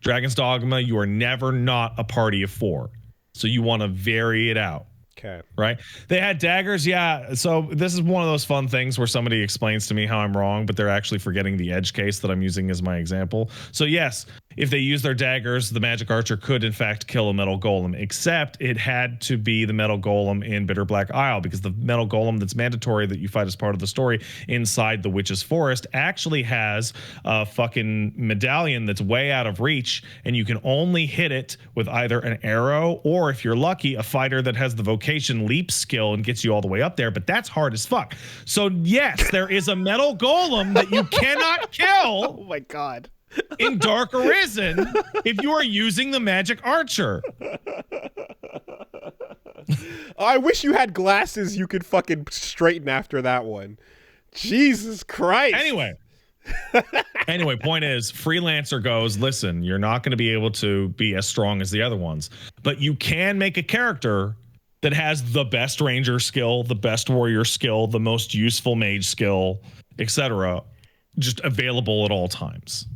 Dragon's Dogma, you are never not a party of 4. So you want to vary it out. Okay. Right? They had daggers. Yeah. So this is one of those fun things where somebody explains to me how I'm wrong, but they're actually forgetting the edge case that I'm using as my example. So yes, if they use their daggers, the magic archer could in fact kill a metal golem, except it had to be the metal golem in Bitter Black Isle, because the metal golem that's mandatory that you fight as part of the story inside the witch's forest actually has a fucking medallion that's way out of reach, and you can only hit it with either an arrow or, if you're lucky, a fighter that has the vocation leap skill and gets you all the way up there, but that's hard as fuck. So yes, there is a metal golem that you cannot kill. Oh my god. In Dark Arisen, if you are using the magic archer. I wish you had glasses you could fucking straighten after that one. Jesus Christ. Anyway, point is, Freelancer goes, listen, you're not going to be able to be as strong as the other ones, but you can make a character that has the best ranger skill, the best warrior skill, the most useful mage skill, etc., just available at all times.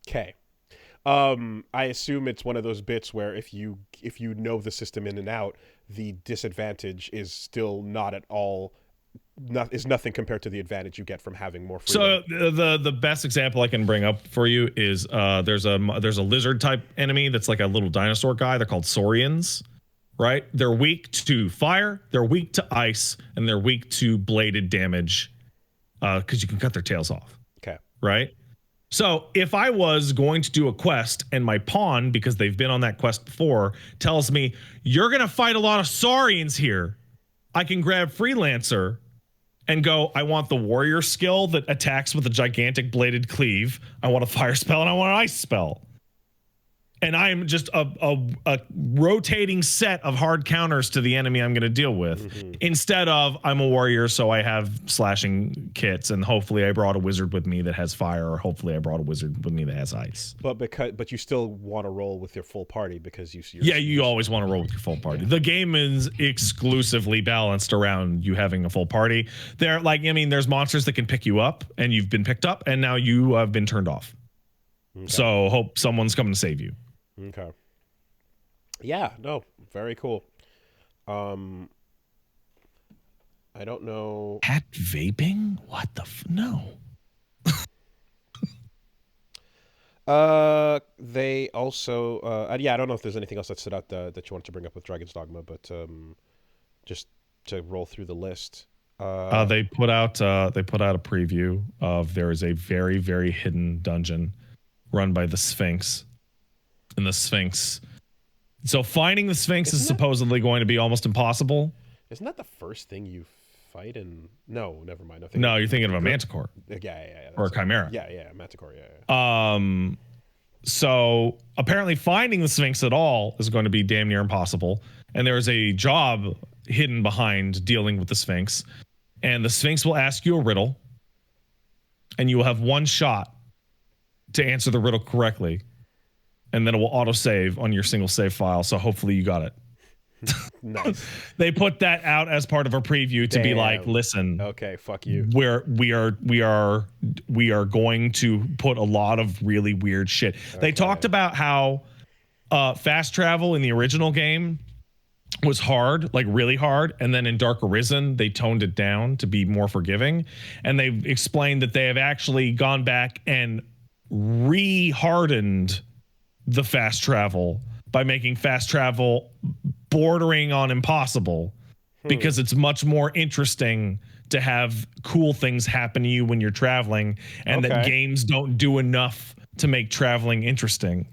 Okay. I assume it's one of those bits where if you know the system in and out, the disadvantage is still not at all, is nothing compared to the advantage you get from having more freedom. So the best example I can bring up for you is there's a lizard type enemy that's like a little dinosaur guy. They're called Saurians, right? They're weak to fire, they're weak to ice, and they're weak to bladed damage because you can cut their tails off. Okay. Right? So if I was going to do a quest and my pawn, because they've been on that quest before, tells me, you're going to fight a lot of Saurians here, I can grab Freelancer and go, I want the warrior skill that attacks with a gigantic bladed cleave. I want a fire spell and I want an ice spell. And I'm just a rotating set of hard counters to the enemy I'm going to deal with, instead of I'm a warrior, so I have slashing kits, and hopefully I brought a wizard with me that has fire, or hopefully I brought a wizard with me that has ice. But you still want to roll with your full party because you always want to roll with your full party. The game is exclusively balanced around you having a full party. There's monsters that can pick you up, and you've been picked up, and now you have been turned off. Okay. So hope someone's coming to save you. Okay. Yeah, no, very cool. I don't know. Hat vaping? What the no. They also I don't know if there's anything else that stood out that you wanted to bring up with Dragon's Dogma, but just to roll through the list. They put out a preview of, there is a very, very hidden dungeon run by the Sphinx. And the Sphinx. So finding the Sphinx is supposedly going to be almost impossible. Isn't that the first thing you fight in. No, never mind. No, you're thinking of a Manticore. Yeah. Or a Chimera. Yeah, Manticore. Yeah. So apparently finding the Sphinx at all is going to be damn near impossible. And there is a job hidden behind dealing with the Sphinx. And the Sphinx will ask you a riddle. And you will have one shot to answer the riddle correctly. And then it will autosave on your single save file. So hopefully you got it. Nice. They put that out as part of a preview to be like, listen, okay, fuck you. We are going to put a lot of really weird shit. Okay. They talked about how fast travel in the original game was hard, like really hard, and then in Dark Arisen they toned it down to be more forgiving. And they've explained that they have actually gone back and re-hardened the fast travel by making fast travel bordering on impossible, because it's much more interesting to have cool things happen to you when you're traveling, and that games don't do enough to make traveling interesting.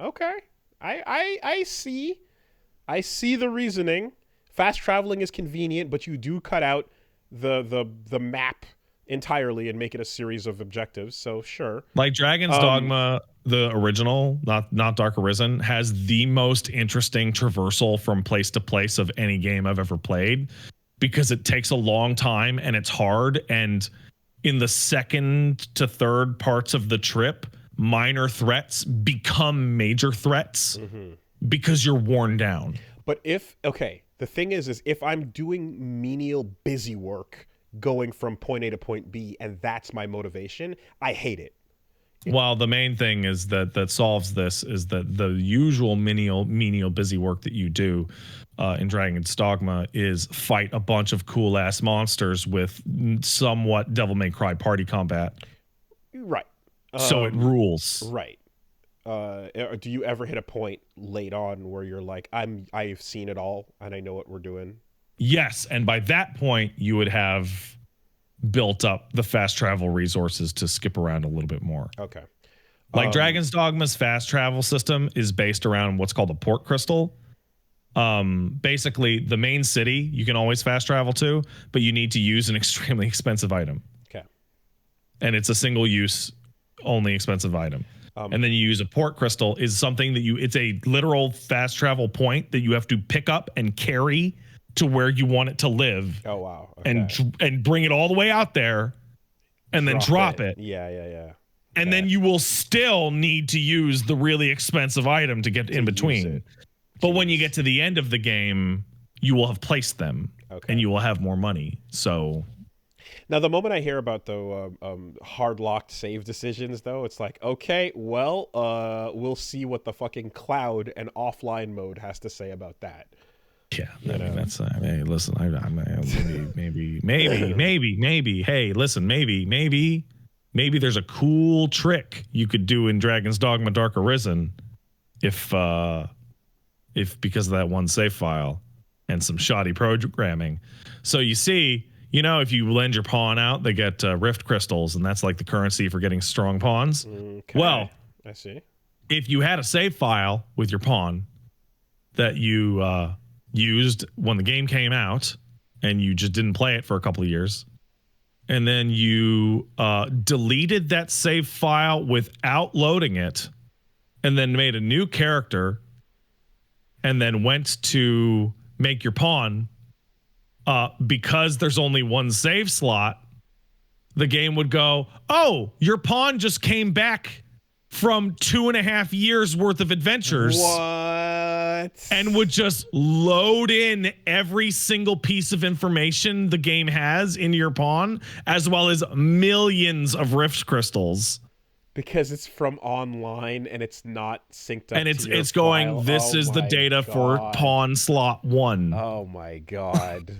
Okay. I see the reasoning. Fast traveling is convenient, but you do cut out the map entirely and make it a series of objectives. So sure. Like Dragon's Dogma, the original, not Dark Arisen, has the most interesting traversal from place to place of any game I've ever played, because it takes a long time and it's hard. And in the second to third parts of the trip, minor threats become major threats because you're worn down. But the thing is if I'm doing menial busy work going from point A to point B, and that's my motivation, I hate it. Well, the main thing is that solves this is that the usual menial busy work that you do in Dragon's Dogma is fight a bunch of cool ass monsters with somewhat Devil May Cry party combat. Right. So it rules. Right. Do you ever hit a point late on where you're like, I've seen it all and I know what we're doing? Yes, and by that point, you would have built up the fast travel resources to skip around a little bit more. Okay. Like Dragon's Dogma's fast travel system is based around what's called a port crystal. Basically, the main city you can always fast travel to, but you need to use an extremely expensive item. Okay. And it's a single-use, only expensive item. And then you use a port crystal is something that it's a literal fast travel point that you have to pick up and carry to where you want it to live. Oh wow! Okay. And bring it all the way out there, and then drop it. Yeah. Okay. And then you will still need to use the really expensive item to get in between. But when you get to the end of the game, you will have placed them, and you will have more money. So now, the moment I hear about the hard locked save decisions, though, it's like, okay, well, we'll see what the fucking cloud and offline mode has to say about that. Yeah, I mean, that's. Hey, listen, maybe. Hey, listen, maybe there's a cool trick you could do in Dragon's Dogma Dark Arisen, if because of that one save file and some shoddy programming. So you see, if you lend your pawn out, they get rift crystals, and that's like the currency for getting strong pawns. Okay. Well, I see. If you had a save file with your pawn that you used when the game came out, and you just didn't play it for a couple of years, and then you deleted that save file without loading it, and then made a new character, and then went to make your pawn, because there's only one save slot, the game would go, oh, your pawn just came back from 2.5 years worth of adventures. What? And would just load in every single piece of information the game has in your pawn, as well as millions of rift crystals. Because it's from online and it's not synced up. And to your it's going, file. this is the data for pawn slot 1. Oh my God.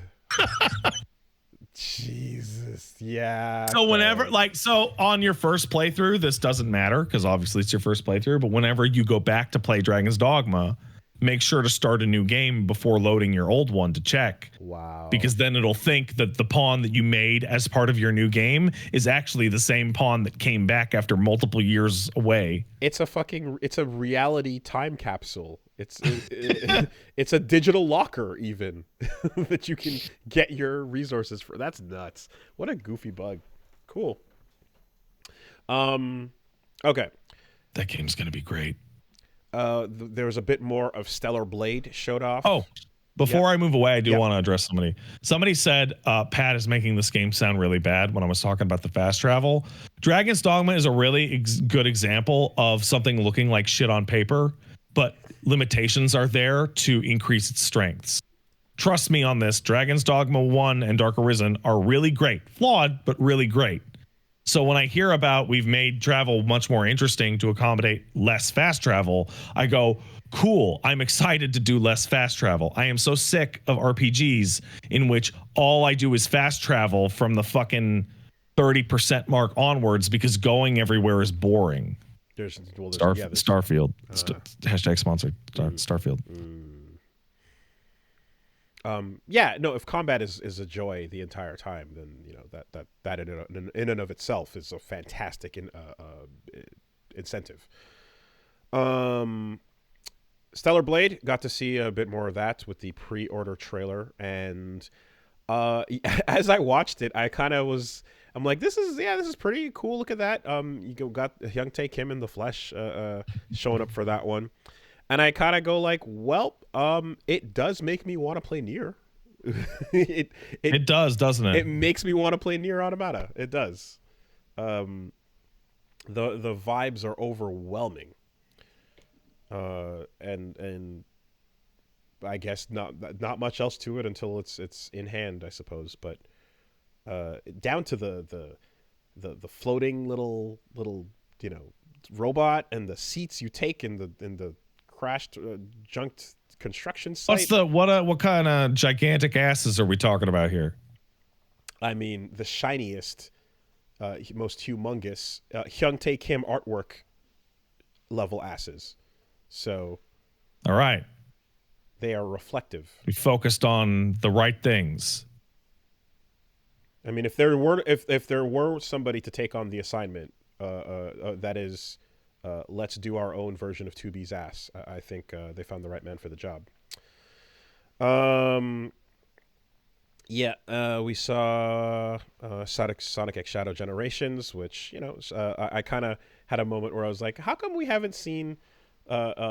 Jesus. Yeah. So whenever, so on your first playthrough, this doesn't matter because obviously it's your first playthrough, but whenever you go back to play Dragon's Dogma, make sure to start a new game before loading your old one to check. Wow. Because then it'll think that the pawn that you made as part of your new game is actually the same pawn that came back after multiple years away. It's a reality time capsule. It's a digital locker even that you can get your resources for. That's nuts. What a goofy bug. Cool. Okay. That game's going to be great. There was a bit more of Stellar Blade showed off. Oh, before I move away, I do want to address somebody. Somebody said Pat is making this game sound really bad when I was talking about the fast travel. Dragon's Dogma is a really good example of something looking like shit on paper, but limitations are there to increase its strengths. Trust me on this. Dragon's Dogma 1 and Dark Arisen are really great. Flawed, but really great. So when I hear about we've made travel much more interesting to accommodate less fast travel, I go, cool, I'm excited to do less fast travel. I am so sick of RPGs in which all I do is fast travel from the fucking 30% mark onwards because going everywhere is boring. Starfield. Hashtag sponsored. Starfield. If combat is a joy the entire time, then that in and of itself is a fantastic incentive. Stellar Blade, got to see a bit more of that with the pre-order trailer, and as I watched it, I'm like, this is pretty cool. Look at that. You got Hyung-tae Kim in the flesh showing up for that one. And I kind of go like, well, it does make me want to play Nier. It does, doesn't it? It makes me want to play Nier Automata. It does. The vibes are overwhelming. And I guess not much else to it until it's in hand, I suppose. But down to the floating little robot and the seats you take in the crashed junked construction site. What kind of gigantic asses are we talking about here? I mean, the shiniest, most humongous Hyung-tae Kim artwork level asses. So, all right, they are reflective. We focused on the right things. I mean, if there were somebody to take on the assignment, that is, let's do our own version of 2B's ass. I think they found the right man for the job. We saw Sonic X Shadow Generations, which I kind of had a moment where I was like, how come we haven't seen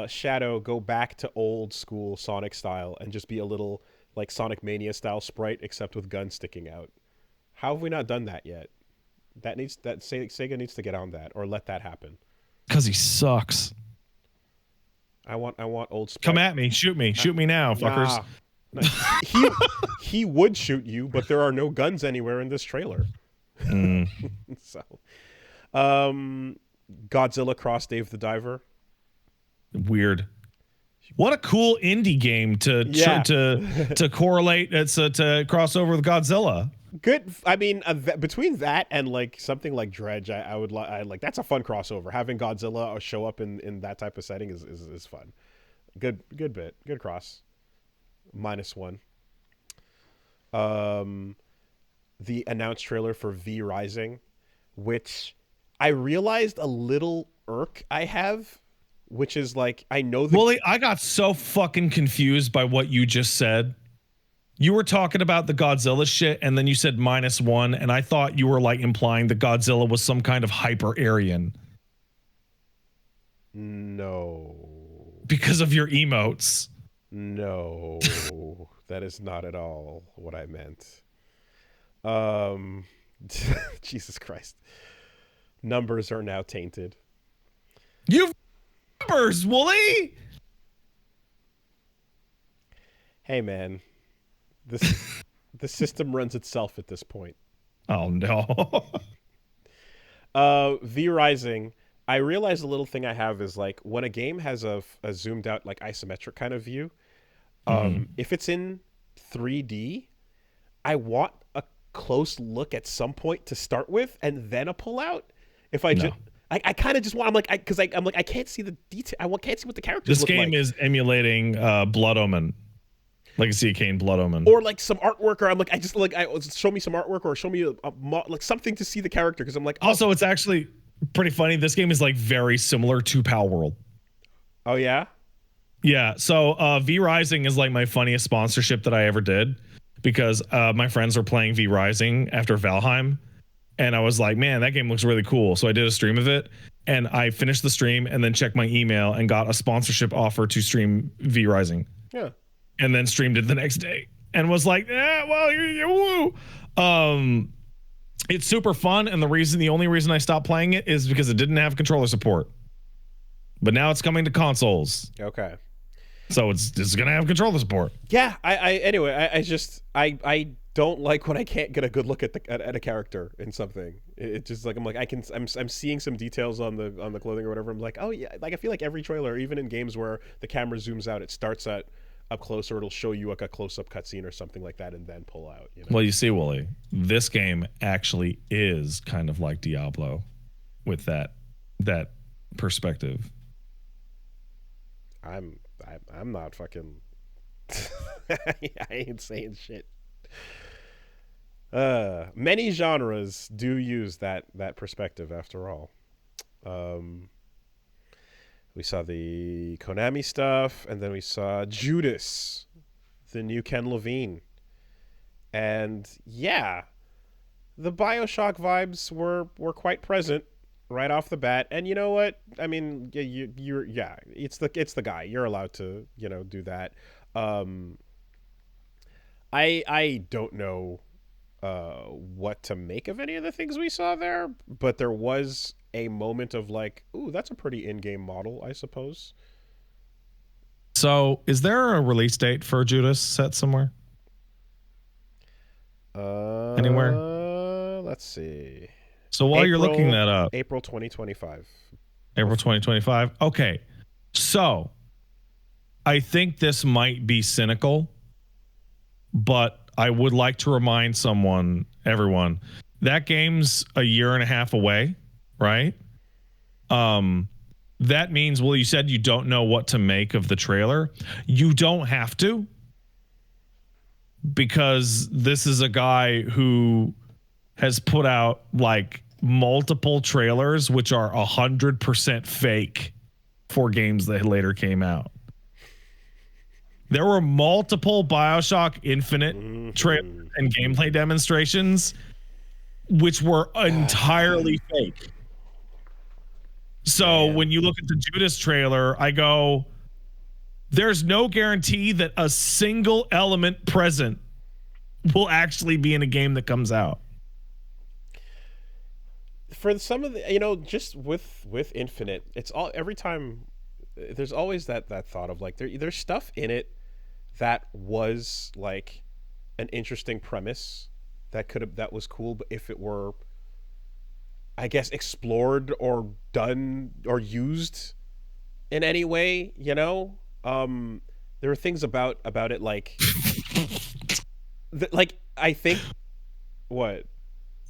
Shadow go back to old school Sonic style and just be a little like Sonic Mania style sprite, except with guns sticking out? How have we not done that yet? Sega needs to get on that, or let that happen. Because he sucks. I want old sprite. Come at me, shoot me now, fuckers. Nah. He would shoot you, but there are no guns anywhere in this trailer. So, Godzilla Cross Dave the Diver. Weird. What a cool indie game to correlate. It's to cross over with Godzilla. Good. I mean, between that and like something like Dredge, I would like that's a fun crossover. Having Godzilla show up in that type of setting is fun. Good bit. Good cross. -1. The announced trailer for V Rising, which I realized a little irk I have, which is like, I know Wooly, I got so fucking confused by what you just said. You were talking about the Godzilla shit, and then you said -1, and I thought you were like implying that Godzilla was some kind of hyper-Aryan. No. Because of your emotes. No. That is not at all what I meant. Jesus Christ. Numbers are now tainted. You've numbers, Wooly! Hey, man. The system runs itself at this point. Oh, no. V Rising, I realize the little thing I have is like when a game has a zoomed out like isometric kind of view, if it's in 3D, I want a close look at some point to start with and then a pull out. If I I kind of just want. I'm like, I'm like, I can't see the detail. Can't see what the characters. This game is emulating Blood Omen, Legacy of Kain, Blood Omen, or like some artwork. Or I'm like, show me some artwork, or show me like something to see the character. Because I'm like, also it's actually pretty funny. This game is like very similar to Pal World. Oh yeah. Yeah. So V Rising is like my funniest sponsorship that I ever did, because my friends were playing V Rising after Valheim. And I was like, man, that game looks really cool. So I did a stream of it, and I finished the stream and then checked my email and got a sponsorship offer to stream V Rising. Yeah. And then streamed it the next day and was like, well, woo. It's super fun. And the only reason I stopped playing it is because it didn't have controller support. But now it's coming to consoles. Okay. So it's going to have controller support. Yeah. Anyway, I don't like when I can't get a good look at a character in something. It's just like I'm seeing some details on the clothing or whatever. I'm like, oh yeah, like I feel like every trailer, even in games where the camera zooms out, it starts at up close, or it'll show you like a close-up cutscene or something like that, and then pull out. You know? Well, you see, Wooly, this game actually is kind of like Diablo, with that perspective. I'm not fucking. I ain't saying shit. Many genres do use that perspective after all. We saw the Konami stuff, and then we saw Judas, the new Ken Levine. And yeah, the Bioshock vibes were quite present right off the bat. And you know what? I mean, it's the guy. You're allowed to, do that. I don't know what to make of any of the things we saw there, but there was a moment of like, ooh, that's a pretty in-game model, I suppose. So is there a release date for Judas set somewhere? Anywhere? Let's see. So while you're looking that up, April 2025. April 2025. Okay. So I think this might be cynical, but I would like to remind everyone, that game's a year and a half away, right? That means, well, you said you don't know what to make of the trailer. You don't have to, because this is a guy who has put out like multiple trailers, which are 100% fake for games that later came out. There were multiple Bioshock Infinite trailers and gameplay demonstrations, which were entirely fake. So when you look at the Judas trailer, I go, there's no guarantee that a single element present will actually be in a game that comes out. For some of the, just with Infinite, it's all, every time there's always that thought of like, there's stuff in it that was like an interesting premise that was cool, but if it were, I guess, explored or done or used in any way, there are things about it like like I think what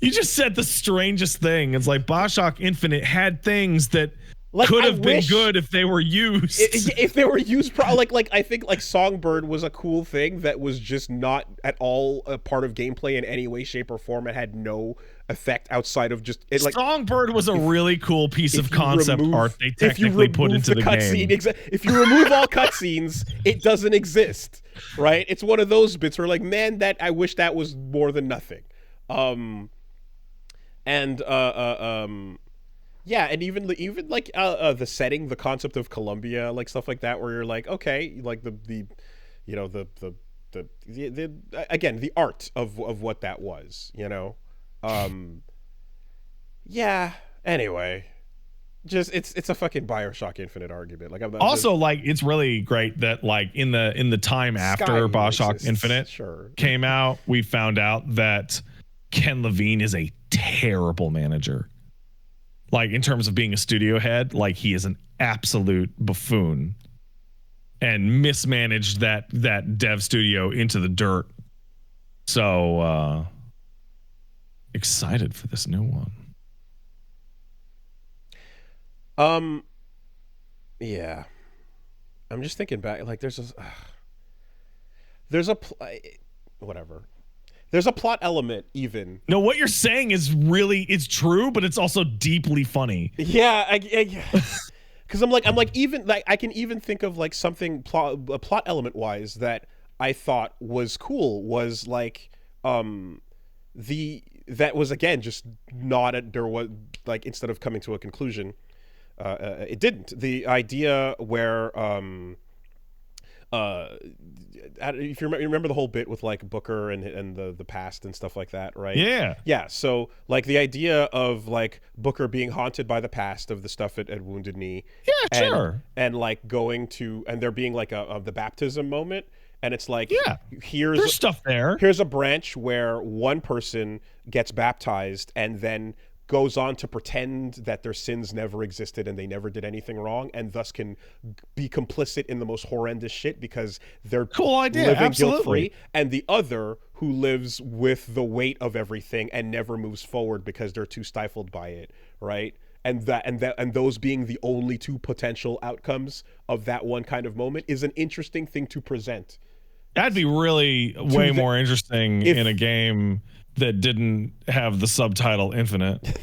you just said the strangest thing. It's like Bioshock Infinite had things that like, could have been good if they were used. If they were used, like I think like Songbird was a cool thing that was just not at all a part of gameplay in any way, shape, or form. It had no effect outside of just it. Like Songbird was a really cool piece of concept art they technically put into the game. If you remove all cutscenes, it doesn't exist, right? It's one of those bits where like, man, that I wish that was more than nothing. Yeah, and even like the setting, the concept of Colombia, like stuff like that, where you're like, okay, like the again, the art of what that was, yeah. Anyway, just it's a fucking Bioshock Infinite argument. Like like it's really great that like in the time after Bioshock Infinite came out, we found out that Ken Levine is a terrible manager. Like in terms of being a studio head, like he is an absolute buffoon and mismanaged that dev studio into the dirt. So excited for this new one. Um, yeah. I'm just thinking back. Like, there's a whatever. There's a plot element even. No, what you're saying is really, it's true, but it's also deeply funny. Yeah, because I'm like even like I can even think of like something plot element wise that I thought was cool was like that was again just not there was like instead of coming to a conclusion, it didn't. The idea where if you remember the whole bit with like Booker and the past and stuff like that, right? Yeah. So like the idea of like Booker being haunted by the past of the stuff at Wounded Knee, sure, and like going to and there being like the baptism moment, and it's like there's stuff there. Here's a branch where one person gets baptized and then goes on to pretend that their sins never existed and they never did anything wrong, and thus can be complicit in the most horrendous shit because they're living guilt-free, and the other who lives with the weight of everything and never moves forward because they're too stifled by it, right? And those being the only two potential outcomes of that one kind of moment is an interesting thing to present. That'd be really way more interesting in a game that didn't have the subtitle infinite.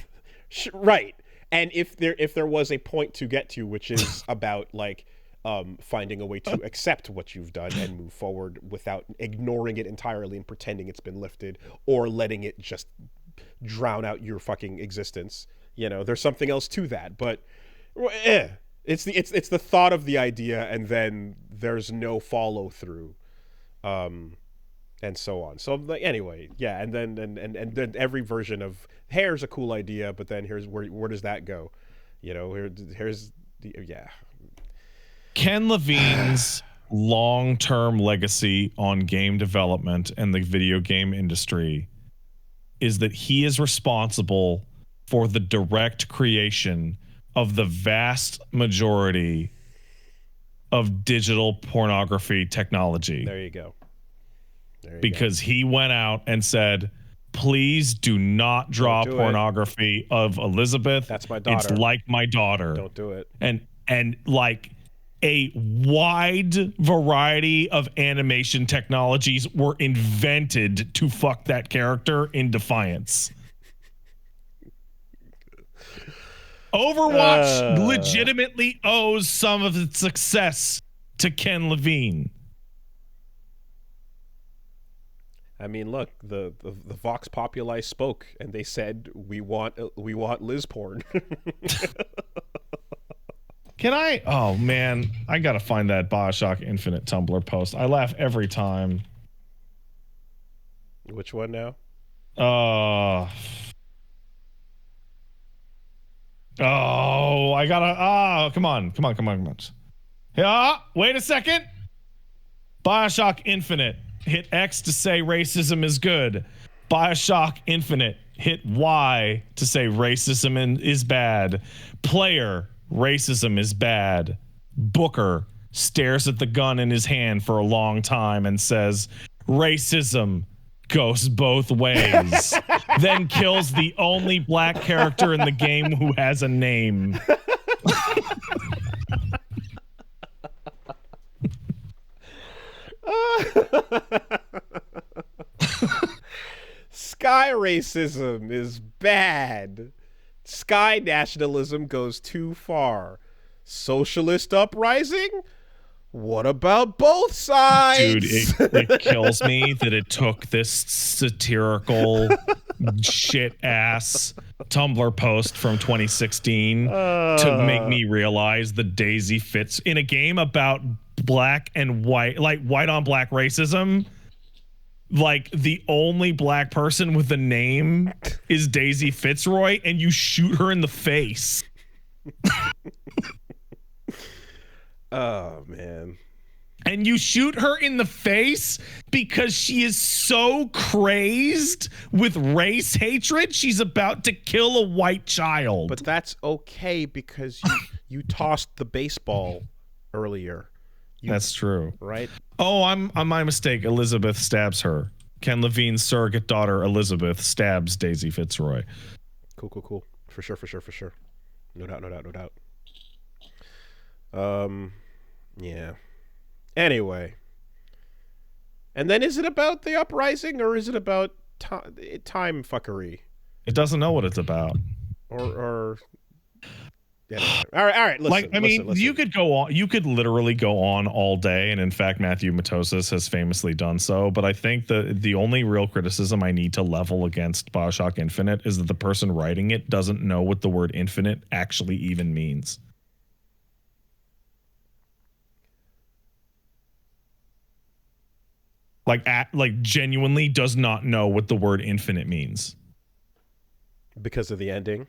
Right. And if there was a point to get to, which is about like finding a way to accept what you've done and move forward without ignoring it entirely and pretending it's been lifted or letting it just drown out your fucking existence. You know, there's something else to that, but it's the thought of the idea and then there's no follow through. And so on. So like, anyway, yeah, and then every version of hair's a cool idea, but then here's where does that go? You know, here's the Ken Levine's long-term legacy on game development and the video game industry is that he is responsible for the direct creation of the vast majority of digital pornography technology. There you go. Because he went out and said, please do not draw pornography of Elizabeth. That's my daughter. It's like my daughter. Don't do it. And like a wide variety of animation technologies were invented to fuck that character in defiance. Overwatch legitimately owes some of its success to Ken Levine. I mean, look, the Vox Populi spoke, and they said we want Liz porn. Can I? Oh man, I gotta find that Bioshock Infinite Tumblr post. I laugh every time. Which one now? Oh, I gotta. Come on. Yeah, wait a second. Bioshock Infinite. Hit X to say racism is good. Bioshock Infinite. Hit Y to say racism is bad. Player, racism is bad. Booker stares at the gun in his hand for a long time and says, racism goes both ways. Then kills the only black character in the game who has a name. Sky racism is bad. Sky nationalism goes too far. Socialist uprising? What about both sides? Dude, it kills me that it took this satirical shit-ass Tumblr post from 2016 to make me realize the Daisy fits in a game about black and white, like white on black racism. Like the only black person with a name is Daisy Fitzroy, and you shoot her in the face. Oh man. And you shoot her in the face because she is so crazed with race hatred, she's about to kill a white child. But that's okay because you tossed the baseball earlier. That's true. Right? Oh, I'm my mistake. Elizabeth stabs her. Ken Levine's surrogate daughter, Elizabeth, stabs Daisy Fitzroy. Cool. For sure. No doubt. Yeah. Anyway. And then is it about the uprising or is it about time fuckery? It doesn't know what it's about. Or anyway. All right. Listen. You could go on. You could literally go on all day, and in fact, Matthew Matosis has famously done so. But I think the only real criticism I need to level against Bioshock Infinite is that the person writing it doesn't know what the word infinite actually even means. Like genuinely does not know what the word infinite means. Because of the ending.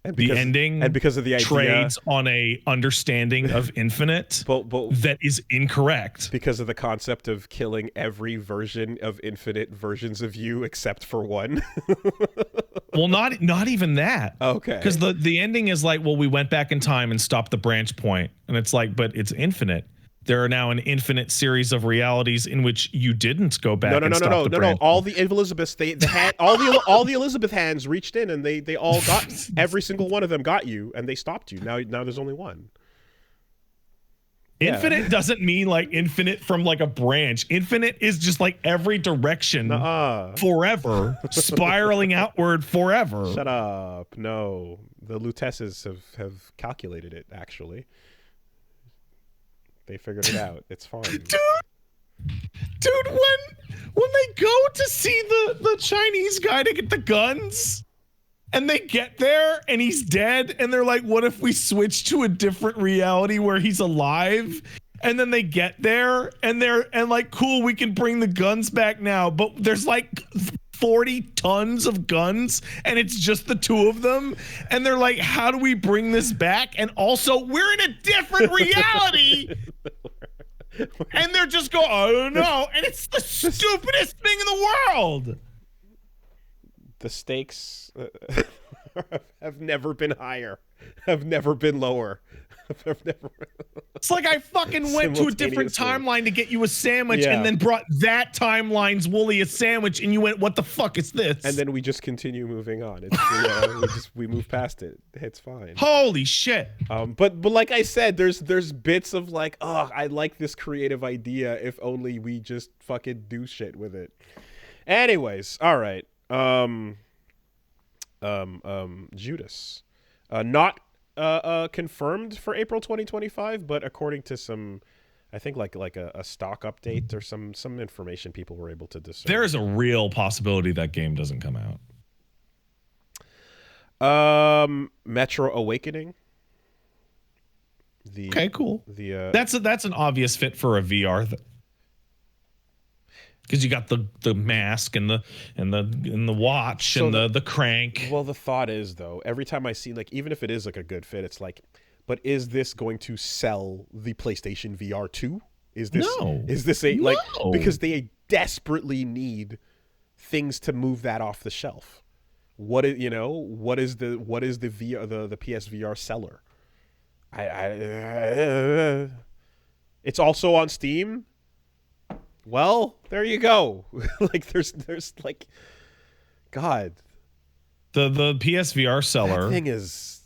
And because of the idea, trades on a understanding of infinite but that is incorrect. Because of the concept of killing every version of infinite versions of you except for one. Well, not even that. Okay. Because the ending is like, well, we went back in time and stopped the branch point, and it's like, but it's infinite. There are now an infinite series of realities in which you didn't go back. No. All the Elizabeths, all the Elizabeth hands reached in and they all got every single one of them got you and they stopped you. Now there's only one. Infinite doesn't mean like infinite from like a branch. Infinite is just like every direction forever, spiraling outward forever. Shut up. No, the Lutesses have calculated it actually. They figured it out. It's fine. Dude, when they go to see the Chinese guy to get the guns and they get there and he's dead and they're like, what if we switch to a different reality where he's alive? And then they get there and like, cool, we can bring the guns back now. But there's like 40 tons of guns and it's just the two of them. And they're like, how do we bring this back? And also we're in a different reality. And they're just going, I don't know. And it's the stupidest thing in the world. The stakes have never been higher, have never been lower. It's like I fucking went to a different timeline to get you a sandwich and then brought that timeline's Wooly a sandwich and you went, what the fuck is this? And then we just continue moving on. We move past it. It's fine. Holy shit. But like I said, there's bits of like, oh, I like this creative idea if only we just fucking do shit with it. Anyways, all right. Judas. Not confirmed for April 2025, but according to some, I think like a stock update or some information people were able to discern. There is a real possibility that game doesn't come out. Metro Awakening. Okay, cool. That's an obvious fit for a VR because you got the mask and the watch and the crank. Well, the thought is though, every time I see like, even if it is like a good fit, it's like, but is this going to sell the PlayStation VR 2? Is this because they desperately need things to move that off the shelf. What is the VR the PSVR seller? It's also on Steam. Well, there you go. Like there's like, God, the PSVR seller that thing is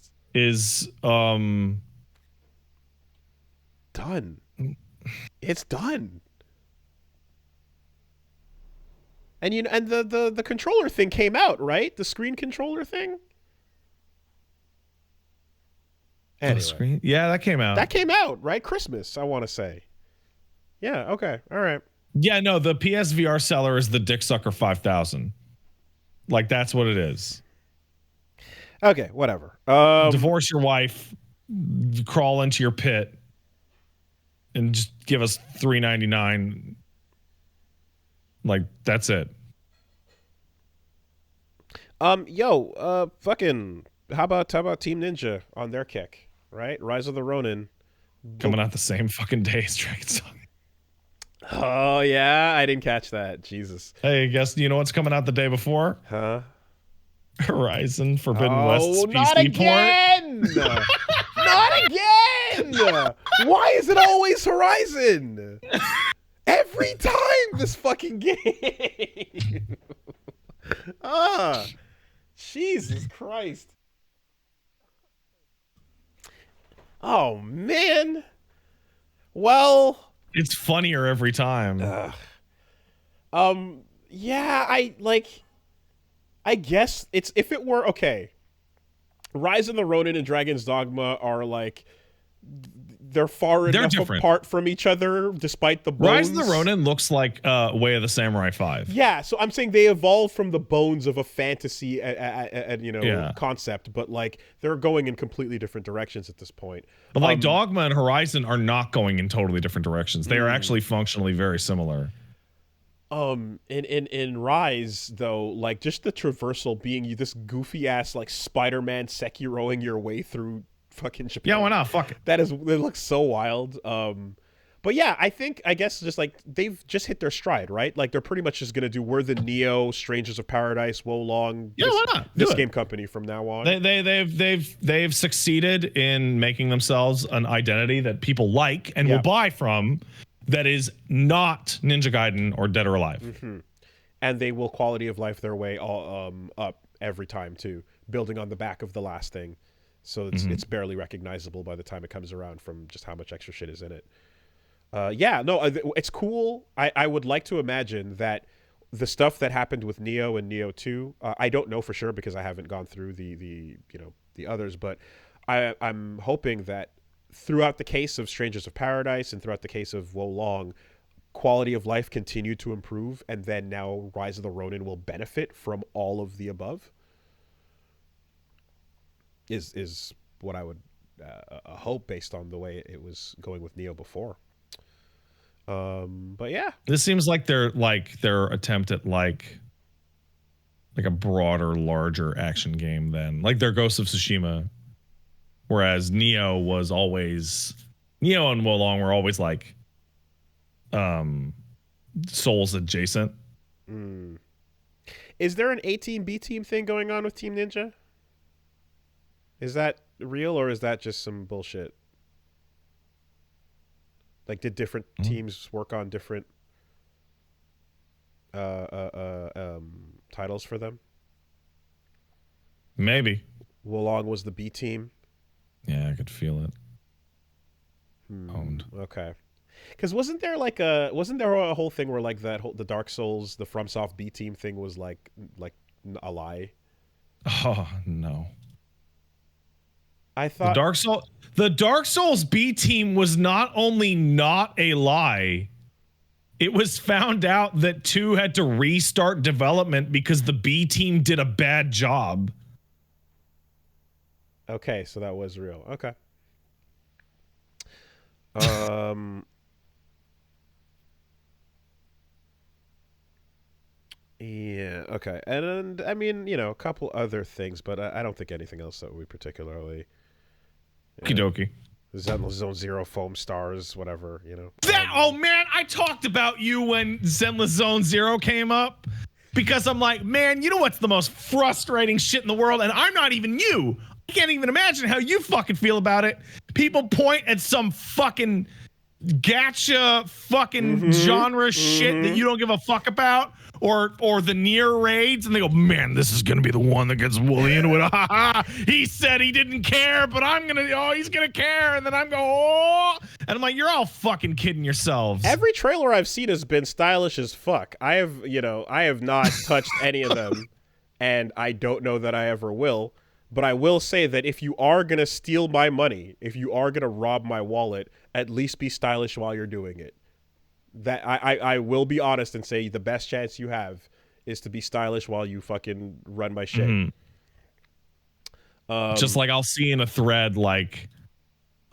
done. It's done. And the controller thing came out, right? The screen controller thing. Anyway. Yeah, that came out. That came out, right? Christmas, I want to say. Yeah, okay. All right. Yeah, no, the PSVR seller is the Dick Sucker 5000. Like, that's what it is. Okay, whatever. Divorce your wife, crawl into your pit, and just give us $3.99. Like, that's it. Fucking, how about Team Ninja on their kick, right? Rise of the Ronin. Coming out the same fucking day as Dragon's Dogma. Oh, yeah? I didn't catch that. Jesus. Hey, guess you know what's coming out the day before? Huh? Horizon Forbidden West's PC not again! port. Not again! Why is it always Horizon? Every time this fucking game. Jesus Christ. Oh man. Well, It's funnier every time. yeah, I guess it's if it were okay. Rise of the Ronin and Dragon's Dogma are like they're enough different. apart from each other despite the bones. Rise of the Ronin looks like Way of the Samurai 5. Yeah, so I'm saying they evolved from the bones of a fantasy concept, but like they're going in completely different directions at this point. But like Dogma and Horizon are not going in totally different directions. They are actually functionally very similar. In Rise though, like just the traversal being this goofy ass like Spider-Man Sekiroing your way through fucking Japan. Yeah, why not? Fuck it. It looks so wild. But yeah, I guess just like they've just hit their stride, right? Like they're pretty much just gonna do we're the Neo, Strangers of Paradise, Wolong. Yeah, why not? This game company from now on. They've succeeded in making themselves an identity that people like and will buy from. That is not Ninja Gaiden or Dead or Alive. Mm-hmm. And they will quality of life their way all up every time too, building on the back of the last thing. So it's barely recognizable by the time it comes around from just how much extra shit is in it. It's cool. I would like to imagine that the stuff that happened with Neo and Neo 2, I don't know for sure because I haven't gone through the others, but I'm hoping that throughout the case of Strangers of Paradise and throughout the case of Wolong, quality of life continued to improve, and then now Rise of the Ronin will benefit from all of the above. Is what I would hope based on the way it was going with Neo before. But yeah, this seems like their attempt at like a broader, larger action game than like their Ghost of Tsushima. Whereas Neo and Wolong were always like Souls adjacent. Is there an A-Team, B-Team thing going on with Team Ninja? Is that real or is that just some bullshit? Like, did different teams work on different titles for them? Maybe. Wolong was the B team. Yeah, I could feel it. Owned. Okay. Because wasn't there a whole thing where like the Dark Souls, the FromSoft B team thing was like a lie? Oh no. I thought the Dark Souls B team was not only not a lie, it was found out that 2 had to restart development because the B team did a bad job. Okay, so that was real. Okay. Yeah, okay. And I mean, a couple other things, but I don't think anything else that we particularly... Okie dokie. Zenless Zone Zero, Foam Stars, whatever, Oh, man, I talked about you when Zenless Zone Zero came up. Because I'm like, man, you know what's the most frustrating shit in the world? And I'm not even you. I can't even imagine how you fucking feel about it. People point at some fucking gacha fucking genre shit that you don't give a fuck about, or the near raids, and they go, man, this is gonna be the one that gets Wooly into it. He said he didn't care, but he's gonna care, and then I'm going, oh, and I'm like, you're all fucking kidding yourselves. Every trailer I've seen has been stylish as fuck. I have not touched any of them, and I don't know that I ever will. But I will say that if you are going to steal my money, if you are going to rob my wallet, at least be stylish while you're doing it. That I will be honest and say the best chance you have is to be stylish while you fucking run my shit. Just like I'll see in a thread like,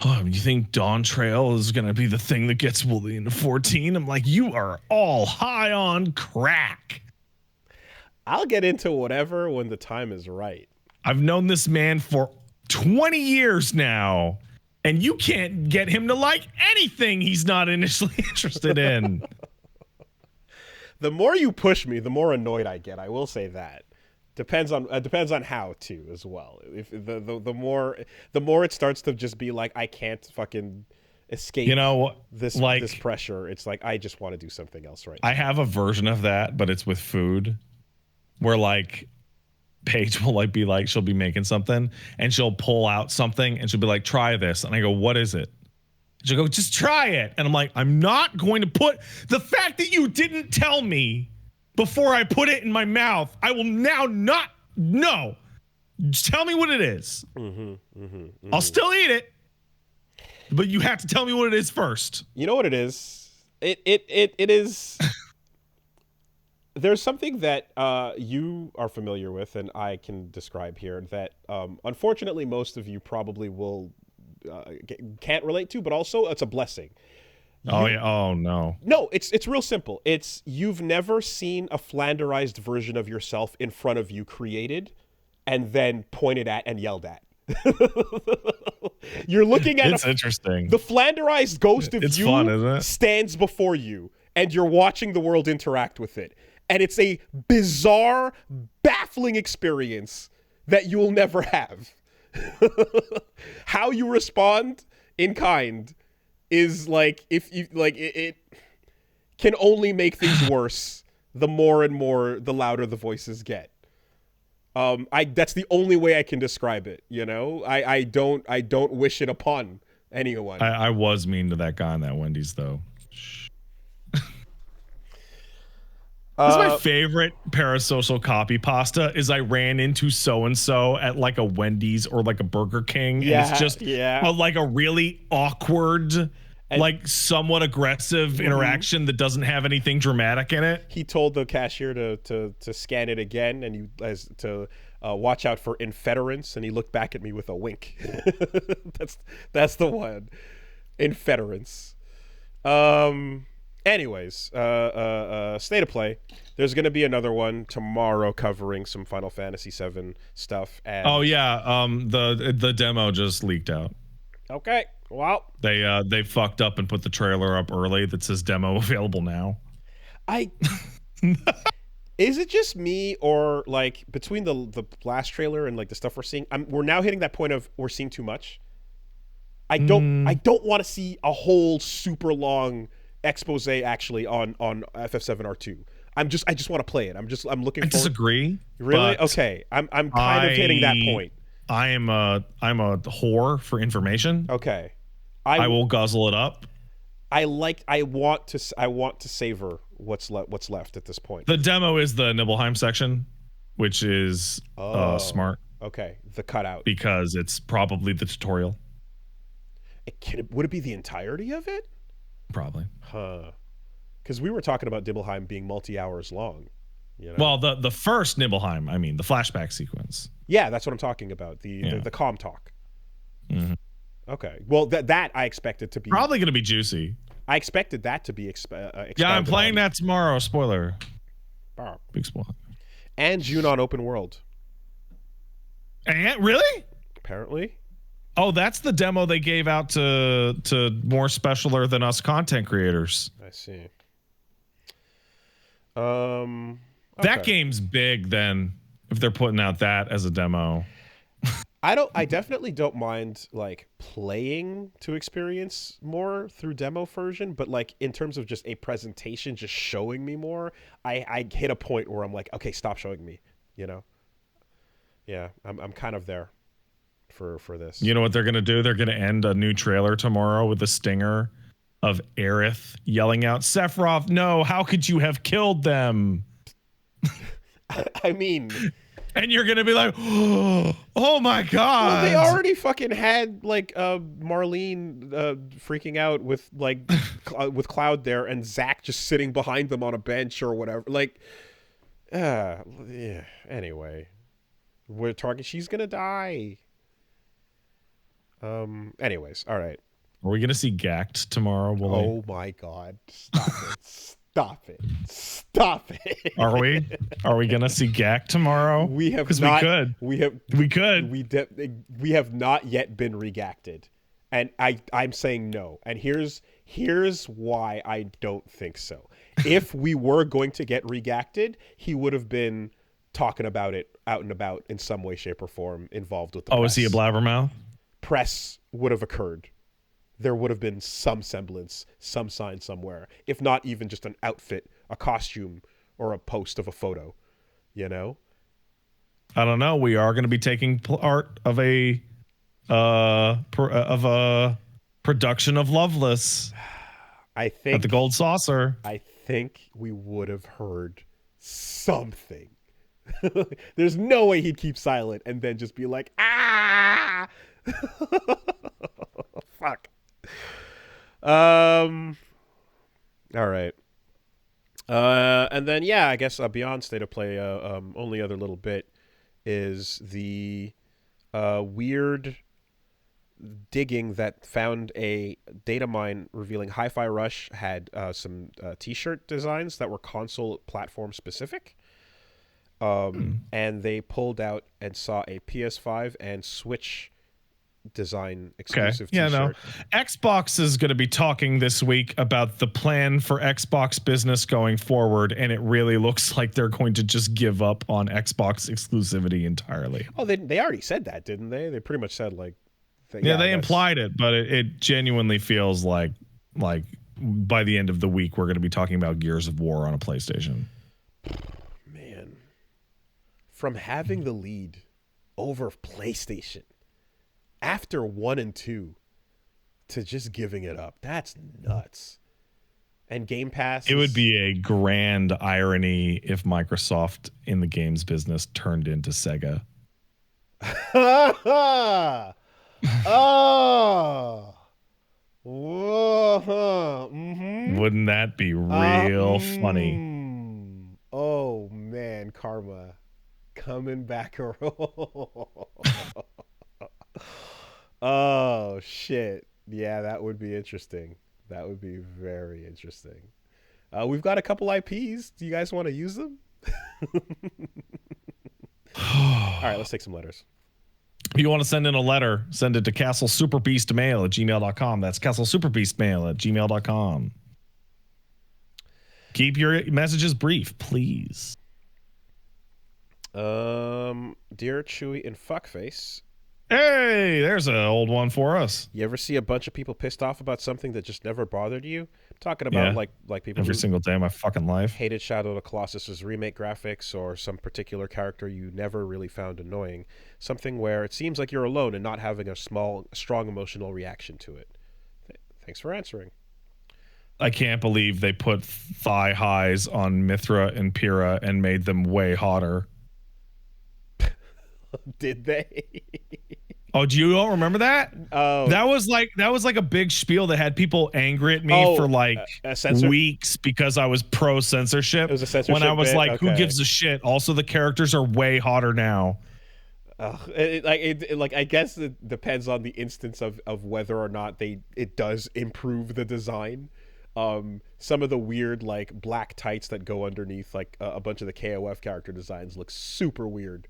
oh, you think Dawn Trail is going to be the thing that gets Wooly into 14? I'm like, you are all high on crack. I'll get into whatever when the time is right. I've known this man for 20 years now, and you can't get him to like anything he's not initially interested in. The more you push me, the more annoyed I get. I will say that. Depends on how too as well. If the more it starts to just be like I can't fucking escape this pressure. It's like I just want to do something else right now. I have a version of that, but it's with food, where like Paige will like be like, she'll be making something and she'll pull out something and she'll be like, try this. And I go, what is it? She'll go, just try it. And I'm like, I'm not going to put the fact that you didn't tell me before I put it in my mouth. I will now not know. Just tell me what it is. I'll still eat it, but you have to tell me what it is first. You know what it is? It is. There's something that you are familiar with, and I can describe here that unfortunately most of you probably will can't relate to, but also it's a blessing. Oh yeah. Oh no. No, it's real simple. It's you've never seen a flanderized version of yourself in front of you created and then pointed at and yelled at. You're looking at it's interesting. The flanderized ghost of you fun, isn't it? Stands before you, and you're watching the world interact with it. And it's a bizarre, baffling experience that you'll never have. How you respond in kind is like, if you like it can only make things worse the more and more the louder the voices get. That's the only way I can describe it, you know? I don't wish it upon anyone. I was mean to that guy in that Wendy's though. This is my favorite parasocial copy pasta is I ran into so-and-so at like a Wendy's or like a Burger King. Yeah, and it's just like a really awkward, like somewhat aggressive interaction that doesn't have anything dramatic in it. He told the cashier to scan it again and to watch out for infederence, and he looked back at me with a wink. That's the one. Infederence. Anyways, state of play. There's going to be another one tomorrow covering some Final Fantasy VII stuff. And oh yeah, the demo just leaked out. Okay, well, they fucked up and put the trailer up early that says demo available now. Is it just me, or like between the last trailer and like the stuff we're seeing, we're now hitting that point of we're seeing too much. I don't want to see a whole super long expose actually on FF7R2. I just want to play it. I'm looking. I disagree. Really? Okay. I'm kind of hitting that point. I'm a whore for information. Okay. I will guzzle it up. I want to savor what's left at this point. The demo is the Nibelheim section, which is smart. Okay. The cutout. Because it's probably the tutorial. Would it be the entirety of it? Probably. Huh. Because we were talking about Nibelheim being multi-hours long. You know? Well, the first Nibelheim, I mean, the flashback sequence. Yeah, that's what I'm talking about. The calm talk. Mm-hmm. Okay. Well, that I expected to be probably going to be juicy. I expected that to be yeah, I'm playing that tomorrow. Spoiler. Big spoiler. And June on open world. And really? Apparently. Oh, that's the demo they gave out to more specialer than us content creators. I see. That game's big then, if they're putting out that as a demo. I definitely don't mind like playing to experience more through demo version, but like in terms of just a presentation just showing me more, I hit a point where I'm like, okay, stop showing me, you know? Yeah, I'm kind of there for this. You know what they're going to do? They're going to end a new trailer tomorrow with a stinger of Aerith yelling out, Sephiroth, no, how could you have killed them? I mean... And you're going to be like, oh my God. Well, they already fucking had like Marlene freaking out with like with Cloud there and Zack just sitting behind them on a bench or whatever. Like, yeah. Anyway, we're talking, she's going to die. Anyways, all right. Are we going to see Gact tomorrow? Oh my God. Stop it. Stop it. Stop it. Are we? Are we going to see Gact tomorrow? We have because we could. We have not yet been regacted. And I'm saying no. And here's why I don't think so. If we were going to get regacted, he would have been talking about it out and about in some way, shape, or form involved with the press. Is he a blabbermouth? Press would have occurred. There would have been some semblance, some sign somewhere, if not even just an outfit, a costume, or a post of a photo, you know? I don't know. We are going to be taking part of a production of Loveless I think at the Gold Saucer. I think we would have heard something. There's no way he'd keep silent and then just be like, ah. Fuck. All right. And then I guess beyond State of Play, only other little bit is the weird digging that found a data mine revealing Hi-Fi Rush had some t-shirt designs that were console platform specific. And they pulled out and saw a PS5 and Switch design exclusive t-shirt. No. Xbox is going to be talking this week about the plan for Xbox business going forward, and it really looks like they're going to just give up on Xbox exclusivity entirely. Oh, they already said that, didn't they? They pretty much said like... they implied it, but it genuinely feels like by the end of the week we're going to be talking about Gears of War on a PlayStation. Man. From having the lead over PlayStation after 1 and 2 to just giving it up. That's nuts. And Game Pass... It would be a grand irony if Microsoft in the games business turned into Sega. Oh. Whoa. Mm-hmm. Wouldn't that be real funny? Oh, man. Karma. Coming back around. Oh, shit. Yeah, that would be interesting. That would be very interesting. We've got a couple IPs. Do you guys want to use them? All right, let's take some letters. If you want to send in a letter, send it to castlesuperbeastmail@gmail.com. That's castlesuperbeastmail@gmail.com. Keep your messages brief, please. Dear Chewy and Fuckface. Hey, there's an old one for us. You ever see a bunch of people pissed off about something that just never bothered you? I'm talking about like people every single day of my fucking life. Hated Shadow of the Colossus's remake graphics or some particular character you never really found annoying. Something where it seems like you're alone and not having a strong emotional reaction to it. Thanks for answering. I can't believe they put thigh highs on Mithra and Pyrrha and made them way hotter. Did they? Oh, do you all remember that? Oh, that was like a big spiel that had people angry at me for like weeks because I was pro censorship. It was a censorship when I was bit? like, Okay. who gives a shit? Also, the characters are way hotter now. I guess it depends on the instance of whether or not it does improve the design. Some of the weird like black tights that go underneath like a bunch of the KOF character designs look super weird.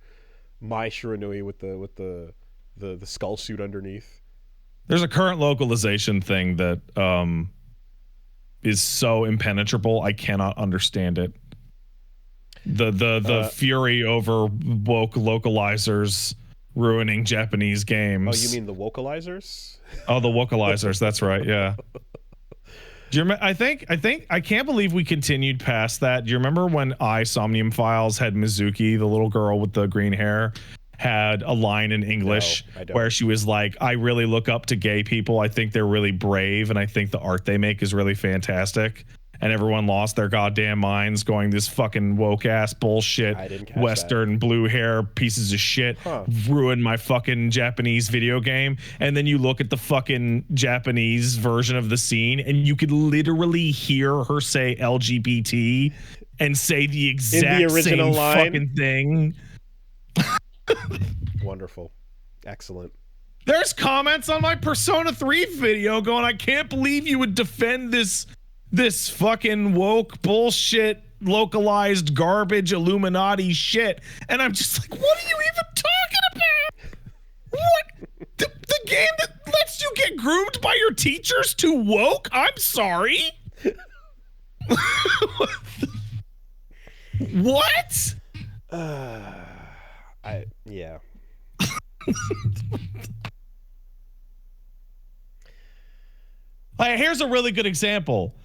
Mai Shiranui with the skull suit underneath. There's a current localization thing that is so impenetrable I cannot understand it. The fury over woke localizers ruining Japanese games. Oh, you mean the vocalizers? Oh, the vocalizers. That's right. Yeah. Do you remember? I think I can't believe we continued past that. Do you remember when Somnium Files had Mizuki, the little girl with the green hair, had a line in English where she was like, I really look up to gay people. I think they're really brave, and I think the art they make is really fantastic. And everyone lost their goddamn minds going, this fucking woke ass bullshit Western blue hair pieces of shit ruined my fucking Japanese video game. And then you look at the fucking Japanese version of the scene and you could literally hear her say LGBT and say the exact same fucking thing. Wonderful. Excellent. There's comments on my Persona 3 video going, I can't believe you would defend this fucking woke bullshit localized garbage Illuminati shit. And I'm just like, what are you even talking about? What? The game that lets you get groomed by your teachers to woke? I'm sorry. What? Yeah. Here's a really good example.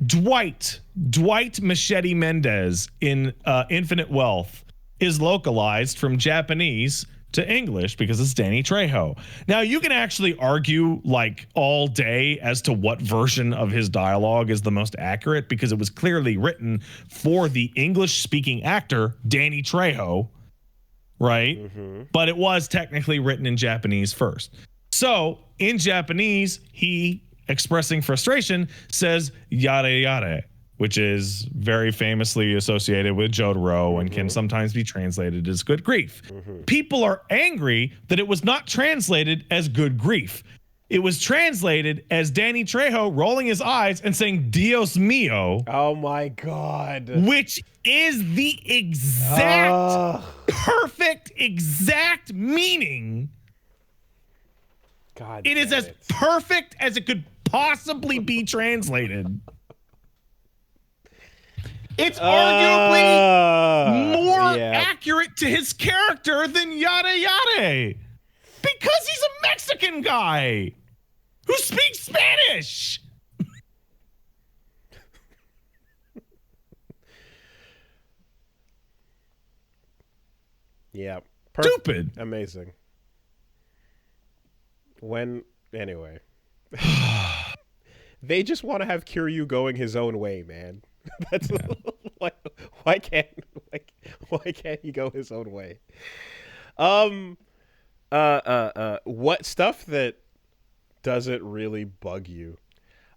Dwight Machete Mendez in Infinite Wealth is localized from Japanese to English because it's Danny Trejo. Now, you can actually argue like all day as to what version of his dialogue is the most accurate because it was clearly written for the English-speaking actor, Danny Trejo, right? Mm-hmm. But it was technically written in Japanese first. So, in Japanese, he, expressing frustration, says yare yare, which is very famously associated with Jotaro and can sometimes be translated as good grief. People are angry that it was not translated as good grief. It was translated as Danny Trejo rolling his eyes and saying, Dios mío. Oh my God. Which is the perfect meaning. God, it is as perfect as it could possibly be translated. It's arguably more accurate to his character than yada yada. Because he's a Mexican guy who speaks Spanish. Yeah. Stupid. Amazing. Anyway. They just want to have Kiryu going his own way, man. That's why can't he go his own way? What stuff that doesn't really bug you?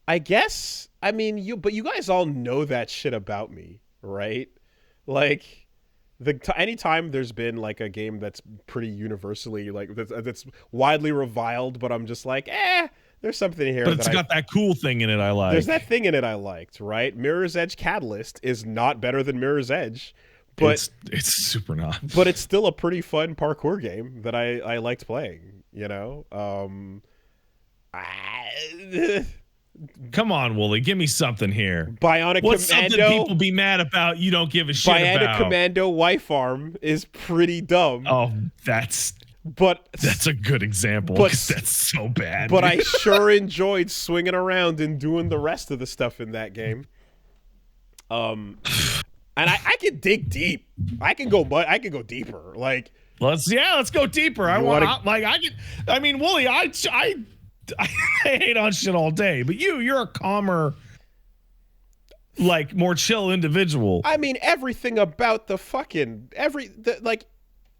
I guess, I mean, you guys all know that shit about me, right? Like, anytime there's been like a game that's pretty universally like that's widely reviled, but I'm just like, there's something here. But it's got that cool thing in it I like. There's that thing in it I liked, right? Mirror's Edge Catalyst is not better than Mirror's Edge, but it's super not. But it's still a pretty fun parkour game that I liked playing, you know? Come on, Wooly, give me something here. Bionic What's Commando. Something people be mad about you don't give a shit about? Bionic Commando Wife Arm is pretty dumb. Oh, that's a good example, because that's so bad. But I sure enjoyed swinging around and doing the rest of the stuff in that game. And I can dig deep. I can go deeper. Like, let's go deeper. Wooly, I hate on shit all day, but you're a calmer, like, more chill individual. I mean, everything about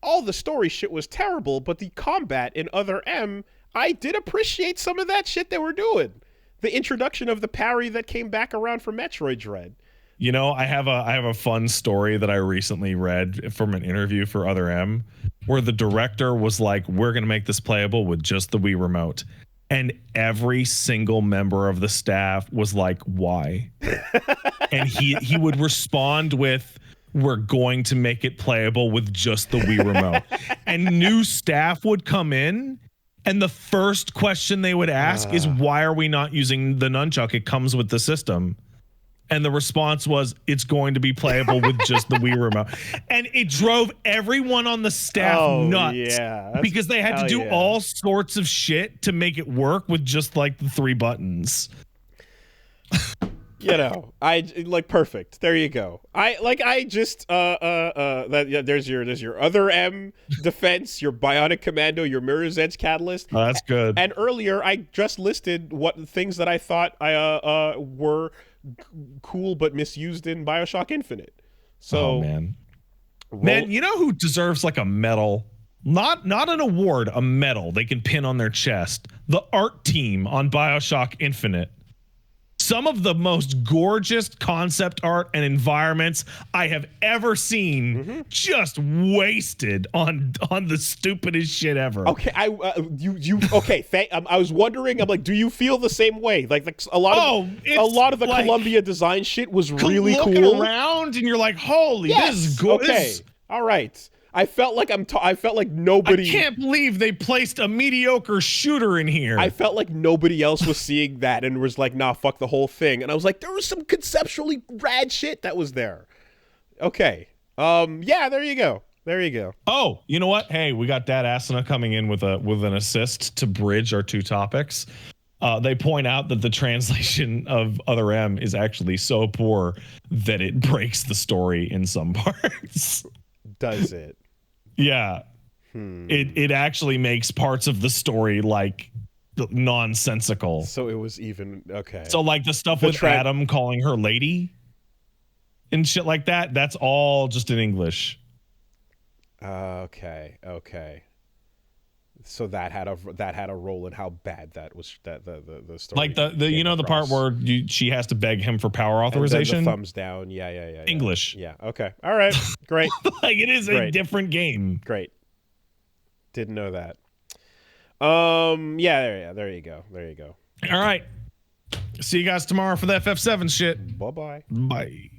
all the story shit was terrible, but the combat in Other M, I did appreciate some of that shit they were doing. The introduction of the parry that came back around for Metroid Dread. You know, I have a fun story that I recently read from an interview for Other M, where the director was like, "We're gonna make this playable with just the Wii remote," and every single member of the staff was like, "Why?" And he would respond with, "We're going to make it playable with just the Wii remote." And new staff would come in, and the first question they would ask is, "Why are we not using the nunchuck? It comes with the system." And the response was, "It's going to be playable with just the Wii remote." And it drove everyone on the staff nuts because they had to do all sorts of shit to make it work with just like the 3 buttons. You know, perfect. There you go. There's your Other M defense, your Bionic Commando, your Mirror's Edge Catalyst. Oh, that's good. And earlier I just listed what things that I thought were cool but misused in Bioshock Infinite. So, man, you know who deserves like a medal? Not an award, a medal they can pin on their chest. The art team on Bioshock Infinite. Some of the most gorgeous concept art and environments I have ever seen, just wasted on the stupidest shit ever. Okay, I was wondering. I'm like, do you feel the same way? Like a lot of the like, Columbia design shit was really cool. Looking around and you're like, holy, this is good. Okay, all right. I felt like nobody. I can't believe they placed a mediocre shooter in here. I felt like nobody else was seeing that and was like, nah, fuck the whole thing. And I was like, there was some conceptually rad shit that was there. Okay. Yeah, there you go. Oh, you know what? Hey, we got Dad Asana coming in with an assist to bridge our 2 topics. They point out that the translation of Other M is actually so poor that it breaks the story in some parts. Does it? Yeah. It actually makes parts of the story like nonsensical. So it was even okay. So like the stuff with Adam calling her lady and shit like that, that's all just in English. Okay. So that had a role in how bad that was. That the story. Like the part where she has to beg him for power authorization. And then the thumbs down. Yeah. English. Yeah. Okay. All right. Great. Like it is a different game. Great. Didn't know that. Yeah. There you go. All right. See you guys tomorrow for the FF7 shit. Bye-bye. Bye.